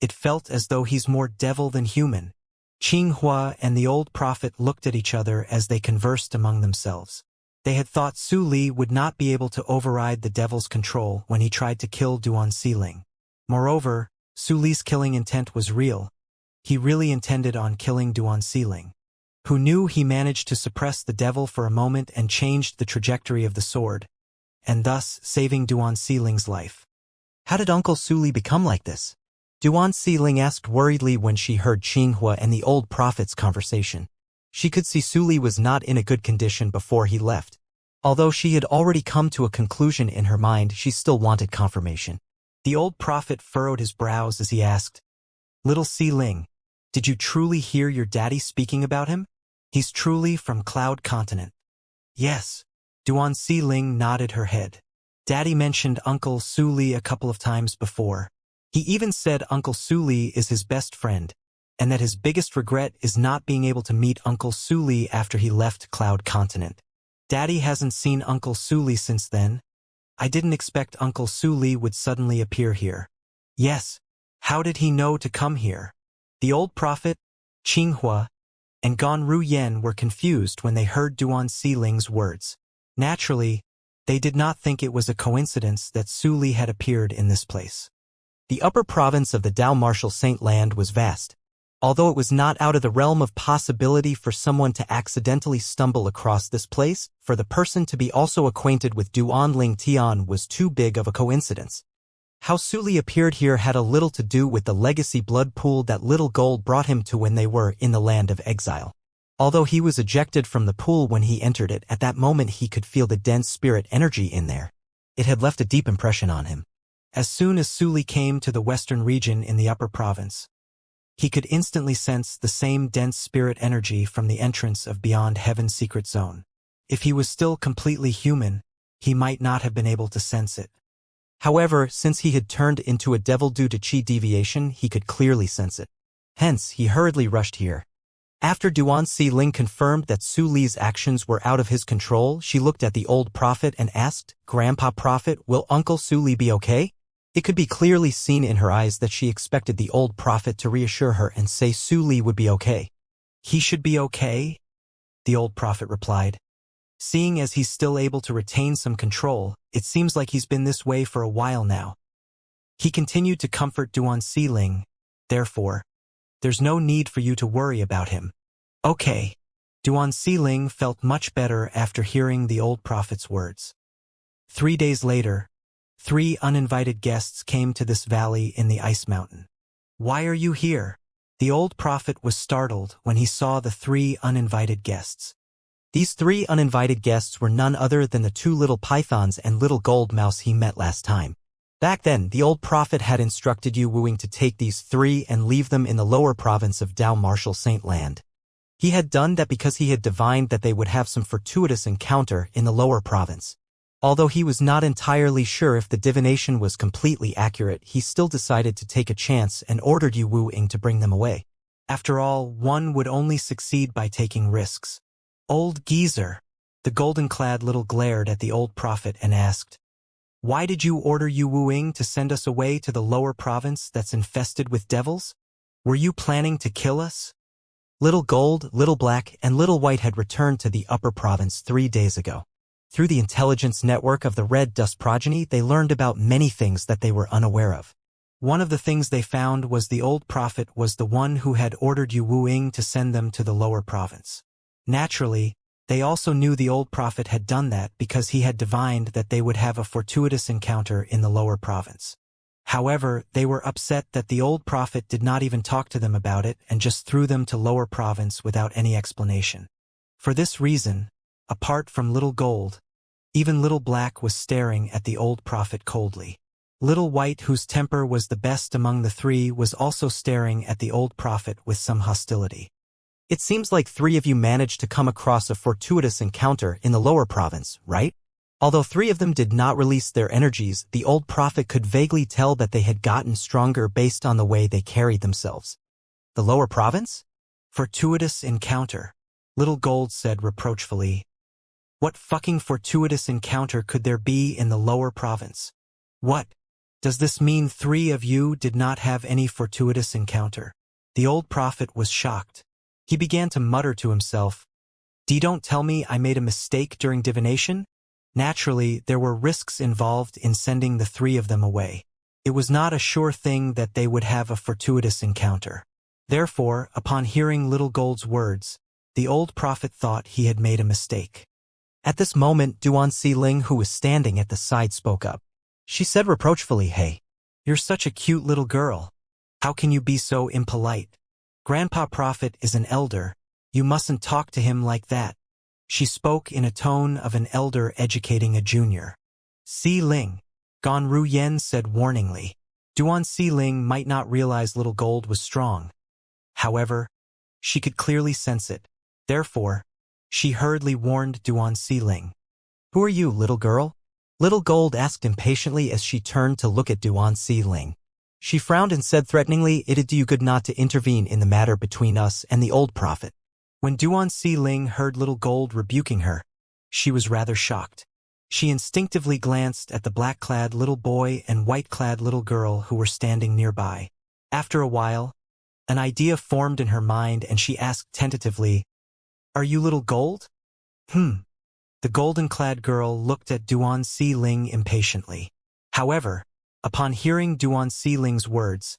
it felt as though he's more devil than human. Qing Hua and the old prophet looked at each other as they conversed among themselves. They had thought Su Li would not be able to override the devil's control when he tried to kill Duan Si Ling. Moreover, Su Li's killing intent was real. He really intended on killing Duan Si Ling. Who knew he managed to suppress the devil for a moment and changed the trajectory of the sword, and thus saving Duan Si Ling's life. How did Uncle Su Li become like this? Duan Si Ling asked worriedly when she heard Qing Hua and the old prophet's conversation. She could see Su Li was not in a good condition before he left. Although she had already come to a conclusion in her mind, she still wanted confirmation. The old prophet furrowed his brows as he asked, "Little Si Ling, did you truly hear your daddy speaking about him? He's truly from Cloud Continent." "Yes." Duan Si Ling nodded her head. "Daddy mentioned Uncle Suli a couple of times before. He even said Uncle Suli is his best friend, and that his biggest regret is not being able to meet Uncle Suli after he left Cloud Continent. Daddy hasn't seen Uncle Suli since then. I didn't expect Uncle Suli would suddenly appear here." "Yes. How did he know to come here?" The old prophet, Qinghua, and Gan Ruyen were confused when they heard Duan Si Ling's words. Naturally, they did not think it was a coincidence that Suli had appeared in this place. The upper province of the Dao Martial Saint Land was vast. Although it was not out of the realm of possibility for someone to accidentally stumble across this place, for the person to be also acquainted with Duan Ling Tian was too big of a coincidence. How Suli appeared here had a little to do with the legacy blood pool that Little Gold brought him to when they were in the land of exile. Although he was ejected from the pool when he entered it, at that moment he could feel the dense spirit energy in there. It had left a deep impression on him. As soon as Suli came to the western region in the upper province, he could instantly sense the same dense spirit energy from the entrance of Beyond Heaven's secret zone. If he was still completely human, he might not have been able to sense it. However, since he had turned into a devil due to chi deviation, he could clearly sense it. Hence, he hurriedly rushed here. After Duan Si Ling confirmed that Su Li's actions were out of his control, she looked at the old prophet and asked, "Grandpa Prophet, will Uncle Su Li be okay?" It could be clearly seen in her eyes that she expected the old prophet to reassure her and say Su Li would be okay. "He should be okay," the old prophet replied. "Seeing as he's still able to retain some control, it seems like he's been this way for a while now." He continued to comfort Duan Si Ling. "Therefore, there's no need for you to worry about him." "Okay." Duan Si Ling felt much better after hearing the old prophet's words. 3 days later, 3 uninvited guests came to this valley in the ice mountain. "Why are you here?" The old prophet was startled when he saw the 3 uninvited guests. These 3 uninvited guests were none other than the 2 little pythons and little gold mouse he met last time. Back then, the old prophet had instructed Yu Wuing to take these 3 and leave them in the lower province of Dao Martial Saint Land. He had done that because he had divined that they would have some fortuitous encounter in the lower province. Although he was not entirely sure if the divination was completely accurate, he still decided to take a chance and ordered Yu Wuing to bring them away. After all, one would only succeed by taking risks. "Old geezer," the golden-clad little glared at the old prophet and asked, "Why did you order Yu Wuing to send us away to the lower province that's infested with devils? Were you planning to kill us?" Little Gold, Little Black, and Little White had returned to the upper province 3 days ago. Through the intelligence network of the Red Dust progeny, they learned about many things that they were unaware of. One of the things they found was the old prophet was the one who had ordered Yu Wuing to send them to the lower province. Naturally, they also knew the old prophet had done that because he had divined that they would have a fortuitous encounter in the lower province. However, they were upset that the old prophet did not even talk to them about it and just threw them to lower province without any explanation. For this reason, apart from Little Gold, even Little Black was staring at the old prophet coldly. Little White, whose temper was the best among the 3, was also staring at the old prophet with some hostility. "It seems like 3 of you managed to come across a fortuitous encounter in the lower province, right?" Although 3 of them did not release their energies, the old prophet could vaguely tell that they had gotten stronger based on the way they carried themselves. "The lower province?" "Fortuitous encounter," Little Gold said reproachfully. "What fucking fortuitous encounter could there be in the lower province? What? Does this mean 3 of you did not have any fortuitous encounter?" The old prophet was shocked. He began to mutter to himself, Don't tell me I made a mistake during divination?" Naturally, there were risks involved in sending the 3 of them away. It was not a sure thing that they would have a fortuitous encounter. Therefore, upon hearing Little Gold's words, the old prophet thought he had made a mistake. At this moment, Duan Si Ling, who was standing at the side, spoke up. She said reproachfully, "Hey, you're such a cute little girl. How can you be so impolite? Grandpa Prophet is an elder. You mustn't talk to him like that." She spoke in a tone of an elder educating a junior. Si Ling, Gan Ruyen said warningly. Duan Si Ling might not realize Little Gold was strong. However, she could clearly sense it. Therefore, she hurriedly warned Duan Si Ling. Who are you, little girl? Little Gold asked impatiently as she turned to look at Duan Si Ling. She frowned and said threateningly, "It'd do you good not to intervene in the matter between us and the old prophet." When Duan Si Ling heard Little Gold rebuking her, she was rather shocked. She instinctively glanced at the black-clad little boy and white-clad little girl who were standing nearby. After a while, an idea formed in her mind and she asked tentatively, "Are you Little Gold?" The golden-clad girl looked at Duan Si Ling impatiently. However, upon hearing Duan Si Ling's words,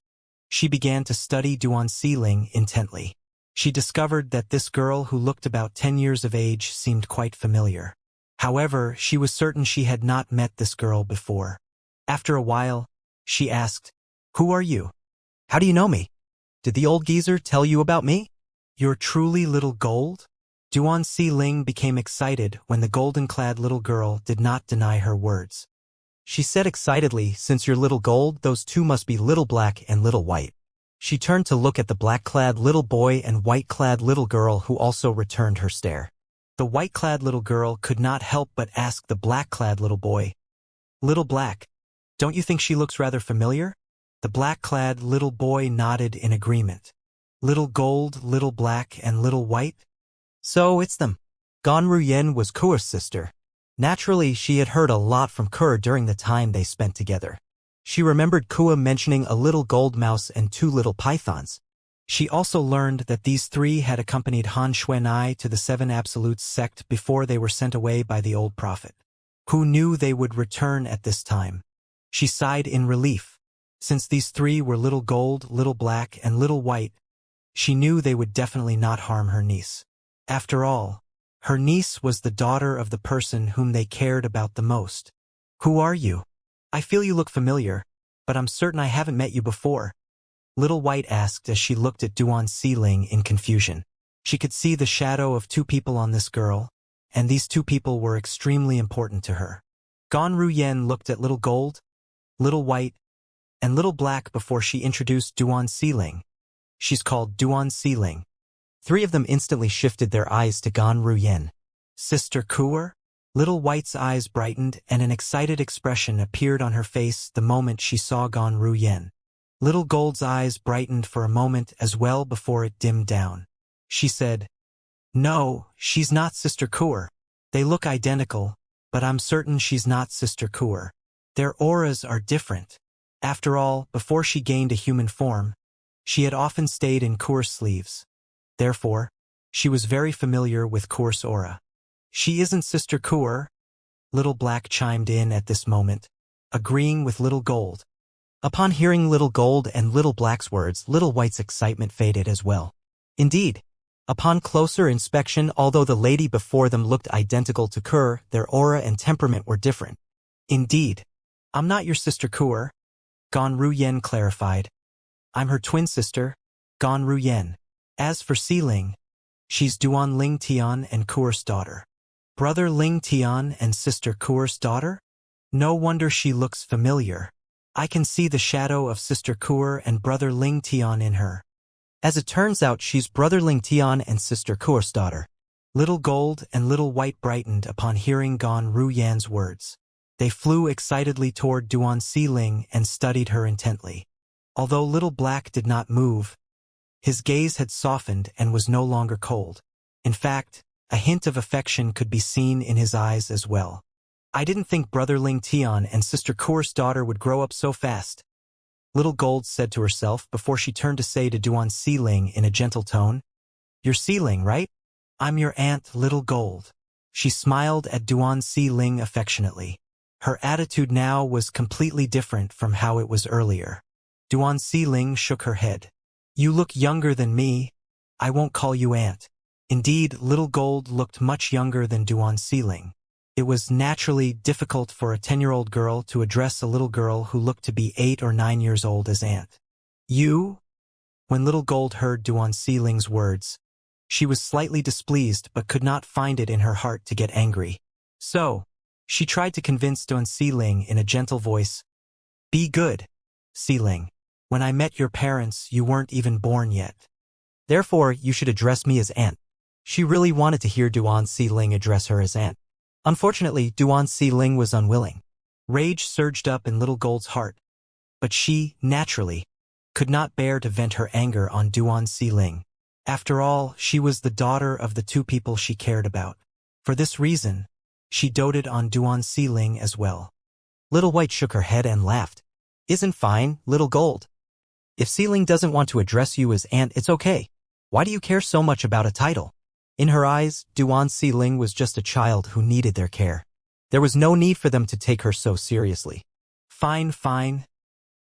she began to study Duan Si Ling intently. She discovered that this girl who looked about 10 years of age seemed quite familiar. However, she was certain she had not met this girl before. After a while, she asked, "Who are you? How do you know me? Did the old geezer tell you about me?" "You're truly Little Gold?" Duan Si Ling became excited when the golden-clad little girl did not deny her words. She said excitedly, "Since you're Little Gold, those two must be Little Black and Little White." She turned to look at the black-clad little boy and white-clad little girl who also returned her stare. The white-clad little girl could not help but ask the black-clad little boy, "Little Black, don't you think she looks rather familiar?" The black-clad little boy nodded in agreement. "Little Gold, Little Black, and Little White? So it's them." Gan Ruyen was Kuo's sister. Naturally, she had heard a lot from Kuo during the time they spent together. She remembered Kuo mentioning a little gold mouse and 2 little pythons. She also learned that these 3 had accompanied Han Xuanai to the 7 Absolutes sect before they were sent away by the old prophet. Kuo knew they would return at this time. She sighed in relief. Since these 3 were Little Gold, Little Black, and Little White, she knew they would definitely not harm her niece. After all, her niece was the daughter of the person whom they cared about the most. "Who are you? I feel you look familiar, but I'm certain I haven't met you before," Little White asked as she looked at Duan Si Ling in confusion. She could see the shadow of 2 people on this girl, and these 2 people were extremely important to her. Gan Ruyen looked at Little Gold, Little White, and Little Black before she introduced Duan Si Ling. "She's called Duan Si Ling." 3 of them instantly shifted their eyes to Gan Ruyen. "Sister Kuo?" Little White's eyes brightened and an excited expression appeared on her face the moment she saw Gan Ruyen. Little Gold's eyes brightened for a moment as well before it dimmed down. She said, "No, she's not Sister Kuo. They look identical, but I'm certain she's not Sister Kuo. Their auras are different." After all, before she gained a human form, she had often stayed in Kuo's sleeves. Therefore, she was very familiar with Kuo's aura. "She isn't Sister Kuo," Little Black chimed in at this moment, agreeing with Little Gold. Upon hearing Little Gold and Little Black's words, Little White's excitement faded as well. Indeed, upon closer inspection, although the lady before them looked identical to Kuo, their aura and temperament were different. "Indeed, I'm not your Sister Kuo," Gan Ruyen clarified. "I'm her twin sister, Gan Ruyen. As for Si Ling, she's Duan Ling Tian and Kuo's daughter." "Brother Ling Tian and Sister Kuo's daughter? No wonder she looks familiar. I can see the shadow of Sister Kuo and Brother Ling Tian in her. As it turns out, she's Brother Ling Tian and Sister Kuo's daughter." Little Gold and Little White brightened upon hearing Gan Ruyen's words. They flew excitedly toward Duan Si Ling and studied her intently. Although Little Black did not move, his gaze had softened and was no longer cold. In fact, a hint of affection could be seen in his eyes as well. "I didn't think Brother Ling Tian and Sister Kuo's daughter would grow up so fast," Little Gold said to herself before she turned to say to Duan Si Ling in a gentle tone, "You're Si Ling, right? I'm your aunt, Little Gold." She smiled at Duan Si Ling affectionately. Her attitude now was completely different from how it was earlier. Duan Si Ling shook her head. "You look younger than me. I won't call you aunt." Indeed, Little Gold looked much younger than Duan Si Ling. It was naturally difficult for a 10-year-old girl to address a little girl who looked to be 8 or 9 years old as aunt. "You?" When Little Gold heard Duan Si Ling's words, She was slightly displeased but could not find it in her heart to get angry. So, she tried to convince Duan Siling in a gentle voice, "Be good, Siling. When I met your parents, you weren't even born yet. Therefore, you should address me as aunt." She really wanted to hear Duan Siling address her as aunt. Unfortunately, Duan Siling was unwilling. Rage surged up in Little Gold's heart, but she, naturally, could not bear to vent her anger on Duan Siling. After all, she was the daughter of the two people she cared about. For this reason, she doted on Duan Siling as well. Little White shook her head and laughed. "Isn't fine, Little Gold. If Siling doesn't want to address you as aunt, it's okay. Why do you care so much about a title?" In her eyes, Duan Siling was just a child who needed their care. There was no need for them to take her so seriously. "Fine, fine."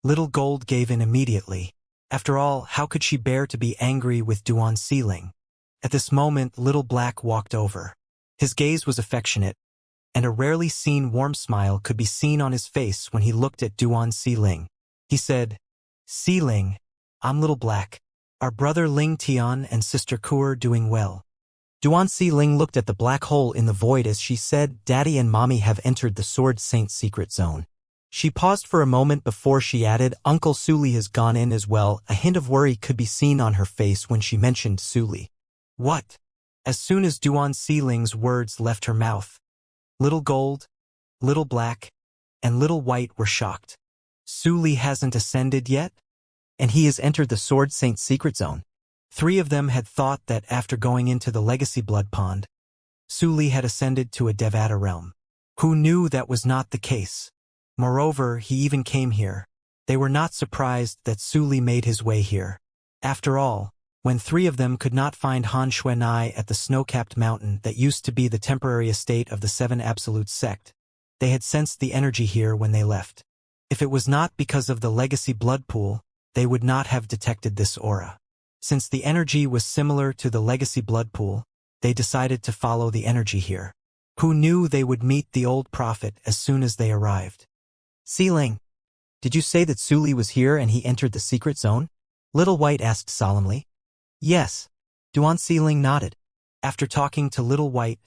Little Gold gave in immediately. After all, how could she bear to be angry with Duan Siling? At this moment, Little Black walked over. His gaze was affectionate, and a rarely seen warm smile could be seen on his face when he looked at Duan Siling. He said, "Siling, I'm Little Black. Are brother Ling Tian and sister Kuer doing well?" Duan Siling looked at the black hole in the void as she said, "Daddy and Mommy have entered the Sword Saint's secret zone." She paused for a moment before she added, "Uncle Suli has gone in as well." A hint of worry could be seen on her face when she mentioned Suli. "What?" As soon as Duan Siling's words left her mouth, Little Gold, Little Black, and Little White were shocked. "Suli hasn't ascended yet? And he has entered the Sword Saint's secret zone?" Three of them had thought that after going into the Legacy Blood Pond, Suli had ascended to a Devata realm. Who knew that was not the case? Moreover, he even came here. They were not surprised that Suli made his way here. After all, when three of them could not find Han Xuanai at the snow-capped mountain that used to be the temporary estate of the Seven Absolute Sect, they had sensed the energy here when they left. If it was not because of the Legacy Blood Pool, they would not have detected this aura. Since the energy was similar to the Legacy Blood Pool, they decided to follow the energy here. Who knew they would meet the old prophet as soon as they arrived? "Siling, did you say that Suli was here and he entered the secret zone?" Little White asked solemnly. "Yes." Duan Siling nodded. After talking to Little White,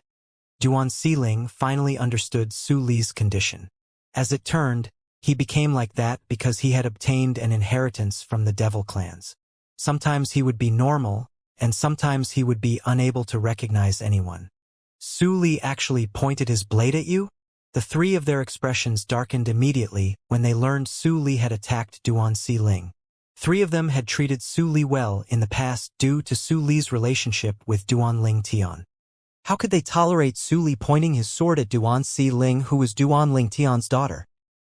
Duan Siling finally understood Suli's condition. As it turned, he became like that because he had obtained an inheritance from the devil clans. Sometimes he would be normal, and sometimes he would be unable to recognize anyone. "Suli actually pointed his blade at you?" The three of their expressions darkened immediately when they learned Suli had attacked Duan Siling. Three of them had treated Suli well in the past due to Suli's relationship with Duan Ling Tian. How could they tolerate Suli pointing his sword at Duan Siling, who was Duan Ling Tian's daughter?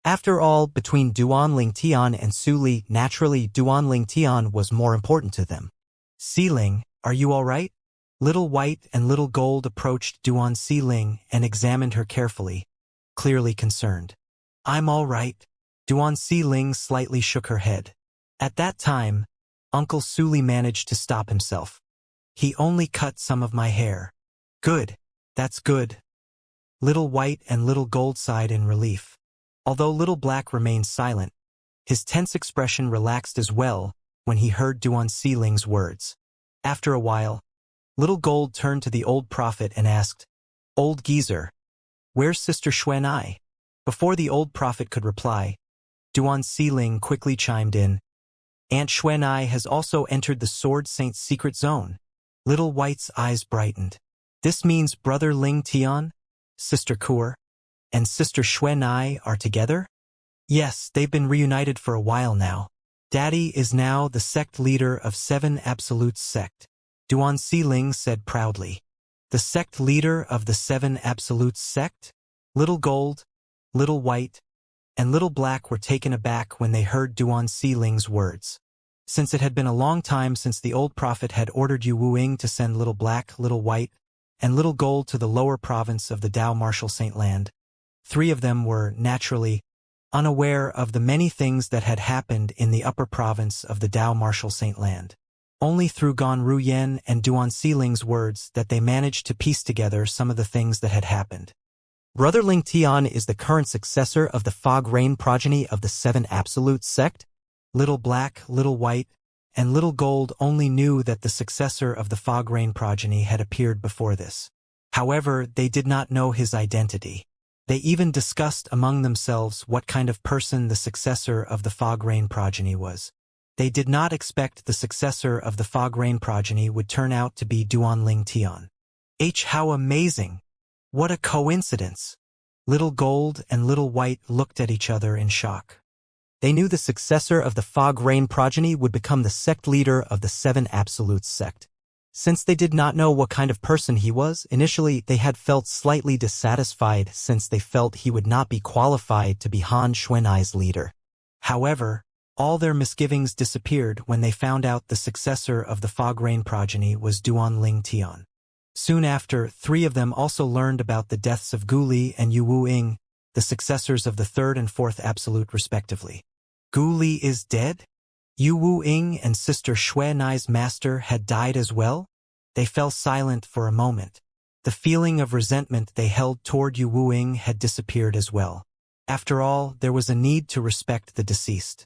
After all, between Duan Ling Tian and Suli, naturally Duan Ling Tian was more important to them. "Siling, are you all right?" Little White and Little Gold approached Duan Siling and examined her carefully, clearly concerned. "I'm all right." Duan Siling slightly shook her head. At that time, Uncle Suli managed to stop himself. "He only cut some of my hair." "Good, that's good." Little White and Little Gold sighed in relief. Although Little Black remained silent, his tense expression relaxed as well when he heard Duan Siling's words. After a while, Little Gold turned to the old prophet and asked, "Old geezer, where's Sister Xuanai?" Before the old prophet could reply, Duan Siling quickly chimed in, "Aunt Xuanai has also entered the Sword Saint's secret zone." Little White's eyes brightened. "This means Brother Ling Tian, Sister Kuer, and Sister Xuanai are together?" "Yes, they've been reunited for a while now. Daddy is now the sect leader of Seven Absolutes sect," Duan Siling said proudly. "The sect leader of the Seven Absolutes sect?" Little Gold, Little White, and Little Black were taken aback when they heard Duan Siling's words. Since it had been a long time since the old prophet had ordered Yu Wuing to send Little Black, Little White, and Little Gold to the lower province of the Dao Martial Saint Land, three of them were, naturally, unaware of the many things that had happened in the upper province of the Dao Martial Saint Land. Only through Gan Ruyen and Duan Siling's words that they managed to piece together some of the things that had happened. Brother Ling Tian is the current successor of the Fog Rain progeny of the Seven Absolute sect? Little Black, Little White, and Little Gold only knew that the successor of the Fog Rain progeny had appeared before this. However, they did not know his identity. They even discussed among themselves what kind of person the successor of the Fog Rain progeny was. They did not expect the successor of the Fog Rain progeny would turn out to be Duanling Tian. How amazing! What a coincidence! Little Gold and Little White looked at each other in shock. They knew the successor of the Fog Rain progeny would become the sect leader of the Seven Absolutes sect. Since they did not know what kind of person he was, initially they had felt slightly dissatisfied since they felt he would not be qualified to be Han Xuanai's leader. However, all their misgivings disappeared when they found out the successor of the Fog Rain progeny was Duanling Tian. Soon after, three of them also learned about the deaths of Gu Li and Yu Wu-ing, the successors of the third and fourth absolute respectively. Gu Li is dead? Yu Wu-ing and Sister Xuanai's master had died as well? They fell silent for a moment. The feeling of resentment they held toward Yu Wu-ing had disappeared as well. After all, there was a need to respect the deceased.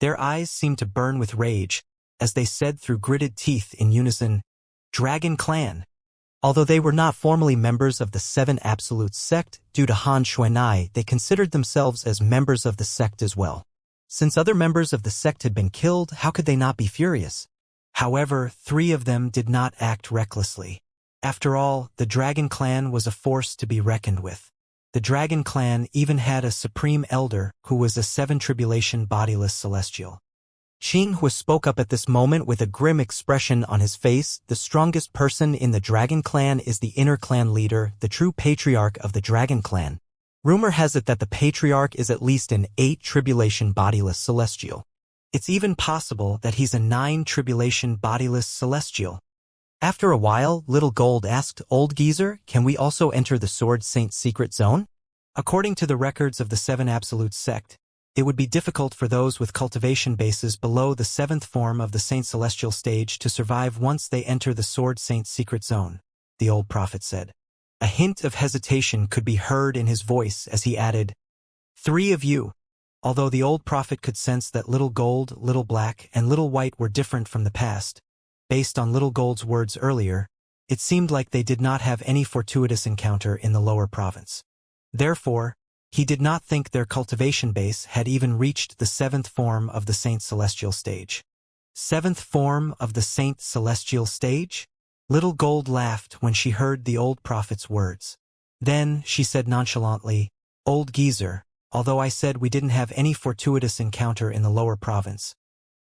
Their eyes seemed to burn with rage, as they said through gritted teeth in unison, "Dragon Clan." Although they were not formally members of the Seven Absolutes sect, due to Han Xuanai, they considered themselves as members of the sect as well. Since other members of the sect had been killed, how could they not be furious? However, three of them did not act recklessly. After all, the Dragon Clan was a force to be reckoned with. The Dragon Clan even had a supreme elder who was a seven tribulation bodiless celestial. Xianxia spoke up at this moment with a grim expression on his face. The strongest person in the Dragon Clan is the inner clan leader, the true patriarch of the Dragon Clan. Rumor has it that the patriarch is at least an 8 tribulation bodiless celestial. It's even possible that he's a 9 tribulation bodiless celestial. After a while, Little Gold asked, "Old Geezer, can we also enter the Sword Saint secret zone?" According to the records of the Seven Absolute sect, it would be difficult for those with cultivation bases below the 7th form of the Saint Celestial stage to survive once they enter the Sword Saint secret zone, the old prophet said. A hint of hesitation could be heard in his voice as he added, "3 of you." Although the old prophet could sense that Little Gold, Little Black, and Little White were different from the past, based on Little Gold's words earlier, it seemed like they did not have any fortuitous encounter in the lower province. Therefore, he did not think their cultivation base had even reached the 7th form of the Saint Celestial stage. 7th form of the Saint Celestial stage? Little Gold laughed when she heard the old prophet's words. Then, she said nonchalantly, "Old Geezer, although I said we didn't have any fortuitous encounter in the lower province,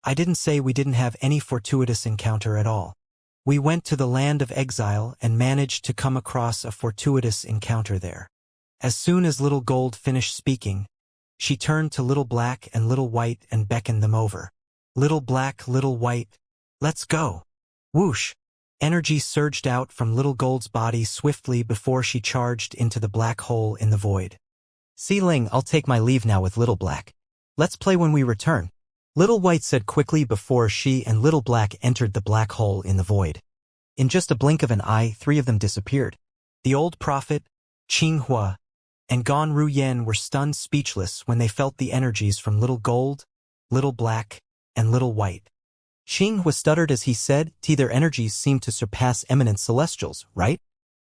I didn't say we didn't have any fortuitous encounter at all. We went to the land of exile and managed to come across a fortuitous encounter there." As soon as Little Gold finished speaking, she turned to Little Black and Little White and beckoned them over. "Little Black, Little White, let's go." Whoosh! Energy surged out from Little Gold's body swiftly before she charged into the black hole in the void. "Ling, I'll take my leave now with Little Black. Let's play when we return," Little White said quickly before she and Little Black entered the black hole in the void. In just a blink of an eye, 3 of them disappeared. The old prophet, Xianxia, and Gan Ruyen were stunned speechless when they felt the energies from Little Gold, Little Black, and Little White. Xianxia stuttered as he said, "Their energies seem to surpass eminent celestials, right?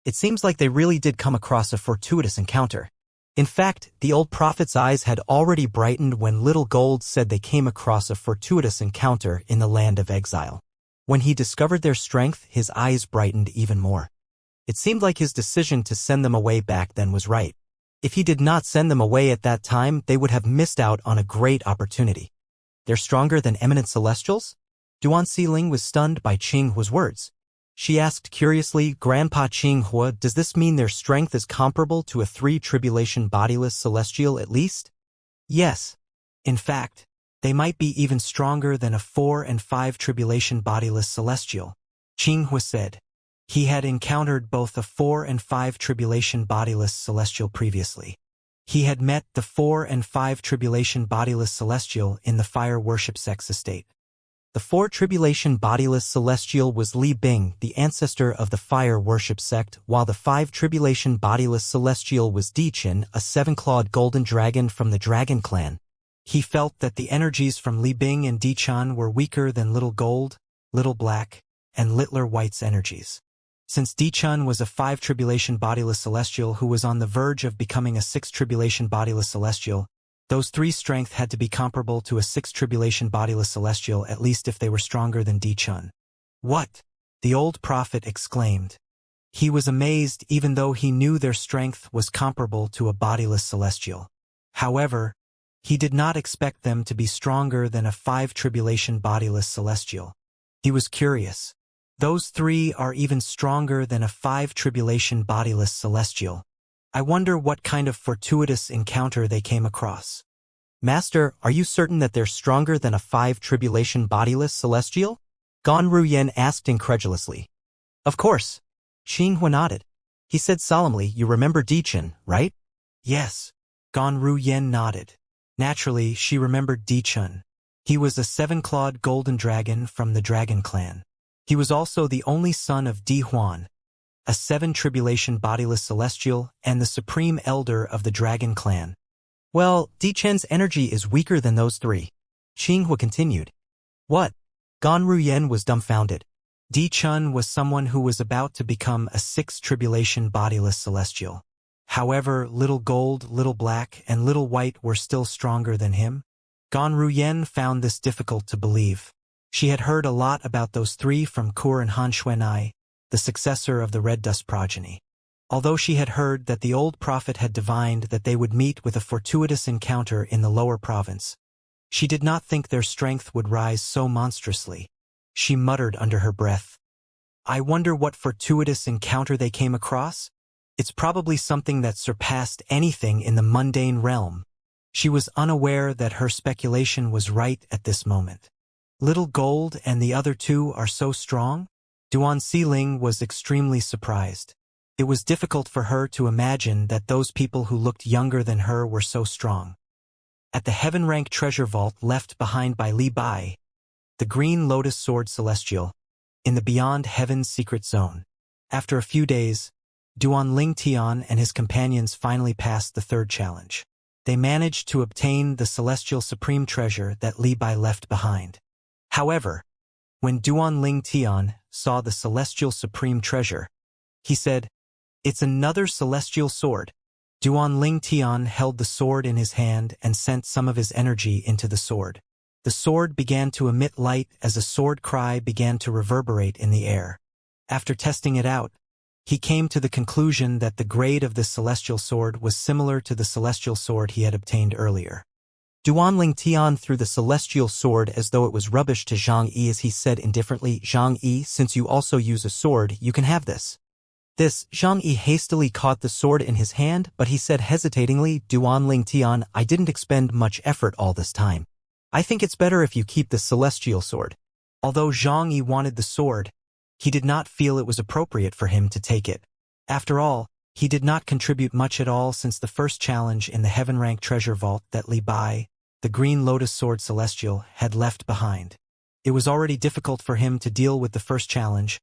It seems like they really did come across a fortuitous encounter." In fact, the old prophet's eyes had already brightened when Little Gold said they came across a fortuitous encounter in the land of exile. When he discovered their strength, his eyes brightened even more. It seemed like his decision to send them away back then was right. If he did not send them away at that time, they would have missed out on a great opportunity. "They're stronger than eminent celestials?" Ling was stunned by Xianxia's words. She asked curiously, "Grandpa Xianxia, does this mean their strength is comparable to a 3 tribulation bodiless celestial at least?" "Yes. In fact, they might be even stronger than a 4 and 5 tribulation bodiless celestial," Xianxia said. He had encountered both a 4 and 5 tribulation bodiless celestial previously. He had met the 4 and 5 tribulation bodiless celestial in the fire worship sex estate. The 4 tribulation bodiless celestial was Li Bing, the ancestor of the fire worship sect, while the 5 tribulation bodiless celestial was Di Qin, a 7-clawed golden dragon from the Dragon Clan. He felt that the energies from Li Bing and Di Chun were weaker than Little Gold, Little Black, and Littler White's energies. Since Di Chun was a 5 tribulation bodiless celestial who was on the verge of becoming a 6 tribulation bodiless celestial, those 3 strength had to be comparable to a 6 tribulation bodiless celestial, at least if they were stronger than Di Chun. What? The old prophet exclaimed. He was amazed even though he knew their strength was comparable to a bodiless celestial. However, he did not expect them to be stronger than a 5 tribulation bodiless celestial. He was curious. Those 3 are even stronger than a 5 tribulation bodiless celestial. I wonder what kind of fortuitous encounter they came across. Master, are you certain that they're stronger than a 5 tribulation bodiless celestial? Gan Ruyen asked incredulously. Of course. Xinhua nodded. He said solemnly, you remember Di Chun, right? Yes. Gan Ruyen nodded. Naturally, she remembered Di Chun. He was a 7-clawed golden dragon from the Dragon Clan. He was also the only son of Di Huan, a 7 tribulation bodiless celestial and the supreme elder of the Dragon Clan. Well, Di Chun's energy is weaker than those 3. Xinhua continued. What? Gan Ruyen was dumbfounded. Di Chun was someone who was about to become a 6 tribulation bodiless celestial. However, Little Gold, Little Black, and Little White were still stronger than him. Gan Ruyen found this difficult to believe. She had heard a lot about those 3 from Kur and Han Xuanai, the successor of the Red Dust progeny. Although she had heard that the old prophet had divined that they would meet with a fortuitous encounter in the lower province, she did not think their strength would rise so monstrously. She muttered under her breath. I wonder what fortuitous encounter they came across? It's probably something that surpassed anything in the mundane realm. She was unaware that her speculation was right at this moment. Little Gold and the other 2 are so strong? Duan Xiling was extremely surprised. It was difficult for her to imagine that those people who looked younger than her were so strong. At the Heaven Rank treasure vault left behind by Li Bai, the Green Lotus Sword Celestial, in the Beyond Heaven's secret zone. After a few days, Duan Ling Tian and his companions finally passed the 3rd challenge. They managed to obtain the celestial supreme treasure that Li Bai left behind. However, when Duan Ling Tian saw the celestial supreme treasure, he said, It's another celestial sword. Duan Ling Tian held the sword in his hand and sent some of his energy into the sword. The sword began to emit light as a sword cry began to reverberate in the air. After testing it out, he came to the conclusion that the grade of this celestial sword was similar to the celestial sword he had obtained earlier. Duan Ling Tian threw the celestial sword as though it was rubbish to Zhang Yi as he said indifferently, Zhang Yi, since you also use a sword, you can have this. Zhang Yi hastily caught the sword in his hand, but he said hesitatingly, Duan Ling Tian, I didn't expend much effort all this time. I think it's better if you keep the celestial sword. Although Zhang Yi wanted the sword, he did not feel it was appropriate for him to take it. After all, he did not contribute much at all since the first challenge in the Heaven Rank treasure vault that Li Bai, the Green Lotus Sword Celestial, had left behind. It was already difficult for him to deal with the first challenge.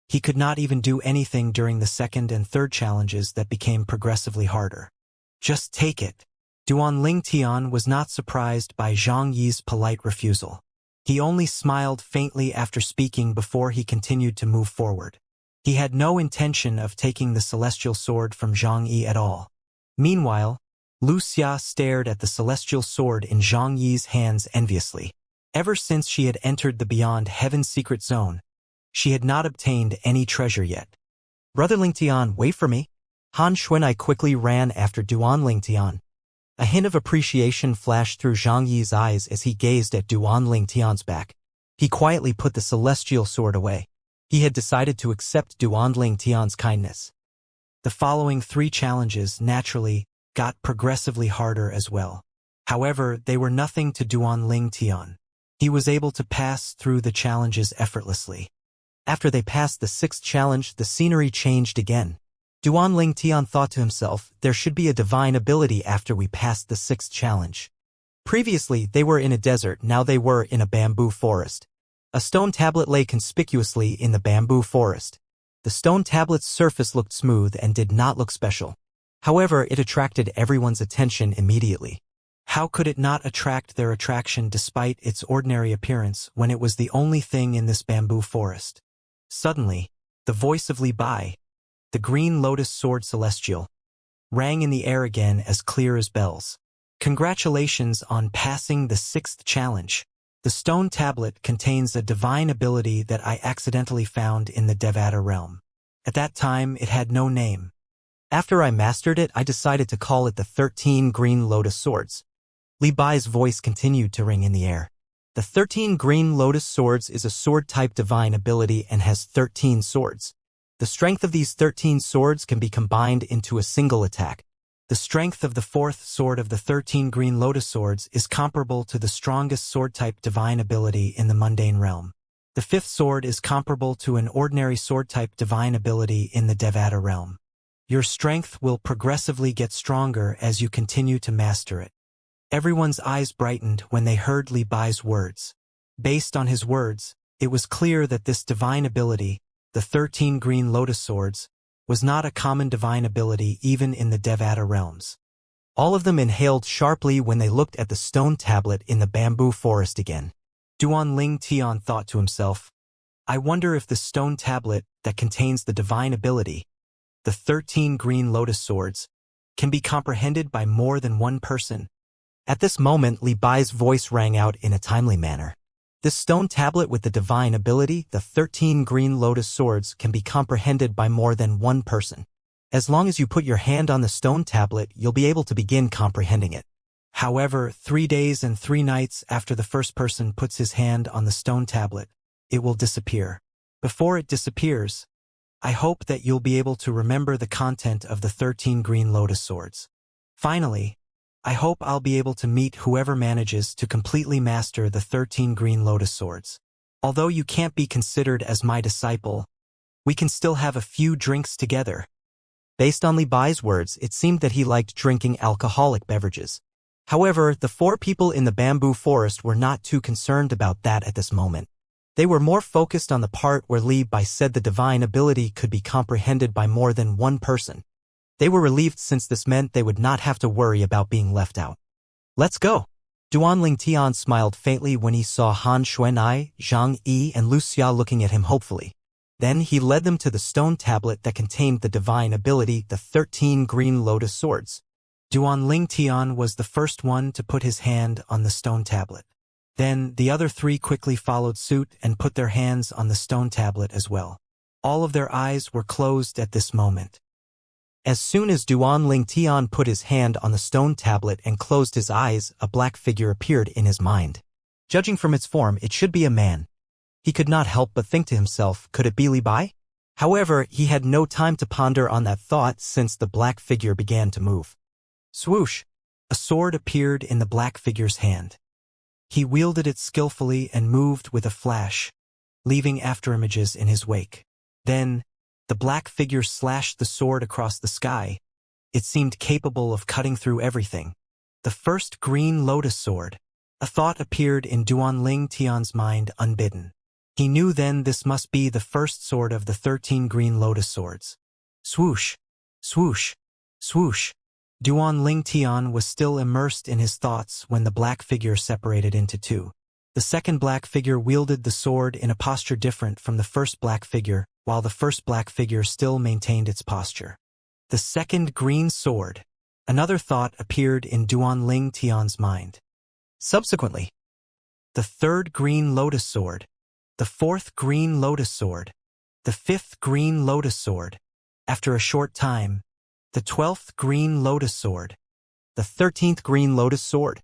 He could not even do anything during the 2nd and 3rd challenges that became progressively harder. Just take it. Duan Ling Tian was not surprised by Zhang Yi's polite refusal. He only smiled faintly after speaking before he continued to move forward. He had no intention of taking the celestial sword from Zhang Yi at all. Meanwhile, Wuxia stared at the celestial sword in Zhang Yi's hands enviously. Ever since she had entered the Beyond Heaven's secret zone, she had not obtained any treasure yet. Brother Ling Tian, wait for me. Han Xuanai quickly ran after Duan Ling Tian. A hint of appreciation flashed through Zhang Yi's eyes as he gazed at Duan Ling Tian's back. He quietly put the celestial sword away. He had decided to accept Duan Ling Tian's kindness. The following 3 challenges, naturally, got progressively harder as well. However, they were nothing to Duan Ling Tian. He was able to pass through the challenges effortlessly. After they passed the 6th challenge, the scenery changed again. Duan Ling Tian thought to himself, there should be a divine ability after we passed the 6th challenge. Previously, they were in a desert, now they were in a bamboo forest. A stone tablet lay conspicuously in the bamboo forest. The stone tablet's surface looked smooth and did not look special. However, it attracted everyone's attention immediately. How could it not attract their attraction despite its ordinary appearance when it was the only thing in this bamboo forest? Suddenly, the voice of Li Bai, the green lotus sword celestial, rang in the air again as clear as bells. Congratulations on passing the 6th challenge. The stone tablet contains a divine ability that I accidentally found in the Devata realm. At that time, it had no name. After I mastered it, I decided to call it the 13 Green Lotus Swords. Li Bai's voice continued to ring in the air. The 13 Green Lotus Swords is a sword-type divine ability and has 13 swords. The strength of these 13 swords can be combined into a single attack. The strength of the 4th sword of the 13 Green Lotus Swords is comparable to the strongest sword-type divine ability in the mundane realm. The 5th sword is comparable to an ordinary sword-type divine ability in the Devata realm. Your strength will progressively get stronger as you continue to master it. Everyone's eyes brightened when they heard Li Bai's words. Based on his words, it was clear that this divine ability, the 13 Green Lotus Swords, was not a common divine ability even in the Devata realms. All of them inhaled sharply when they looked at the stone tablet in the bamboo forest again. Duan Ling Tian thought to himself, I wonder if the stone tablet that contains the divine ability, the 13 Green Lotus Swords, can be comprehended by more than one person. At this moment, Li Bai's voice rang out in a timely manner. This stone tablet with the divine ability, the 13 Green Lotus Swords, can be comprehended by more than one person. As long as you put your hand on the stone tablet, you'll be able to begin comprehending it. However, 3 days and 3 nights after the first person puts his hand on the stone tablet, it will disappear. Before it disappears, I hope that you'll be able to remember the content of the 13 Green Lotus Swords. Finally, I hope I'll be able to meet whoever manages to completely master the 13 Green Lotus Swords. Although you can't be considered as my disciple, we can still have a few drinks together. Based on Li Bai's words, it seemed that he liked drinking alcoholic beverages. However, the 4 people in the bamboo forest were not too concerned about that at this moment. They were more focused on the part where Li Bai said the divine ability could be comprehended by more than one person. They were relieved since this meant they would not have to worry about being left out. Let's go. Duan Ling Tian smiled faintly when he saw Han Xuan'ai, Zhang Yi, and Wuxia looking at him hopefully. Then he led them to the stone tablet that contained the divine ability, the 13 Green Lotus Swords. Duan Ling Tian was the first one to put his hand on the stone tablet. Then the other 3 quickly followed suit and put their hands on the stone tablet as well. All of their eyes were closed at this moment. As soon as Duan Ling Tian put his hand on the stone tablet and closed his eyes, a black figure appeared in his mind. Judging from its form, it should be a man. He could not help but think to himself, could it be Li Bai? However, he had no time to ponder on that thought since the black figure began to move. Swoosh! A sword appeared in the black figure's hand. He wielded it skillfully and moved with a flash, leaving afterimages in his wake. Then, the black figure slashed the sword across the sky. It seemed capable of cutting through everything. The first Green Lotus Sword. A thought appeared in Duan Ling Tian's mind unbidden. He knew then this must be the first sword of the 13 Green Lotus Swords. Swoosh! Swoosh! Swoosh! Duan Ling Tian was still immersed in his thoughts when the black figure separated into 2. The second black figure wielded the sword in a posture different from the first black figure, while the first black figure still maintained its posture. The second green sword. Another thought appeared in Duan Ling Tian's mind. Subsequently, the third Green Lotus Sword, the fourth Green Lotus Sword, the fifth Green Lotus Sword. After a short time, the 12th Green Lotus Sword, the 13th Green Lotus Sword.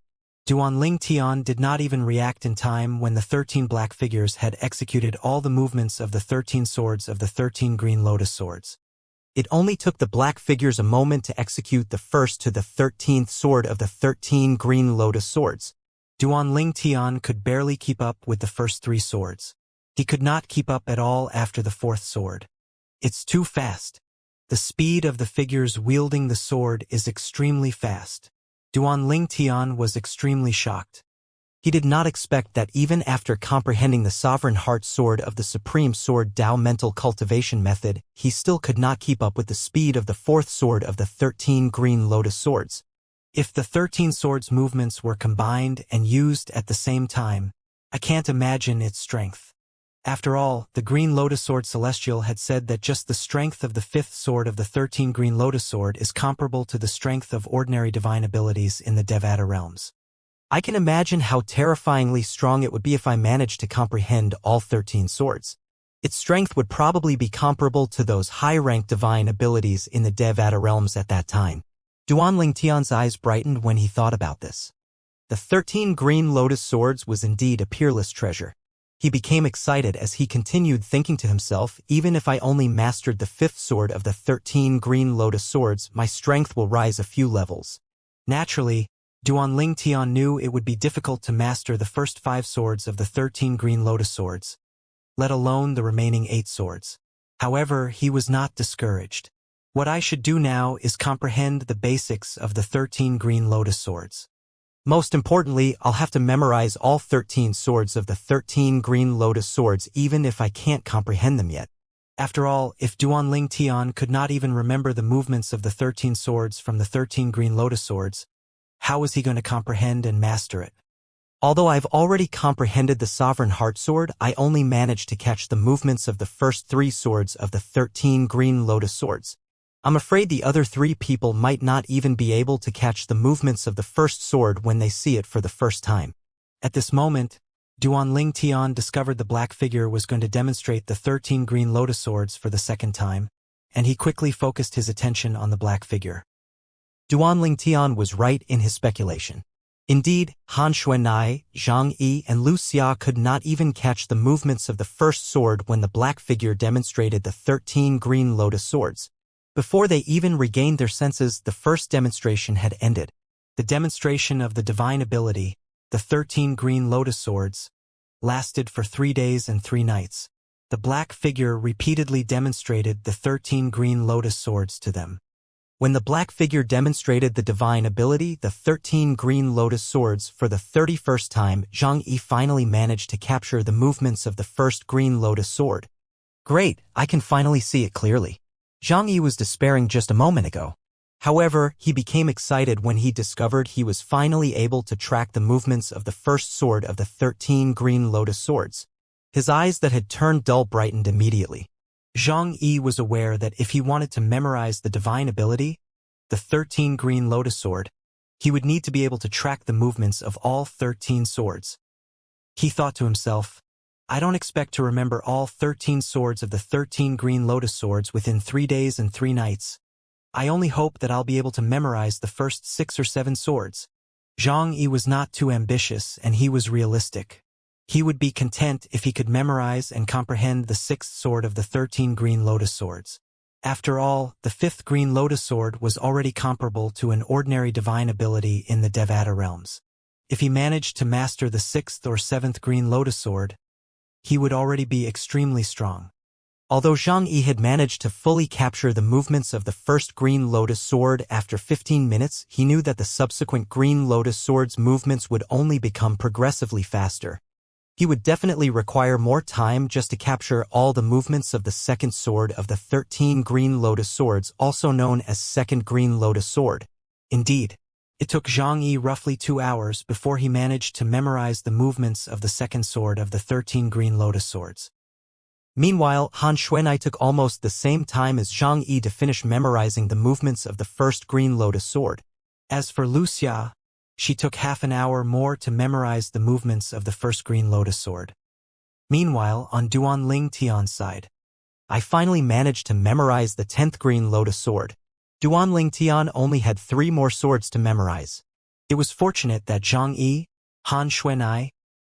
Duan Ling Tian did not even react in time when the 13 black figures had executed all the movements of the 13 swords of the 13 Green Lotus Swords. It only took the black figures a moment to execute the first to the 13th sword of the 13 Green Lotus Swords. Duan Ling Tian could barely keep up with the first 3 swords. He could not keep up at all after the 4th sword. It's too fast. The speed of the figures wielding the sword is extremely fast. Duan Ling Tian was extremely shocked. He did not expect that even after comprehending the Sovereign Heart Sword of the Supreme Sword Tao mental cultivation method, he still could not keep up with the speed of the 4th sword of the 13 Green Lotus Swords. If the 13 swords movements were combined and used at the same time, I can't imagine its strength. After all, the Green Lotus Sword Celestial had said that just the strength of the 5th sword of the 13 Green Lotus Sword is comparable to the strength of ordinary divine abilities in the Devata realms. I can imagine how terrifyingly strong it would be if I managed to comprehend all 13 swords. Its strength would probably be comparable to those high-ranked divine abilities in the Devata realms at that time. Duanling Tian's eyes brightened when he thought about this. The 13 Green Lotus Swords was indeed a peerless treasure. He became excited as he continued thinking to himself, even if I only mastered the 5th sword of the 13 Green Lotus Swords, my strength will rise a few levels. Naturally, Duanling Tian knew it would be difficult to master the first 5 swords of the 13 Green Lotus Swords, let alone the remaining 8 swords. However, he was not discouraged. What I should do now is comprehend the basics of the 13 Green Lotus Swords. Most importantly, I'll have to memorize all 13 swords of the 13 Green Lotus Swords even if I can't comprehend them yet. After all, if Duanling Tian could not even remember the movements of the 13 swords from the 13 Green Lotus Swords, how was he going to comprehend and master it? Although I've already comprehended the Sovereign Heart Sword, I only managed to catch the movements of the first 3 swords of the 13 Green Lotus Swords. I'm afraid the other 3 people might not even be able to catch the movements of the first sword when they see it for the first time. At this moment, Duanling Tian discovered the black figure was going to demonstrate the 13 Green Lotus Swords for the second time, and he quickly focused his attention on the black figure. Duanling Tian was right in his speculation. Indeed, Han Xuanai, Zhang Yi, and Wuxia could not even catch the movements of the first sword when the black figure demonstrated the 13 Green Lotus Swords. Before they even regained their senses, the first demonstration had ended. The demonstration of the divine ability, the 13 Green Lotus Swords, lasted for 3 days and 3 nights. The black figure repeatedly demonstrated the 13 Green Lotus Swords to them. When the black figure demonstrated the divine ability, the 13 Green Lotus Swords, for the 31st time, Zhang Yi finally managed to capture the movements of the first Green Lotus Sword. Great, I can finally see it clearly. Zhang Yi was despairing just a moment ago. However, he became excited when he discovered he was finally able to track the movements of the first sword of the 13 Green Lotus Swords. His eyes that had turned dull brightened immediately. Zhang Yi was aware that if he wanted to memorize the divine ability, the 13 Green Lotus Sword, he would need to be able to track the movements of all 13 swords. He thought to himself, I don't expect to remember all 13 swords of the 13 Green Lotus Swords within 3 days and 3 nights. I only hope that I'll be able to memorize the first 6 or 7 swords. Zhang Yi was not too ambitious and he was realistic. He would be content if he could memorize and comprehend the 6th sword of the 13 Green Lotus Swords. After all, the 5th Green Lotus Sword was already comparable to an ordinary divine ability in the Devata realms. If he managed to master the 6th or 7th Green Lotus Sword, he would already be extremely strong. Although Zhang Yi had managed to fully capture the movements of the first Green Lotus Sword after 15 minutes, he knew that the subsequent Green Lotus Sword's movements would only become progressively faster. He would definitely require more time just to capture all the movements of the second sword of the 13 Green Lotus Swords, also known as Second Green Lotus Sword. Indeed, it took Zhang Yi roughly 2 hours before he managed to memorize the movements of the second sword of the 13 Green Lotus Swords. Meanwhile, Han Xuanai took almost the same time as Zhang Yi to finish memorizing the movements of the first Green Lotus Sword. As for Wuxia, she took half an hour more to memorize the movements of the first Green Lotus Sword. Meanwhile, on Duanling Tian's side, I finally managed to memorize the 10th Green Lotus Sword. Duanling Tian only had 3 more swords to memorize. It was fortunate that Zhang Yi, Han Xuanai,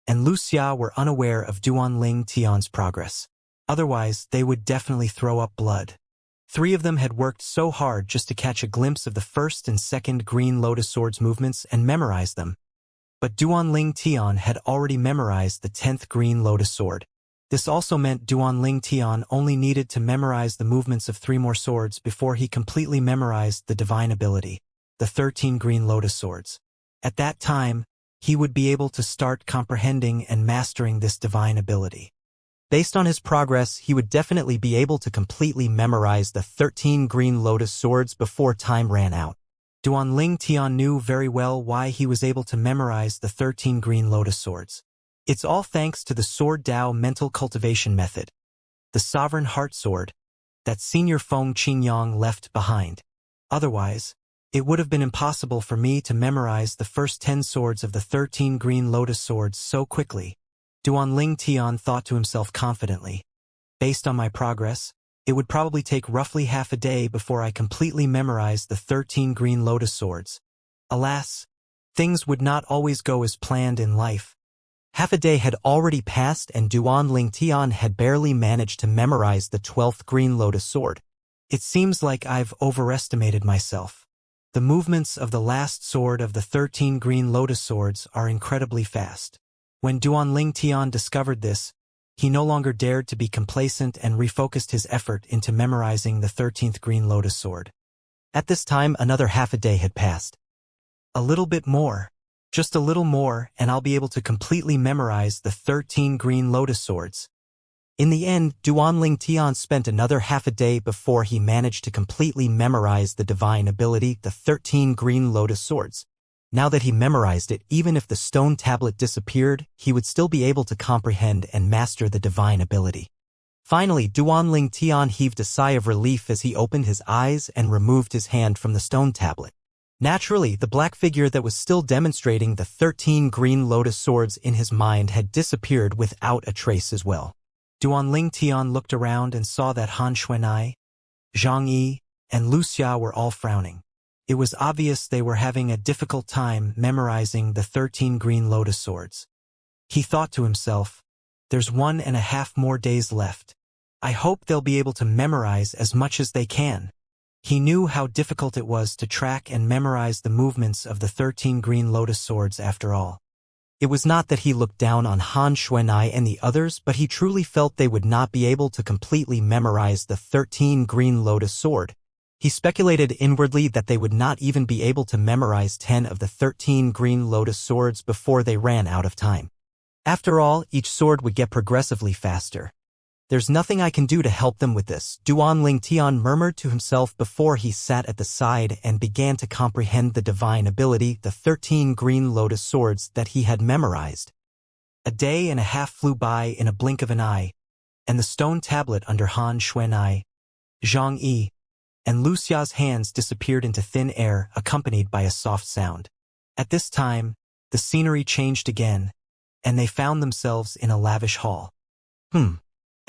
and Wuxia were unaware of Duanling Tian's progress. Otherwise, they would definitely throw up blood. 3 of them had worked so hard just to catch a glimpse of the first and second Green Lotus Sword's movements and memorize them. But Duanling Tian had already memorized the 10th Green Lotus Sword. This also meant Duanling Tian only needed to memorize the movements of 3 more swords before he completely memorized the divine ability, the 13 Green Lotus Swords. At that time, he would be able to start comprehending and mastering this divine ability. Based on his progress, he would definitely be able to completely memorize the 13 Green Lotus Swords before time ran out. Duanling Tian knew very well why he was able to memorize the 13 green lotus swords. It's all thanks to the Sword Dao mental cultivation method, the sovereign heart sword, that Senior Feng Qingyang left behind. Otherwise, it would have been impossible for me to memorize the first 10 swords of the 13 green lotus swords so quickly. Duanling Tian thought to himself confidently. Based on my progress, it would probably take roughly half a day before I completely memorized the 13 green lotus swords. Alas, things would not always go as planned in life. Half a day had already passed and Duanling Tian had barely managed to memorize the 12th green lotus sword. It seems like I've overestimated myself. The movements of the last sword of the 13 green lotus swords are incredibly fast. When Duanling Tian discovered this, he no longer dared to be complacent and refocused his effort into memorizing the 13th green lotus sword. At this time, another half a day had passed. A little bit more, just a little more, and I'll be able to completely memorize the 13 green lotus swords. In the end, Duanling Tian spent another half a day before he managed to completely memorize the divine ability, the 13 green lotus swords. Now that he memorized it, even if the stone tablet disappeared, he would still be able to comprehend and master the divine ability. Finally, Duanling Tian heaved a sigh of relief as he opened his eyes and removed his hand from the stone tablet. Naturally, the black figure that was still demonstrating the 13 green lotus swords in his mind had disappeared without a trace as well. Duanling Tian looked around and saw that Han Xuanai, Zhang Yi, and Wuxia were all frowning. It was obvious they were having a difficult time memorizing the 13 green lotus swords. He thought to himself, there's 1.5 more days left. I hope they'll be able to memorize as much as they can. He knew how difficult it was to track and memorize the movements of the 13 green lotus swords after all. It was not that he looked down on Han Xuanai and the others, but he truly felt they would not be able to completely memorize the 13 green lotus sword. He speculated inwardly that they would not even be able to memorize 10 of the 13 green lotus swords before they ran out of time. After all, each sword would get progressively faster. There's nothing I can do to help them with this, Duanling Tian murmured to himself before he sat at the side and began to comprehend the divine ability, the 13 green lotus swords that he had memorized. A day and a half flew by in a blink of an eye, and the stone tablet under Han Xuanai, Zhang Yi, and Wuxia's hands disappeared into thin air, accompanied by a soft sound. At this time, the scenery changed again, and they found themselves in a lavish hall.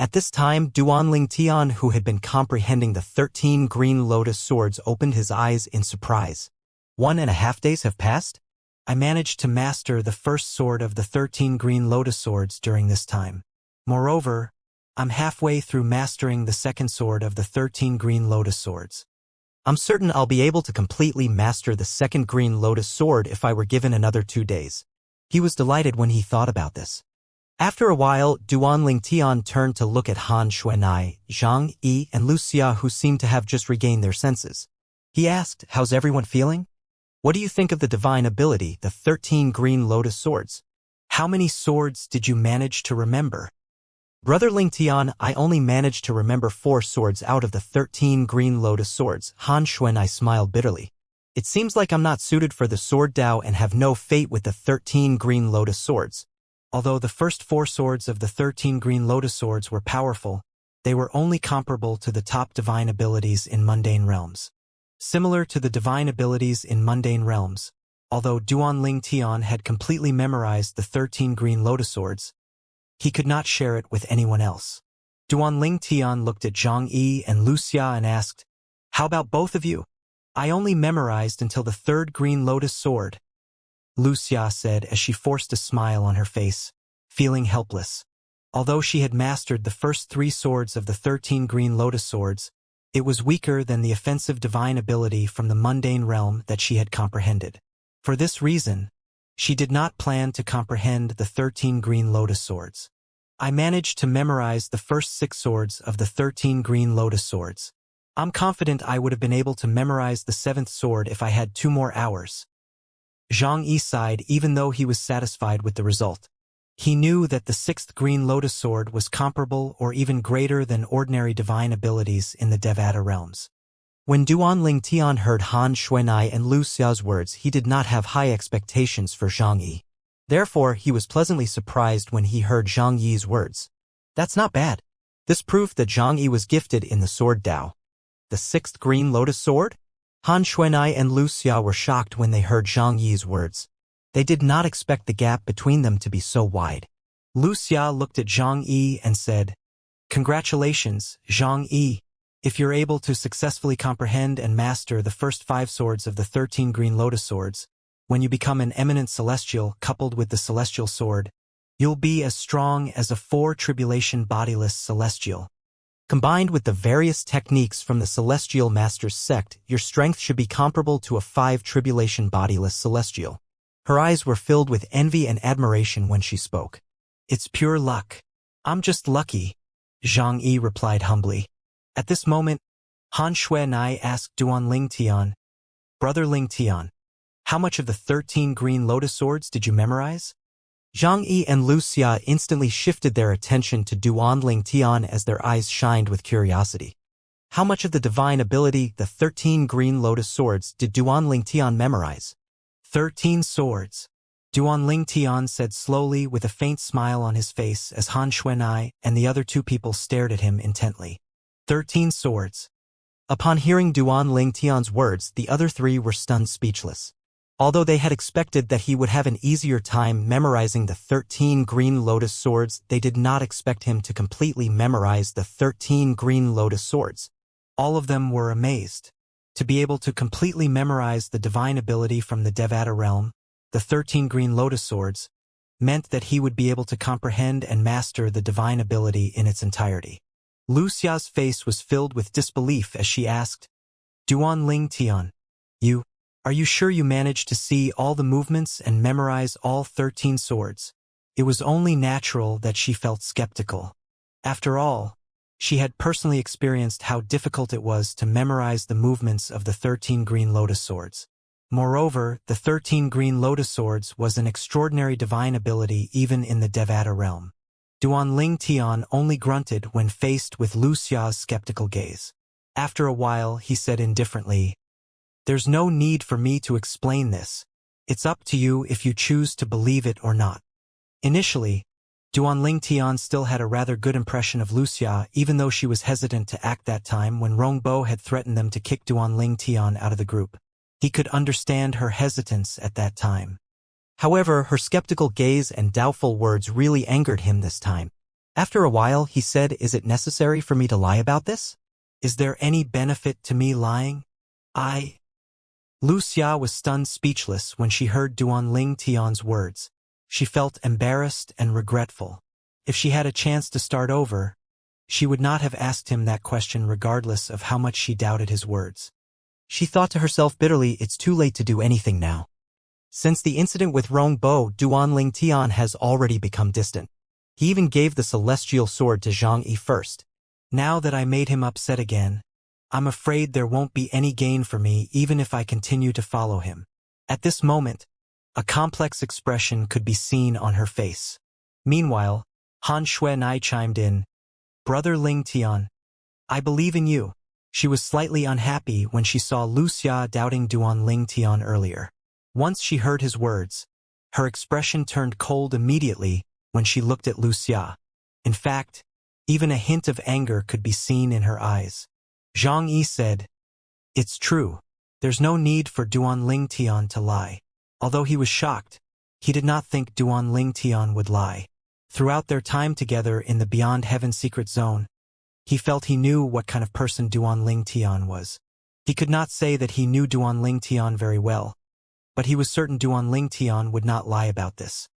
At this time, Duanling Tian, who had been comprehending the 13 green lotus swords, opened his eyes in surprise. 1.5 days have passed? I managed to master the first sword of the 13 green lotus swords during this time. Moreover, I'm halfway through mastering the second sword of the 13 green lotus swords. I'm certain I'll be able to completely master the second green lotus sword if I were given another 2 days. He was delighted when he thought about this. After a while, Duanling Tian turned to look at Han Xuanai, Zhang Yi, and Wuxia, who seemed to have just regained their senses. He asked, how's everyone feeling? What do you think of the divine ability, the 13 green lotus swords? How many swords did you manage to remember? Brother Ling Tian, I only managed to remember 4 swords out of the 13 green lotus swords. Han Xuanai smiled bitterly. It seems like I'm not suited for the sword Dao and have no fate with the 13 green lotus swords. Although the first 4 swords of the 13 green lotus swords were powerful, they were only comparable to the top divine abilities in mundane realms. Similar to the divine abilities in mundane realms, although Duanling Tian had completely memorized the 13 green lotus swords, he could not share it with anyone else. Duanling Tian looked at Zhang Yi and Wuxia and asked, how about both of you? I only memorized until the 3rd green lotus sword. Wuxia said as she forced a smile on her face, feeling helpless. Although she had mastered the first 3 swords of the 13 green lotus swords, it was weaker than the offensive divine ability from the mundane realm that she had comprehended. For this reason, she did not plan to comprehend the 13 green lotus swords. I managed to memorize the first 6 swords of the 13 green lotus swords. I'm confident I would have been able to memorize the 7th sword if I had 2 more hours. Zhang Yi sighed even though he was satisfied with the result. He knew that the 6th green lotus sword was comparable or even greater than ordinary divine abilities in the Devata realms. When Duanling Tian heard Han Xuanai and Lu Xiao's words, he did not have high expectations for Zhang Yi. Therefore, he was pleasantly surprised when he heard Zhang Yi's words. That's not bad. This proved that Zhang Yi was gifted in the sword Dao. The sixth green lotus sword? Han Xuanai and Lu Xia were shocked when they heard Zhang Yi's words. They did not expect the gap between them to be so wide. Lu Xia looked at Zhang Yi and said, "Congratulations, Zhang Yi. If you're able to successfully comprehend and master the first 5 swords of the 13 green lotus swords, when you become an eminent celestial coupled with the celestial sword, you'll be as strong as a 4 tribulation bodiless celestial. Combined with the various techniques from the celestial master's sect, your strength should be comparable to a 5 tribulation bodiless celestial." Her eyes were filled with envy and admiration when she spoke. "It's pure luck. I'm just lucky," Zhang Yi replied humbly. At this moment, Han Xuanai asked Duanling Tian, "Brother Ling Tian, how much of the 13 green lotus swords did you memorize?" Zhang Yi and Lu Xia instantly shifted their attention to Duanling Tian as their eyes shined with curiosity. How much of the divine ability, the 13 green lotus swords, did Duanling Tian memorize? 13 swords. Duanling Tian said slowly with a faint smile on his face as Han Xuanai and the other 2 people stared at him intently. 13 swords. Upon hearing Duanling Tian's words, the other 3 were stunned speechless. Although they had expected that he would have an easier time memorizing the 13 green lotus swords, they did not expect him to completely memorize the 13 green lotus swords. All of them were amazed. To be able to completely memorize the divine ability from the Devata realm, the 13 green lotus swords, meant that he would be able to comprehend and master the divine ability in its entirety. Lu Xia's face was filled with disbelief as she asked, "Duanling Tian, are you sure you managed to see all the movements and memorize all 13 swords?" It was only natural that she felt skeptical. After all, she had personally experienced how difficult it was to memorize the movements of the 13 green lotus swords. Moreover, the 13 green lotus swords was an extraordinary divine ability even in the Devata realm. Duanling Tian only grunted when faced with Lu Xia's skeptical gaze. After a while, he said indifferently, "There's no need for me to explain this. It's up to you if you choose to believe it or not." Initially, Duanling Tian still had a rather good impression of Lu Xia, even though she was hesitant to act that time when Rongbo had threatened them to kick Duanling Tian out of the group. He could understand her hesitance at that time. However, her skeptical gaze and doubtful words really angered him this time. After a while, he said, "Is it necessary for me to lie about this? Is there any benefit to me lying?" Lu Xia was stunned speechless when she heard Duanling Tian's words. She felt embarrassed and regretful. If she had a chance to start over, she would not have asked him that question regardless of how much she doubted his words. She thought to herself bitterly, it's too late to do anything now. Since the incident with Rongbo, Duanling Tian has already become distant. He even gave the celestial sword to Zhang Yi first. Now that I made him upset again, I'm afraid there won't be any gain for me even if I continue to follow him. At this moment, a complex expression could be seen on her face. Meanwhile, Han Xuanai chimed in, "Brother Ling Tian, I believe in you." She was slightly unhappy when she saw Lu Xia doubting Duanling Tian earlier. Once she heard his words, her expression turned cold immediately when she looked at Lu Xia. In fact, even a hint of anger could be seen in her eyes. Zhang Yi said, "It's true. There's no need for Duanling Tian to lie." Although he was shocked, he did not think Duanling Tian would lie. Throughout their time together in the Beyond Heaven secret zone, he felt he knew what kind of person Duanling Tian was. He could not say that he knew Duanling Tian very well, but he was certain Duanling Tian would not lie about this.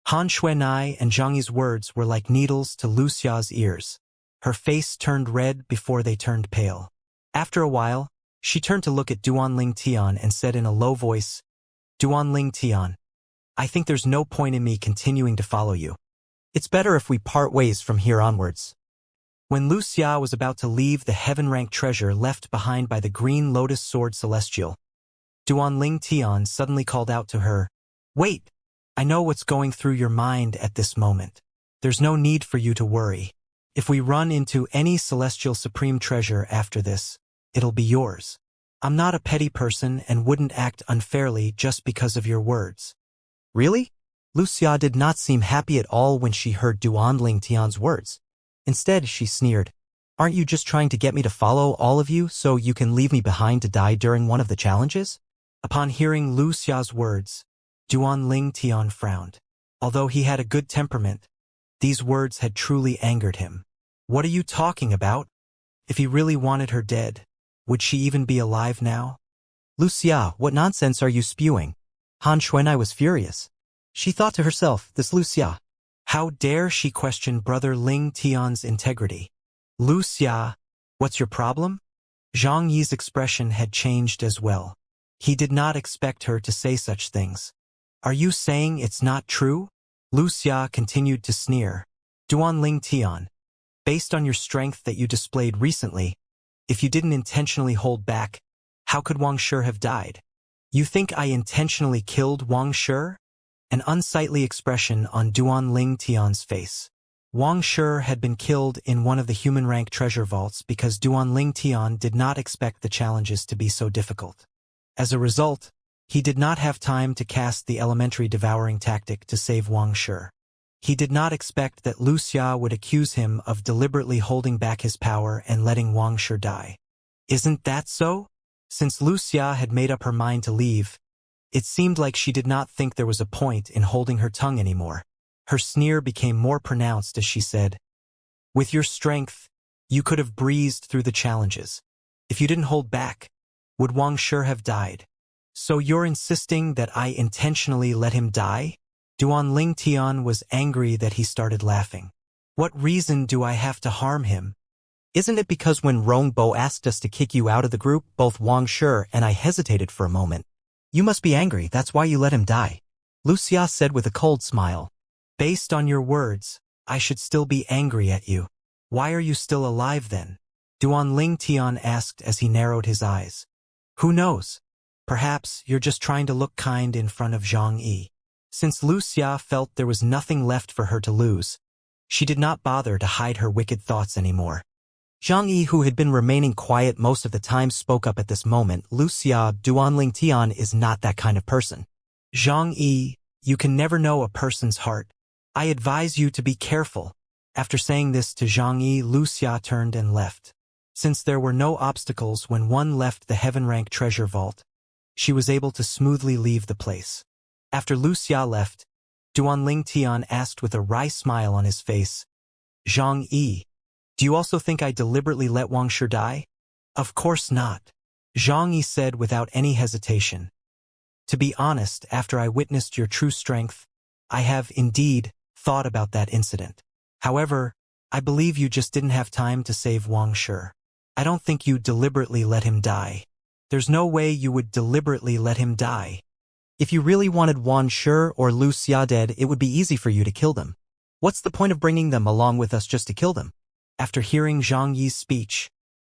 Han Xuanai and Zhang Yi's words were like needles to Lu Xia's ears. Her face turned red before they turned pale. After a while, she turned to look at Duanling Tian and said in a low voice, "Duanling Tian, I think there's no point in me continuing to follow you. It's better if we part ways from here onwards." When Lu Xia was about to leave the heaven-rank treasure left behind by the green lotus sword celestial, Duanling Tian suddenly called out to her, "Wait! I know what's going through your mind at this moment. There's no need for you to worry. If we run into any celestial supreme treasure after this, it'll be yours." I'm not a petty person and wouldn't act unfairly just because of your words. Really? Wuxia did not seem happy at all when she heard Duan Tian's words. Instead, she sneered. Aren't you just trying to get me to follow all of you so you can leave me behind to die during one of the challenges? Upon hearing Wuxia's words, Duan Tian frowned. Although he had a good temperament, these words had truly angered him. What are you talking about? If he really wanted her dead, would she even be alive now? Wuxia, what nonsense are you spewing? Han Xuanai was furious. She thought to herself, this Wuxia. How dare she question Brother Ling Tian's integrity? Wuxia, what's your problem? Zhang Yi's expression had changed as well. He did not expect her to say such things. Are you saying it's not true? Wuxia continued to sneer. Duan Tian, based on your strength that you displayed recently, if you didn't intentionally hold back, how could Wang Shi have died? You think I intentionally killed Wang Shi? An unsightly expression on Duan Tian's face. Wang Shi had been killed in one of the human rank treasure vaults because Duan Tian did not expect the challenges to be so difficult. As a result, he did not have time to cast the elementary devouring tactic to save Wang Shi. He did not expect that Wuxia would accuse him of deliberately holding back his power and letting Wang Shi die. Isn't that so? Since Wuxia had made up her mind to leave, it seemed like she did not think there was a point in holding her tongue anymore. Her sneer became more pronounced as she said, with your strength, you could have breezed through the challenges. If you didn't hold back, would Wang Shi have died? So you're insisting that I intentionally let him die? Duan Tian was angry that he started laughing. What reason do I have to harm him? Isn't it because when Rongbo asked us to kick you out of the group, both Wang Shi and I hesitated for a moment? You must be angry, that's why you let him die. Wuxia said with a cold smile. Based on your words, I should still be angry at you. Why are you still alive then? Duan Tian asked as he narrowed his eyes. Who knows? Perhaps you're just trying to look kind in front of Zhang Yi. Since Wuxia felt there was nothing left for her to lose, she did not bother to hide her wicked thoughts anymore. Zhang Yi, who had been remaining quiet most of the time, spoke up at this moment. Wuxia, Duan Tian is not that kind of person. Zhang Yi, you can never know a person's heart. I advise you to be careful. After saying this to Zhang Yi, Wuxia turned and left. Since there were no obstacles when one left the Heaven Rank Treasure Vault, she was able to smoothly leave the place. After Wuxia left, Duan Tian asked with a wry smile on his face, Zhang Yi, do you also think I deliberately let Wang Shi die? Of course not. Zhang Yi said without any hesitation. To be honest, after I witnessed your true strength, I have indeed thought about that incident. However, I believe you just didn't have time to save Wang Shi. I don't think you deliberately let him die. There's no way you would deliberately let him die. If you really wanted Wang Shi or Wuxia dead, it would be easy for you to kill them. What's the point of bringing them along with us just to kill them? After hearing Zhang Yi's speech,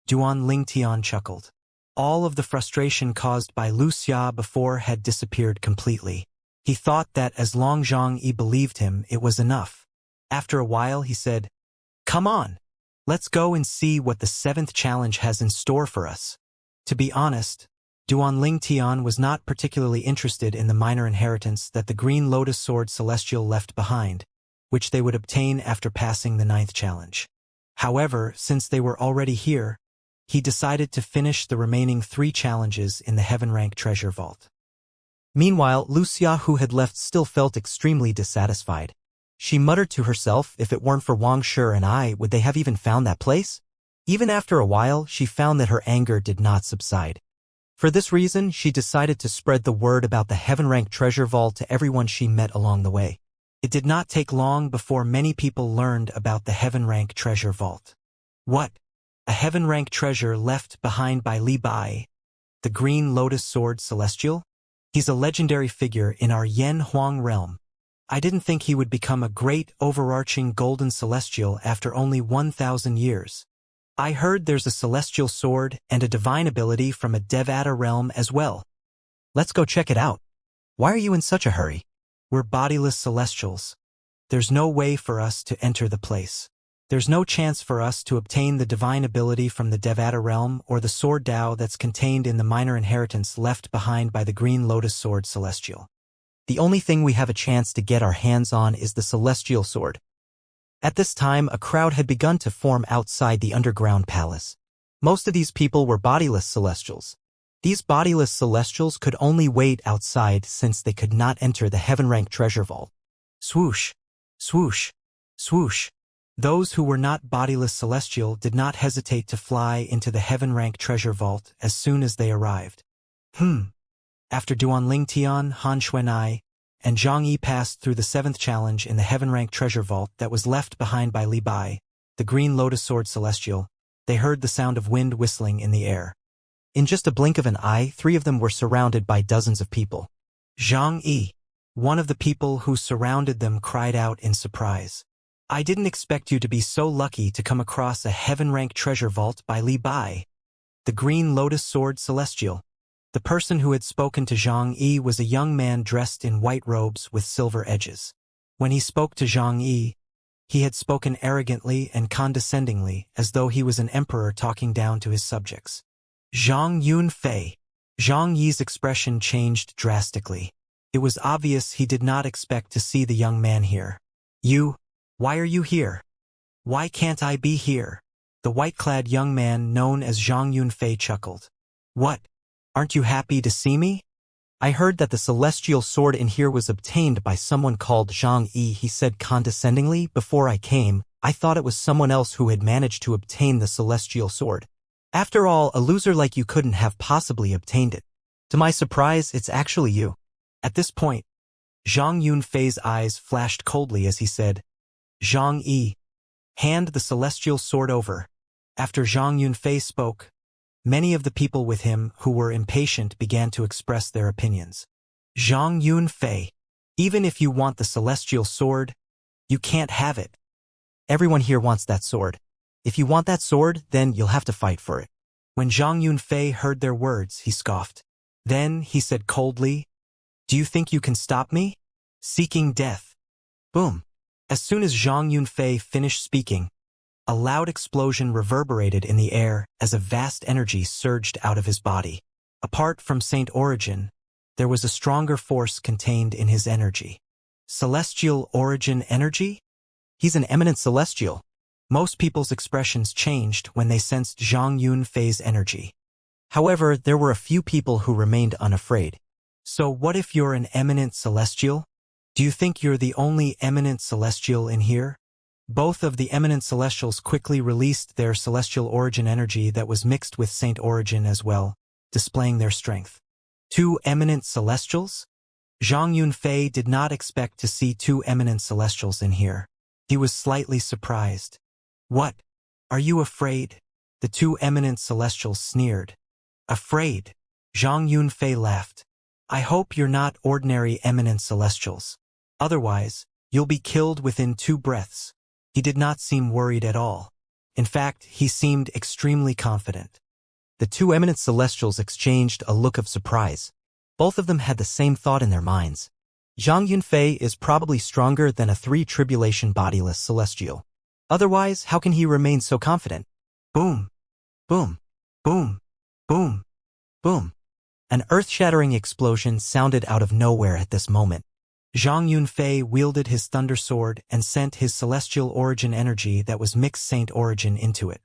Duan Tian chuckled. All of the frustration caused by Wuxia before had disappeared completely. He thought that as long as Zhang Yi believed him, it was enough. After a while, he said, Come on, let's go and see what the 7th challenge has in store for us. To be honest, Duan Tian was not particularly interested in the minor inheritance that the Green Lotus Sword Celestial left behind, which they would obtain after passing the 9th challenge. However, since they were already here, he decided to finish the remaining 3 challenges in the Heaven Rank Treasure Vault. Meanwhile, Wuxia, who had left, still felt extremely dissatisfied. She muttered to herself, if it weren't for Wang Shi and I, would they have even found that place? Even after a while, she found that her anger did not subside. For this reason, she decided to spread the word about the Heaven Rank Treasure Vault to everyone she met along the way. It did not take long before many people learned about the Heaven Rank Treasure Vault. What? A Heaven Rank treasure left behind by Li Bai, the Green Lotus Sword Celestial? He's a legendary figure in our Yen Huang realm. I didn't think he would become a great overarching golden celestial after only 1,000 years. I heard there's a celestial sword and a divine ability from a Devata realm as well. Let's go check it out. Why are you in such a hurry? We're bodiless celestials. There's no way for us to enter the place. There's no chance for us to obtain the divine ability from the Devata realm or the sword Tao that's contained in the minor inheritance left behind by the green lotus sword celestial. The only thing we have a chance to get our hands on is the celestial sword. At this time, a crowd had begun to form outside the underground palace. Most of these people were bodiless celestials. These bodiless celestials could only wait outside since they could not enter the heaven-rank treasure vault. Swoosh, swoosh, swoosh. Those who were not bodiless celestial did not hesitate to fly into the heaven-rank treasure vault as soon as they arrived. After Duanling Tian, Han Xuanai, and Zhang Yi passed through the 7th challenge in the heaven-rank treasure vault that was left behind by Li Bai, the green lotus sword celestial, they heard the sound of wind whistling in the air. In just a blink of an eye, 3 of them were surrounded by dozens of people. Zhang Yi, one of the people who surrounded them, cried out in surprise. I didn't expect you to be so lucky to come across a heaven-rank treasure vault by Li Bai, the green lotus sword celestial. The person who had spoken to Zhang Yi was a young man dressed in white robes with silver edges. When he spoke to Zhang Yi, he had spoken arrogantly and condescendingly, as though he was an emperor talking down to his subjects. Zhang Yunfei. Zhang Yi's expression changed drastically. It was obvious he did not expect to see the young man here. Why are you here? Why can't I be here? The white-clad young man known as Zhang Yunfei chuckled. What? Aren't you happy to see me? I heard that the celestial sword in here was obtained by someone called Zhang Yi, he said condescendingly. Before I came, I thought it was someone else who had managed to obtain the celestial sword. After all, a loser like you couldn't have possibly obtained it. To my surprise, it's actually you. At this point, Zhang Yunfei's eyes flashed coldly as he said, Zhang Yi, hand the celestial sword over. After Zhang Yunfei spoke, many of the people with him who were impatient began to express their opinions. Zhang Yunfei, even if you want the celestial sword, you can't have it. Everyone here wants that sword. If you want that sword, then you'll have to fight for it. When Zhang Yunfei heard their words, he scoffed. Then he said coldly, Do you think you can stop me? Seeking death. Boom. As soon as Zhang Yunfei finished speaking, a loud explosion reverberated in the air as a vast energy surged out of his body. Apart from Saint Origin, there was a stronger force contained in his energy. Celestial origin energy? He's an eminent celestial. Most people's expressions changed when they sensed Zhang Yunfei's energy. However, there were a few people who remained unafraid. So what if you're an eminent celestial? Do you think you're the only eminent celestial in here? Both of the eminent celestials quickly released their celestial origin energy that was mixed with Saint Origin as well, displaying their strength. 2 eminent celestials? Zhang Yunfei did not expect to see 2 eminent celestials in here. He was slightly surprised. What? Are you afraid? The 2 eminent celestials sneered. Afraid? Zhang Yunfei laughed. I hope you're not ordinary eminent celestials. Otherwise, you'll be killed within 2 breaths. He did not seem worried at all. In fact, he seemed extremely confident. The 2 eminent celestials exchanged a look of surprise. Both of them had the same thought in their minds. Zhang Yunfei is probably stronger than a 3-tribulation bodiless celestial. Otherwise, how can he remain so confident? Boom, boom, boom, boom, boom. An earth-shattering explosion sounded out of nowhere at this moment. Zhang Yunfei wielded his thunder sword and sent his celestial origin energy that was mixed Saint Origin into it.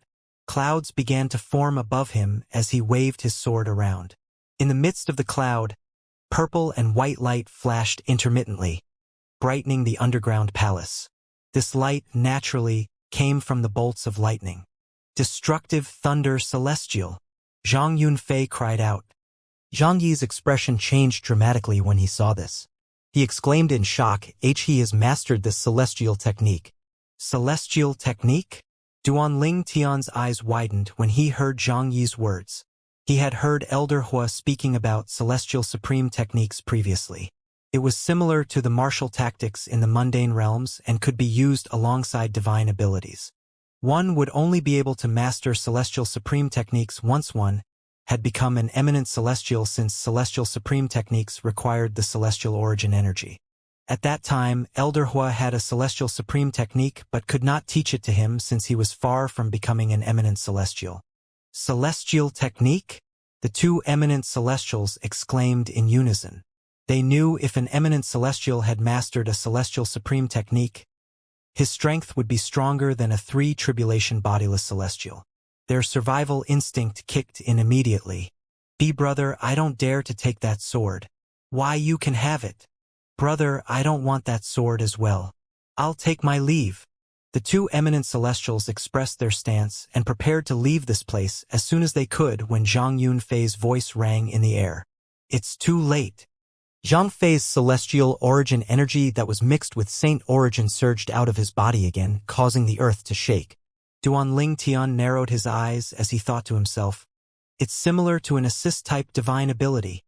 Clouds began to form above him as he waved his sword around. In the midst of the cloud, purple and white light flashed intermittently, brightening the underground palace. This light naturally came from the bolts of lightning. Destructive thunder celestial. Zhang Yunfei cried out. Zhang Yi's expression changed dramatically when he saw this. He exclaimed in shock, He has mastered this celestial technique. Celestial technique? Duanling Tian's eyes widened when he heard Zhang Yi's words. He had heard Elder Hua speaking about celestial supreme techniques previously. It was similar to the martial tactics in the mundane realms and could be used alongside divine abilities. One would only be able to master celestial supreme techniques once one had become an eminent celestial, since celestial supreme techniques required the celestial origin energy. At that time, Elder Hua had a celestial supreme technique but could not teach it to him since he was far from becoming an eminent celestial. Celestial technique? The two eminent celestials exclaimed in unison. They knew if an eminent celestial had mastered a celestial supreme technique, his strength would be stronger than a three-tribulation bodiless celestial. Their survival instinct kicked in immediately. Brother, I don't dare to take that sword. Why, you can have it. Brother, I don't want that sword as well. I'll take my leave. The two eminent celestials expressed their stance and prepared to leave this place as soon as they could when Zhang Yunfei's voice rang in the air. It's too late. Zhang Fei's celestial origin energy that was mixed with saint origin surged out of his body again, causing the earth to shake. Duanling Tian narrowed his eyes as he thought to himself, it's similar to an assist-type divine ability.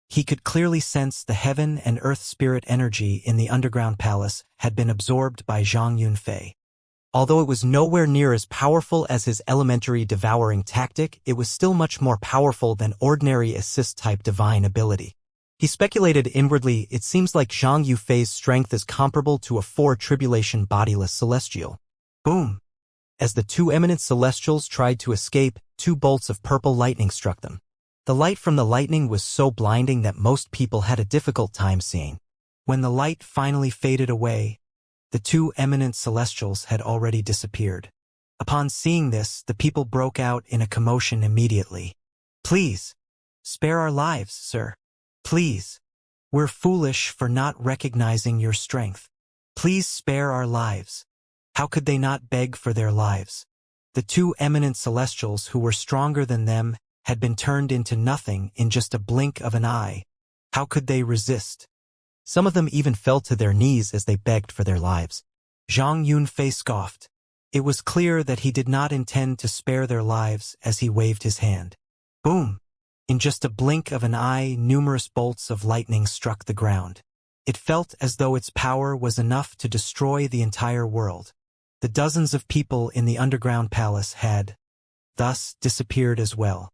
He could clearly sense the heaven and earth spirit energy in the underground palace had been absorbed by Zhang Yunfei. Although it was nowhere near as powerful as his elementary devouring tactic, it was still much more powerful than ordinary assist-type divine ability. He speculated inwardly, it seems like Zhang Yunfei's strength is comparable to a four-tribulation bodiless celestial. Boom! As the two eminent celestials tried to escape, two bolts of purple lightning struck them. The light from the lightning was so blinding that most people had a difficult time seeing. When the light finally faded away, the two eminent celestials had already disappeared. Upon seeing this, the people broke out in a commotion immediately. Please, spare our lives, sir. Please. We're foolish for not recognizing your strength. Please spare our lives. How could they not beg for their lives? The two eminent celestials who were stronger than them had been turned into nothing in just a blink of an eye. How could they resist? Some of them even fell to their knees as they begged for their lives. Zhang Yunfei scoffed. It was clear that he did not intend to spare their lives as he waved his hand. Boom! In just a blink of an eye, numerous bolts of lightning struck the ground. It felt as though its power was enough to destroy the entire world. The dozens of people in the underground palace had, thus, disappeared as well.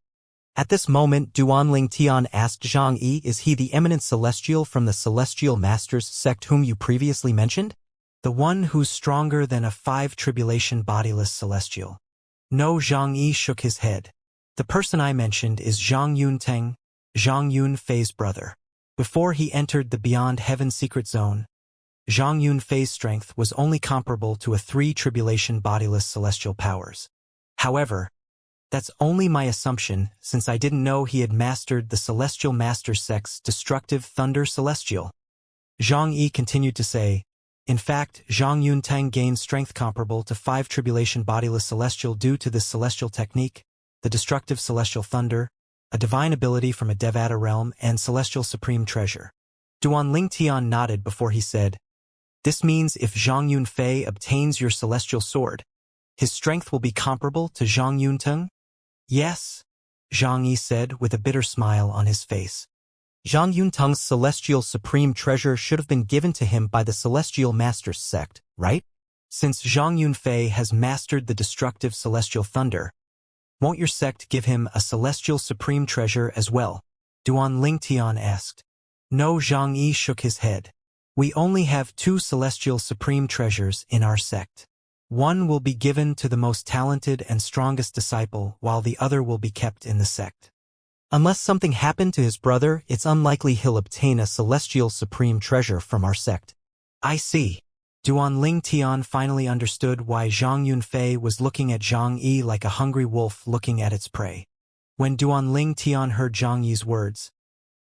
At this moment, Duanling Tian asked Zhang Yi, is he the eminent celestial from the Celestial Masters sect whom you previously mentioned? The one who's stronger than a five-tribulation bodiless celestial. No, Zhang Yi shook his head. The person I mentioned is Zhang Yunteng, Zhang Yunfei's brother. Before he entered the Beyond Heaven secret zone, Zhang Yunfei's strength was only comparable to a three-tribulation bodiless celestial powers. However, that's only my assumption since I didn't know he had mastered the Celestial Master Sect's destructive Thunder Celestial. Zhang Yi continued to say, in fact, Zhang Yunteng gained strength comparable to five-tribulation bodiless celestial due to this celestial technique, the destructive celestial thunder, a divine ability from a Devata realm, and celestial supreme treasure. Duanling Tian nodded before he said, this means if Zhang Yunfei obtains your celestial sword, his strength will be comparable to Zhang Yunteng? Yes, Zhang Yi said with a bitter smile on his face. Zhang Yunteng's celestial supreme treasure should have been given to him by the Celestial Masters sect, right? Since Zhang Yunfei has mastered the destructive celestial thunder, won't your sect give him a celestial supreme treasure as well? Duanling Tian asked. No, Zhang Yi shook his head. We only have two celestial supreme treasures in our sect. One will be given to the most talented and strongest disciple, while the other will be kept in the sect. Unless something happened to his brother, it's unlikely he'll obtain a celestial supreme treasure from our sect. I see. Duanling Tian finally understood why Zhang Yunfei was looking at Zhang Yi like a hungry wolf looking at its prey. When Duanling Tian heard Zhang Yi's words,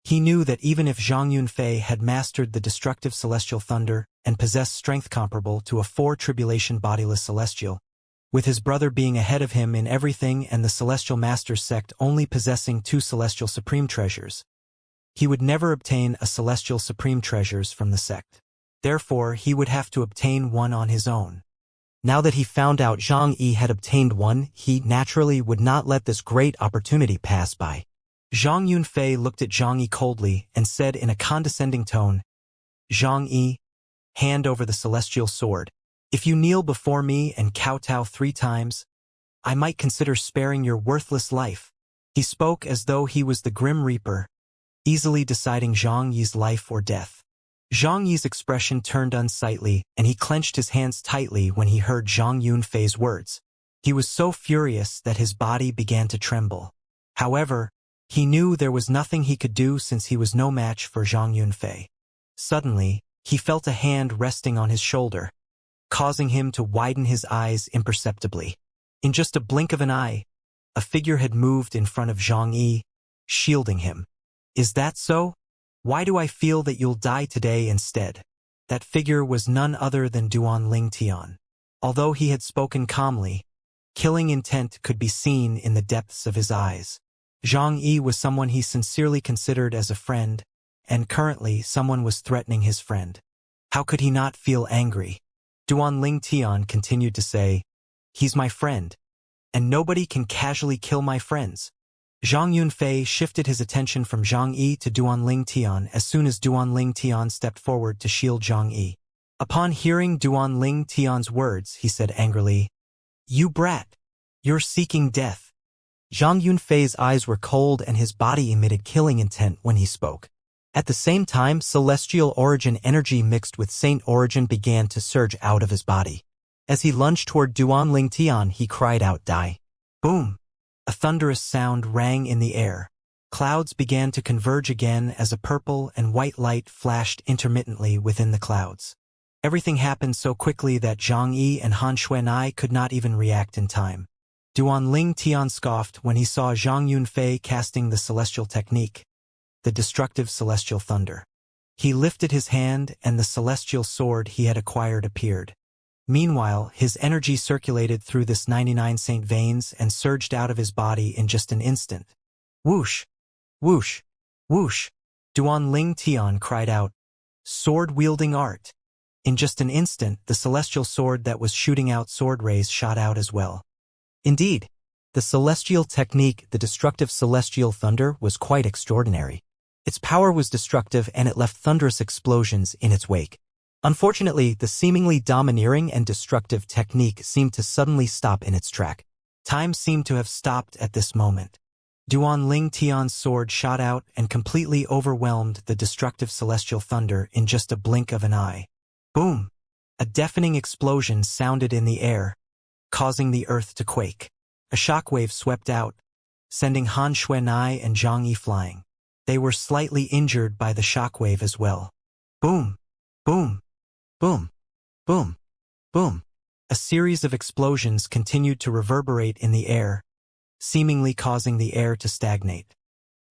he knew that even if Zhang Yunfei had mastered the destructive celestial thunder and possessed strength comparable to a four-tribulation bodiless celestial, with his brother being ahead of him in everything and the Celestial Masters sect only possessing two celestial supreme treasures, he would never obtain a celestial supreme treasures from the sect. Therefore, he would have to obtain one on his own. Now that he found out Zhang Yi had obtained one, he naturally would not let this great opportunity pass by. Zhang Yunfei looked at Zhang Yi coldly and said in a condescending tone, Zhang Yi, hand over the celestial sword. If you kneel before me and kowtow 3 times, I might consider sparing your worthless life. He spoke as though he was the Grim Reaper, easily deciding Zhang Yi's life or death. Zhang Yi's expression turned unsightly, and he clenched his hands tightly when he heard Zhang Yunfei's words. He was so furious that his body began to tremble. However, he knew there was nothing he could do since he was no match for Zhang Yunfei. Suddenly, he felt a hand resting on his shoulder, causing him to widen his eyes imperceptibly. In just a blink of an eye, a figure had moved in front of Zhang Yi, shielding him. "Is that so? Why do I feel that you'll die today instead?" That figure was none other than Duan Tian. Although he had spoken calmly, killing intent could be seen in the depths of his eyes. Zhang Yi was someone he sincerely considered as a friend, and currently someone was threatening his friend. How could he not feel angry? Duan Tian continued to say, "He's my friend, and nobody can casually kill my friends." Zhang Yunfei shifted his attention from Zhang Yi to Duan Tian as soon as Duan Tian stepped forward to shield Zhang Yi. Upon hearing Duan Tian's words, he said angrily, "You brat! You're seeking death." Zhang Yunfei's eyes were cold and his body emitted killing intent when he spoke. At the same time, celestial origin energy mixed with saint origin began to surge out of his body. As he lunged toward Duan Tian, he cried out, "Die!" Boom! A thunderous sound rang in the air. Clouds began to converge again as a purple and white light flashed intermittently within the clouds. Everything happened so quickly that Zhang Yi and Han Xuanai could not even react in time. Duan Tian scoffed when he saw Zhang Yunfei casting the celestial technique, the destructive celestial thunder. He lifted his hand and the celestial sword he had acquired appeared. Meanwhile, his energy circulated through this 99 saint veins and surged out of his body in just an instant. Whoosh! Whoosh! Whoosh! Duan Tian cried out, "Sword-wielding art!" In just an instant, the celestial sword that was shooting out sword rays shot out as well. Indeed, the celestial technique, the destructive celestial thunder, was quite extraordinary. Its power was destructive and it left thunderous explosions in its wake. Unfortunately, the seemingly domineering and destructive technique seemed to suddenly stop in its track. Time seemed to have stopped at this moment. Duan Tian's sword shot out and completely overwhelmed the destructive celestial thunder in just a blink of an eye. Boom! A deafening explosion sounded in the air, causing the earth to quake. A shockwave swept out, sending Han Xuanai and Zhang Yi flying. They were slightly injured by the shockwave as well. Boom! Boom! Boom! Boom! Boom! A series of explosions continued to reverberate in the air, seemingly causing the air to stagnate.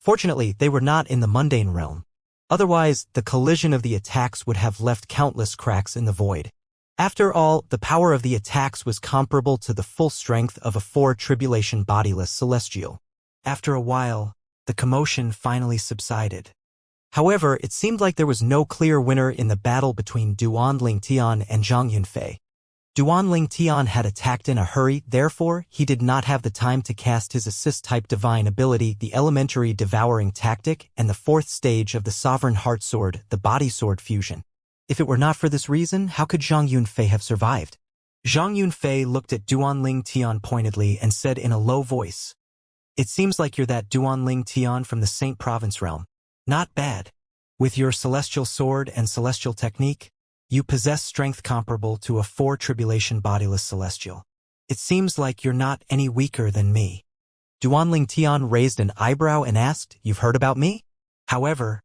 Fortunately, they were not in the mundane realm. Otherwise, the collision of the attacks would have left countless cracks in the void. After all, the power of the attacks was comparable to the full strength of a four-tribulation bodiless celestial. After a while, the commotion finally subsided. However, it seemed like there was no clear winner in the battle between Duan Tian and Zhang Yunfei. Duan Tian had attacked in a hurry, therefore, he did not have the time to cast his assist-type divine ability, the elementary devouring tactic, and the fourth stage of the sovereign heart sword, the body sword fusion. If it were not for this reason, how could Zhang Yunfei have survived? Zhang Yunfei looked at Duan Tian pointedly and said in a low voice, "It seems like you're that Duan Tian from the Saint Province realm. Not bad. With your celestial sword and celestial technique, you possess strength comparable to a four-tribulation bodiless celestial. It seems like you're not any weaker than me." Duan Tian raised an eyebrow and asked, "You've heard about me?" However,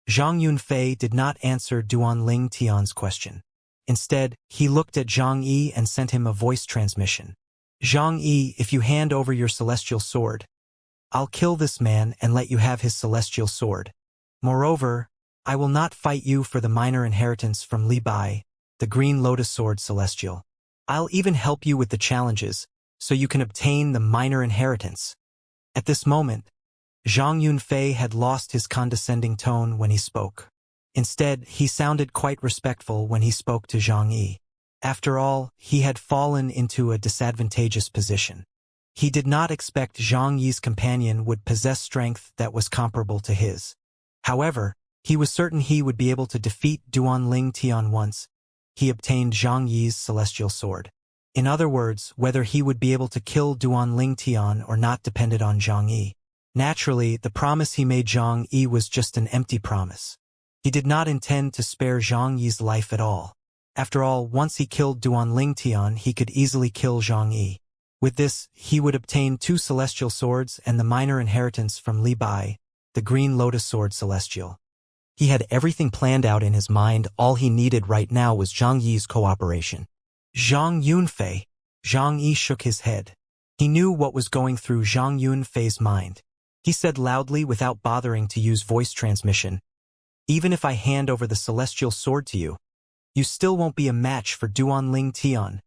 Zhang Yunfei did not answer Duan Tian's question. Instead, he looked at Zhang Yi and sent him a voice transmission. "Zhang Yi, if you hand over your celestial sword, I'll kill this man and let you have his celestial sword. Moreover, I will not fight you for the minor inheritance from Li Bai, the Green Lotus Sword Celestial. I'll even help you with the challenges, so you can obtain the minor inheritance." At this moment, Zhang Yunfei had lost his condescending tone when he spoke. Instead, he sounded quite respectful when he spoke to Zhang Yi. After all, he had fallen into a disadvantageous position. He did not expect Zhang Yi's companion would possess strength that was comparable to his. However, he was certain he would be able to defeat Duan Tian once he obtained Zhang Yi's celestial sword. In other words, whether he would be able to kill Duan Tian or not depended on Zhang Yi. Naturally, the promise he made Zhang Yi was just an empty promise. He did not intend to spare Zhang Yi's life at all. After all, once he killed Duan Lingtian, he could easily kill Zhang Yi. With this, he would obtain 2 celestial swords and the minor inheritance from Li Bai, the green lotus sword celestial. He had everything planned out in his mind. All he needed right now was Zhang Yi's cooperation. Zhang Yunfei. Zhang Yi shook his head. He knew what was going through Zhang Yunfei's mind. He said loudly without bothering to use voice transmission, "Even if I hand over the celestial sword to you, you still won't be a match for Duan Lingtian."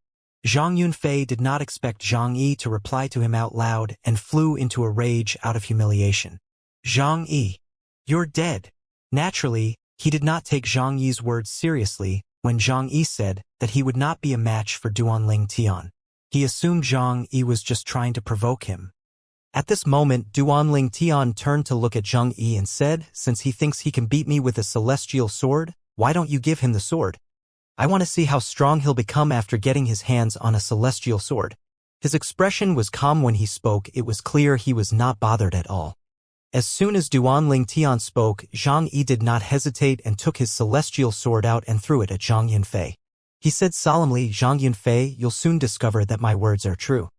Zhang Yunfei did not expect Zhang Yi to reply to him out loud and flew into a rage out of humiliation. "Zhang Yi, you're dead." Naturally, he did not take Zhang Yi's words seriously when Zhang Yi said that he would not be a match for Duan Lingtian. He assumed Zhang Yi was just trying to provoke him. At this moment, Duan Lingtian turned to look at Zhang Yi and said, "Since he thinks he can beat me with a celestial sword, why don't you give him the sword? I want to see how strong he'll become after getting his hands on a celestial sword." His expression was calm when he spoke. It was clear he was not bothered at all. As soon as Duan Lingtian spoke, Zhang Yi did not hesitate and took his celestial sword out and threw it at Zhang Yunfei. He said solemnly, "Zhang Yunfei, you'll soon discover that my words are true."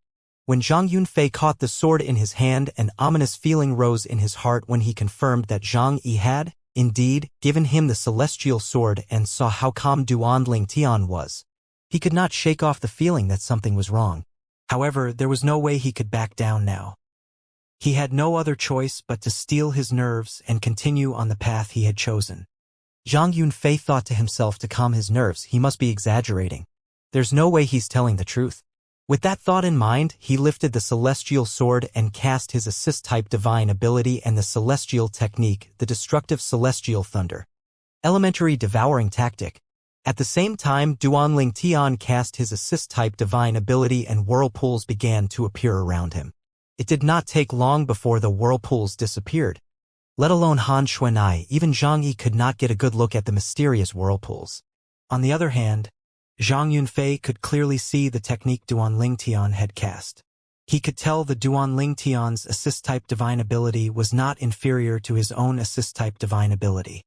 When Zhang Yunfei caught the sword in his hand, an ominous feeling rose in his heart when he confirmed that Zhang Yi had, indeed, given him the celestial sword and saw how calm Duan Lingtian was. He could not shake off the feeling that something was wrong. However, there was no way he could back down now. He had no other choice but to steel his nerves and continue on the path he had chosen. Zhang Yunfei thought to himself to calm his nerves, he must be exaggerating. There's no way he's telling the truth. With that thought in mind, he lifted the celestial sword and cast his assist-type divine ability and the celestial technique, the destructive celestial thunder. Elementary devouring tactic. At the same time, Duan Lingtian cast his assist-type divine ability and whirlpools began to appear around him. It did not take long before the whirlpools disappeared. Let alone Han Xuanai, even Zhang Yi could not get a good look at the mysterious whirlpools. On the other hand, Zhang Yunfei could clearly see the technique Duan Lingtian had cast. He could tell the Duan Lingtian's assist-type divine ability was not inferior to his own assist-type divine ability.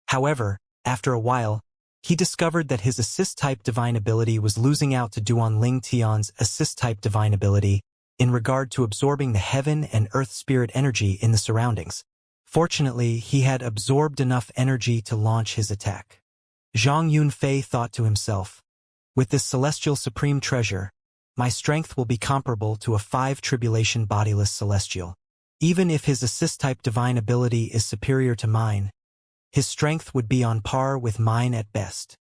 However, after a while, he discovered that his assist-type divine ability was losing out to Duan Lingtian's assist-type divine ability in regard to absorbing the heaven and earth spirit energy in the surroundings. Fortunately, he had absorbed enough energy to launch his attack. Zhang Yunfei thought to himself, "With this celestial supreme treasure, my strength will be comparable to a 5 tribulation bodiless celestial. Even if his assist-type divine ability is superior to mine, his strength would be on par with mine at best."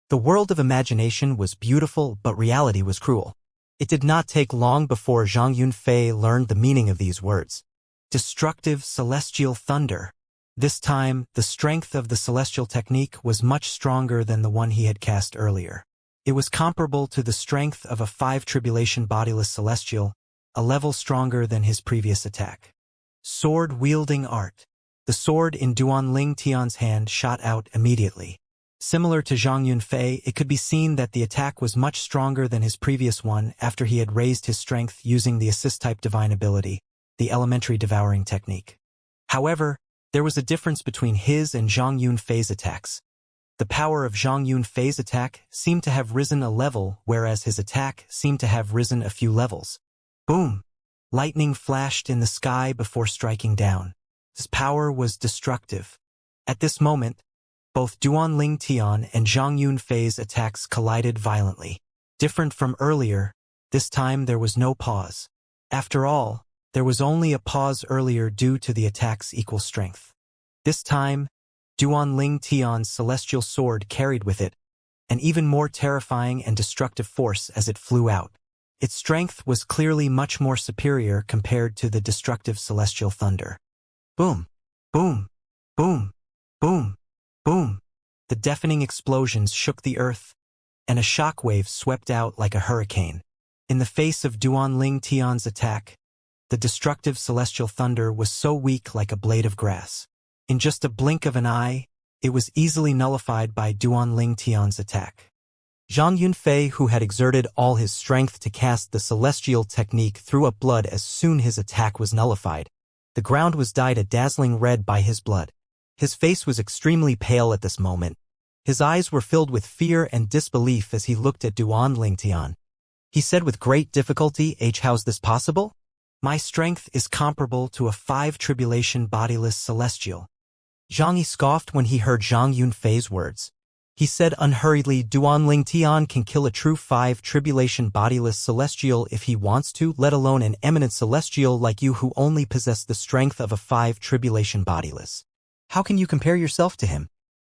The world of imagination was beautiful, but reality was cruel. It did not take long before Zhang Yunfei learned the meaning of these words. Destructive celestial thunder. This time, the strength of the celestial technique was much stronger than the one he had cast earlier. It was comparable to the strength of a 5 tribulation bodiless celestial, a level stronger than his previous attack. Sword-wielding art. The sword in Duan Lingtian's hand shot out immediately. Similar to Zhang Yunfei, it could be seen that the attack was much stronger than his previous one after he had raised his strength using the assist-type divine ability, the elementary devouring technique. However, there was a difference between his and Zhang Yunfei's attacks. The power of Zhang Yunfei's attack seemed to have risen a level, whereas his attack seemed to have risen a few levels. Boom! Lightning flashed in the sky before striking down. His power was destructive. At this moment, both Duan Lingtian and Zhang Yunfei's attacks collided violently. Different from earlier, this time there was no pause. After all, there was only a pause earlier due to the attack's equal strength. This time, Duan Lingtian's celestial sword carried with it an even more terrifying and destructive force as it flew out. Its strength was clearly much more superior compared to the destructive celestial thunder. Boom! Boom! Boom! Boom! Boom! The deafening explosions shook the earth, and a shockwave swept out like a hurricane. In the face of Duan Lingtian's attack, the destructive celestial thunder was so weak like a blade of grass. In just a blink of an eye, it was easily nullified by Duan Lingtian's attack. Zhang Yunfei, who had exerted all his strength to cast the celestial technique, threw up blood as soon his attack was nullified. The ground was dyed a dazzling red by his blood. His face was extremely pale at this moment. His eyes were filled with fear and disbelief as he looked at Duan Lingtian. He said with great difficulty, how's this possible? My strength is comparable to a 5 tribulation bodiless celestial. Zhang Yi scoffed when he heard Zhang Yunfei's words. He said unhurriedly, Duan Lingtian can kill a true 5 tribulation bodiless celestial if he wants to, let alone an eminent celestial like you who only possess the strength of a 5 tribulation bodiless. How can you compare yourself to him?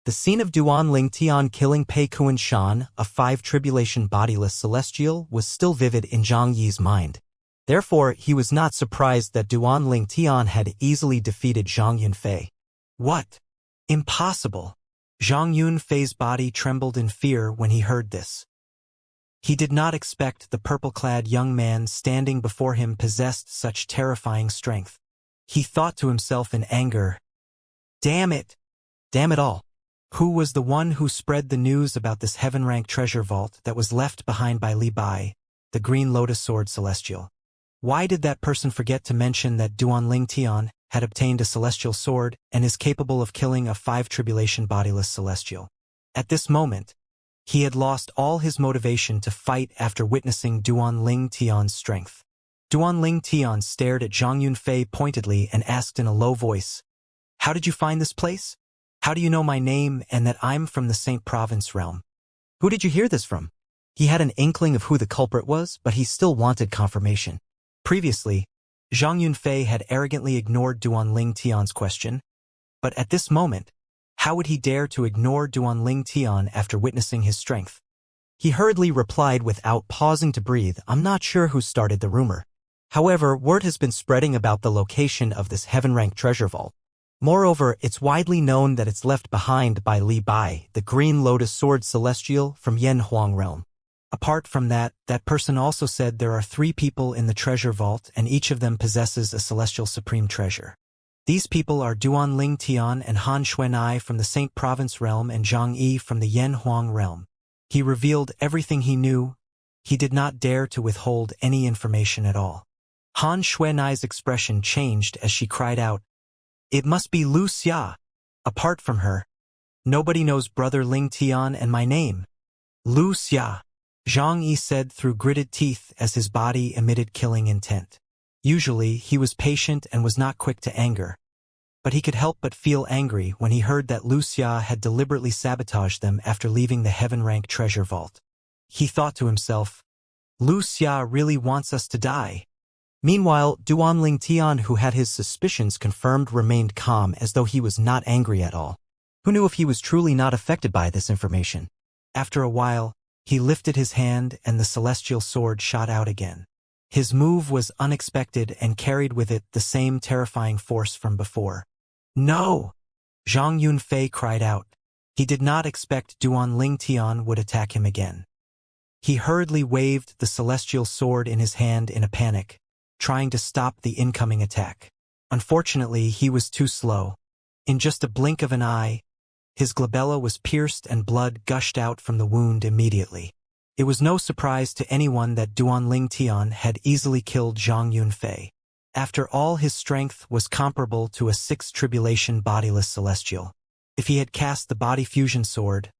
The scene of Duan Lingtian killing Pei Kuan Shan, a 5 tribulation bodiless celestial, was still vivid in Zhang Yi's mind. Therefore, he was not surprised that Duan Lingtian had easily defeated Zhang Yunfei. What? Impossible! Zhang Yunfei's body trembled in fear when he heard this. He did not expect the purple-clad young man standing before him possessed such terrifying strength. He thought to himself in anger, Damn it! Damn it all! Who was the one who spread the news about this heaven-rank treasure vault that was left behind by Li Bai, the Green Lotus Sword Celestial? Why did that person forget to mention that Duan Lingtian had obtained a celestial sword and is capable of killing a 5 tribulation bodiless celestial? At this moment, he had lost all his motivation to fight after witnessing Duan Lingtian's strength. Duan Lingtian stared at Zhang Yunfei pointedly and asked in a low voice, How did you find this place? How do you know my name and that I'm from the Saint Province realm? Who did you hear this from? He had an inkling of who the culprit was, but he still wanted confirmation. Previously, Zhang Yunfei had arrogantly ignored Duan Lingtian's question, but at this moment, how would he dare to ignore Duan Lingtian after witnessing his strength? He hurriedly replied without pausing to breathe, I'm not sure who started the rumor. However, word has been spreading about the location of this heaven-ranked treasure vault. Moreover, it's widely known that it's left behind by Li Bai, the Green Lotus Sword Celestial from Yanhuang realm. Apart from that, that person also said there are 3 people in the treasure vault and each of them possesses a celestial supreme treasure. These people are Duan Lingtian and Han Xuanai from the Saint Province realm and Zhang Yi from the Yanhuang realm. He revealed everything he knew. He did not dare to withhold any information at all. Han Xuanai's expression changed as she cried out, It must be Wuxia. Apart from her, nobody knows Brother Lingtian and my name. Wuxia, Zhang Yi said through gritted teeth as his body emitted killing intent. Usually, he was patient and was not quick to anger. But he could help but feel angry when he heard that Wuxia had deliberately sabotaged them after leaving the heaven-ranked treasure vault. He thought to himself, Wuxia really wants us to die. Meanwhile, Duan Lingtian, who had his suspicions confirmed, remained calm as though he was not angry at all. Who knew if he was truly not affected by this information? After a while, he lifted his hand and the celestial sword shot out again. His move was unexpected and carried with it the same terrifying force from before. No! Zhang Yunfei cried out. He did not expect Duan Lingtian would attack him again. He hurriedly waved the celestial sword in his hand in a panic, trying to stop the incoming attack. Unfortunately, he was too slow. In just a blink of an eye, his glabella was pierced and blood gushed out from the wound immediately. It was no surprise to anyone that Duan Lingtian had easily killed Zhang Yunfei. After all, his strength was comparable to a 6 tribulation bodiless celestial. If he had cast the body fusion sword,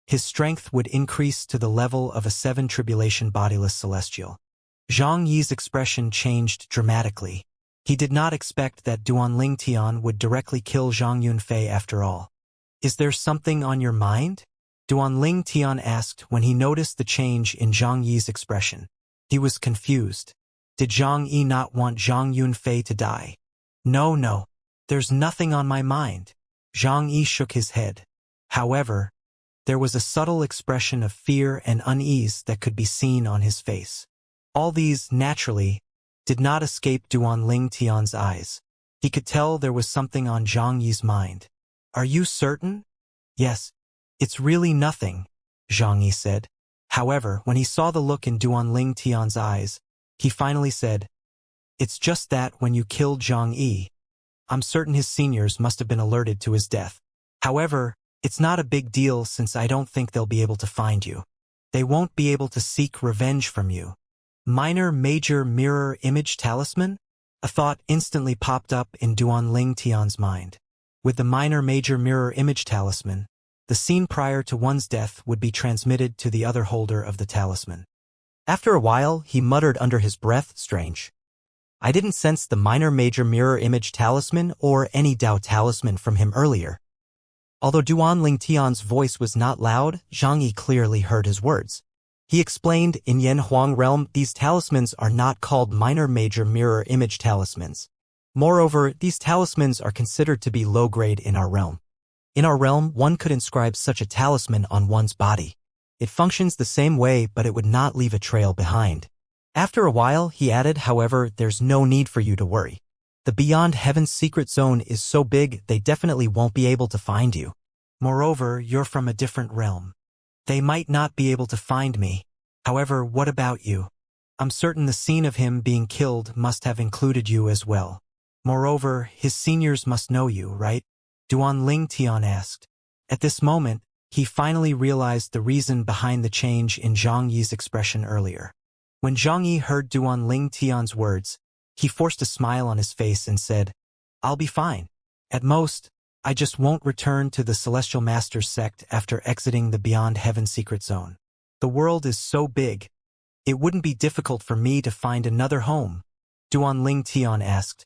his strength would increase to the level of a 7 tribulation bodiless celestial. Zhang Yi's expression changed dramatically. He did not expect that Duan Lingtian would directly kill Zhang Yunfei after all. Is there something on your mind? Duan Lingtian asked when he noticed the change in Zhang Yi's expression. He was confused. Did Zhang Yi not want Zhang Yunfei to die? No, there's nothing on my mind. Zhang Yi shook his head. However, there was a subtle expression of fear and unease that could be seen on his face. All these, naturally, did not escape Duan Lingtian's eyes. He could tell there was something on Zhang Yi's mind. Are you certain? Yes, it's really nothing, Zhang Yi said. However, when he saw the look in Duan Lingtian's eyes, he finally said, It's just that when you killed Zhang Yi, I'm certain his seniors must have been alerted to his death. However, it's not a big deal since I don't think they'll be able to find you. They won't be able to seek revenge from you. Minor major mirror image talisman? A thought instantly popped up in Duan Lingtian's mind. With the minor-major mirror image talisman, the scene prior to one's death would be transmitted to the other holder of the talisman. After a while, he muttered under his breath, "Strange. I didn't sense the minor-major mirror image talisman or any Dao talisman from him earlier." Although Duan Lingtian's voice was not loud, Zhang Yi clearly heard his words. He explained, "In Yen Huang realm, these talismans are not called minor-major mirror image talismans. Moreover, these talismans are considered to be low-grade in our realm. In our realm, one could inscribe such a talisman on one's body. It functions the same way, but it would not leave a trail behind." After a while, he added, "However, there's no need for you to worry. The Beyond Heaven's secret zone is so big, they definitely won't be able to find you. Moreover, you're from a different realm. They might not be able to find me. However, what about you? I'm certain the scene of him being killed must have included you as well. Moreover, his seniors must know you, right?" Duan Lingtian asked. At this moment, he finally realized the reason behind the change in Zhang Yi's expression earlier. When Zhang Yi heard Duan Lingtian's words, he forced a smile on his face and said, "I'll be fine. At most, I just won't return to the Celestial Masters sect after exiting the Beyond Heaven secret zone. The world is so big, it wouldn't be difficult for me to find another home." Duan Lingtian asked,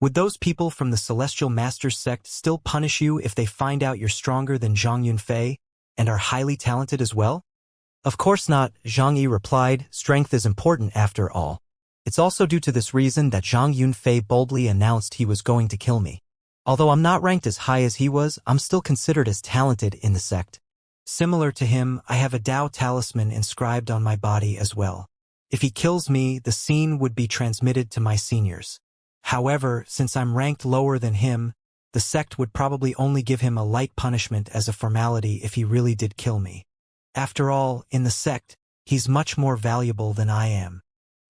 "Would those people from the Celestial Masters sect still punish you if they find out you're stronger than Zhang Yunfei and are highly talented as well?" "Of course not," Zhang Yi replied. "Strength is important after all. It's also due to this reason that Zhang Yunfei boldly announced he was going to kill me. Although I'm not ranked as high as he was, I'm still considered as talented in the sect. Similar to him, I have a Dao talisman inscribed on my body as well. If he kills me, the scene would be transmitted to my seniors. However, since I'm ranked lower than him, the sect would probably only give him a light punishment as a formality if he really did kill me. After all, in the sect, he's much more valuable than I am."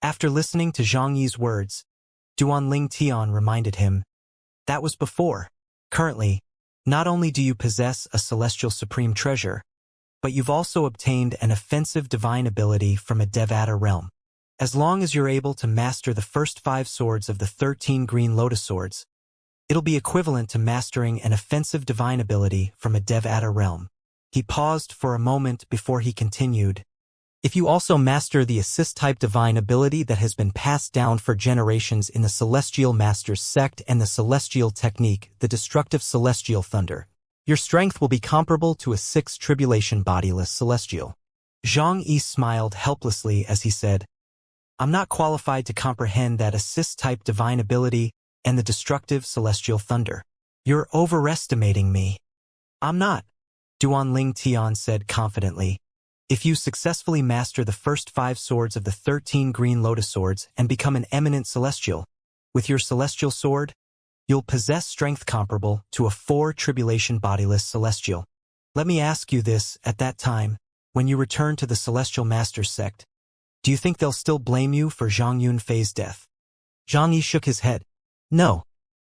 After listening to Zhang Yi's words, Duan Lingtian reminded him, "That was before. Currently, not only do you possess a celestial supreme treasure, but you've also obtained an offensive divine ability from a Devata realm. As long as you're able to master the first 5 swords of the 13 green lotus swords, it'll be equivalent to mastering an offensive divine ability from a Devata realm." He paused for a moment before he continued, "If you also master the assist-type divine ability that has been passed down for generations in the Celestial Masters sect and the Celestial Technique, the Destructive Celestial Thunder, your strength will be comparable to a 6 Tribulation Bodiless Celestial." Zhang Yi smiled helplessly as he said, "I'm not qualified to comprehend that assist-type divine ability and the Destructive Celestial Thunder. You're overestimating me." "I'm not," Duan Lingtian said confidently. "If you successfully master the first 5 swords of the 13 green lotus swords and become an eminent celestial, with your celestial sword, you'll possess strength comparable to a 4 tribulation bodiless celestial. Let me ask you this, at that time, when you return to the Celestial Masters sect, do you think they'll still blame you for Zhang Yunfei's death?" Zhang Yi shook his head. "No.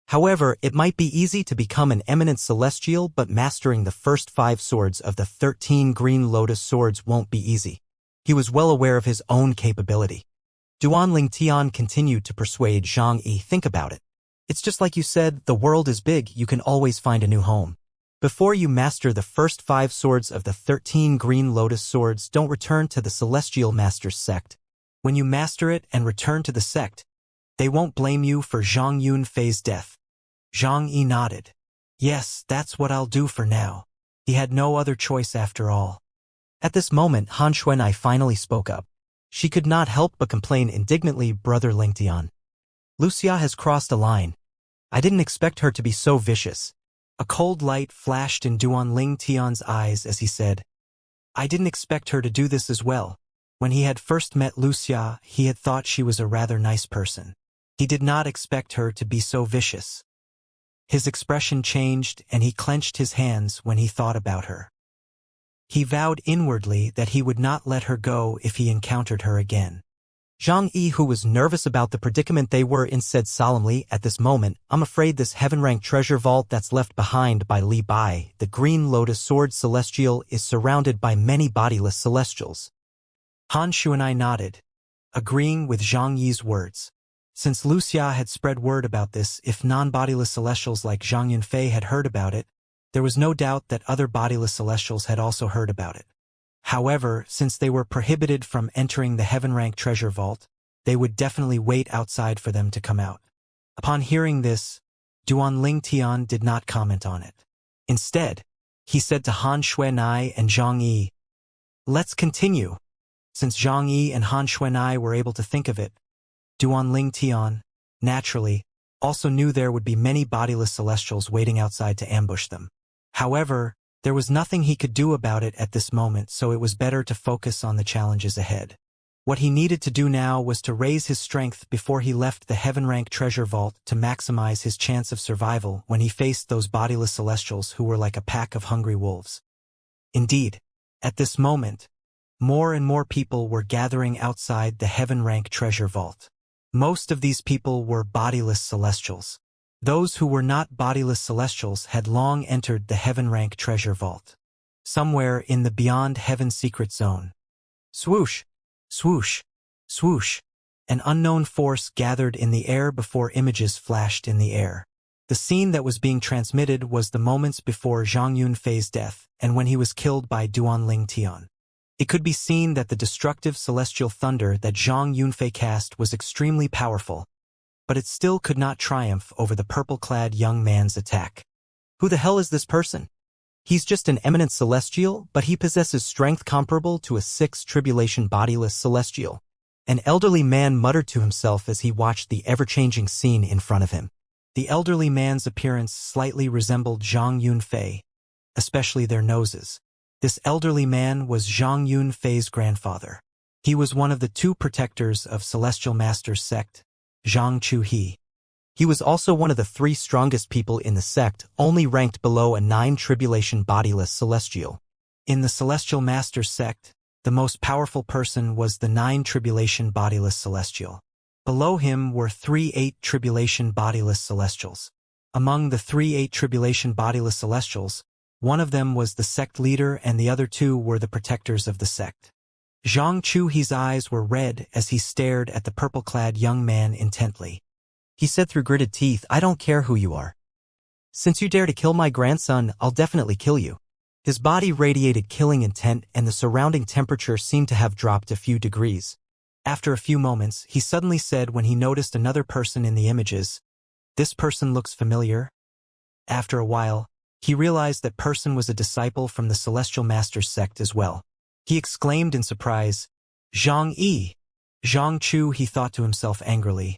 However, it might be easy to become an eminent celestial, but mastering the first 5 swords of the 13 green lotus swords won't be easy." He was well aware of his own capability. Duan Lingtian continued to persuade Zhang Yi, "Think about it. It's just like you said, the world is big, you can always find a new home. Before you master the first 5 swords of the 13 green lotus swords, don't return to the Celestial Masters sect. When you master it and return to the sect, they won't blame you for Zhang Yunfei's death." Zhang Yi nodded. "Yes, that's what I'll do for now." He had no other choice after all. At this moment, Han Xuanai finally spoke up. She could not help but complain indignantly, "Brother Lingtian, Wuxia has crossed a line. I didn't expect her to be so vicious." A cold light flashed in Duan Lingtian's eyes as he said, "I didn't expect her to do this as well. When he had first met Wuxia, he had thought she was a rather nice person. He did not expect her to be so vicious." His expression changed and he clenched his hands when he thought about her. He vowed inwardly that he would not let her go if he encountered her again. Zhang Yi, who was nervous about the predicament they were in, said solemnly, "At this moment, I'm afraid this heaven-ranked treasure vault that's left behind by Li Bai, the Green Lotus Sword Celestial, is surrounded by many bodiless celestials." Han Xuanai nodded, agreeing with Zhang Yi's words. Since Wuxia had spread word about this, if non-bodiless celestials like Zhang Yunfei had heard about it, there was no doubt that other bodiless celestials had also heard about it. However, since they were prohibited from entering the heaven-rank treasure vault, they would definitely wait outside for them to come out. Upon hearing this, Duan Ling Tian did not comment on it. Instead, he said to Han Xuanai and Zhang Yi, "Let's continue." Since Zhang Yi and Han Xuanai were able to think of it, Duan Ling Tian, naturally, also knew there would be many bodiless celestials waiting outside to ambush them. However, there was nothing he could do about it at this moment, so it was better to focus on the challenges ahead. What he needed to do now was to raise his strength before he left the heaven-rank treasure vault to maximize his chance of survival when he faced those bodiless celestials who were like a pack of hungry wolves. Indeed, at this moment, more and more people were gathering outside the heaven-rank treasure vault. Most of these people were bodiless celestials. Those who were not bodiless celestials had long entered the heaven-rank treasure vault. Somewhere in the beyond heaven secret zone. Swoosh! Swoosh! Swoosh! An unknown force gathered in the air before images flashed in the air. The scene that was being transmitted was the moments before Zhang Yunfei's death and when he was killed by Duan Ling Tian. It could be seen that the destructive celestial thunder that Zhang Yunfei cast was extremely powerful, but it still could not triumph over the purple-clad young man's attack. Who the hell is this person? He's just an eminent celestial, but he possesses strength comparable to a 6th tribulation bodiless celestial. An elderly man muttered to himself as he watched the ever-changing scene in front of him. The elderly man's appearance slightly resembled Zhang Yunfei, especially their noses. This elderly man was Zhang Yunfei's grandfather. He was one of the 2 protectors of Celestial Master's sect, Zhang Chuhe. He was also one of the 3 strongest people in the sect, only ranked below a 9 tribulation bodiless celestial. In the Celestial Master's sect, the most powerful person was the 9 tribulation bodiless celestial. Below him were 3 8 tribulation bodiless celestials. Among the 3 8 tribulation bodiless celestials, one of them was the sect leader and the other 2 were the protectors of the sect. Zhang Chuhe's eyes were red as he stared at the purple-clad young man intently. He said through gritted teeth, "I don't care who you are. Since you dare to kill my grandson, I'll definitely kill you." His body radiated killing intent and the surrounding temperature seemed to have dropped a few degrees. After a few moments, he suddenly said when he noticed another person in the images, "This person looks familiar." After a while, he realized that person was a disciple from the Celestial Master's sect as well. He exclaimed in surprise, "Zhang Yi!" Zhang Chu, he thought to himself angrily.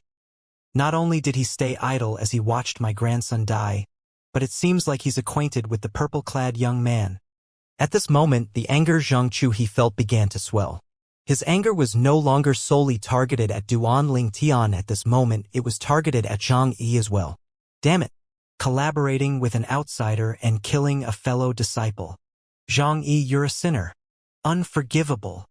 Not only did he stay idle as he watched my grandson die, but it seems like he's acquainted with the purple-clad young man. At this moment, the anger Zhang Chu he felt began to swell. His anger was no longer solely targeted at Duan Ling Tian at this moment, it was targeted at Zhang Yi as well. Damn it! Collaborating with an outsider and killing a fellow disciple. Zhang Yi, you're a sinner. Unforgivable.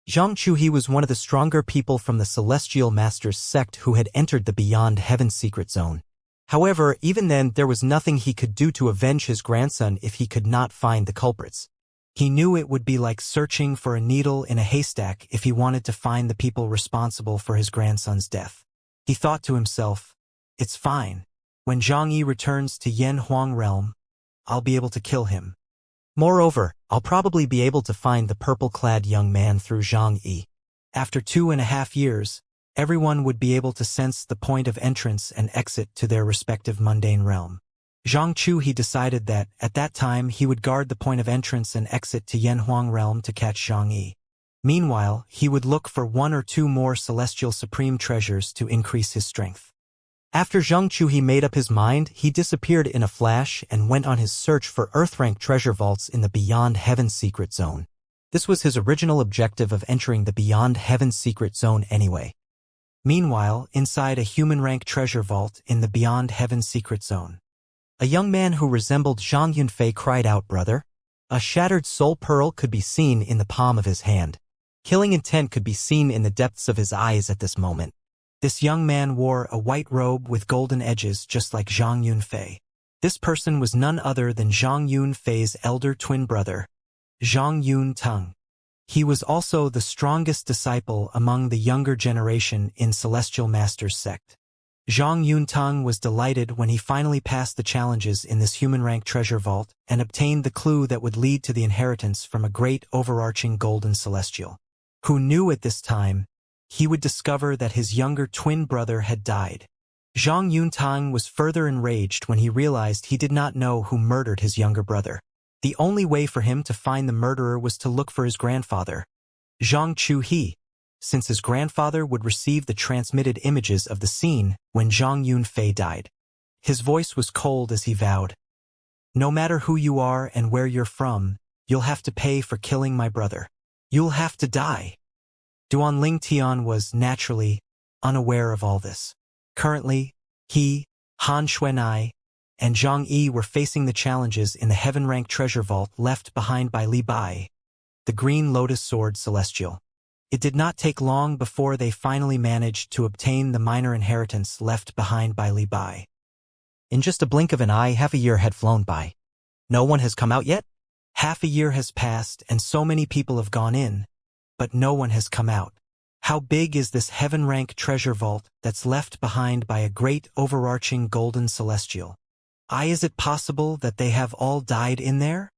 Zhang Chuhe was one of the stronger people from the Celestial Master's sect who had entered the Beyond Heaven secret zone. However, even then, there was nothing he could do to avenge his grandson if he could not find the culprits. He knew it would be like searching for a needle in a haystack if he wanted to find the people responsible for his grandson's death. He thought to himself, "It's fine. When Zhang Yi returns to Yen Huang realm, I'll be able to kill him. Moreover, I'll probably be able to find the purple-clad young man through Zhang Yi. After 2.5 years, everyone would be able to sense the point of entrance and exit to their respective mundane realm." Zhang Chu he decided that, at that time, he would guard the point of entrance and exit to Yanhuang realm to catch Zhang Yi. Meanwhile, he would look for 1 or 2 more celestial supreme treasures to increase his strength. After Zhang Chu he made up his mind, he disappeared in a flash and went on his search for Earth-rank treasure vaults in the Beyond Heaven secret zone. This was his original objective of entering the Beyond Heaven secret zone anyway. Meanwhile, inside a human-rank treasure vault in the Beyond Heaven secret zone, a young man who resembled Zhang Yunfei cried out, "Brother!" A shattered soul pearl could be seen in the palm of his hand. Killing intent could be seen in the depths of his eyes at this moment. This young man wore a white robe with golden edges just like Zhang Yunfei. This person was none other than Zhang Yunfei's elder twin brother, Zhang Yunteng. He was also the strongest disciple among the younger generation in Celestial Master's sect. Zhang Yuntang was delighted when he finally passed the challenges in this human-rank treasure vault and obtained the clue that would lead to the inheritance from a great overarching golden celestial. Who knew at this time he would discover that his younger twin brother had died. Zhang Yuntang was further enraged when he realized he did not know who murdered his younger brother. The only way for him to find the murderer was to look for his grandfather, Zhang Chuhe, since his grandfather would receive the transmitted images of the scene when Zhang Yunfei died. His voice was cold as he vowed, "No matter who you are and where you're from, you'll have to pay for killing my brother. You'll have to die." Duan Ling Tian was, naturally, unaware of all this. Currently, he, Han Xuanai, and Zhang Yi were facing the challenges in the heaven-rank treasure vault left behind by Li Bai, the Green Lotus Sword Celestial. It did not take long before they finally managed to obtain the minor inheritance left behind by Li Bai. In just a blink of an eye, half a year had flown by. No one has come out yet? Half a year has passed and so many people have gone in, but no one has come out. How big is this heaven-rank treasure vault that's left behind by a great overarching golden celestial? Is it possible that they have all died in there?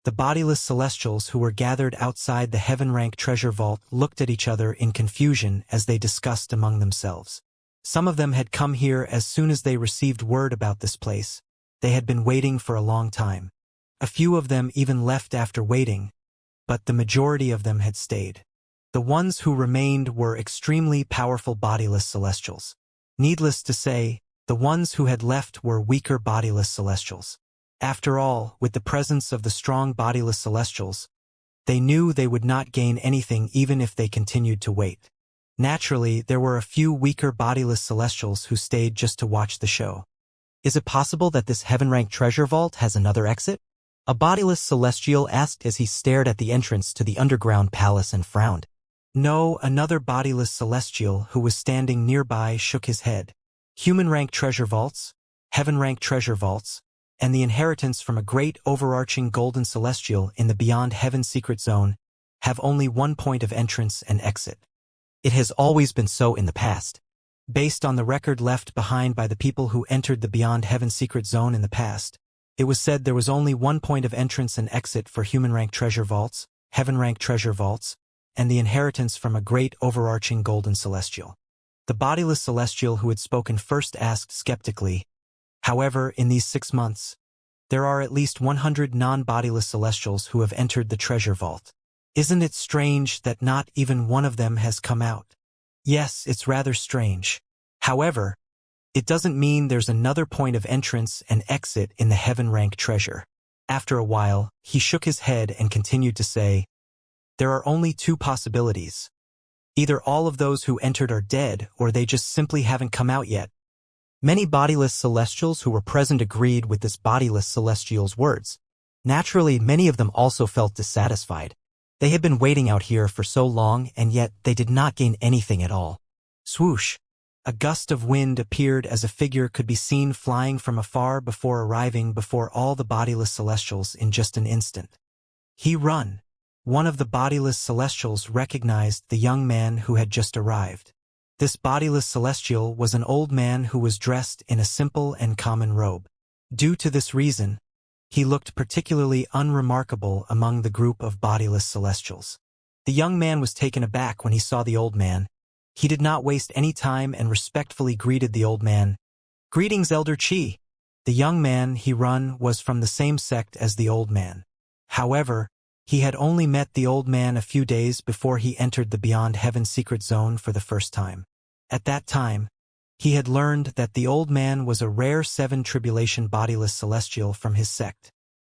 The bodiless celestials who were gathered outside the heaven-rank treasure vault looked at each other in confusion as they discussed among themselves. Some of them had come here as soon as they received word about this place. They had been waiting for a long time. A few of them even left after waiting, but the majority of them had stayed. The ones who remained were extremely powerful bodiless celestials. Needless to say, the ones who had left were weaker bodiless celestials. After all, with the presence of the strong bodiless celestials, they knew they would not gain anything even if they continued to wait. Naturally, there were a few weaker bodiless celestials who stayed just to watch the show. Is it possible that this heaven-rank treasure vault has another exit? A bodiless celestial asked as he stared at the entrance to the underground palace and frowned. No, another bodiless celestial who was standing nearby shook his head. Human-rank treasure vaults, heaven-rank treasure vaults, and the inheritance from a great overarching golden celestial in the Beyond Heaven secret zone have only one point of entrance and exit. It has always been so in the past. Based on the record left behind by the people who entered the Beyond Heaven secret zone in the past, it was said there was only one point of entrance and exit for human-rank treasure vaults, heaven-rank treasure vaults, and the inheritance from a great overarching golden celestial. The bodiless celestial who had spoken first asked skeptically, "However, in these 6 months, there are at least 100 non-bodiless celestials who have entered the treasure vault. Isn't it strange that not even one of them has come out?" Yes, it's rather strange. However, it doesn't mean there's another point of entrance and exit in the heaven-rank treasure. After a while, he shook his head and continued to say, "There are only 2 possibilities. Either all of those who entered are dead or they just simply haven't come out yet." Many bodiless celestials who were present agreed with this bodiless celestial's words. Naturally, many of them also felt dissatisfied. They had been waiting out here for so long, and yet they did not gain anything at all. Swoosh! A gust of wind appeared as a figure could be seen flying from afar before arriving before all the bodiless celestials in just an instant. He run. One of the bodiless celestials recognized the young man who had just arrived. This bodiless celestial was an old man who was dressed in a simple and common robe. Due to this reason, he looked particularly unremarkable among the group of bodiless celestials. The young man was taken aback when he saw the old man. He did not waste any time and respectfully greeted the old man. "Greetings, Elder Qi." The young man he run was from the same sect as the old man. However, he had only met the old man a few days before he entered the Beyond Heaven secret zone for the first time. At that time, he had learned that the old man was a rare 7 tribulation bodiless celestial from his sect.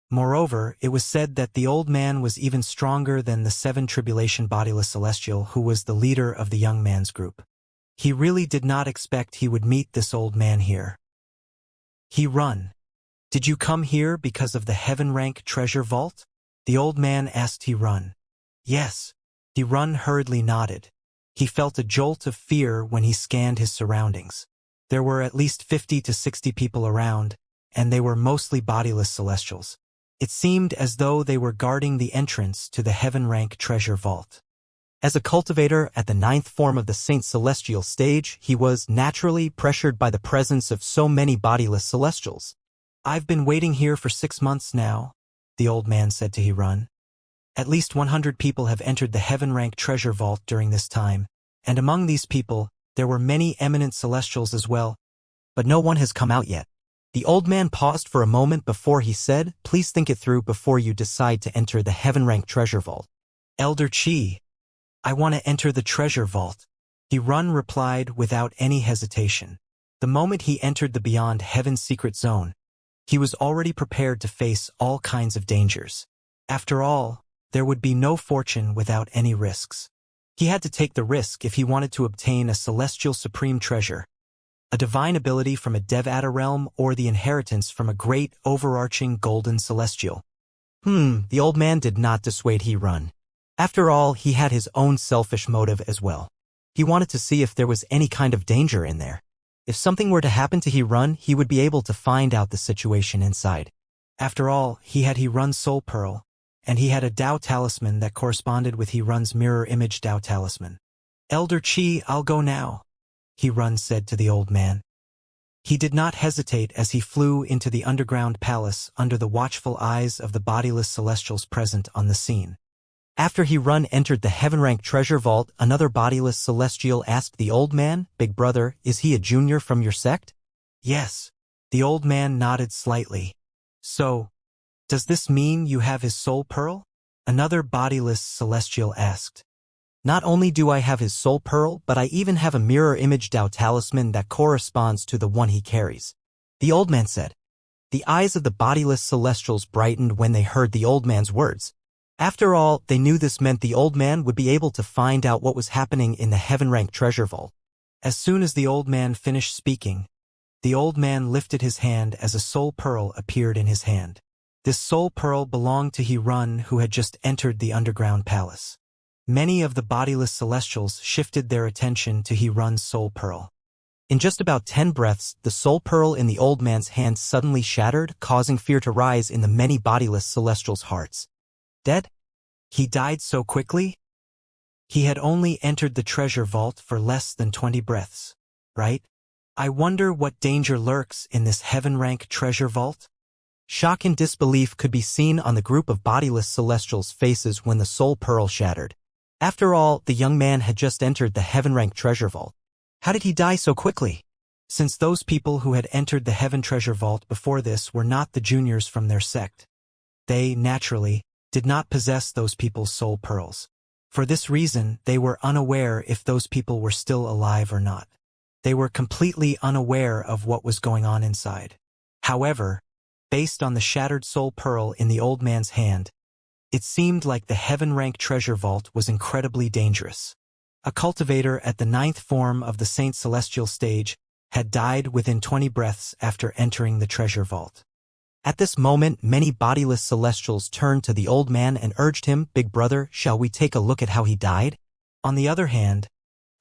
Moreover, it was said that the old man was even stronger than the 7 tribulation bodiless celestial who was the leader of the young man's group. He really did not expect he would meet this old man here. He run. "Did you come here because of the heaven-rank treasure vault?" The old man asked He Run. "Yes." He Run hurriedly nodded. He felt a jolt of fear when he scanned his surroundings. There were at least 50 to 60 people around, and they were mostly bodiless celestials. It seemed as though they were guarding the entrance to the heaven-rank treasure vault. As a cultivator at the 9th form of the Saint Celestial stage, he was naturally pressured by the presence of so many bodiless celestials. "I've been waiting here for 6 months now," the old man said to Hirun. "At least 100 people have entered the heaven-rank treasure vault during this time, and among these people, there were many eminent celestials as well, but no one has come out yet." The old man paused for a moment before he said, "Please think it through before you decide to enter the heaven-rank treasure vault." "Elder Qi, I want to enter the treasure vault," Hirun replied without any hesitation. The moment he entered the Beyond Heaven secret zone, he was already prepared to face all kinds of dangers. After all, there would be no fortune without any risks. He had to take the risk if he wanted to obtain a celestial supreme treasure, a divine ability from a Devata realm, or the inheritance from a great overarching golden celestial. The old man did not dissuade Hirun. After all, he had his own selfish motive as well. He wanted to see if there was any kind of danger in there. If something were to happen to Hirun, he would be able to find out the situation inside. After all, he had Hirun's soul pearl, and he had a Dao talisman that corresponded with Hirun's mirror image Dao talisman. "Elder Qi, I'll go now," Hirun said to the old man. He did not hesitate as he flew into the underground palace under the watchful eyes of the bodiless celestials present on the scene. After Hirun entered the heaven-rank treasure vault, another bodiless celestial asked the old man, "Big brother, is he a junior from your sect?" "Yes." The old man nodded slightly. "So, does this mean you have his soul pearl?" Another bodiless celestial asked. "Not only do I have his soul pearl, but I even have a mirror image Dao talisman that corresponds to the one he carries," the old man said. The eyes of the bodiless celestials brightened when they heard the old man's words. After all, they knew this meant the old man would be able to find out what was happening in the heaven-rank treasure vault. As soon as the old man finished speaking, the old man lifted his hand as a soul pearl appeared in his hand. This soul pearl belonged to Hirun, who had just entered the underground palace. Many of the bodiless celestials shifted their attention to Hirun's soul pearl. In just about 10 breaths, the soul pearl in the old man's hand suddenly shattered, causing fear to rise in the many bodiless celestials' hearts. Dead? He died so quickly? He had only entered the treasure vault for less than 20 breaths, right? I wonder what danger lurks in this heaven-rank treasure vault? Shock and disbelief could be seen on the group of bodiless celestials' faces when the soul pearl shattered. After all, the young man had just entered the heaven-rank treasure vault. How did he die so quickly? Since those people who had entered the heaven treasure vault before this were not the juniors from their sect, they, naturally, did not possess those people's soul pearls. For this reason, they were unaware if those people were still alive or not. They were completely unaware of what was going on inside. However, based on the shattered soul pearl in the old man's hand, it seemed like the heaven-rank treasure vault was incredibly dangerous. A cultivator at the 9th form of the Saint Celestial stage had died within 20 breaths after entering the treasure vault. At this moment, many bodiless celestials turned to the old man and urged him, "Big brother, shall we take a look at how he died?" On the other hand,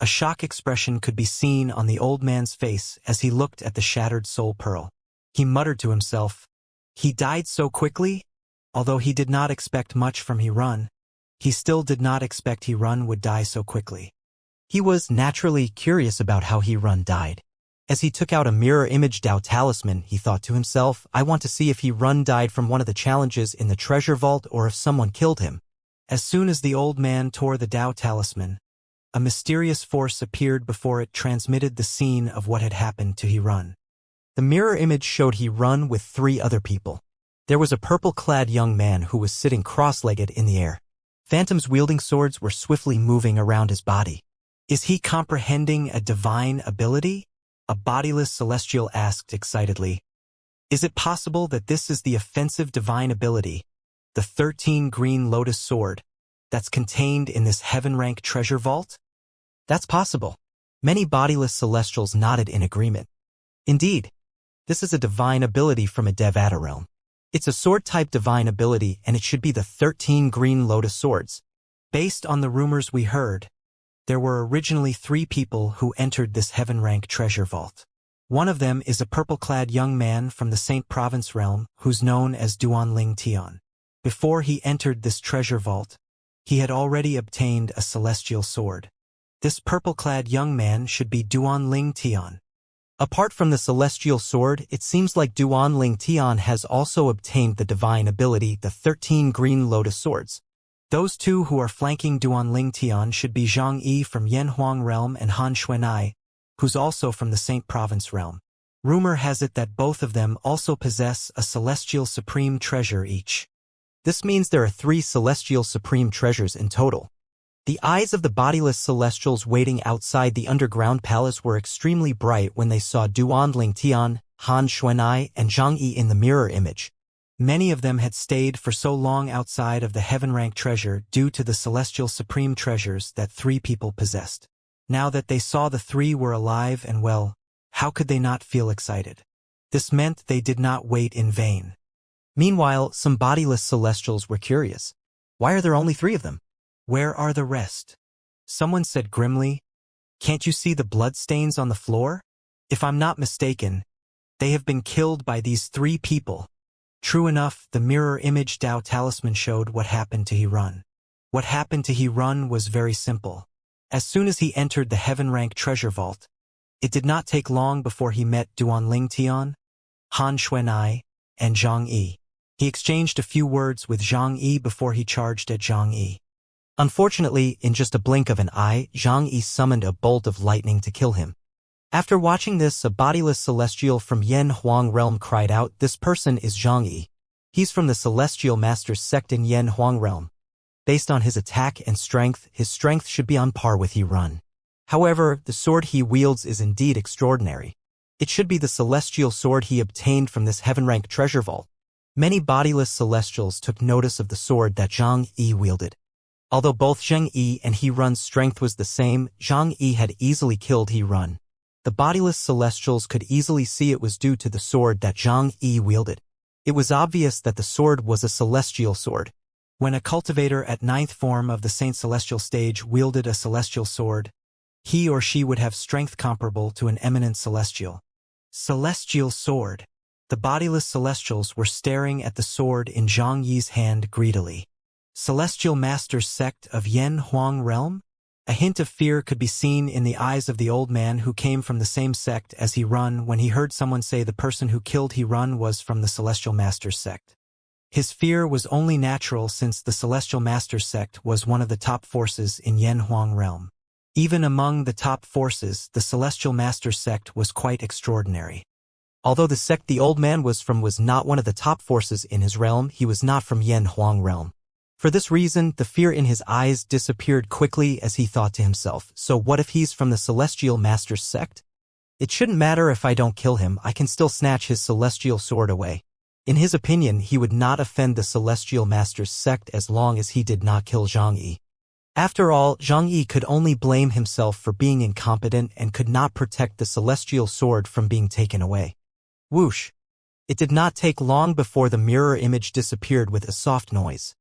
a shock expression could be seen on the old man's face as he looked at the shattered soul pearl. He muttered to himself, "He died so quickly?" Although he did not expect much from Hirun, he still did not expect Hirun would die so quickly. He was naturally curious about how Hirun died. As he took out a mirror image Dao talisman, he thought to himself, "I want to see if Hirun died from one of the challenges in the treasure vault or if someone killed him." As soon as the old man tore the Dao talisman, a mysterious force appeared before it transmitted the scene of what had happened to Hirun. The mirror image showed Hirun with 3 other people. There was a purple-clad young man who was sitting cross-legged in the air. Phantoms wielding swords were swiftly moving around his body. "Is he comprehending a divine ability?" a bodiless celestial asked excitedly. "Is it possible that this is the offensive divine ability, the 13 green lotus sword, that's contained in this heaven-rank treasure vault?" "That's possible." Many bodiless celestials nodded in agreement. Indeed, this is a divine ability from a Devata realm. It's a sword-type divine ability, and it should be the 13 green lotus swords. Based on the rumors we heard, there were originally 3 people who entered this heaven-rank treasure vault. One of them is a purple-clad young man from the Saint Province realm who's known as Duanling Tian. Before he entered this treasure vault, he had already obtained a celestial sword. This purple-clad young man should be Duanling Tian. Apart from the celestial sword, it seems like Duanling Tian has also obtained the divine ability, the 13 green lotus swords. Those two who are flanking Duanling Tian should be Zhang Yi from Yanhuang realm and Han Xuanai, who's also from the Saint Province realm. Rumor has it that both of them also possess a celestial supreme treasure each. This means there are 3 celestial supreme treasures in total. The eyes of the bodiless celestials waiting outside the underground palace were extremely bright when they saw Duanling Tian, Han Xuanai, and Zhang Yi in the mirror image. Many of them had stayed for so long outside of the heaven rank treasure due to the celestial supreme treasures that 3 people possessed. Now that they saw the 3 were alive and well, how could they not feel excited? This meant they did not wait in vain. Meanwhile, some bodiless celestials were curious. Why are there only 3 of them? Where are the rest? Someone said grimly, "Can't you see the bloodstains on the floor? If I'm not mistaken, they have been killed by these 3 people." True enough, the mirror image Dao talisman showed what happened to He-Run. What happened to He-Run was very simple. As soon as he entered the heaven rank treasure vault, it did not take long before he met Duanling Tian, Han Xuanai, and Zhang Yi. He exchanged a few words with Zhang Yi before he charged at Zhang Yi. Unfortunately, in just a blink of an eye, Zhang Yi summoned a bolt of lightning to kill him. After watching this, a bodiless celestial from Yanhuang realm cried out, "This person is Zhang Yi. He's from the Celestial Masters sect in Yanhuang realm. Based on his attack and strength, his strength should be on par with He-Run. However, the sword he wields is indeed extraordinary. It should be the celestial sword he obtained from this heaven-rank treasure vault." Many bodiless celestials took notice of the sword that Zhang Yi wielded. Although both Zhang Yi and He-Run's strength was the same, Zhang Yi had easily killed He-Run. The bodiless celestials could easily see it was due to the sword that Zhang Yi wielded. It was obvious that the sword was a celestial sword. When a cultivator at 9th form of the Saint Celestial stage wielded a celestial sword, he or she would have strength comparable to an eminent celestial. Celestial sword. The bodiless celestials were staring at the sword in Zhang Yi's hand greedily. Celestial Masters sect of Yanhuang realm? A hint of fear could be seen in the eyes of the old man who came from the same sect as He-Run when he heard someone say the person who killed He-Run was from the Celestial Masters sect. His fear was only natural since the Celestial Masters sect was one of the top forces in Yanhuang realm. Even among the top forces, the Celestial Masters sect was quite extraordinary. Although the sect the old man was from was not one of the top forces in his realm, he was not from Yanhuang realm. For this reason, the fear in his eyes disappeared quickly as he thought to himself, so what if he's from the Celestial Masters sect? It shouldn't matter if I don't kill him, I can still snatch his celestial sword away. In his opinion, he would not offend the Celestial Masters sect as long as he did not kill Zhang Yi. After all, Zhang Yi could only blame himself for being incompetent and could not protect the celestial sword from being taken away. Whoosh! It did not take long before the mirror image disappeared with a soft noise.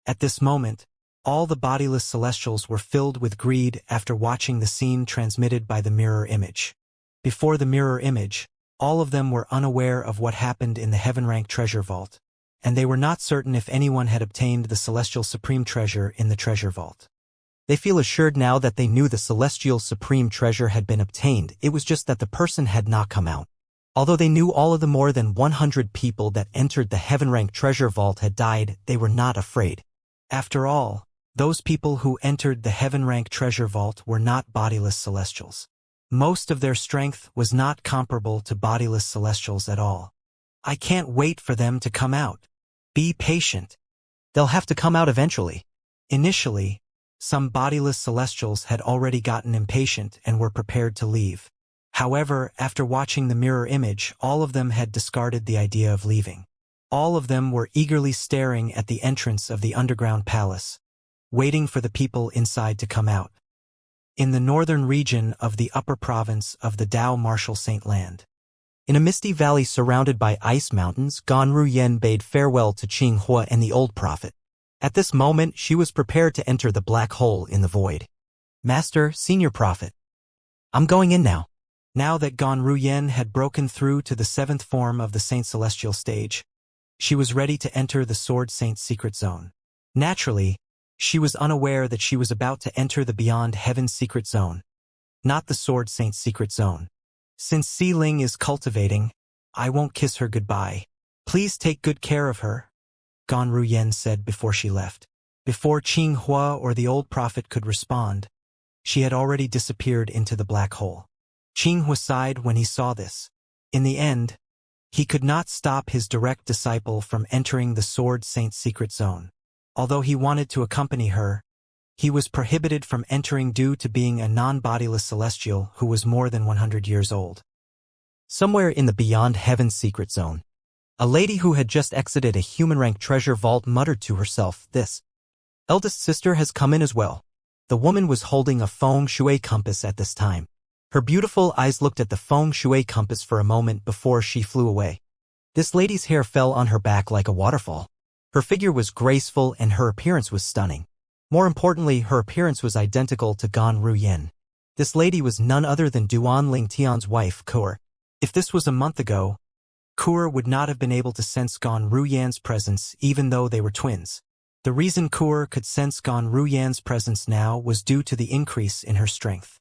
At this moment, all the bodiless celestials were filled with greed after watching the scene transmitted by the mirror image. Before the mirror image, all of them were unaware of what happened in the heaven-rank treasure vault, and they were not certain if anyone had obtained the celestial supreme treasure in the treasure vault. They feel assured now that they knew the celestial supreme treasure had been obtained, it was just that the person had not come out. Although they knew all of the more than 100 people that entered the heaven-rank treasure vault had died, they were not afraid. After all, those people who entered the heaven-rank treasure vault were not bodiless celestials. Most of their strength was not comparable to bodiless celestials at all. I can't wait for them to come out. Be patient. They'll have to come out eventually. Initially, some bodiless celestials had already gotten impatient and were prepared to leave. However, after watching the mirror image, all of them had discarded the idea of leaving. All of them were eagerly staring at the entrance of the underground palace, waiting for the people inside to come out. In the northern region of the upper province of the Dao Martial Saint Land, in a misty valley surrounded by ice mountains, Ganru Yen bade farewell to Qing Hua and the old prophet. At this moment, she was prepared to enter the black hole in the void. "Master, senior prophet, I'm going in now." Now that Gan Ruyen had broken through to the 7th form of the Saint Celestial stage, she was ready to enter the Sword Saint's secret zone. Naturally, she was unaware that she was about to enter the Beyond Heaven's secret zone, not the Sword Saint's secret zone. Since Si Ling is cultivating, I won't kiss her goodbye. Please take good care of her, Gan Ruyen said before she left. Before Qing Hua or the old prophet could respond, she had already disappeared into the black hole. Qing Hua sighed when he saw this. In the end, he could not stop his direct disciple from entering the Sword Saint's secret zone. Although he wanted to accompany her, he was prohibited from entering due to being a non-bodiless celestial who was more than 100 years old. Somewhere in the Beyond Heaven's secret zone, a lady who had just exited a human-rank treasure vault muttered to herself, "This eldest sister has come in as well." The woman was holding a feng shui compass at this time. Her beautiful eyes looked at the feng shui compass for a moment before she flew away. This lady's hair fell on her back like a waterfall. Her figure was graceful and her appearance was stunning. More importantly, her appearance was identical to Gan Ruyen. This lady was none other than Duan Ling Tian's wife, Kur. If this was a month ago, Kur would not have been able to sense Gan Ruyen's presence even though they were twins. The reason Kur could sense Gan Ruyen's presence now was due to the increase in her strength.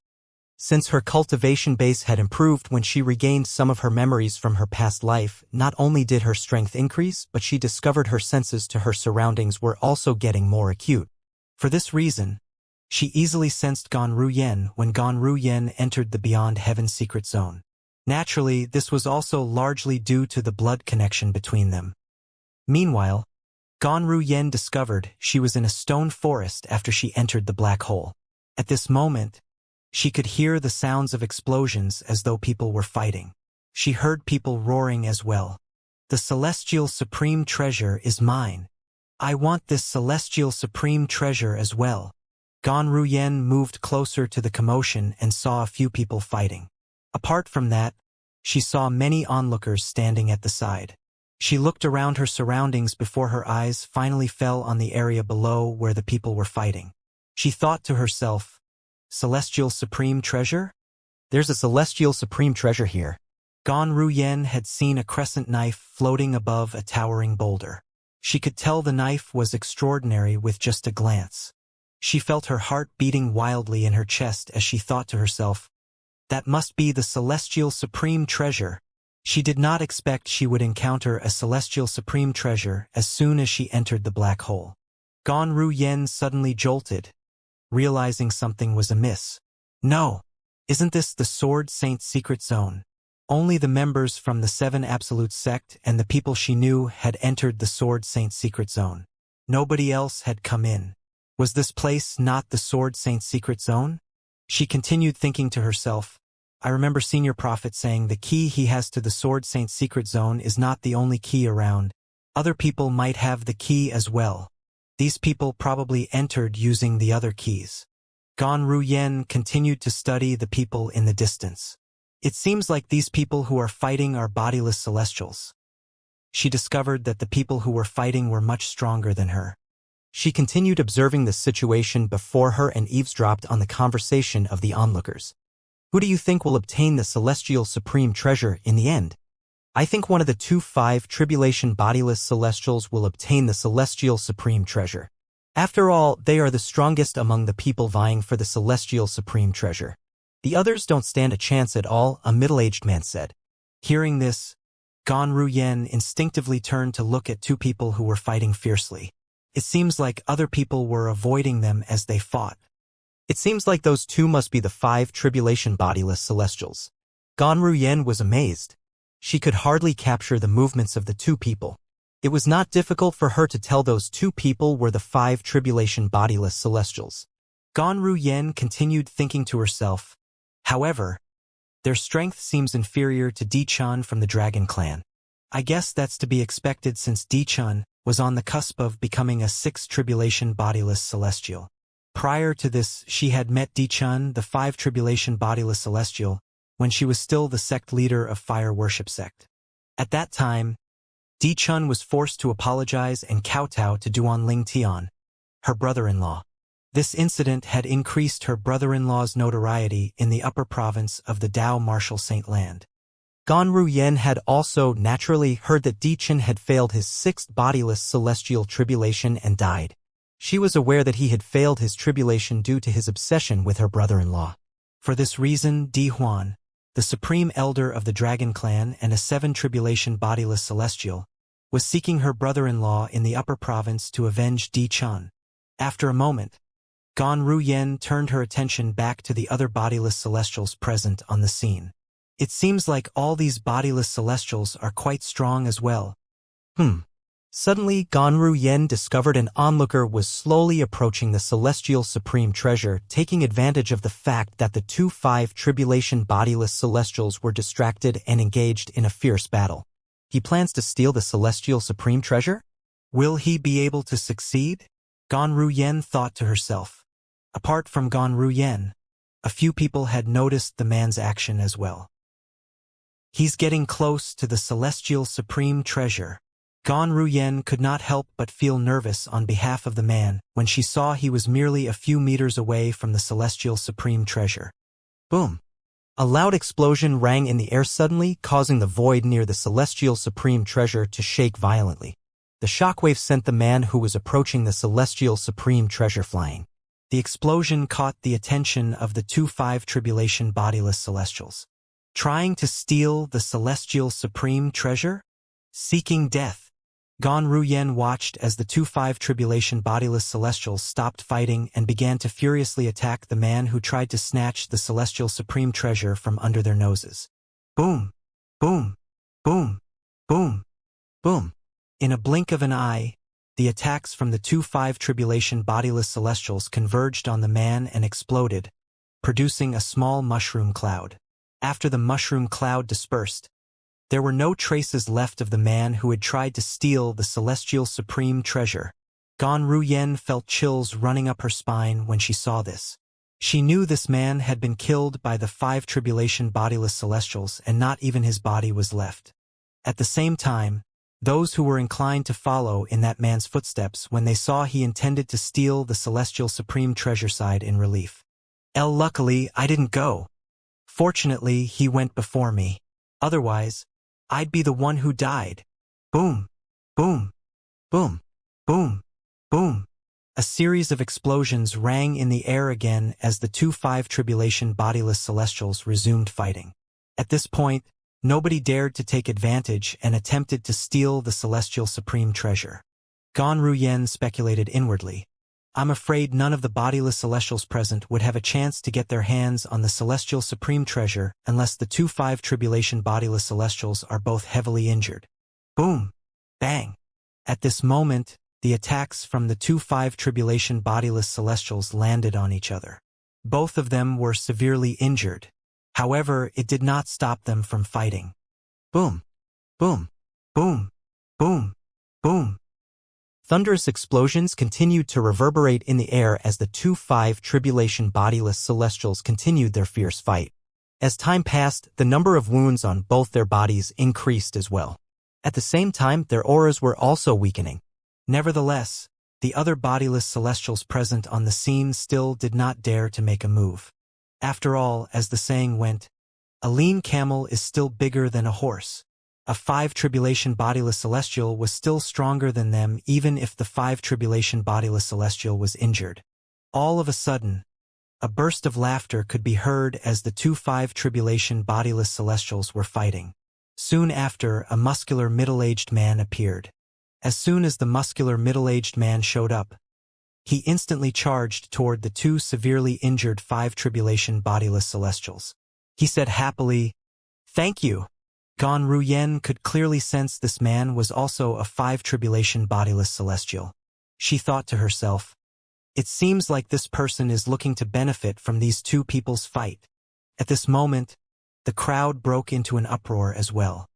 Since her cultivation base had improved when she regained some of her memories from her past life, not only did her strength increase, but she discovered her senses to her surroundings were also getting more acute. For this reason, she easily sensed Gan Ruyen when Gan Ruyen entered the Beyond Heaven secret zone. Naturally, this was also largely due to the blood connection between them. Meanwhile, Gan Ruyen discovered she was in a stone forest after she entered the black hole. At this moment, she could hear the sounds of explosions as though people were fighting. She heard people roaring as well. "The celestial supreme treasure is mine. I want this celestial supreme treasure as well." Gan Ruyen moved closer to the commotion and saw a few people fighting. Apart from that, she saw many onlookers standing at the side. She looked around her surroundings before her eyes finally fell on the area below where the people were fighting. She thought to herself, "Celestial supreme treasure? There's a celestial supreme treasure here." Gan Ruyen had seen a crescent knife floating above a towering boulder. She could tell the knife was extraordinary with just a glance. She felt her heart beating wildly in her chest as she thought to herself, "That must be the celestial supreme treasure." She did not expect she would encounter a celestial supreme treasure as soon as she entered the black hole. Gan Ruyen suddenly jolted, realizing something was amiss. "No, isn't this the Sword Saint's secret zone?" Only the members from the 7 Absolute sect and the people she knew had entered the Sword Saint's secret zone. Nobody else had come in. Was this place not the Sword Saint's secret zone? She continued thinking to herself, "I remember Senior Prophet saying the key he has to the Sword Saint's secret zone is not the only key around. Other people might have the key as well. These people probably entered using the other keys." Gan Ruyen continued to study the people in the distance. It seems like these people who are fighting are bodiless celestials. She discovered that the people who were fighting were much stronger than her. She continued observing the situation before her and eavesdropped on the conversation of the onlookers. "Who do you think will obtain the celestial supreme treasure in the end?" "I think one of the 2-5 tribulation bodiless celestials will obtain the celestial supreme treasure. After all, they are the strongest among the people vying for the celestial supreme treasure. The others don't stand a chance at all," a middle-aged man said. Hearing this, Gan Ruyen instinctively turned to look at 2 people who were fighting fiercely. It seems like other people were avoiding them as they fought. It seems like those 2 must be the 5 tribulation bodiless celestials. Gan Ruyen was amazed. She could hardly capture the movements of the 2 people. It was not difficult for her to tell those 2 people were the 5 tribulation bodiless celestials. Gan Ruyen continued thinking to herself, "However, their strength seems inferior to Di-Chun from the Dragon Clan. I guess that's to be expected since Di-Chun was on the cusp of becoming a 6th tribulation bodiless celestial. Prior to this, she had met Di-Chun, the 5 tribulation bodiless celestial, when she was still the sect leader of Fire Worship Sect. At that time, Di-Chun was forced to apologize and kowtow to Duan Ling Tian, her brother-in-law. This incident had increased her brother-in-law's notoriety in the upper province of the Dao Martial Saint Land. Ganru Yen had also naturally heard that Di Chen had failed his sixth bodiless celestial tribulation and died. She was aware that he had failed his tribulation due to his obsession with her brother-in-law. For this reason, Di Huan, the supreme elder of the Dragon Clan and a 7 tribulation bodiless celestial, was seeking her brother-in-law in the upper province to avenge Di Chen. After a moment, Ganru Yen turned her attention back to the other bodiless celestials present on the scene. It seems like all these bodiless celestials are quite strong as well. Suddenly, Ganru Yen discovered an onlooker was slowly approaching the celestial supreme treasure, taking advantage of the fact that the 2-5 tribulation bodiless celestials were distracted and engaged in a fierce battle. He plans to steal the celestial supreme treasure? Will he be able to succeed? Ganru Yen thought to herself. Apart from Ganru Yen, a few people had noticed the man's action as well. He's getting close to the celestial supreme treasure. Ganru Yen could not help but feel nervous on behalf of the man when she saw he was merely a few meters away from the celestial supreme treasure. Boom! A loud explosion rang in the air suddenly, causing the void near the celestial supreme treasure to shake violently. The shockwave sent the man who was approaching the celestial supreme treasure flying. The explosion caught the attention of the 2-5 tribulation bodiless celestials. Trying to steal the celestial supreme treasure? Seeking death. Ganru Yen watched as the 2-5 tribulation bodiless celestials stopped fighting and began to furiously attack the man who tried to snatch the celestial supreme treasure from under their noses. Boom! Boom! Boom! Boom! Boom! In a blink of an eye, the attacks from the 2-5 tribulation bodiless celestials converged on the man and exploded, producing a small mushroom cloud. After the mushroom cloud dispersed, there were no traces left of the man who had tried to steal the celestial supreme treasure. Ganru Yen felt chills running up her spine when she saw this. She knew this man had been killed by the 5 tribulation bodiless celestials and not even his body was left. At the same time, those who were inclined to follow in that man's footsteps when they saw he intended to steal the celestial supreme treasure sighed in relief. Luckily, I didn't go. Fortunately, he went before me. Otherwise, I'd be the one who died. Boom! Boom! Boom! Boom! Boom! A series of explosions rang in the air again as the 2-5 tribulation bodiless celestials resumed fighting. At this point, nobody dared to take advantage and attempted to steal the celestial supreme treasure. Ganru Yen speculated inwardly. I'm afraid none of the bodiless celestials present would have a chance to get their hands on the celestial supreme treasure unless the 2-5 tribulation bodiless celestials are both heavily injured. Boom! Bang! At this moment, the attacks from the 2-5 tribulation bodiless celestials landed on each other. Both of them were severely injured. However, it did not stop them from fighting. Boom! Boom! Boom! Boom! Boom! Thunderous explosions continued to reverberate in the air as the 2-5 tribulation bodiless celestials continued their fierce fight. As time passed, the number of wounds on both their bodies increased as well. At the same time, their auras were also weakening. Nevertheless, the other bodiless celestials present on the scene still did not dare to make a move. After all, as the saying went, a lean camel is still bigger than a horse. A 5 tribulation bodiless celestial was still stronger than them even if the 5 tribulation bodiless celestial was injured. All of a sudden, a burst of laughter could be heard as the 2-5 tribulation bodiless celestials were fighting. Soon after, a muscular middle-aged man appeared. As soon as the muscular middle-aged man showed up, he instantly charged toward the 2 severely injured 5 tribulation bodiless celestials. He said happily, "Thank you." Ganru Yen could clearly sense this man was also a 5 tribulation bodiless celestial. She thought to herself, it seems like this person is looking to benefit from these 2 people's fight. At this moment, the crowd broke into an uproar as well.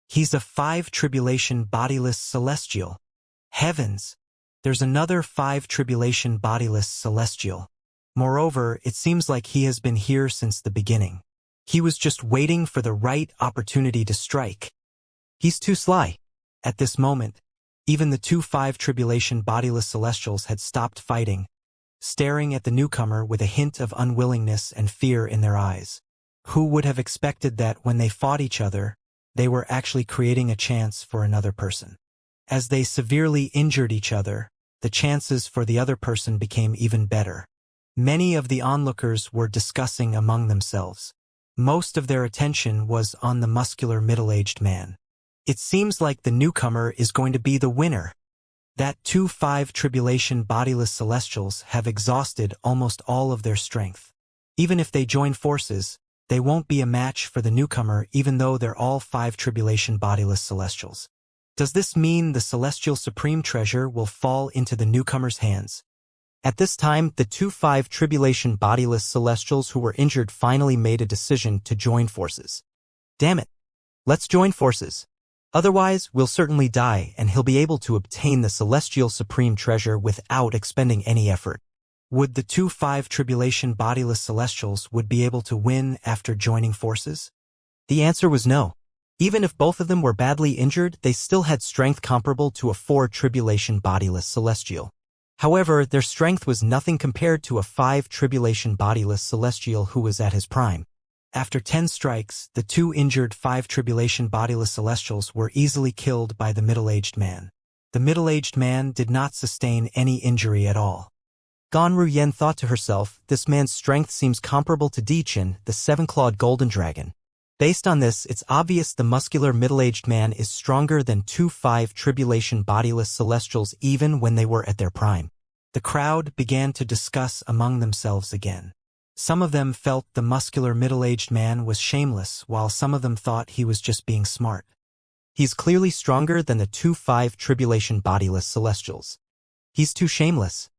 He's a 5 tribulation bodiless celestial. Heavens! There's another 5 tribulation bodiless celestial. Moreover, it seems like he has been here since the beginning. He was just waiting for the right opportunity to strike. He's too sly. At this moment, even the 2-5 tribulation bodiless celestials had stopped fighting, staring at the newcomer with a hint of unwillingness and fear in their eyes. Who would have expected that when they fought each other, they were actually creating a chance for another person? As they severely injured each other, the chances for the other person became even better. Many of the onlookers were discussing among themselves. Most of their attention was on the muscular middle-aged man. It seems like the newcomer is going to be the winner. That 2-5 tribulation bodiless celestials have exhausted almost all of their strength. Even if they join forces, they won't be a match for the newcomer even though they're all 5 tribulation bodiless celestials. Does this mean the celestial supreme treasure will fall into the newcomer's hands? At this time, the 2-5 tribulation bodiless celestials who were injured finally made a decision to join forces. Damn it. Let's join forces. Otherwise, we'll certainly die and he'll be able to obtain the celestial supreme treasure without expending any effort. Would the 2-5 tribulation bodiless celestials would be able to win after joining forces? The answer was no. Even if both of them were badly injured, they still had strength comparable to a 4 tribulation bodiless celestial. However, their strength was nothing compared to a 5 tribulation bodiless celestial who was at his prime. After 10 strikes, the 2 injured 5 tribulation bodiless celestials were easily killed by the middle-aged man. The middle-aged man did not sustain any injury at all. Ganru Yen thought to herself, this man's strength seems comparable to Dichin, the 7-clawed golden dragon. Based on this, it's obvious the muscular middle-aged man is stronger than 2-5 tribulation bodiless celestials even when they were at their prime. The crowd began to discuss among themselves again. Some of them felt the muscular middle-aged man was shameless, while some of them thought he was just being smart. He's clearly stronger than the 2-5 tribulation bodiless celestials. He's too shameless.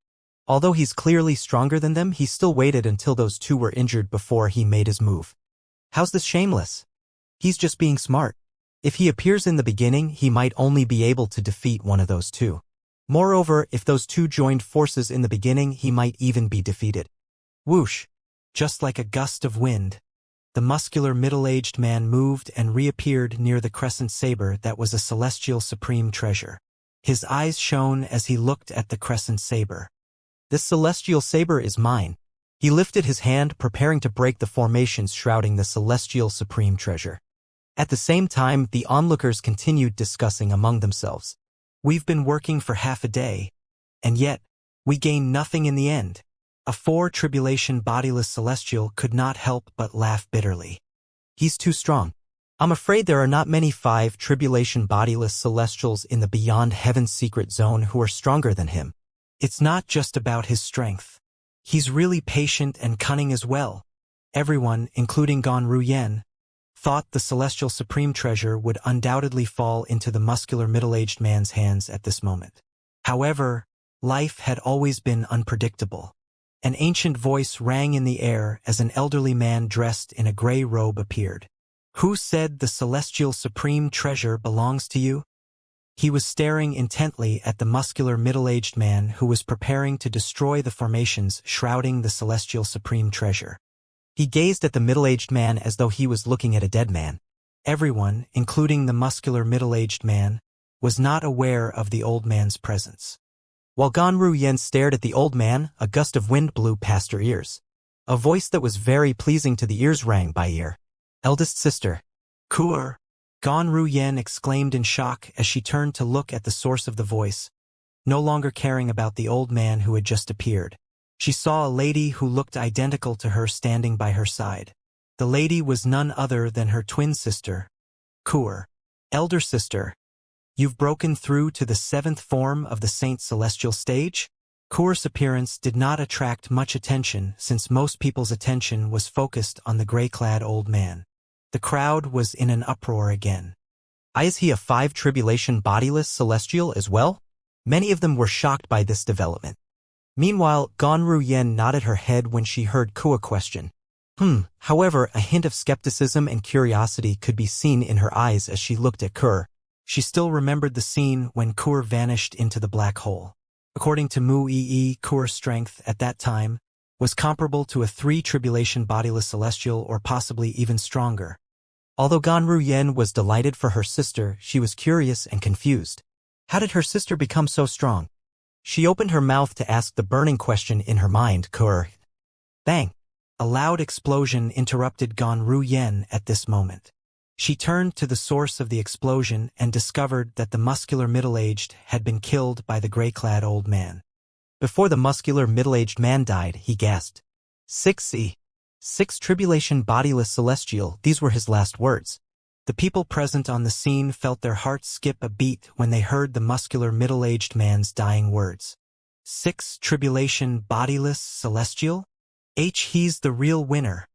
Although he's clearly stronger than them, he still waited until those 2 were injured before he made his move. How's this shameless? He's just being smart. If he appears in the beginning, he might only be able to defeat one of those 2. Moreover, if those 2 joined forces in the beginning, he might even be defeated. Whoosh! Just like a gust of wind, the muscular middle-aged man moved and reappeared near the crescent saber that was a celestial supreme treasure. His eyes shone as he looked at the crescent saber. This celestial saber is mine. He lifted his hand, preparing to break the formations shrouding the celestial supreme treasure. At the same time, the onlookers continued discussing among themselves. We've been working for half a day, and yet, we gain nothing in the end. A 4 tribulation bodiless celestial could not help but laugh bitterly. He's too strong. I'm afraid there are not many 5 tribulation bodiless celestials in the Beyond Heaven's secret zone who are stronger than him. It's not just about his strength. He's really patient and cunning as well. Everyone, including Ganru Yen, thought the celestial supreme treasure would undoubtedly fall into the muscular middle-aged man's hands at this moment. However, life had always been unpredictable. An ancient voice rang in the air as an elderly man dressed in a gray robe appeared. Who said the celestial supreme treasure belongs to you? He was staring intently at the muscular middle-aged man who was preparing to destroy the formations shrouding the celestial supreme treasure. He gazed at the middle-aged man as though he was looking at a dead man. Everyone, including the muscular middle-aged man, was not aware of the old man's presence. While Ganru Yen stared at the old man, a gust of wind blew past her ears. A voice that was very pleasing to the ears rang by ear. Eldest sister. Kuer. Ganru Yen exclaimed in shock as she turned to look at the source of the voice, no longer caring about the old man who had just appeared. She saw a lady who looked identical to her standing by her side. The lady was none other than her twin sister, Kuer. Elder sister. You've broken through to the 7th form of the Saint Celestial stage? Kuer's appearance did not attract much attention since most people's attention was focused on the gray-clad old man. The crowd was in an uproar again. Is he a 5 tribulation bodiless celestial as well? Many of them were shocked by this development. Meanwhile, Ganru Yen nodded her head when she heard Kuer question. However, a hint of skepticism and curiosity could be seen in her eyes as she looked at Kuer. She still remembered the scene when Kuer vanished into the black hole. According to Mu Yi, Kuer's strength at that time was comparable to a 3 tribulation bodiless celestial or possibly even stronger. Although Ganru Yen was delighted for her sister, she was curious and confused. How did her sister become so strong? She opened her mouth to ask the burning question in her mind, Kur. Bang! A loud explosion interrupted Gan Ruyen at this moment. She turned to the source of the explosion and discovered that the muscular middle-aged had been killed by the gray-clad old man. Before the muscular middle-aged man died, he gasped, 6 tribulation bodiless celestial, these were his last words. The people present on the scene felt their hearts skip a beat when they heard the muscular middle-aged man's dying words. 6 tribulation bodiless celestial? He's the real winner.